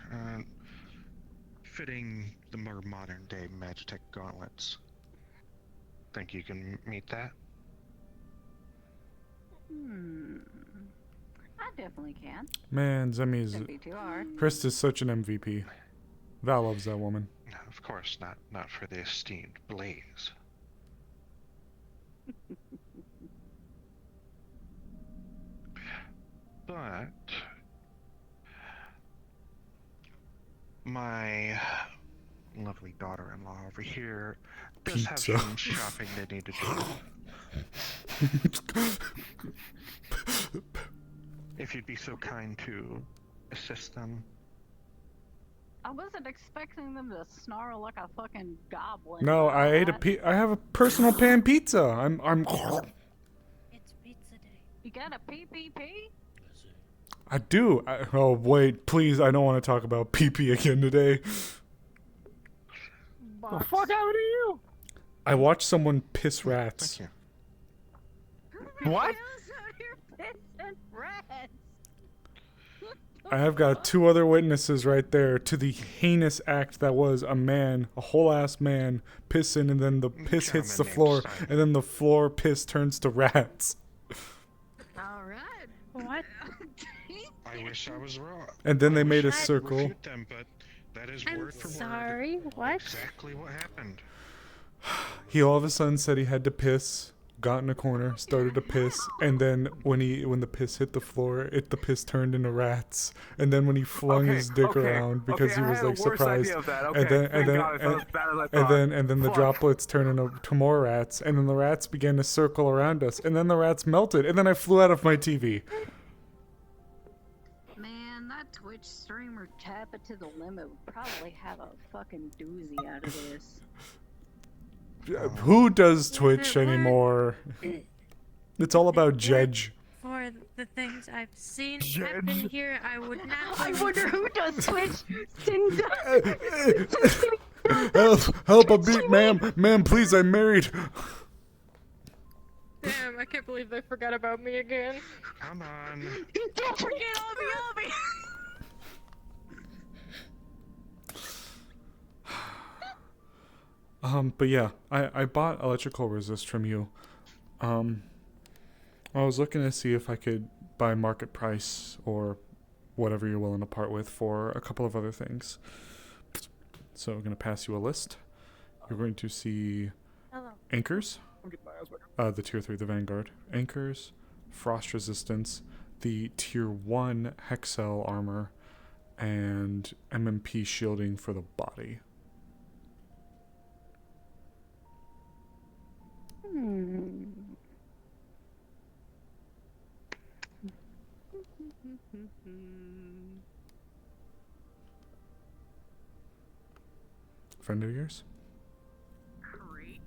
fitting the more modern day Magitech gauntlets. Think you can meet that? I definitely can. Man, Zemi's. Shouldn't be too hard. Chris is such an MVP. Val loves that woman. No, of course not for the esteemed Blaze. But my lovely daughter-in-law over here does have Pizza. some shopping they need to do. If you'd be so kind to assist them. I wasn't expecting them to snarl like a fucking goblin. No, I ate I have a personal pan pizza. I'm. It's pizza day. You got a PPP? I do. Oh wait, please! I don't want to talk about pee again today. The fuck out of you! I watched someone piss rats. What? I have got 2 other witnesses right there to the heinous act that was a man, a whole ass man, pissing, and then the piss hits the floor, and then the floor piss turns to rats. Alright. What? I wish I was wrong. And then they made a I circle. refute them, but that is I'm word for sorry, word what? exactly what happened. He all of a sudden said he had to piss, got in a corner, started to piss, and then when the piss hit the floor, the piss turned into rats. And then when he flung his dick around because he was like surprised, and then the droplets turned into more rats, and then the rats began to circle around us, and then the rats melted, and then I flew out of my TV. Man, that Twitch streamer tap it to the limit would probably have a fucking doozy out of this. Who does Twitch anymore? It's all about Judge. For the things I've seen happen here, I would not. I wonder who does Twitch. Help a beat, ma'am, please, I'm married. Damn, I can't believe they forgot about me again. Come on. Don't forget Obi. But yeah, I bought electrical resist from you. I was looking to see if I could buy market price or whatever you're willing to part with for a couple of other things. So I'm going to pass you a list. You're going to see anchors, the tier 3, the Vanguard, anchors, frost resistance, the tier 1 Hexel armor, and MMP shielding for the body. Friend of yours? Great.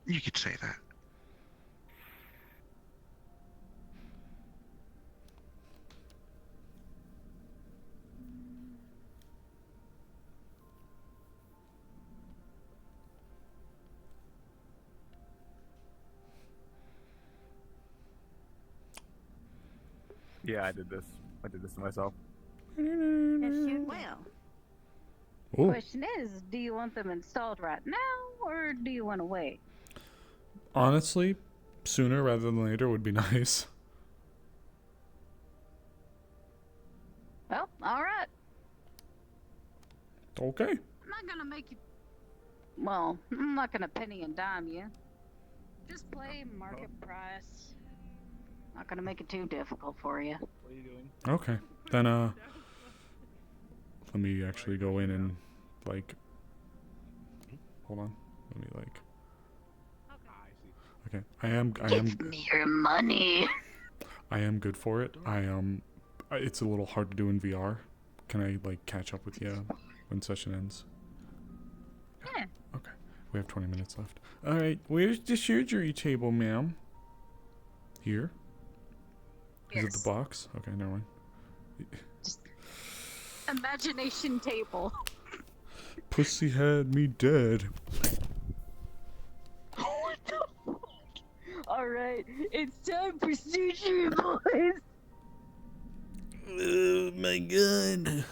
You could say that. Yeah, I did this. I did this to myself. Well, Ooh. question is, do you want them installed right now, or do you want to wait? Honestly, sooner rather than later would be nice. Well, alright. Okay. not gonna make you. Well, I'm not gonna penny and dime you. Just play market price. Not gonna make it too difficult for you. What are you doing? Okay, then let me actually go in and like. Hold on. Let me like. Okay, I am. Give me your money. I am good for it. It's a little hard to do in VR. Can I like catch up with you when session ends? Yeah. Okay. We have 20 minutes left. All right. Where's the surgery table, ma'am? Here. Is it the box? Okay, never mind. Imagination table. Pussy had me dead. What the fuck? Alright, it's time for surgery, boys. Oh my god.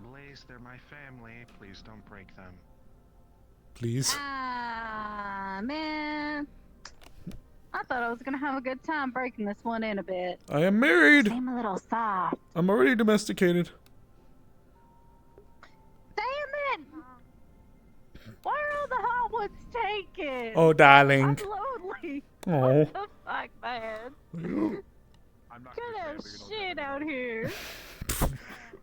Blaze, they're my family. Please don't break them. Please. Ah, man. I thought I was gonna have a good time breaking this one in a bit. I am married. Seem a little soft. I'm already domesticated. Damn it! Why are all the hot ones taken? Oh, darling. I'm lonely. Oh. What the fuck, man? Good ass shit out here.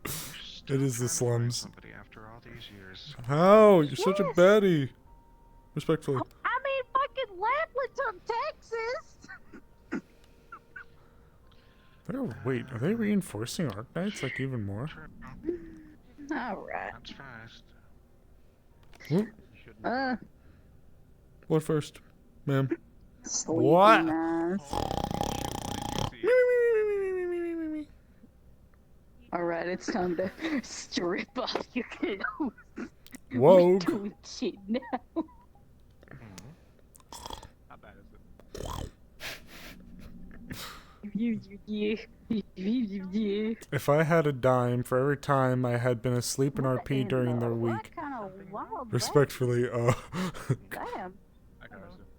It is the slums. Somebody after all these years. How? You're such a baddie. Respectfully. I mean, fucking Lapland took Texas. Wait, are they reinforcing Arknights like even more? Alright. That's fast. What first, ma'am? Sleeping What? Alright, it's time to strip off your clothes. Whoa. We're doing shit now. How bad is it? If I had a dime for every time I had been asleep in RP during the week, respectfully, Damn.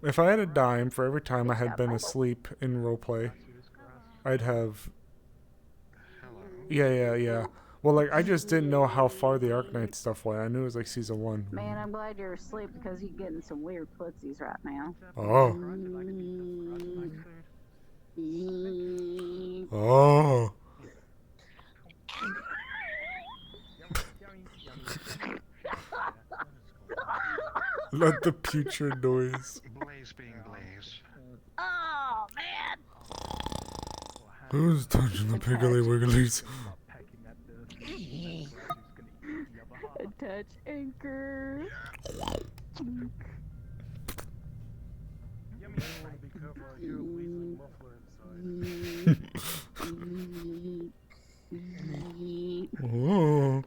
if I had a dime for every time I had been asleep in roleplay, I'd have. Yeah. Well, like, I just didn't know how far the Arknight stuff went. I knew it was like season 1. Man, I'm glad you're asleep because you're getting some weird footsies right now. Oh. Oh. Not the putrid noise. Blaze being Blaze. Oh, man. Who's touching the piggly wigglies? Attach anchor. Oh.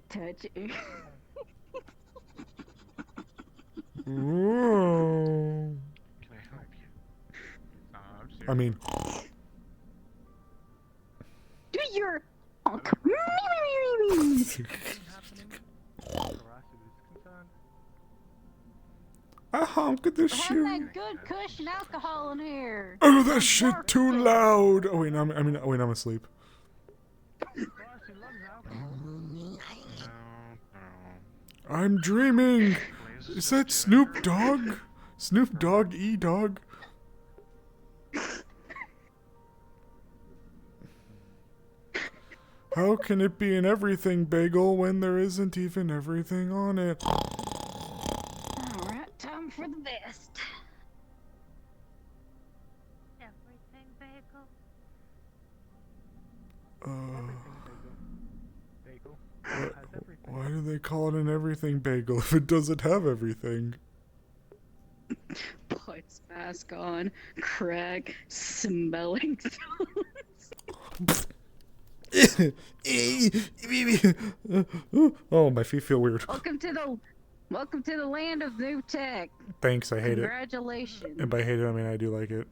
Touch it. Oh. Can I help you? I mean, Do your honk. I honk at the We're having shoe. that good cushion alcohol in here. Oh, that shit too loud. Oh wait, I'm asleep. I'm dreaming. Is that Snoop Dogg? Snoop Dogg, E-Dog? How can it be an everything bagel when there isn't even everything on it? Alright, time for the best. Everything bagel. Why do they call it an everything bagel if it doesn't have everything? Puts mask on, crack, smelling Oh, my feet feel weird. Welcome to the land of new tech. Thanks, I hate it. Congratulations. And by hate it, I mean I do like it.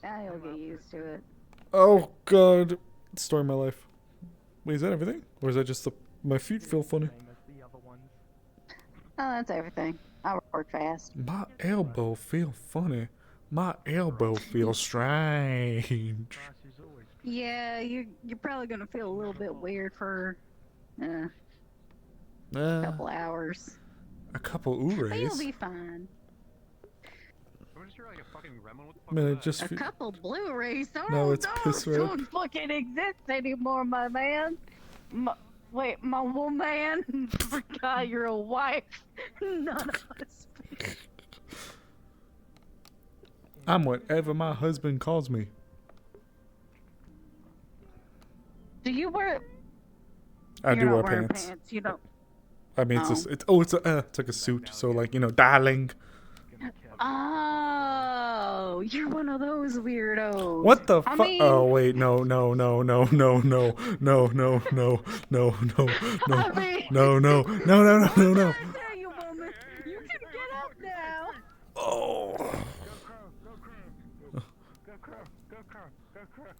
You'll get used to it. Oh god. Story of my life. Wait, is that everything? Or is that just my feet feel funny? Oh, that's everything. I'll work fast. My elbow feel funny. My elbow feels strange. Yeah, you're probably gonna feel a little bit weird for Couple hours. A couple But you'll Urays? be fine. Man, it just A couple Blu-rays. No, it's piss red. Don't fucking exist anymore, my man. Wait, my woman. Forgot you're a wife. None of us. I'm whatever my husband calls me. Do you wear? I You're do not wear wearing pants. You don't. I mean, it's like a suit. So like, you know, darling. Oh, you're one of those weirdos. What the I fuck? mean, Oh wait, no, no, no, no, no, no, no, no, no, no, no, no, I mean, no, no, no, no, no, no, no. I tell you, woman, you can get up now. Oh.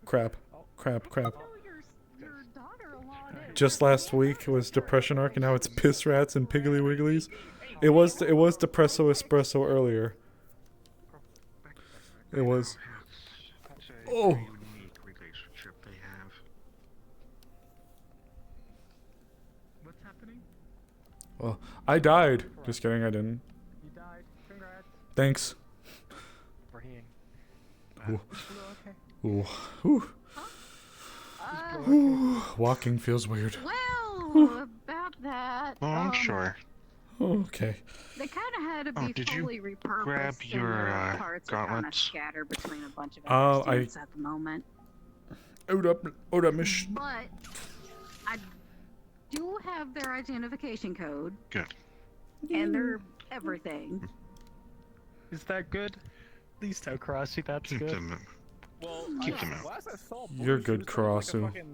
Crap, crap, crap. Just last week was Depression Arc, and now it's Piss Rats and Piggly Wigglies. It was Depresso Espresso earlier. It was. Oh. Unique relationship they have. What's happening? Well, I died. Just kidding, I didn't. You died. Congrats. Thanks. Brain. Ooh. Okay. Ooh. Ooh. Walking feels weird. Well, about that. Oh, I'm sure. Okay. They kind of had to be did you fully repurposed. grab and your, the parts are kind of gauntlets? scattered between a bunch of Oh, other students at the moment. Hold up, miss. But I do have their identification code. Good. And their everything. Is that good? Please tell Karasi that's Keep good. them. Well, Keep I, them out. last I saw You're Blue, she good, was playing, Karasu.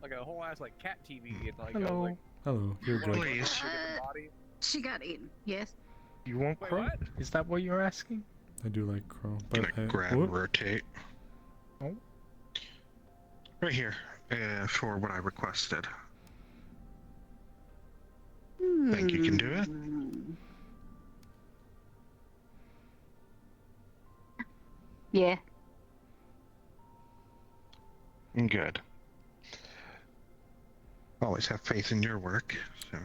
Like a whole ass like cat TV. And, like, Hello. I was like, Hello, you're one of good. those Please. different body. She got eaten. Yes. You want Wait, crow? what? Is that what you're asking? I do like crow, but Gonna grab, whoop. rotate. Oh. Right here, for what I requested. Think you can do it? Yeah. Good. Always have faith in your work, so.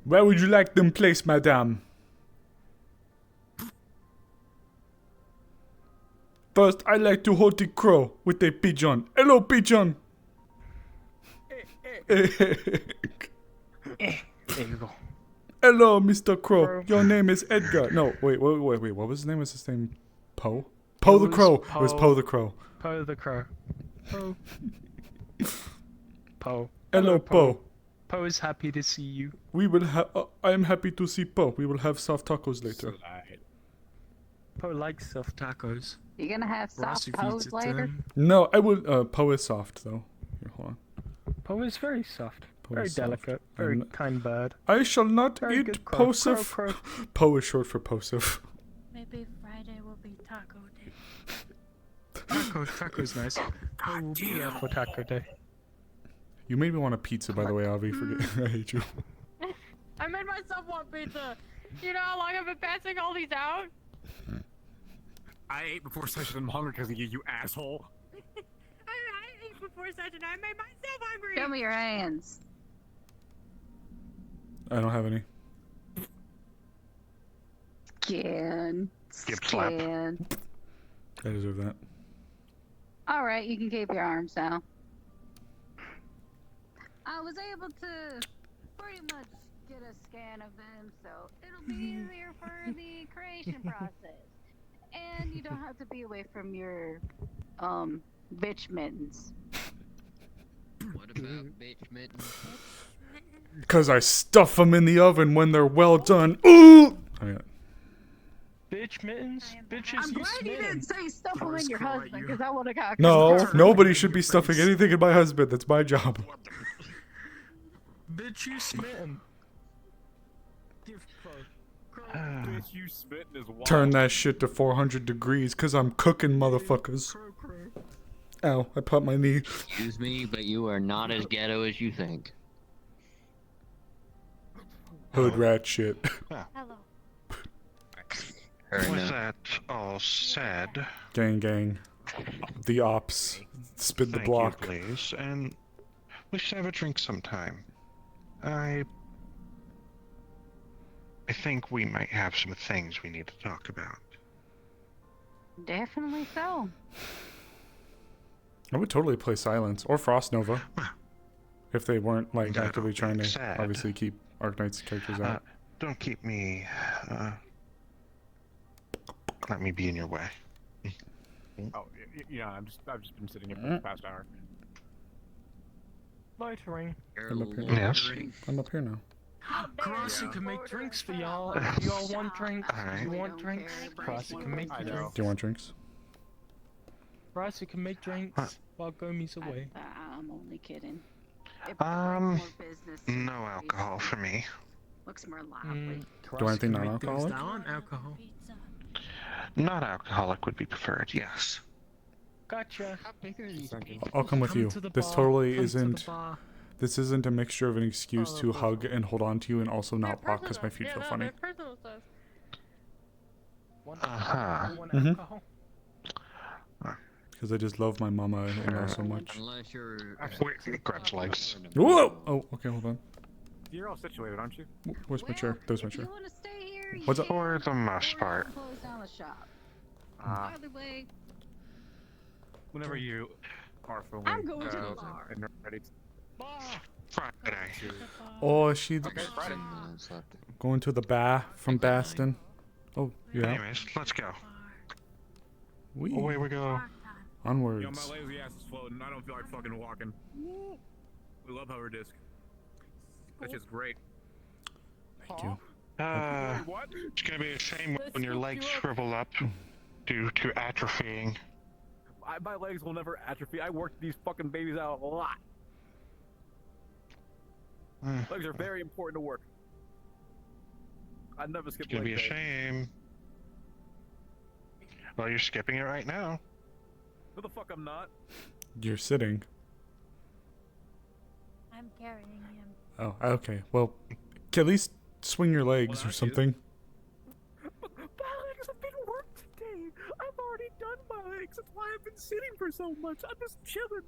Where would you like them placed, madame? First, I like to hold the crow with a pigeon. Hello, pigeon. There you go. Hello, Mr. Crow. Your name is Edgar. No, wait. What was his name? Was his name Poe? Poe the Crow. It was Poe the Crow. Poe the Crow. Poe. Poe. Hello, Poe. Poe is happy to see you. We will have. I am happy to see Poe. We will have soft tacos later. Poe likes soft tacos. You gonna have soft Rossi feeds pose it to later? him. No, I will. Poe is soft though. Here, hold on. Poe is very soft. Poe Very is soft. delicate. Very And kind bird. I shall not Very eat good crow, posif. crow, crow. Poe is short for posive. Maybe Friday will be taco day. Taco's nice. Poe will be there for taco day. You made me want a pizza, by the way, Avi. Forget. I hate you. I made myself want pizza. You know how long I've been passing all these out? I ate before session. I'm hungry because of you, you asshole. I ate before session. I made myself hungry. Show me your hands. I don't have any. Scan. Skip slap. Scan. I deserve that. Alright, you can keep your arms now. I was able to pretty much get a scan of them, so it'll be easier for the creation process. And you don't have to be away from your, bitch mittens. What about bitch mittens? Because I stuff them in the oven when they're well done. Ooh! Oh, yeah. Bitch mittens? Bitches I'm use glad you didn't mittens. say stuff them in your husband, because I would have got No, concerned. nobody should be stuffing anything in my husband. That's my job. Bitch, you smitten. Bitch, you spitting is wild. Turn that shit to 400 degrees, because I'm cooking, motherfuckers. Ow, I popped my knee. Excuse me, but you are not as ghetto as you think. Hood rat shit. Hello. With that all said, Gang, gang. The ops. Spin the thank block. you, please. And We should have a drink sometime. I think we might have some things we need to talk about. Definitely so. I would totally play Silence or Frost Nova if they weren't like actively trying to sad. obviously keep Arknight's characters out. Don't keep me. Let me be in your way. Oh, yeah, I've just been sitting here for the past hour. Loitering. I'm up here. Yes. I'm up here now. Crossy can make drinks for y'all. You all want drinks? You want drinks? Crossy can make Do drinks. you want drinks? Crossy can make drinks while Gomi's away. I'm only kidding. No alcohol for me. Looks more lively. Do anything non-alcoholic? Alcohol. Not alcoholic would be preferred, yes. Gotcha. I'll come with Come you. to the This bar, totally come to the isn't. bar. This isn't a mixture of an excuse to hug and hold on to you and also not walk because my feet feel funny. Mm-hmm. Because I just love my mama and all so much. Unless you're. Wait, grab legs. Whoa! Oh, okay, hold on. You're all situated, aren't you? Where's my chair? There's my chair. Want to stay here? What's up? For the most part. Close down the shop. Uh, By the way, whenever you are fully I'm going to the bar. and ready to... Friday. Oh, she Okay, Friday. going to the bar from Baston. Oh, yeah. Anyways, let's go. Wee. Away we go. Onwards. Yo, my lazy ass is floating. I don't feel like fucking walking. We love hover disc. That's just great. Thank you. It's gonna be a shame when your legs shrivel up due to atrophying. My legs will never atrophy. I worked these fucking babies out a lot. Legs are very important to work. I never skip It's gonna leg be a day. shame. Well, you're skipping it right now. No, the fuck I'm not. You're sitting. I'm carrying him. Oh, okay. Well, at least swing your legs or something. My legs have been worked today. I've already done my legs. That's why I've been sitting for so much. I'm just chilling.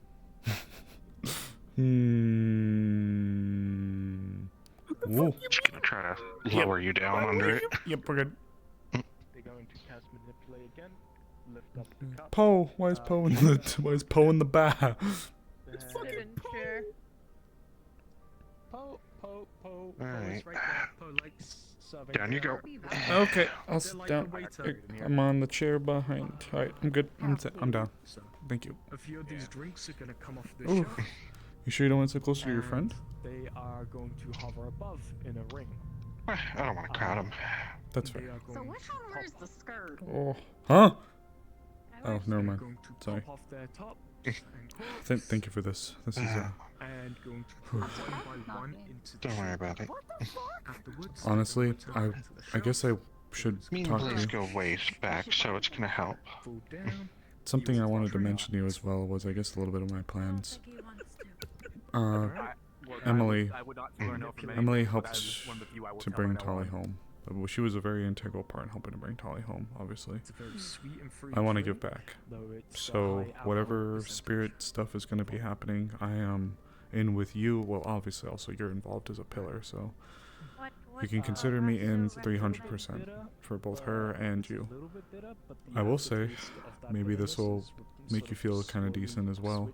Whoa. Just gonna try to lower you down under it. Yep, we're good. They're going to cast manipulate again. Lift up the cup. Poe, why is Poe in the bar? It's fucking chair. Poe Alright. is right there. Poe likes serving. Down you go. Okay, I'll sit down. I'm on the chair behind. Alright, I'm good. I'm down. Thank you. A few of these drinks are gonna come off the Ooh. shelf. You sure you don't want to sit closer to your friend? They are going to hover above in a ring. I don't want to crowd him. That's They fair. are So going which to one wears the skirt? Oh. Huh? Oh, never mind. going to Sorry. pop off their top Thank you for this. This is and going to put one by one into the Don't worry about it. afterwards. honestly, I guess I should talk to Please you. go ways back, so it's gonna help. Fall down. Something I wanted to mention to you as well was, I guess, a little bit of my plans. Emily helped to bring Tolly home. Well, she was a very integral part in helping to bring Tolly home, obviously. It's a very sweet and free I want to drink, give back. though it's So, high whatever alcohol percentage. spirit stuff is going to be happening, I am in with you. Well, obviously, also, you're involved as a pillar, so you can consider me in 300% for both her and you. I will say, maybe this will make you feel kind of decent as well.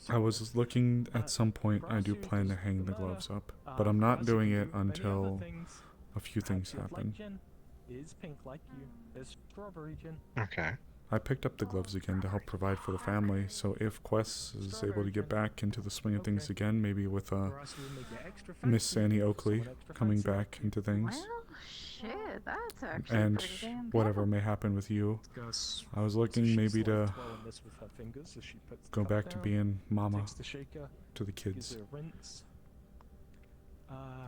I was looking at some point, I do plan to hang the gloves up, but I'm not doing it until a few things happen. Is pink like you? There's strawberry gin. Okay. I picked up the gloves again to help provide for the family, so if Quest is able to get back into the swing of things again, maybe with Miss Sandy Oakley coming back into things, Well, shit, that's actually and pretty damn good. whatever may happen with you, I was looking maybe to go back to being mama to the kids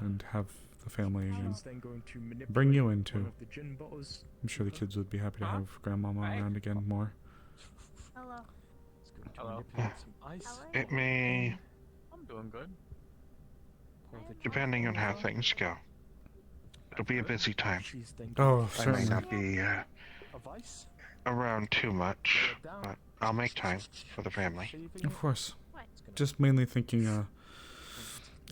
and have the family again. Bring you in too. I'm sure the kids would be happy to have grandmama around again more. Hello. Hello. It may, I'm doing good. depending on how things go. It'll be a busy time. Oh, I may certainly. not be around too much, but I'll make time for the family. Of course. just mainly thinking,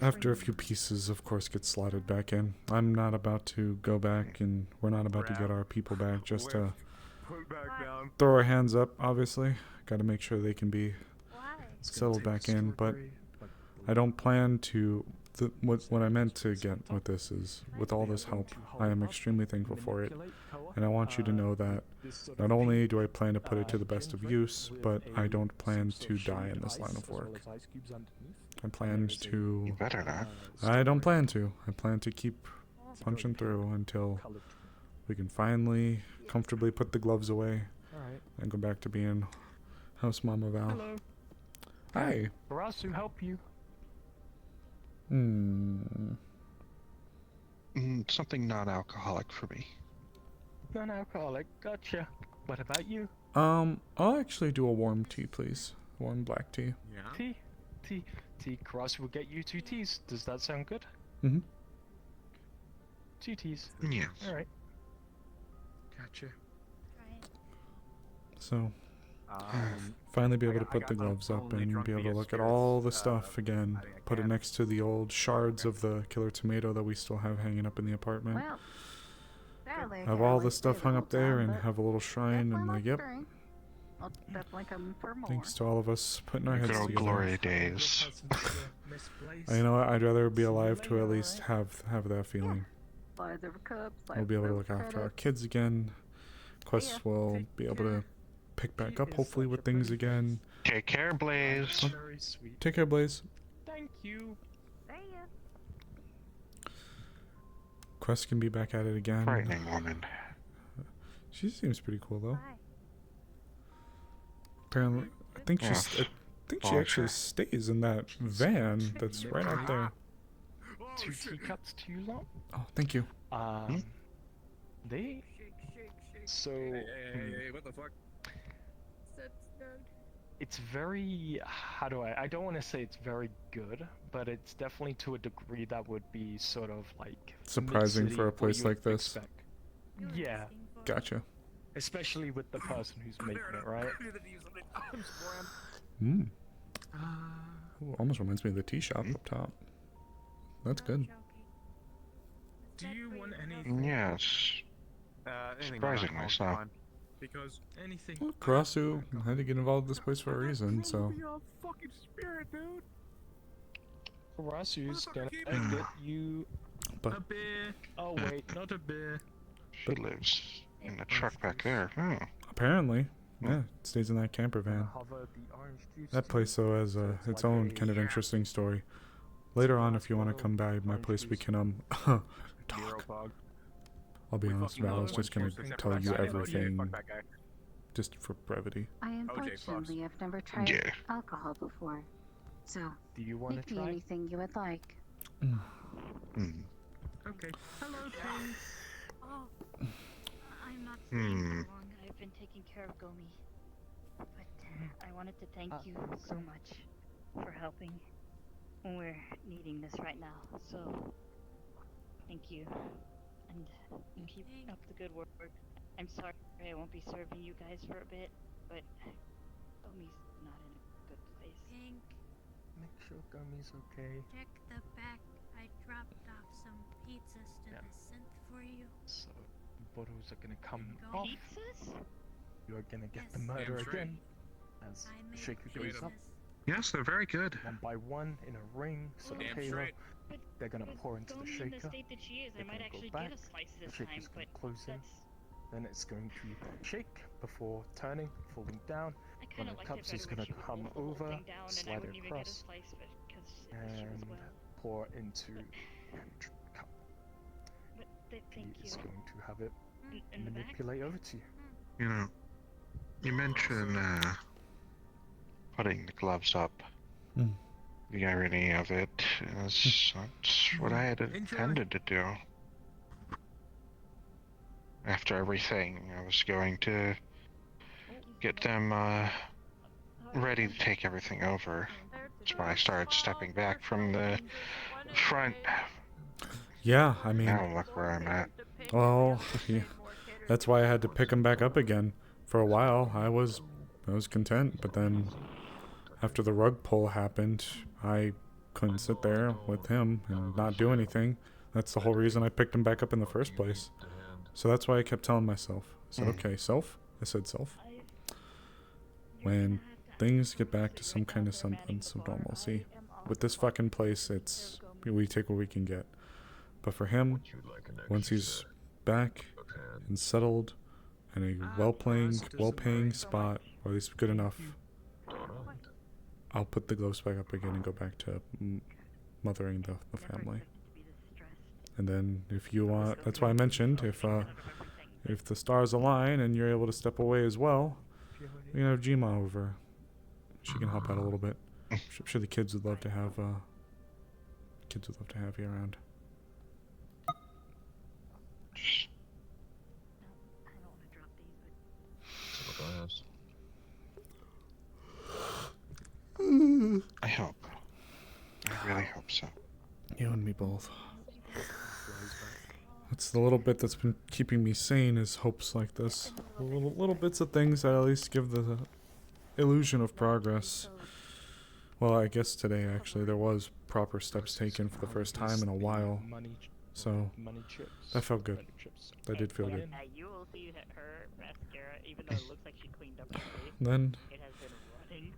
after a few pieces, of course, get slotted back in. I'm not about to go back, and we're not about to get our people back just to throw our hands up, obviously. Got to make sure they can be settled back in, but I don't plan to... What I meant to get with this is, with all this help, I am extremely thankful for it, and I want you to know that not only do I plan to put it to the best of use, but I don't plan to die in this line of work. I plan to... You better not. I don't plan to. I plan to keep punching through until we can finally comfortably put the gloves away and go back to being House Mama Val. Hello. Hi. Harasu, help you. Something non-alcoholic for me. Non-alcoholic, gotcha. What about you? I'll actually do a warm tea, please. Warm black tea. Yeah. Tea. Harasu will get you 2 teas. Does that sound good? Mm-hmm. 2 teas. Yeah. Alright. Gotcha. So, finally be able to put the gloves up and be able to look at all the stuff again. Put it next to the old shards of the killer tomato that we still have hanging up in the apartment. Have all the stuff hung up there and have a little shrine and like, yep. I'll definitely come for more. Thanks to all of us putting our heads Good old together. glory days. You know what? I'd rather be alive to at least have that feeling. Buy the cups, We'll be able to look after our kids again. Quest will be able to pick back up hopefully with things again. Take care, Blaze. Very sweet. Take care, Blaze. Thank you. Quest can be back at it again. Frightening woman. She seems pretty cool though. Apparently, I think she actually stays in that van that's right out there. 2 teacups to you lot. Oh, thank you. They... So... Hey, what the fuck? It's very... How do I don't want to say it's very good, but it's definitely to a degree that would be sort of like... Surprising for a place like this. Yeah. Gotcha. Especially with the person who's making it, right? Ooh, almost reminds me of the tea shop up top. That's good. Do you want anything? Yes. Surprisingly so. Because anything. Well, Karasu had to get involved in this place for a reason, so... Fucking spirit, dude. Karasu's gonna get you but a beer. Oh wait, not a beer. She lives in the truck back there. Oh. Apparently. Yeah, it stays in that camper van. That place, though, has its own kind of interesting story. Later on, if you want to come by my place, we can, talk. I'll be honest, Val, I was just going to tell you everything, just for brevity. I unfortunately have never tried alcohol before, so do you want make to me try anything you would like. Okay. Hello, King. Oh, I'm not staying for long. I've been taking care of Gomi. But I wanted to thank you so much for helping when we're needing this right now. So, thank you. And keep up the good work. I'm sorry I won't be serving you guys for a bit, but Gomi's not in a good place. Pink, Make sure Gomi's okay. check the back. I dropped off some pizzas to the synth for you. So, bottles are gonna come Go. off. Pizzas? You are gonna get the Yes. murder Damn straight. again. As I made Shaker goes up, Yes, they're very good. one by one in a ring, sort of Damn halo. straight. But They're gonna with pour into the Gomi in shaker. the state that she is, I They're might gonna go actually back. get a slice The this shaker's time, gonna but close in. that's... Then it's going to shake before turning, falling down. I One kind of of the liked it cups better is when gonna she would come hold the whole over, thing down and I slide wouldn't it even get a across, slice of it because it was true as and well. pour into cup. But thank He's you. going to have it In the back? manipulate over to you. You know, you mentioned putting the gloves up. The irony of it is that's what I had intended to do. After everything, I was going to get them ready to take everything over. That's why I started stepping back from the front. Yeah, I mean... Now look where I'm at. Well, yeah, that's why I had to pick him back up again. For a while, I was content, but then after the rug pull happened, I couldn't sit there with him and not do anything. That's the whole reason I picked him back up in the first place. So that's why I kept telling myself. I said, okay, self. I said, self. When things get back to some kind of semblance of normalcy, with this fucking place, we take what we can get. But for him, once he's back and settled in a well-paying spot, or at least good enough, I'll put the gloves back up again and go back to mothering the family. And then if you want, that's why I mentioned, if the stars align and you're able to step away as well, we can have Jima over. She can help out a little bit. I'm sure the kids would love to have you around. I hope. I really hope so. You and me both. That's the little bit that's been keeping me sane, is hopes like this. Little bits of things that at least give the illusion of progress. Well, I guess today, actually, there was proper steps taken for the first time in a while. So, that felt good. That did feel good. You will see her mascara, even though it looks like she cleaned up her face. Then, it has been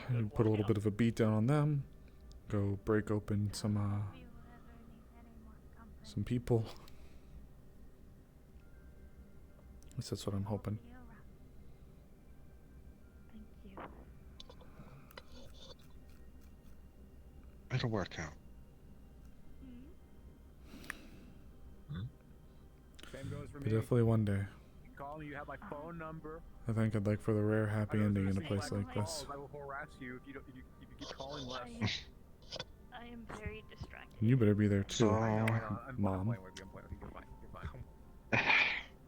running. I put a little bit of a beat down on them. Go break open some people. At least that's what I'm hoping. Thank you. It'll work out. Same goes for But me. definitely one day. You can call me. You have my phone number. I think I'd like for the rare happy ending in a place like this. I will harass you if you keep calling less. I am very distracted. You better be there too, So, Mom.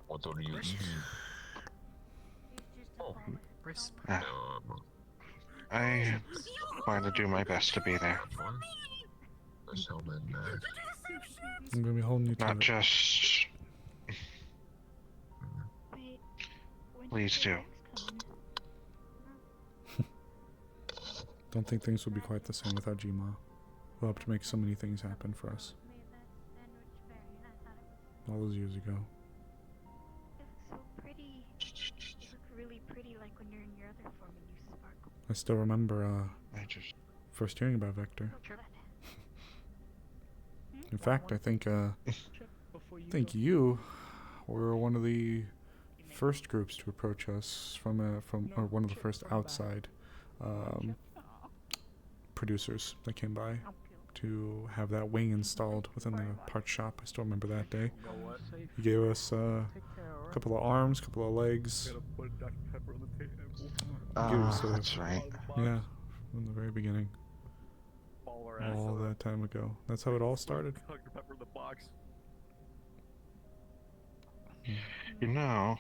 What are you eating? Oh, I plan to do my best to be there. I'm gonna be holding you to Not it. just. Please do. Don't think things will be quite the same without Gma. We'll have to make so many things happen for us. All those years ago. It looks so pretty. You look really pretty, like when you're in your other form and you sparkle. I still remember first hearing about Vector. In fact, I think you were one of the first groups to approach us or one of the first outside producers that came by to have that wing installed within the parts shop. I still remember that day. He gave us a couple of arms, couple of legs. That's right. Yeah, from the very beginning. All that time ago. That's how it all started. You know.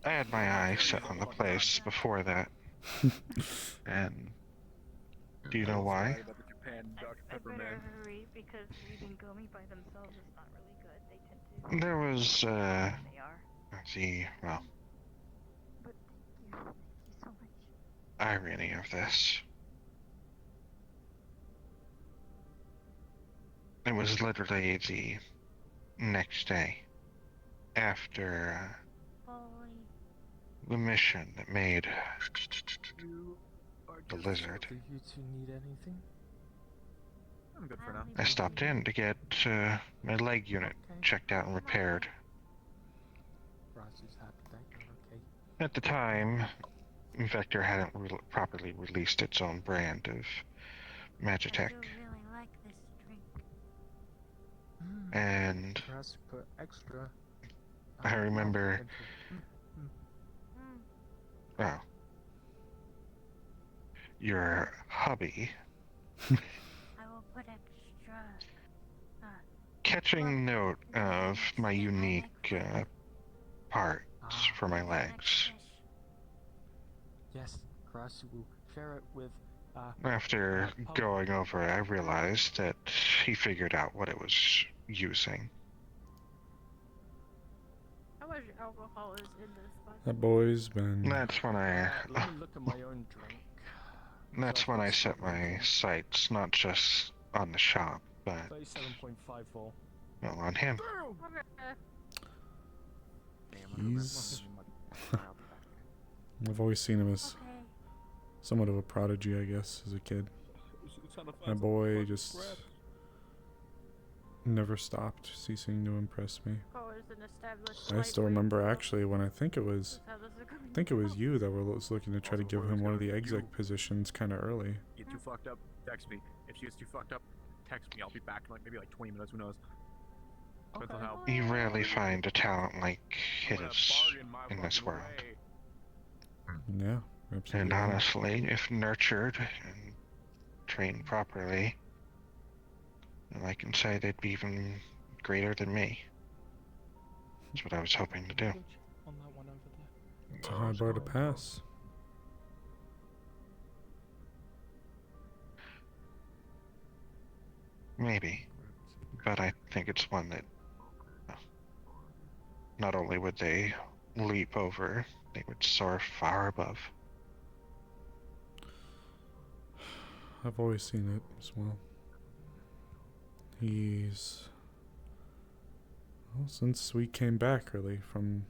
I had my eyes set on the place before that. And do you know why? I better hurry because leaving Gomi by themselves is not really good. They tend to. There was They are. well, But thank you so much. irony of this. It was literally the next day after the mission that made the lizard. Do you two need anything? I'm good for now. I stopped in to get my leg unit checked out and repaired. Ross is happy that you're okay. At the time, Vector hadn't properly released its own brand of Magitech. And Ross put extra. I remember. Wow. Your hubby. I will put extra. Catching note of my unique parts for my legs. Yes, Ross will share it with. After going over it, I realized that he figured out what it was using. much alcohol is in this That boy's been. That's when I. Let me look at my own drink. That's when I set my sights not just on the shop, but 37.54. well, on him. He's. I've always seen him as somewhat of a prodigy, I guess, as a kid. My boy just never stopped ceasing to impress me. I still remember actually when I think it was you that was looking to try to give him one of the exec positions kind of early. Get too fucked up, text me. If she gets too fucked up, text me. I'll be back in maybe 20 minutes, who knows. Mental health. You rarely find a talent like his in this world. Yeah, absolutely. And honestly, if nurtured and trained properly, then I can say they'd be even greater than me. That's what I was hoping to do. It's a hard bar to pass. Maybe. But I think it's one that not only would they leap over, they would soar far above. I've always seen it as well. He's... Well, since we came back, really, from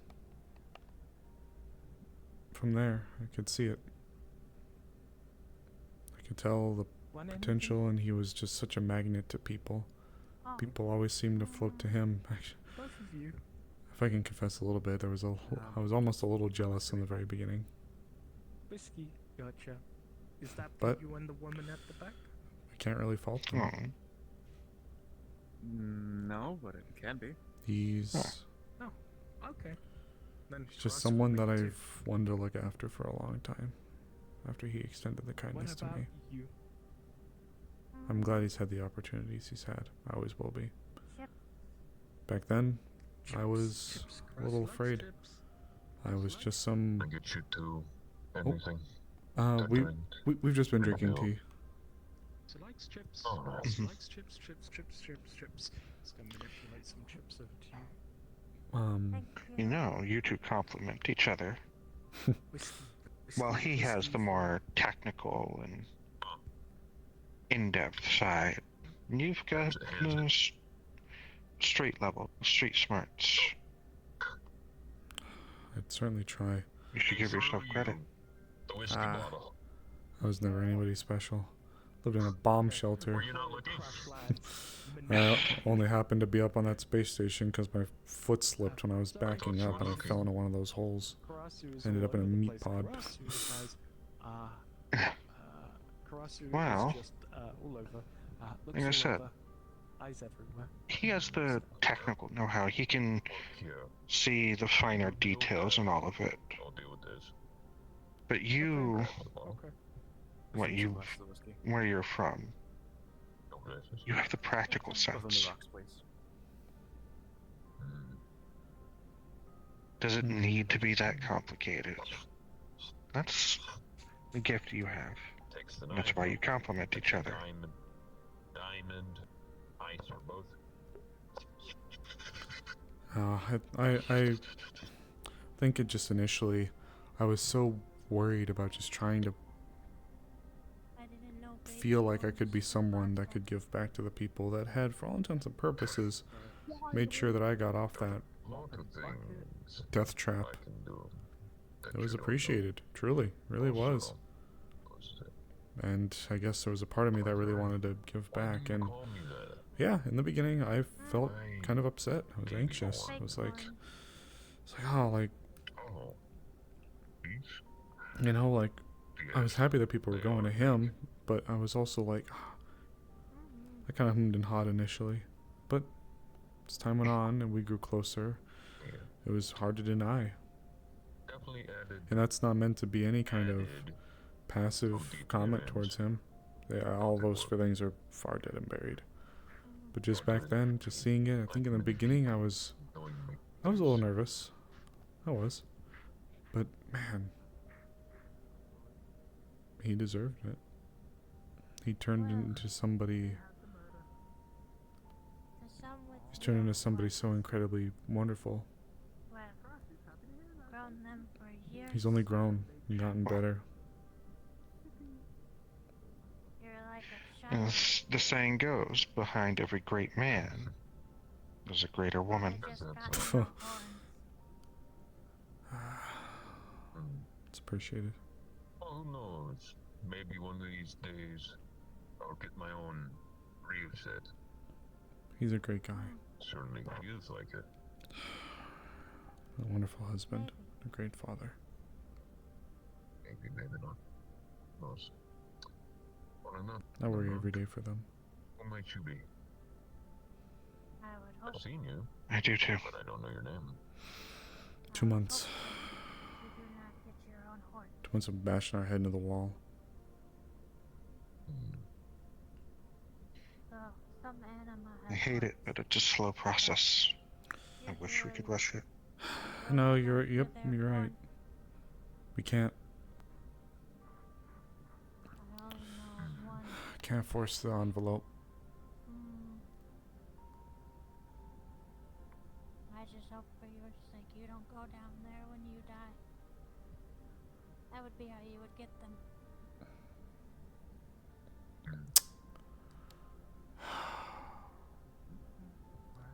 there, I could see it. I could tell the potential, and he was just such a magnet to people. People always seemed to float to him. Both of you. If I can confess a little bit, I was almost a little jealous in the very beginning. Whiskey, gotcha. Is that But you and the woman at the back? I can't really fault him. No, but it can be. He's Oh, okay. Then just someone that I've wanted to look after for a long time. After he extended the kindness to me. You? I'm glad he's had the opportunities he's had. I always will be. Yep. Back then, I was a little afraid. I was just some. I get you to anything. We've just been drinking tea. She likes chips. Oh, She likes chips. It's gonna manipulate some chips over to you. You know, you two complement each other. Well, he has the more technical and in-depth side. You've got street smarts. I'd certainly try. You should give yourself credit. I was never anybody special. Lived in a bomb shelter. I only happened to be up on that space station because my foot slipped when I was backing up and I fell into one of those holes. Ended up in a meat pod. Wow. Like I said, he has the technical know-how. He can see the finer details and all of it. But you, where you're from, you have the practical sense. Does it need to be that complicated? That's the gift you have. That's why you complement each other. Diamond, ice, or both. I think it just initially, I was so worried about just trying to feel like I could be someone that could give back to the people that had, for all intents and purposes, made sure that I got off that death trap. It was appreciated, truly, really was. And I guess there was a part of me that really wanted to give back, and yeah, in the beginning I felt kind of upset. I was anxious. I was like, oh, like, you know, like, I was happy that people were going to him, but I was also like, I kind of hummed and hawed initially. But as time went on and we grew closer, it was hard to deny. And that's not meant to be any kind of passive comment towards him. All those feelings are far dead and buried. But just back then, just seeing it, I think in the beginning I was a little nervous. I was. But man, he deserved it. He turned into somebody. He's turned into somebody so incredibly wonderful. You're He's only grown and gotten better. You're like a child. As the saying goes, behind every great man, there's a greater woman. I just got no horns. It's appreciated. Oh, who knows? Maybe one of these days I'll get my own real set. He's a great guy. Certainly feels like it. A wonderful husband. A great father. Maybe, maybe not. Who knows? Well, enough. I worry every day for them. Who might you be? I would hope. I've seen you. I do too. But I don't know your name. 2 months. You do not get your own horn. 2 months of bashing our head into the wall. So, some anima I has hate it, but it's a slow process. I wish we could rush it. No, you're right. We can't. I only know of one. Can't force the envelope. I just hope for your sake you don't go down there when you die. That would be how you would get them.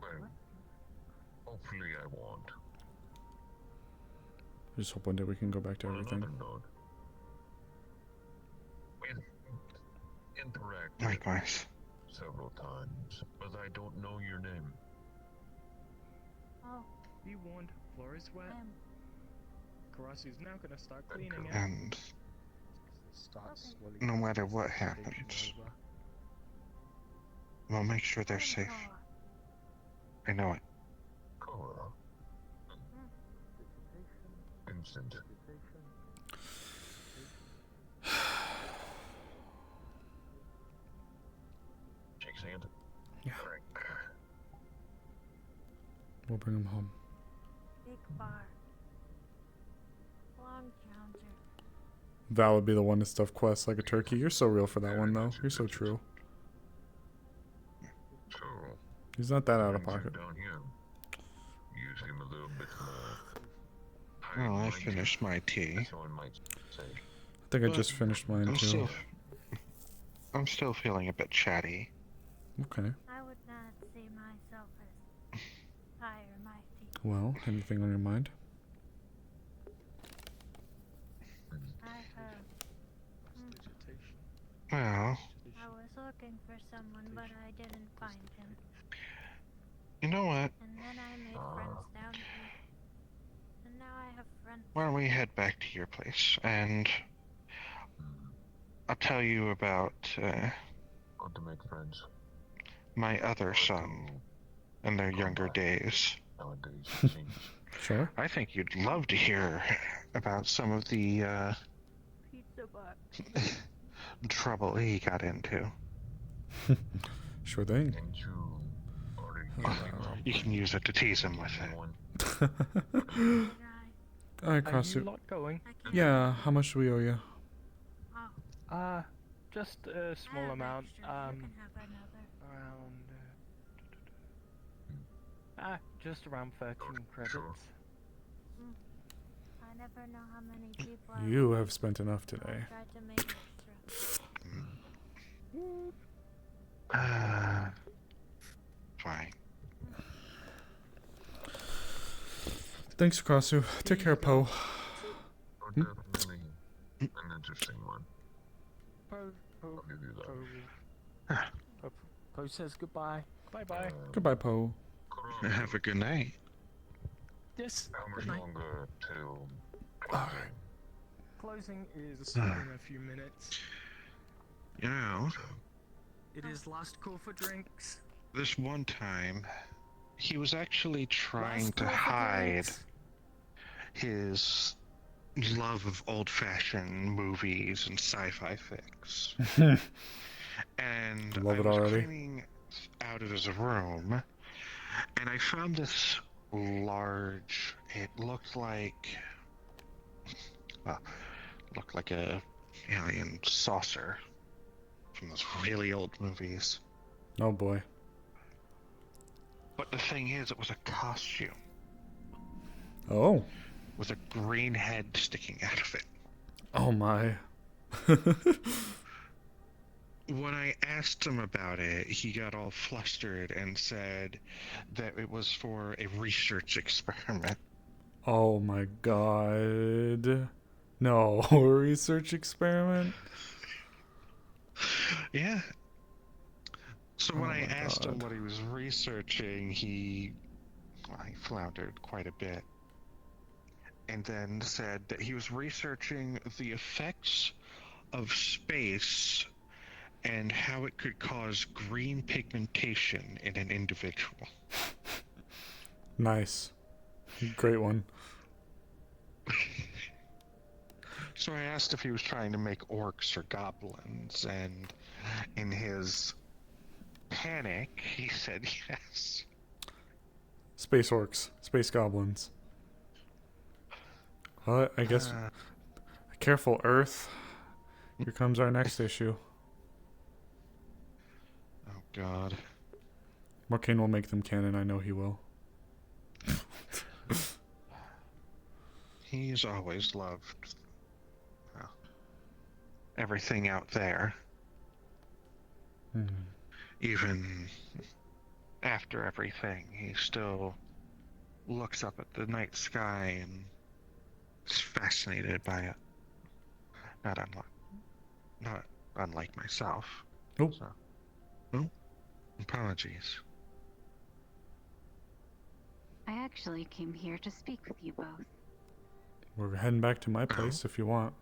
Well, hopefully I won't. I just hope one day we can go back to everything. Another note. We've interacted Likewise. several times, but I don't know your name. Oh. Be warned, floor is wet. Karasu's now gonna start cleaning it. And no matter what happens, we'll make sure they're safe. I know it. Cora. Vincent. Jake's hand. Yeah. We'll bring him home. Big bar. Long counter. Val would be the one to stuff quests like a turkey. You're so real for that one, though. You're so true. So, He's not that out of things are pocket. down here. You seem a little bit more. Well, I finished my tea. Someone might say. I think I just finished mine, too. I'm still feeling a bit chatty. Okay. I would not see myself as high or mighty. Well, anything on your mind? I heard. Well, I was looking for someone, but I didn't find him. you know what? And then I made friends down here. And now I have friends. Why don't we head back to your place, and I'll tell you about Want to make friends. my other son in their younger days. Nowadays, it seems. Sure. I think you'd love to hear about some of the Pizza box. trouble he got into. Sure thing. And you already You can use it to tease him with it. Alright, Are Karasu. you lot going? Yeah, how much do we owe you? Just a small amount. Around. Just around 13 credits. I never know how many people You have spent enough today. try to make extra. Fine. Thanks, Karasu. Take care, Poe. Oh, definitely an interesting one. Poe Give you that. says goodbye. Bye-bye. Goodbye, Poe. Have a good night. Yes. How much Good night. longer till Closing is in a few minutes. You know, It is last call for drinks. this one time, he was actually trying Last to call for hide drinks. his love of old-fashioned movies and sci-fi fix. And Love I it was already. cleaning out of his room, and I found this large. It looked like, well, looked like a alien saucer from those really old movies. Oh boy. But the thing is, it was a costume. Oh. with a green head sticking out of it. Oh my. When I asked him about it, he got all flustered and said that it was for a research experiment. Oh my god. No, research experiment? Yeah. So when Oh I my asked him God. what he was researching, he floundered quite a bit. And then said that he was researching the effects of space and how it could cause green pigmentation in an individual. Nice. Great one. So I asked if he was trying to make orcs or goblins, and in his panic, he said yes. Space orcs. Space goblins. Well, I guess... careful, Earth. Here comes our next issue. Oh, God. Morkane will make them canon, I know he will. He's always loved everything out there. Even after everything, he still looks up at the night sky and is fascinated by it. Not unlike myself. Oh. So, oh, apologies. I actually came here to speak with you both. We're heading back to my place if you want.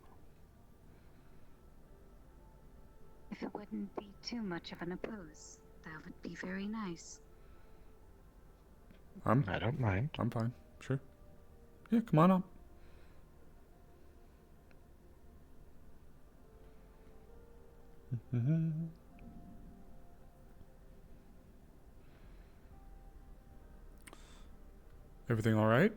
If it wouldn't be too much of an oppose, that would be very nice. I don't mind. I'm fine. Sure. Yeah, come on up. Everything all right?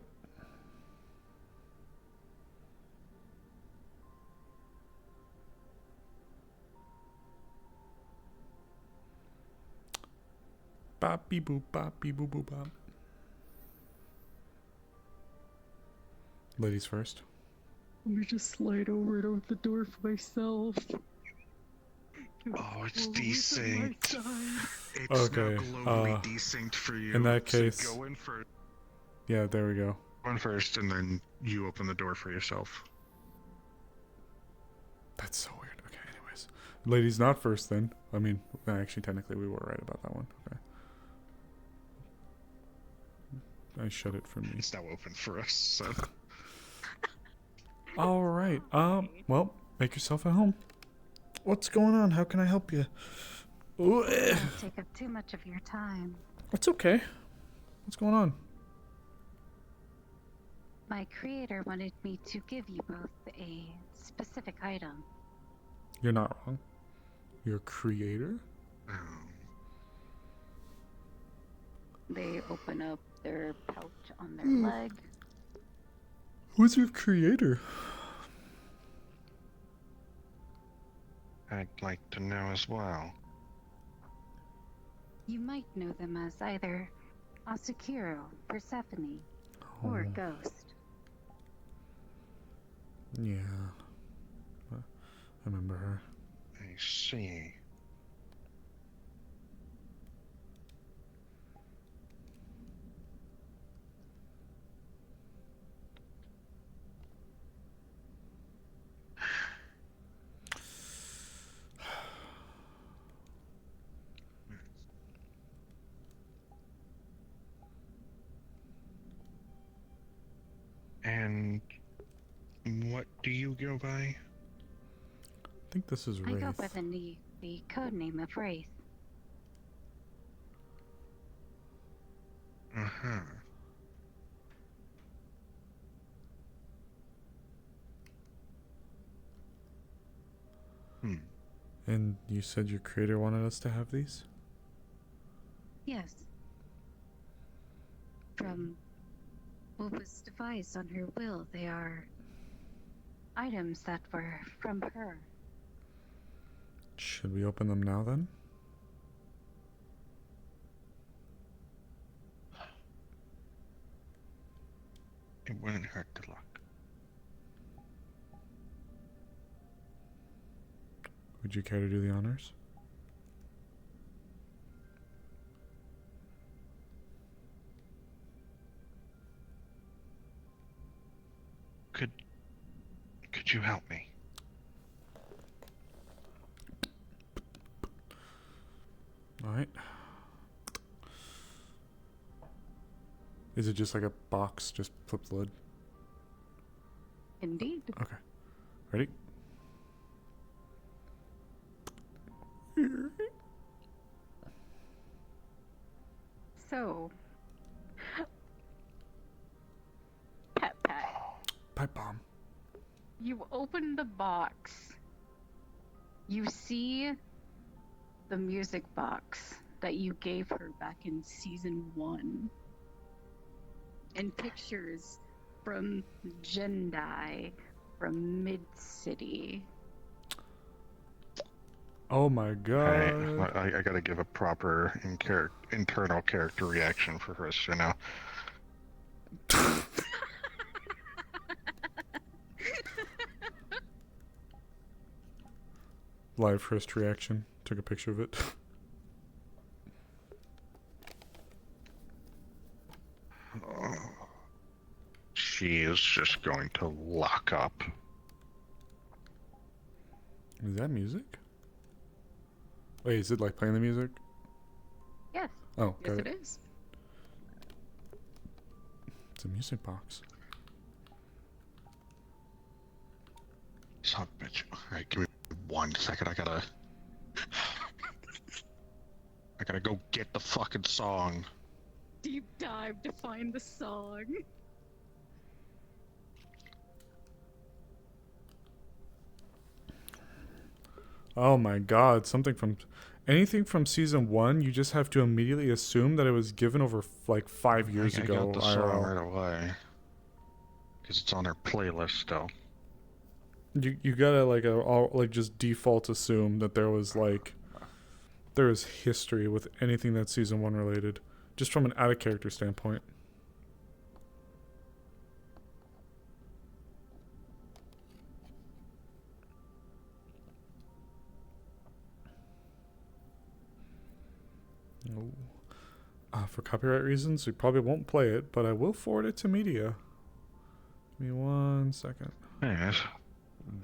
Boppy boop, boppy boop boop bop. Ladies first. Let me just slide over and open the door for myself. Oh, it's desynced. It's Okay, now globally desynced for you. in that So case... go in first. Yeah, there we go. Go in first, and then you open the door for yourself. That's so weird. Okay, anyways. Ladies not first then. I mean, actually, technically we were right about that one. Okay. I shut it for me. It's now open for us, so... Alright, well, make yourself at home. What's going on? How can I help you? I won't take up too much of your time. It's okay. What's going on? My creator wanted me to give you both a specific item. You're not wrong. Your creator? They open up their pouch on their leg. Who's your creator? I'd like to know as well. You might know them as either Asakuro, Persephone, or Ghost. Yeah. I remember her. I see. And what do you go by? I think this is I Wraith. go by the code name of Wraith. Uh-huh. And you said your creator wanted us to have these? Yes. From what was devised on her will, they are items that were from her. Should we open them now then? It wouldn't hurt to look. Would you care to do the honors? Could you help me? Alright. Is it just like a box? Just flip the lid? Indeed. Okay. Ready? So, Pat Pat, Pipe bomb. you open the box. You see the music box that you gave her back in season 1. And pictures from Jendai, from Mid-City. Oh my god. I gotta give a proper internal character reaction for Chris, you know. Live first reaction. Took a picture of it. She is just going to lock up. Is that music? Wait, is it like playing the music? Yes. Oh, Yes, got it is. It's a music box. Son of a bitch. Alright, give me 1 second. I gotta go get the fucking song. Deep dive to find the song. Oh my god, anything from season 1, you just have to immediately assume that it was given over like 5 years ago. I got the song IRL. right away. Because it's on her playlist still. You gotta like just default assume that there was history with anything that's season 1 related, just from an out of character standpoint. Oh. For copyright reasons, we probably won't play it, but I will forward it to media. Give me 1 second. Anyways,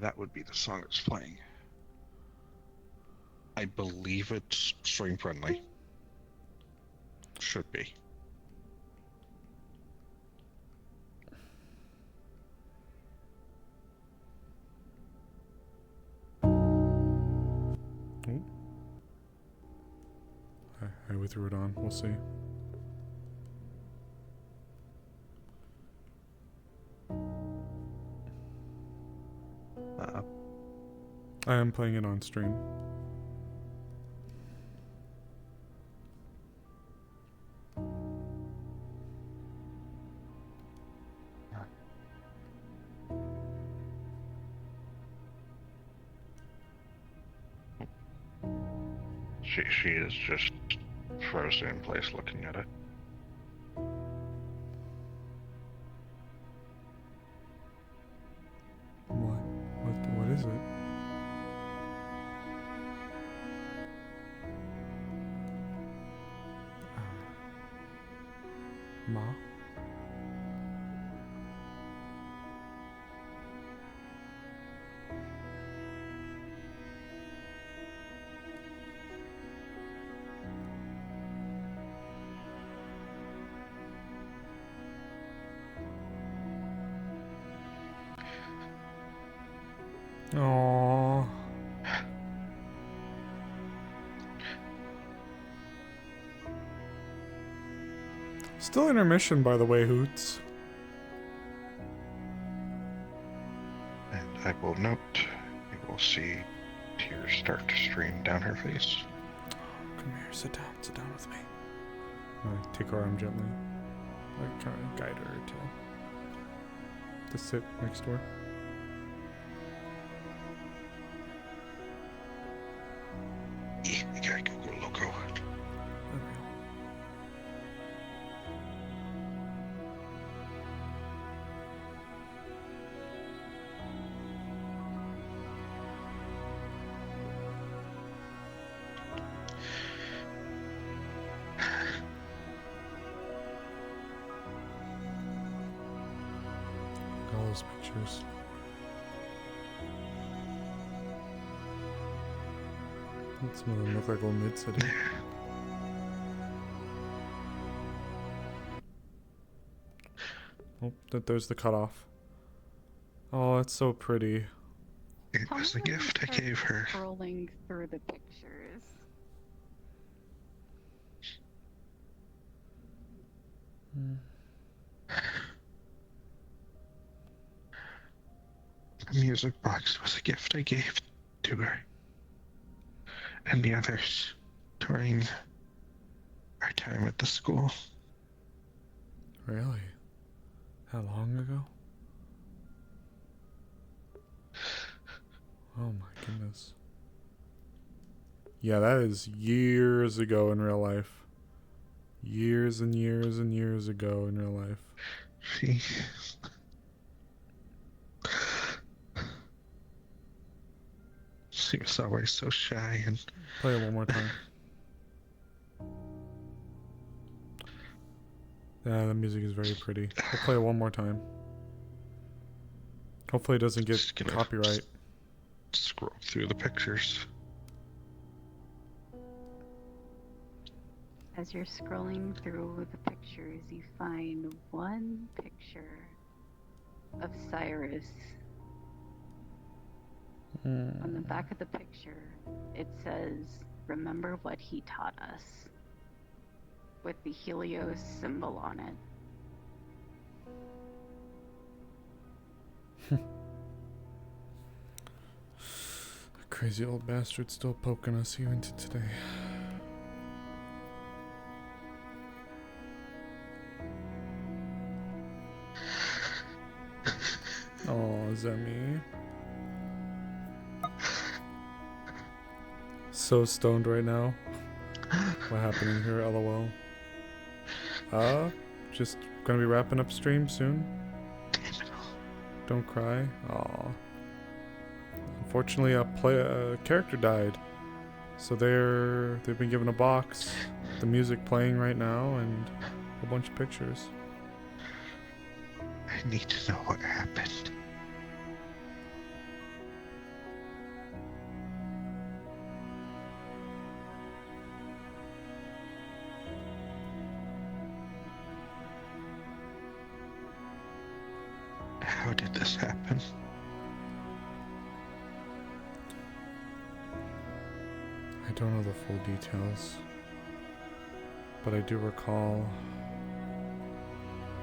that would be the song that's playing. I believe it's stream friendly. Should be. Oh. We threw it on. We'll see. I am playing it on stream. She is just frozen in place looking at it. What is it? Ma? Aww. Still intermission, by the way, Hoots. And I will note, you will see tears start to stream down her face. Come here, sit down with me. I take her arm gently, like kind of guide her to sit next to her. You gotta go loco. those pictures. Some of them look like old Mid-City. Oh, there's the cutoff. Oh, that's so pretty. It was a gift I gave her. Scrolling through the pictures. The music box was a gift I gave to her and the others during our time at the school. Really? How long ago? Oh my goodness. Yeah, that is years ago in real life. Years and years and years ago in real life. She was always so shy and... Play it one more time. Yeah, the music is very pretty. We'll play it one more time. Hopefully it doesn't get copyright. Scroll through the pictures. As you're scrolling through the pictures, you find one picture of Cyrus. On the back of the picture, it says, "Remember what he taught us," with the Helios symbol on it. Crazy old bastard still poking us even to today. Oh, is that me? So stoned right now. What happening here, lol? Just gonna be wrapping up stream soon. Don't cry. Aw. Unfortunately, a character died, so they've been given a box, the music playing right now, and a bunch of pictures. I need to know what happened. How did this happen? I don't know the full details, but I do recall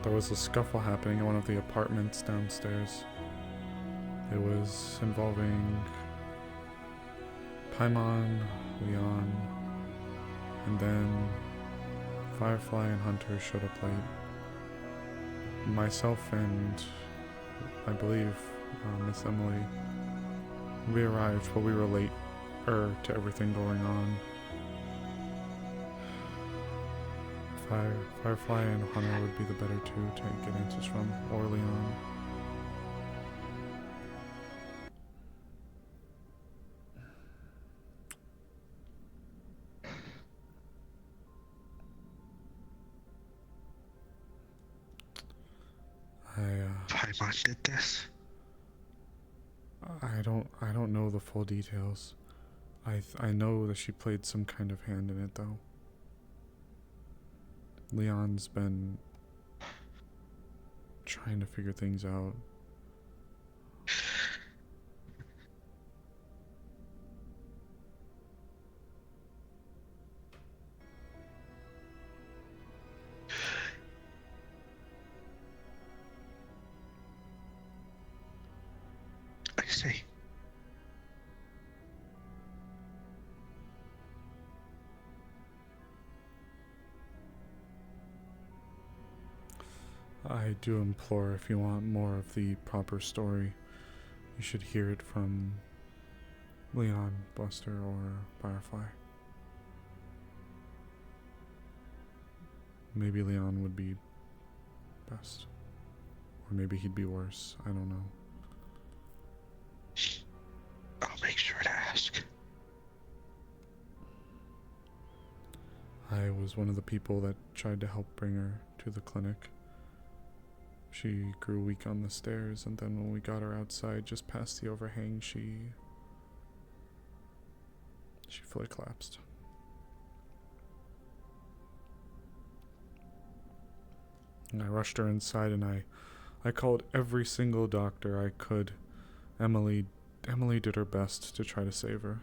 there was a scuffle happening in one of the apartments downstairs. It was involving Paimon, Leon, and then Firefly and Hunter showed up late. Myself and I believe Miss Emily, we arrived, but we were late to everything going on. Firefly and Hunter would be the better two to get answers from, or Leon. Paimon did this? I don't know the full details. I know that she played some kind of hand in it though. Leon's been trying to figure things out. I see. I do implore, if you want more of the proper story, you should hear it from Leon, Buster, or Firefly. Maybe Leon would be best. Or maybe he'd be worse. I don't know. I'll make sure to ask. I was one of the people that tried to help bring her to the clinic. She grew weak on the stairs, and then when we got her outside, just past the overhang, she fully collapsed. And I rushed her inside, and I called every single doctor I could. Emily did her best to try to save her.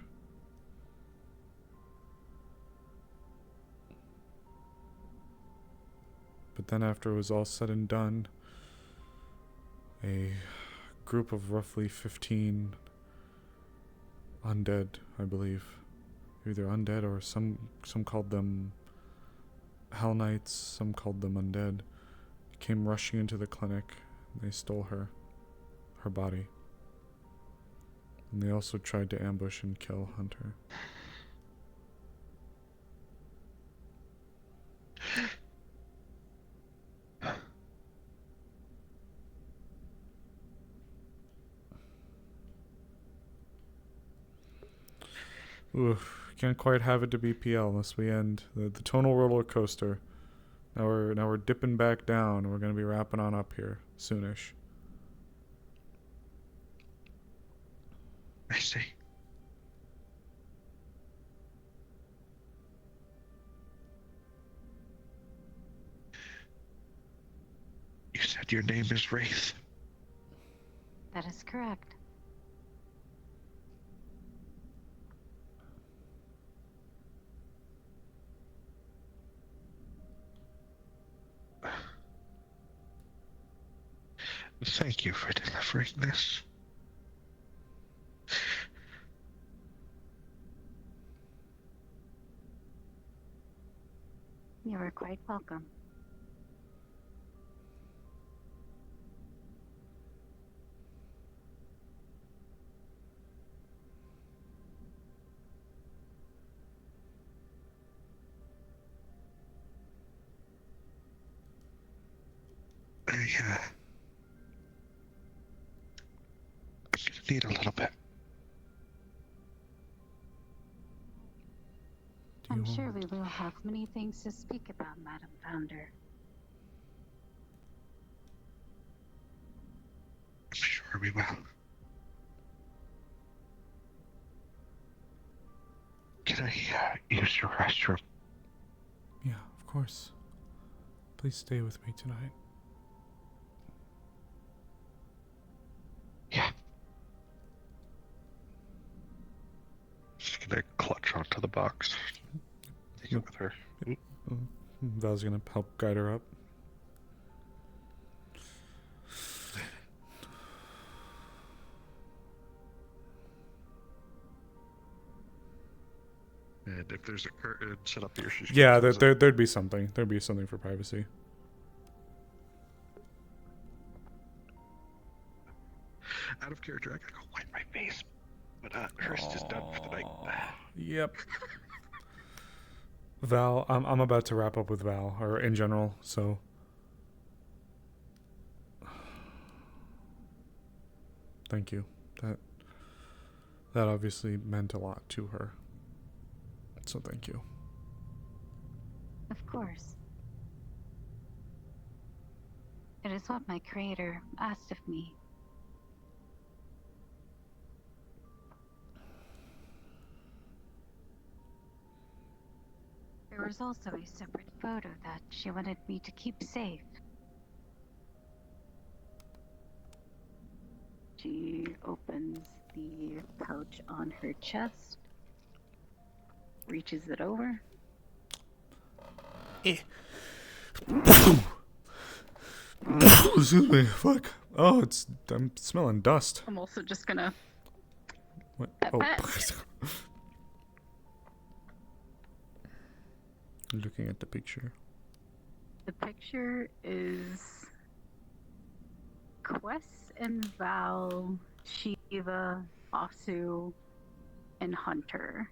But then after it was all said and done, a group of roughly 15 undead, I believe, either undead or some called them Hell Knights, some called them undead, came rushing into the clinic. They stole her body. And they also tried to ambush and kill Hunter. Oof, can't quite have it to be PL unless we end the tonal roller coaster. Now we're dipping back down. We're gonna be wrapping on up here soonish. I see. You said your name is Wraith. That is correct. Thank you for delivering this. You are quite welcome. I'm gonna need a little bit. I'm sure we will have many things to speak about, Madam Founder. I'm sure we will. Can I use your restroom? Yeah, of course. Please stay with me tonight. Yeah. Just gonna clutch onto the box. Take it with her. Val's gonna help guide her up. And if there's a curtain set up here, she's Yeah, gonna there'd be something. There'd be something for privacy. Out of character, I gotta go wipe my face. But Hurst is done for the night. Yep. Val, I'm about to wrap up with Val, or in general, so. Thank you. That obviously meant a lot to her. So thank you. Of course. It is what my creator asked of me. There was also a separate photo that she wanted me to keep safe. She opens the pouch on her chest, reaches it over. Excuse me, fuck. Oh, I'm smelling dust. I'm also just gonna... What? Pet, Oh. pet. Looking at the picture. The picture is Quest and Val, Shiva, Asu, and Hunter.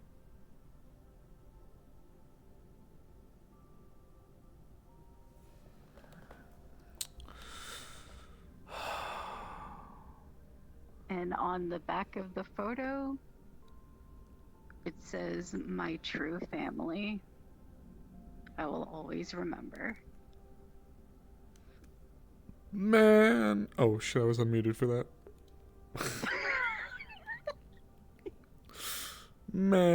And on the back of the photo, it says, "My true family. I will always remember." Man. Oh shit, I was unmuted for that. Man.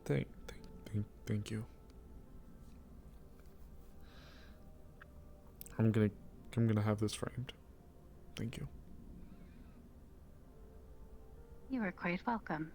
Thank you. I'm gonna have this framed. Thank you. You are quite welcome.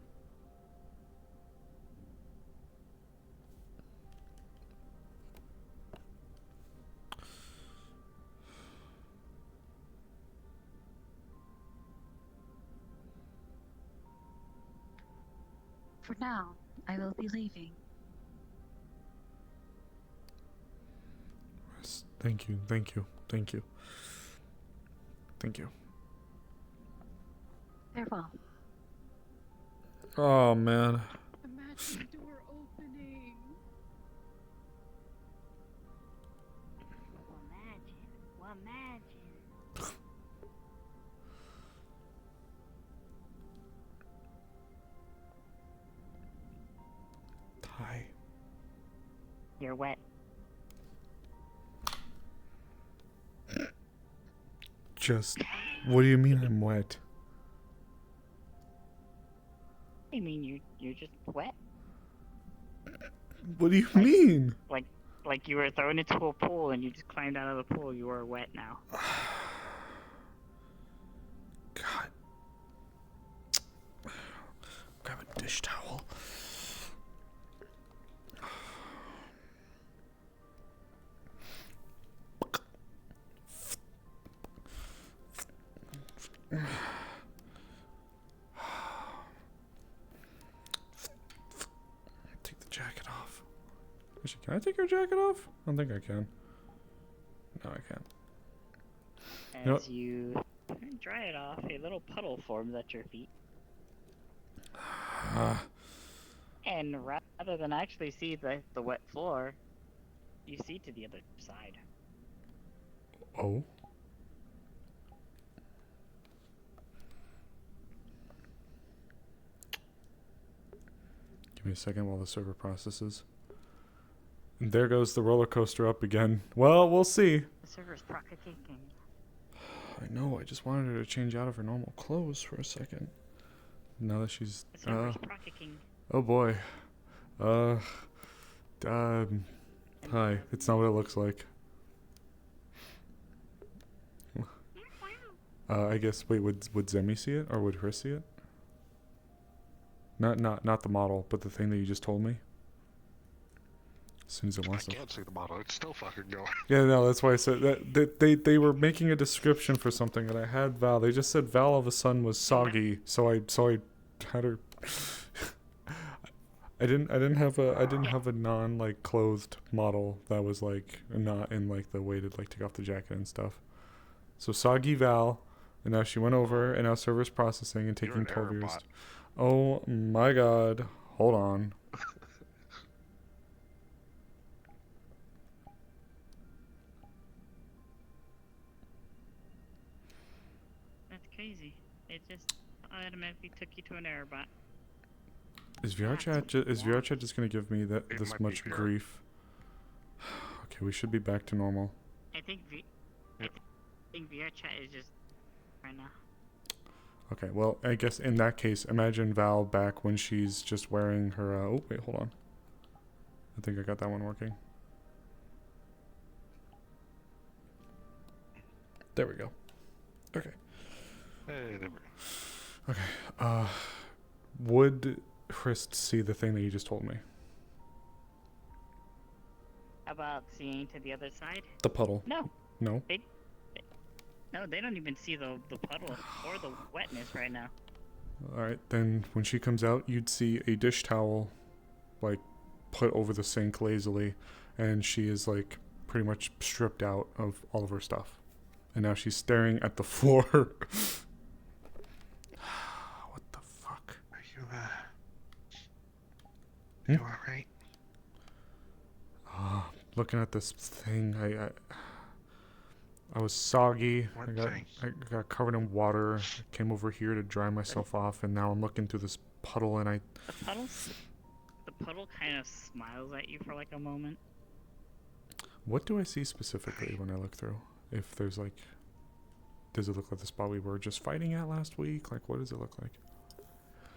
For now, I will be leaving. Yes, thank you. Farewell. Oh man. Imagine the door opening. Imagine. Hi. You're wet. What do you mean I'm wet? I mean, you're just wet. What do you mean? Like you were thrown into a pool and you just climbed out of the pool. You are wet now. God. Grab a dish towel. Take the jacket off. Actually, can I take your jacket off? I don't think I can. No, I can't. As you dry it off, a little puddle forms at your feet. And rather than actually see the wet floor, you see to the other side. Oh. Give me a second while the server processes. And there goes the roller coaster up again. Well, we'll see. The server's processing. I know, I just wanted her to change out of her normal clothes for a second. Now that she's... The server's processing. Oh boy. Hi. It's not what it looks like. I guess, wait, would Zemi see it? Or would Chris see it? Not the model, but the thing that you just told me? As soon as it wants to... I can't see the model, it's still fucking going. Yeah, no, that's why I said that they were making a description for something and I had Val. They just said Val all of a sudden was soggy, so I had her... I didn't have a non like clothed model that was like not in like the way to like take off the jacket and stuff. So soggy Val, and now she went over and now server's processing and taking 12 years. Oh my god. Hold on. That's crazy. It just automatically took you to an error bot. Is VR chat just gonna give me this much grief? Okay, we should be back to normal. I think VR chat is just right now. Okay, well, I guess in that case, imagine Val back when she's just wearing her, oh, wait, hold on. I think I got that one working. There we go. Okay. Hey, there we go. Okay, would Chris see the thing that you just told me? How about seeing to the other side? The puddle. No. No? No, they don't even see the puddle or the wetness right now. Alright, then when she comes out, you'd see a dish towel, like, put over the sink lazily, and she is, like, pretty much stripped out of all of her stuff. And now she's staring at the floor. What the fuck? Are you alright? Looking at this thing, I was soggy. I got covered in water. I came over here to dry myself off, and now I'm looking through this puddle, and The puddle kind of smiles at you for like a moment. What do I see specifically when I look through? If there's like, does it look like the spot we were just fighting at last week? Like, what does it look like?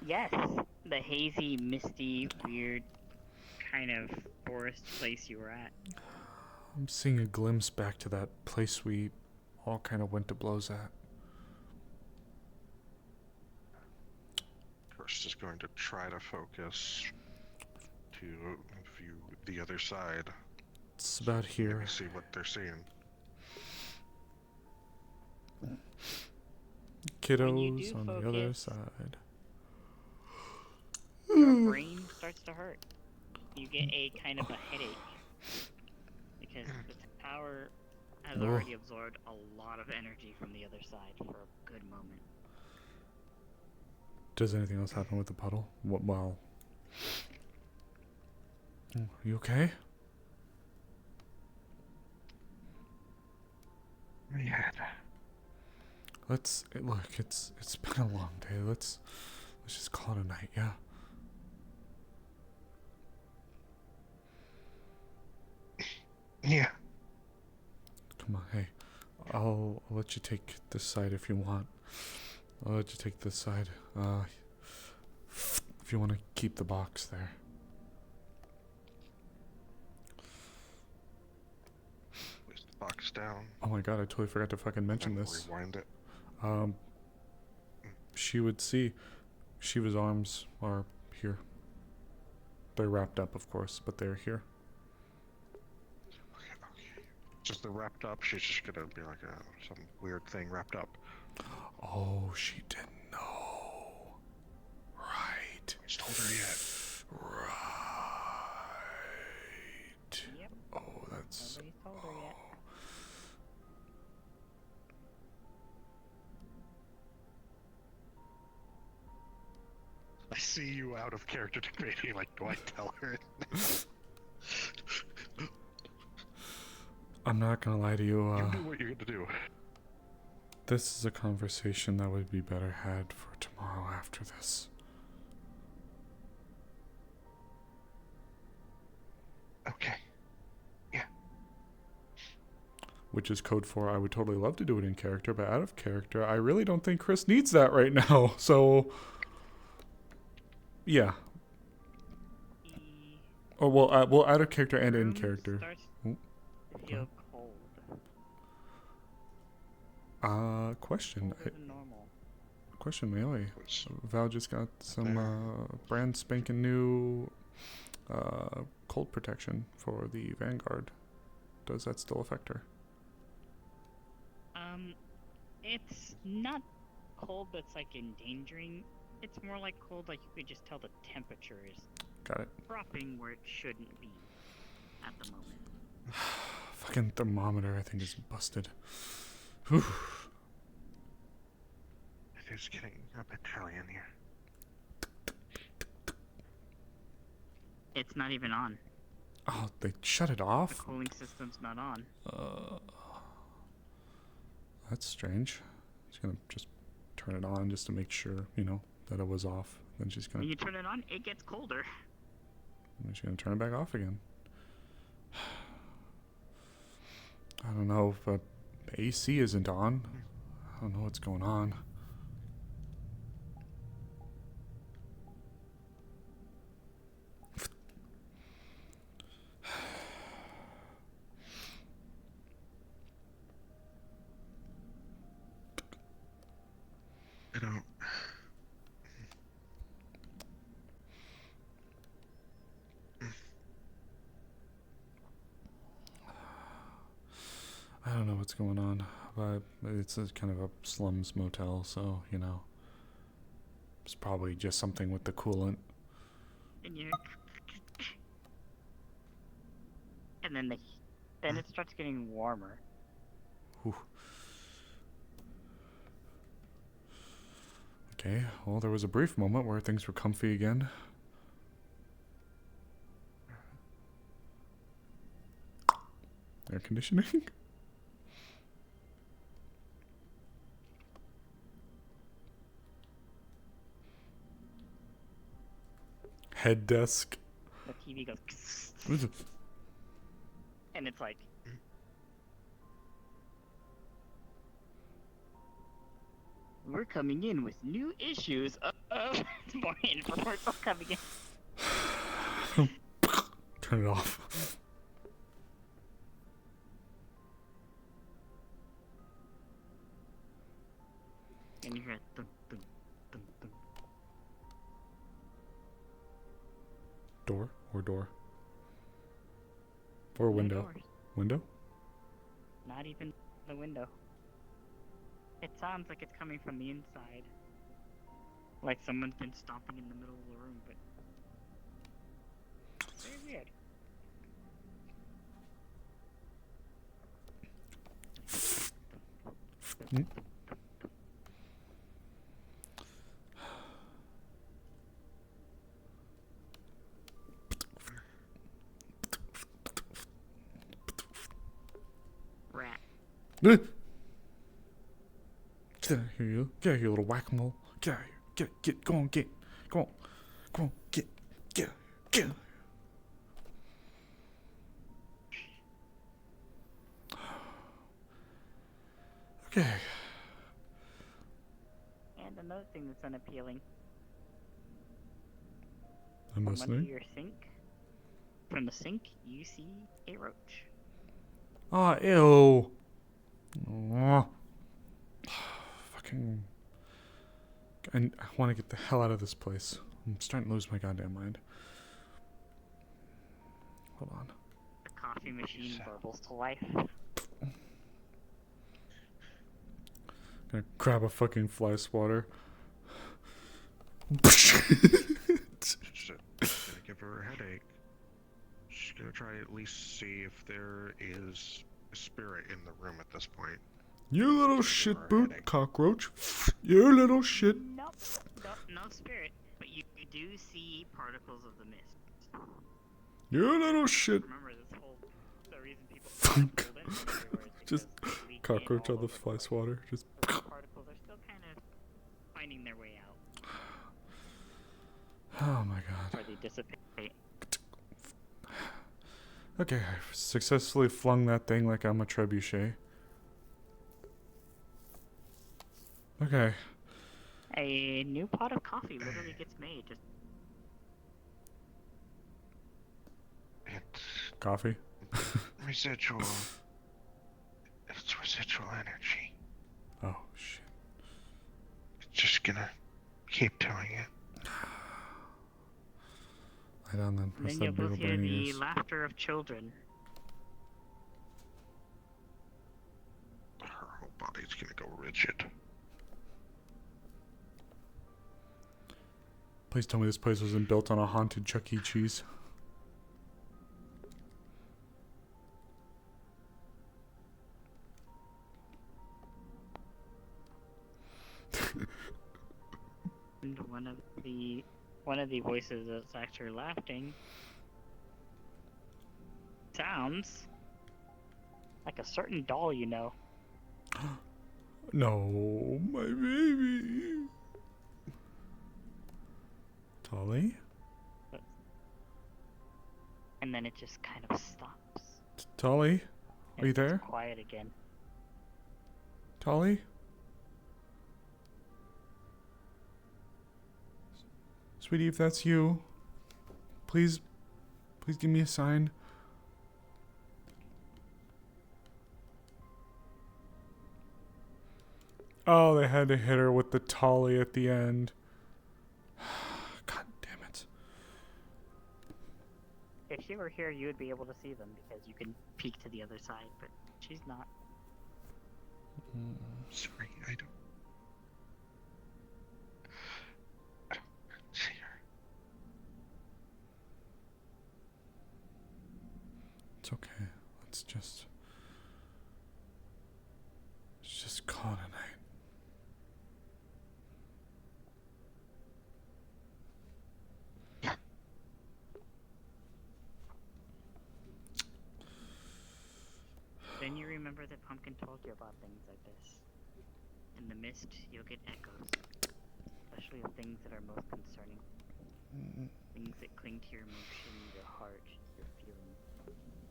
Yes, the hazy, misty, weird kind of forest place you were at. I'm seeing a glimpse back to that place we all kind of went to blows at. First is going to try to focus to view the other side. It's about here. Maybe see what they're seeing. Kiddos on the other side. Your brain starts to hurt. You get a kind of a headache. Because the tower has already absorbed a lot of energy from the other side for a good moment. Does anything else happen with the puddle? What? Well, you okay? Yeah. Let's look. It's been a long day. Let's just call it a night. Yeah. Yeah. Come on, hey. I'll let you take this side if you want. I'll let you take this side. If you want to keep the box there. Place the box down. Oh my god, I totally forgot to fucking mention this. Rewind it. She would see Shiva's arms are here. They're wrapped up, of course, but they're here. Okay. Just the wrapped up. She's just gonna be like some weird thing wrapped up. Oh, she didn't know. Right. I just told her yet. Right. Yep. Oh, that's. Nobody's told her yet. I see you out of character debating. Like, do I tell her? I'm not gonna lie to you. You do what you're gonna do. This is a conversation that would be better had for tomorrow after this. Okay. Yeah. Which is code for I would totally love to do it in character, but out of character, I really don't think Chris needs that right now. So, yeah. Oh well, out of character and in character. Feel cold. Question. Normal. Question, Melee. Val just got some brand spanking new cold protection for the Vanguard. Does that still affect her? It's not cold that's like endangering. It's more like cold like you could just tell the temperature is Got it. dropping where it shouldn't be at the moment. Fucking thermometer, I think, is busted. Whew. It is getting a bit chilly in here. It's not even on. Oh, they shut it off? The cooling system's not on. That's strange. She's gonna just turn it on just to make sure, you know, that it was off. Then she's gonna. When you turn it on, it gets colder. And she's gonna turn it back off again. I don't know, but AC isn't on. I don't know what's going on. I don't. I don't know what's going on, but it's a kind of a slums motel, so, you know. It's probably just something with the coolant. And then it starts getting warmer. Whew. Okay, well, there was a brief moment where things were comfy again. Air conditioning? Head desk. The TV goes. What is it? And it's like, we're coming in with new issues of more reports are coming in. Turn it off. And you hear dum, dum, dum, dum. Door or door? Or window? doors. Window? Not even the window. It sounds like it's coming from the inside. Like someone's been stomping in the middle of the room, but it's very weird. Hmm? Rat. Get out of here, you. Get out of here, little whack-a-mole. Get out of here. Get, go on, get. Come on. Come on, get. Get. Okay. And another thing that's unappealing. I'm From listening. under your sink. From the sink, you see a roach. Ah, ew. Aw. Fucking. I want to get the hell out of this place. I'm starting to lose my goddamn mind. Hold on. The coffee machine burbles to life. Gonna grab a fucking fly swatter. Just gonna give her a headache. She's gonna try to at least see if there is a spirit in the room at this point. You little shit boot cockroach. You little shit. Nope. No spirit. But you do see particles of the mist. You little shit. Remember this whole the reason people Fuck. Just cockroach on the fly swatter. Just. Those particles are still kind of finding their way out. Oh my god. Or they dissipate. Okay, I've successfully flung that thing like I'm a trebuchet. Okay. A new pot of coffee literally gets made. Just Coffee? Residual. It's residual energy. Oh, shit. It's just gonna keep doing it. Lie down then. and then you'll both hear the laughter of children. Her whole body's gonna go rigid. Please tell me this place wasn't built on a haunted Chuck E. Cheese. And one of the voices that's actually laughing sounds like a certain doll you know. No, my baby. Tolly? And then it just kind of stops. Tolly? Are you It's there? quiet again. Tolly? Sweetie, if that's you, please give me a sign. Oh, they had to hit her with the Tolly at the end. God damn it. If she were here, you would be able to see them because you can peek to the other side, but she's not. Sorry, I don't see her. It's okay. Let's just call it a night. Then you remember that Pumpkin told you about things like this. In the mist, you'll get echoes, especially of things that are most concerning. Things that cling to your emotion, your heart, your feelings.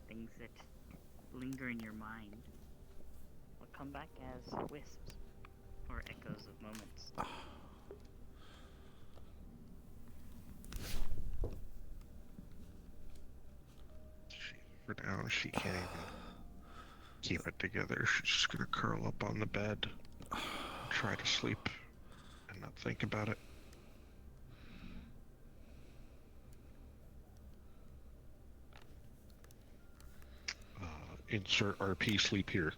Things that linger in your mind will come back as wisps or echoes of moments. For now, she can't even keep it together. She's just gonna curl up on the bed, try to sleep, and not think about it. Insert RP sleep here.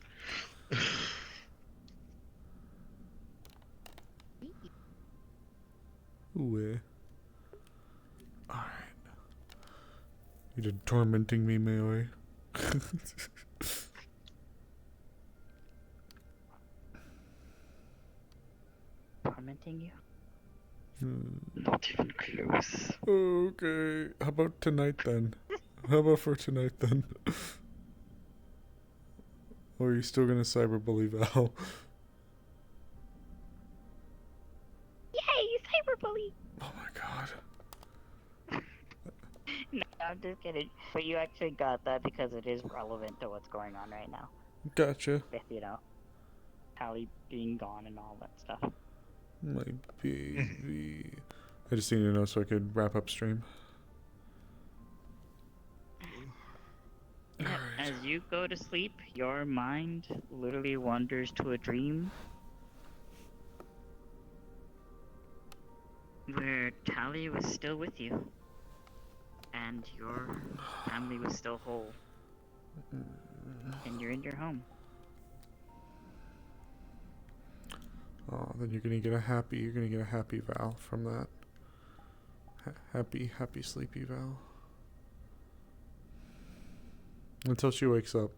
Ooh, alright. You're tormenting me, Mayoi. Tormenting you? Not even close. Okay. How about tonight then? How about for tonight then? Or are you still gonna cyberbully Val? Yay, cyberbully! Oh my god. No, I'm just kidding. But you actually got that because it is relevant to what's going on right now. Gotcha. With, Tally being gone and all that stuff. My baby. I just needed to know so I could wrap up stream. Yeah, as you go to sleep, your mind literally wanders to a dream where Tally was still with you and your family was still whole and you're in your home. Oh, then you're gonna get a happy Val from that. Happy sleepy Val. Until she wakes up.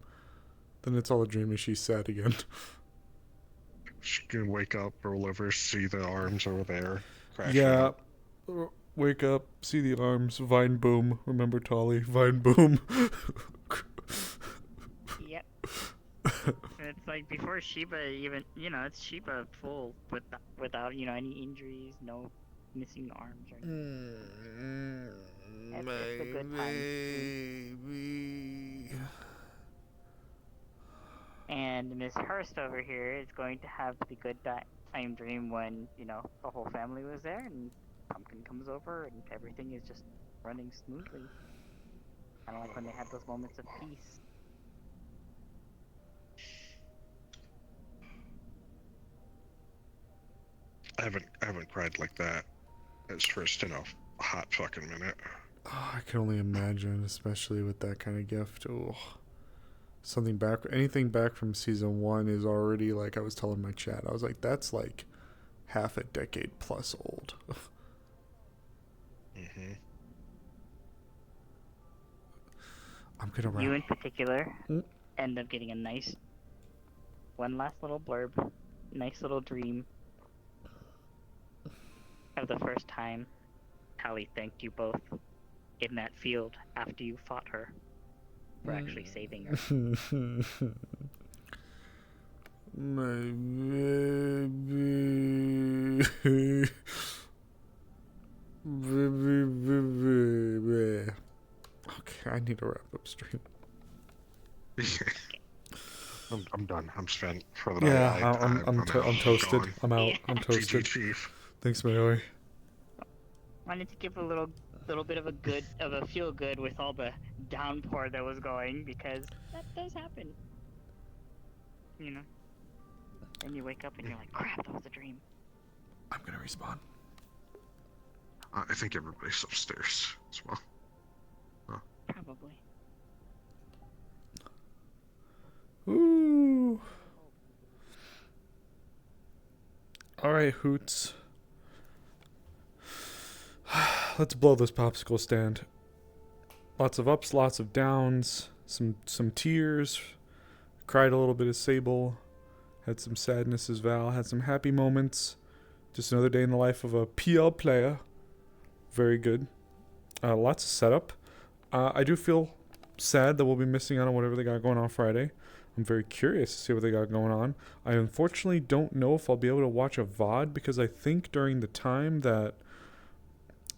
Then it's all a dream and she's sad again. She can wake up, roll over, see the arms over there. Yeah. Wake up, see the arms, vine boom. Remember Tolly, vine boom. Yep. It's like before Sheba even, it's Sheba full without, any injuries, no missing arms or anything. It's a good time. Baby. And Miss Hurst over here is going to have the good time dream when, the whole family was there and Pumpkin comes over and everything is just running smoothly. Kind of like when they had those moments of peace. I haven't cried like that as first in a hot fucking minute. Oh, I can only imagine, especially with that kind of gift. Oh, anything back from season 1 is already, like I was telling my chat, I was like, that's like half a decade plus old. Mm-hmm. I'm gonna wrap. You in particular end up getting one last little blurb, nice little dream of the first time Tally thanked you both in that field after you fought her for actually saving her. My baby. Baby. Okay, I need to wrap up stream. I'm done. I'm spent for the night. Yeah, I'm toasted. gone. I'm out. I'm toasted. Chief. Thanks, Mayoi. Wanted to give a little bit of a feel good with all the downpour that was going, because that does happen. And you wake up and you're like, crap, that was a dream. I'm gonna respawn. I think everybody's upstairs as well. Probably. Ooh. Alright, Hoots. Let's blow this popsicle stand. Lots of ups, lots of downs, some tears. Cried a little bit of Sable. Had some sadness as Val. Had some happy moments. Just another day in the life of a PL player. Very good. Lots of setup. I do feel sad that we'll be missing out on whatever they got going on Friday. I'm very curious to see what they got going on. I unfortunately don't know if I'll be able to watch a VOD because I think during the time that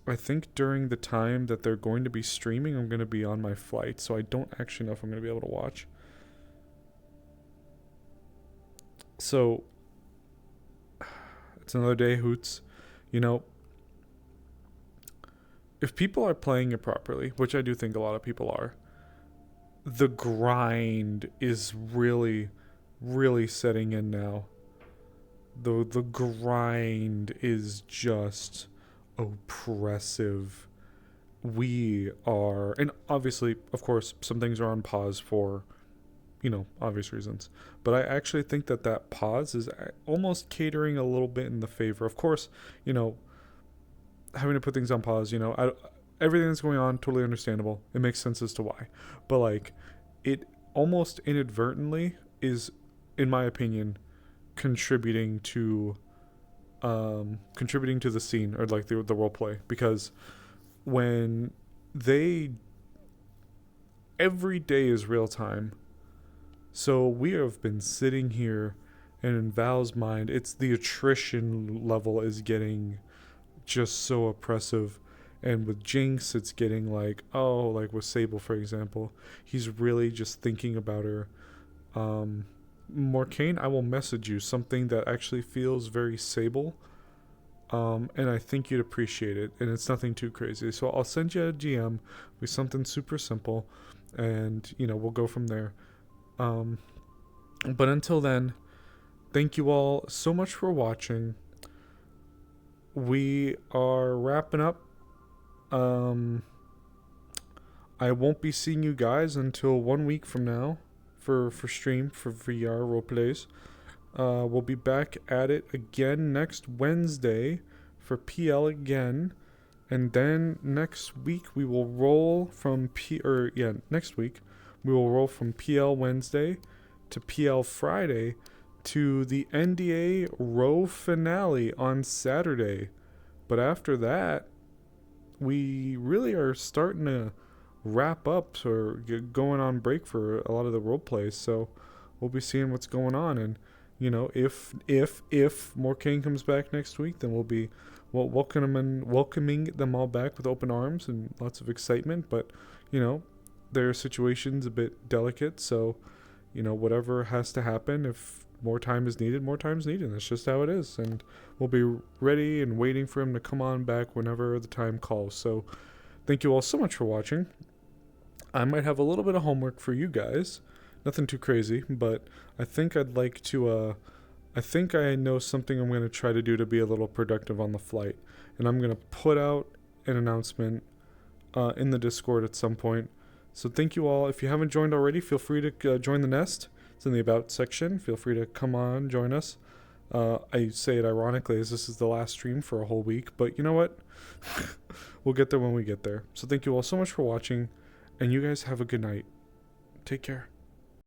they're going to be streaming, I'm going to be on my flight, so I don't actually know if I'm going to be able to watch. So, it's another day, Hoots. You know, if people are playing it properly, which I do think a lot of people are, the grind is really, really setting in now. The grind is just oppressive. We are, and obviously, of course, some things are on pause for, obvious reasons. But I actually think that pause is almost catering a little bit in the favor. Of course, having to put things on pause, everything that's going on, totally understandable. It makes sense as to why. But, like, it almost inadvertently is, in my opinion, contributing to the scene, or like the role play, because when every day is real time. So we have been sitting here, and in Val's mind, it's the attrition level is getting just so oppressive. And with Jinx, it's getting like with Sable, for example, he's really just thinking about her. Morcane, I will message you something that actually feels very Sable. And I think you'd appreciate it, and it's nothing too crazy. So I'll send you a GM with something super simple, and we'll go from there. But until then, thank you all so much for watching. We are wrapping up. I won't be seeing you guys until 1 week from now for stream for VR roleplays. We'll be back at it again next Wednesday for PL again. And then next week we will roll from next week we will roll from PL Wednesday to PL Friday to the NDA row finale on Saturday. But after that, we really are starting to wrap up or get going on break for a lot of the role plays. So we'll be seeing what's going on, and if Morcane comes back next week, then we'll be welcoming them all back with open arms and lots of excitement. But their situation's a bit delicate, so whatever has to happen, if more time is needed, more time's needed. That's just how it is, and we'll be ready and waiting for him to come on back whenever the time calls. So thank you all so much for watching. I might have a little bit of homework for you guys. Nothing too crazy, but I think I'd like to, I think I know something I'm going to try to do to be a little productive on the flight. And I'm going to put out an announcement in the Discord at some point. So thank you all. If you haven't joined already, feel free to join the nest. It's in the About section. Feel free to come on, join us. I say it ironically as this is the last stream for a whole week, but you know what? We'll get there when we get there. So thank you all so much for watching, and you guys have a good night. Take care.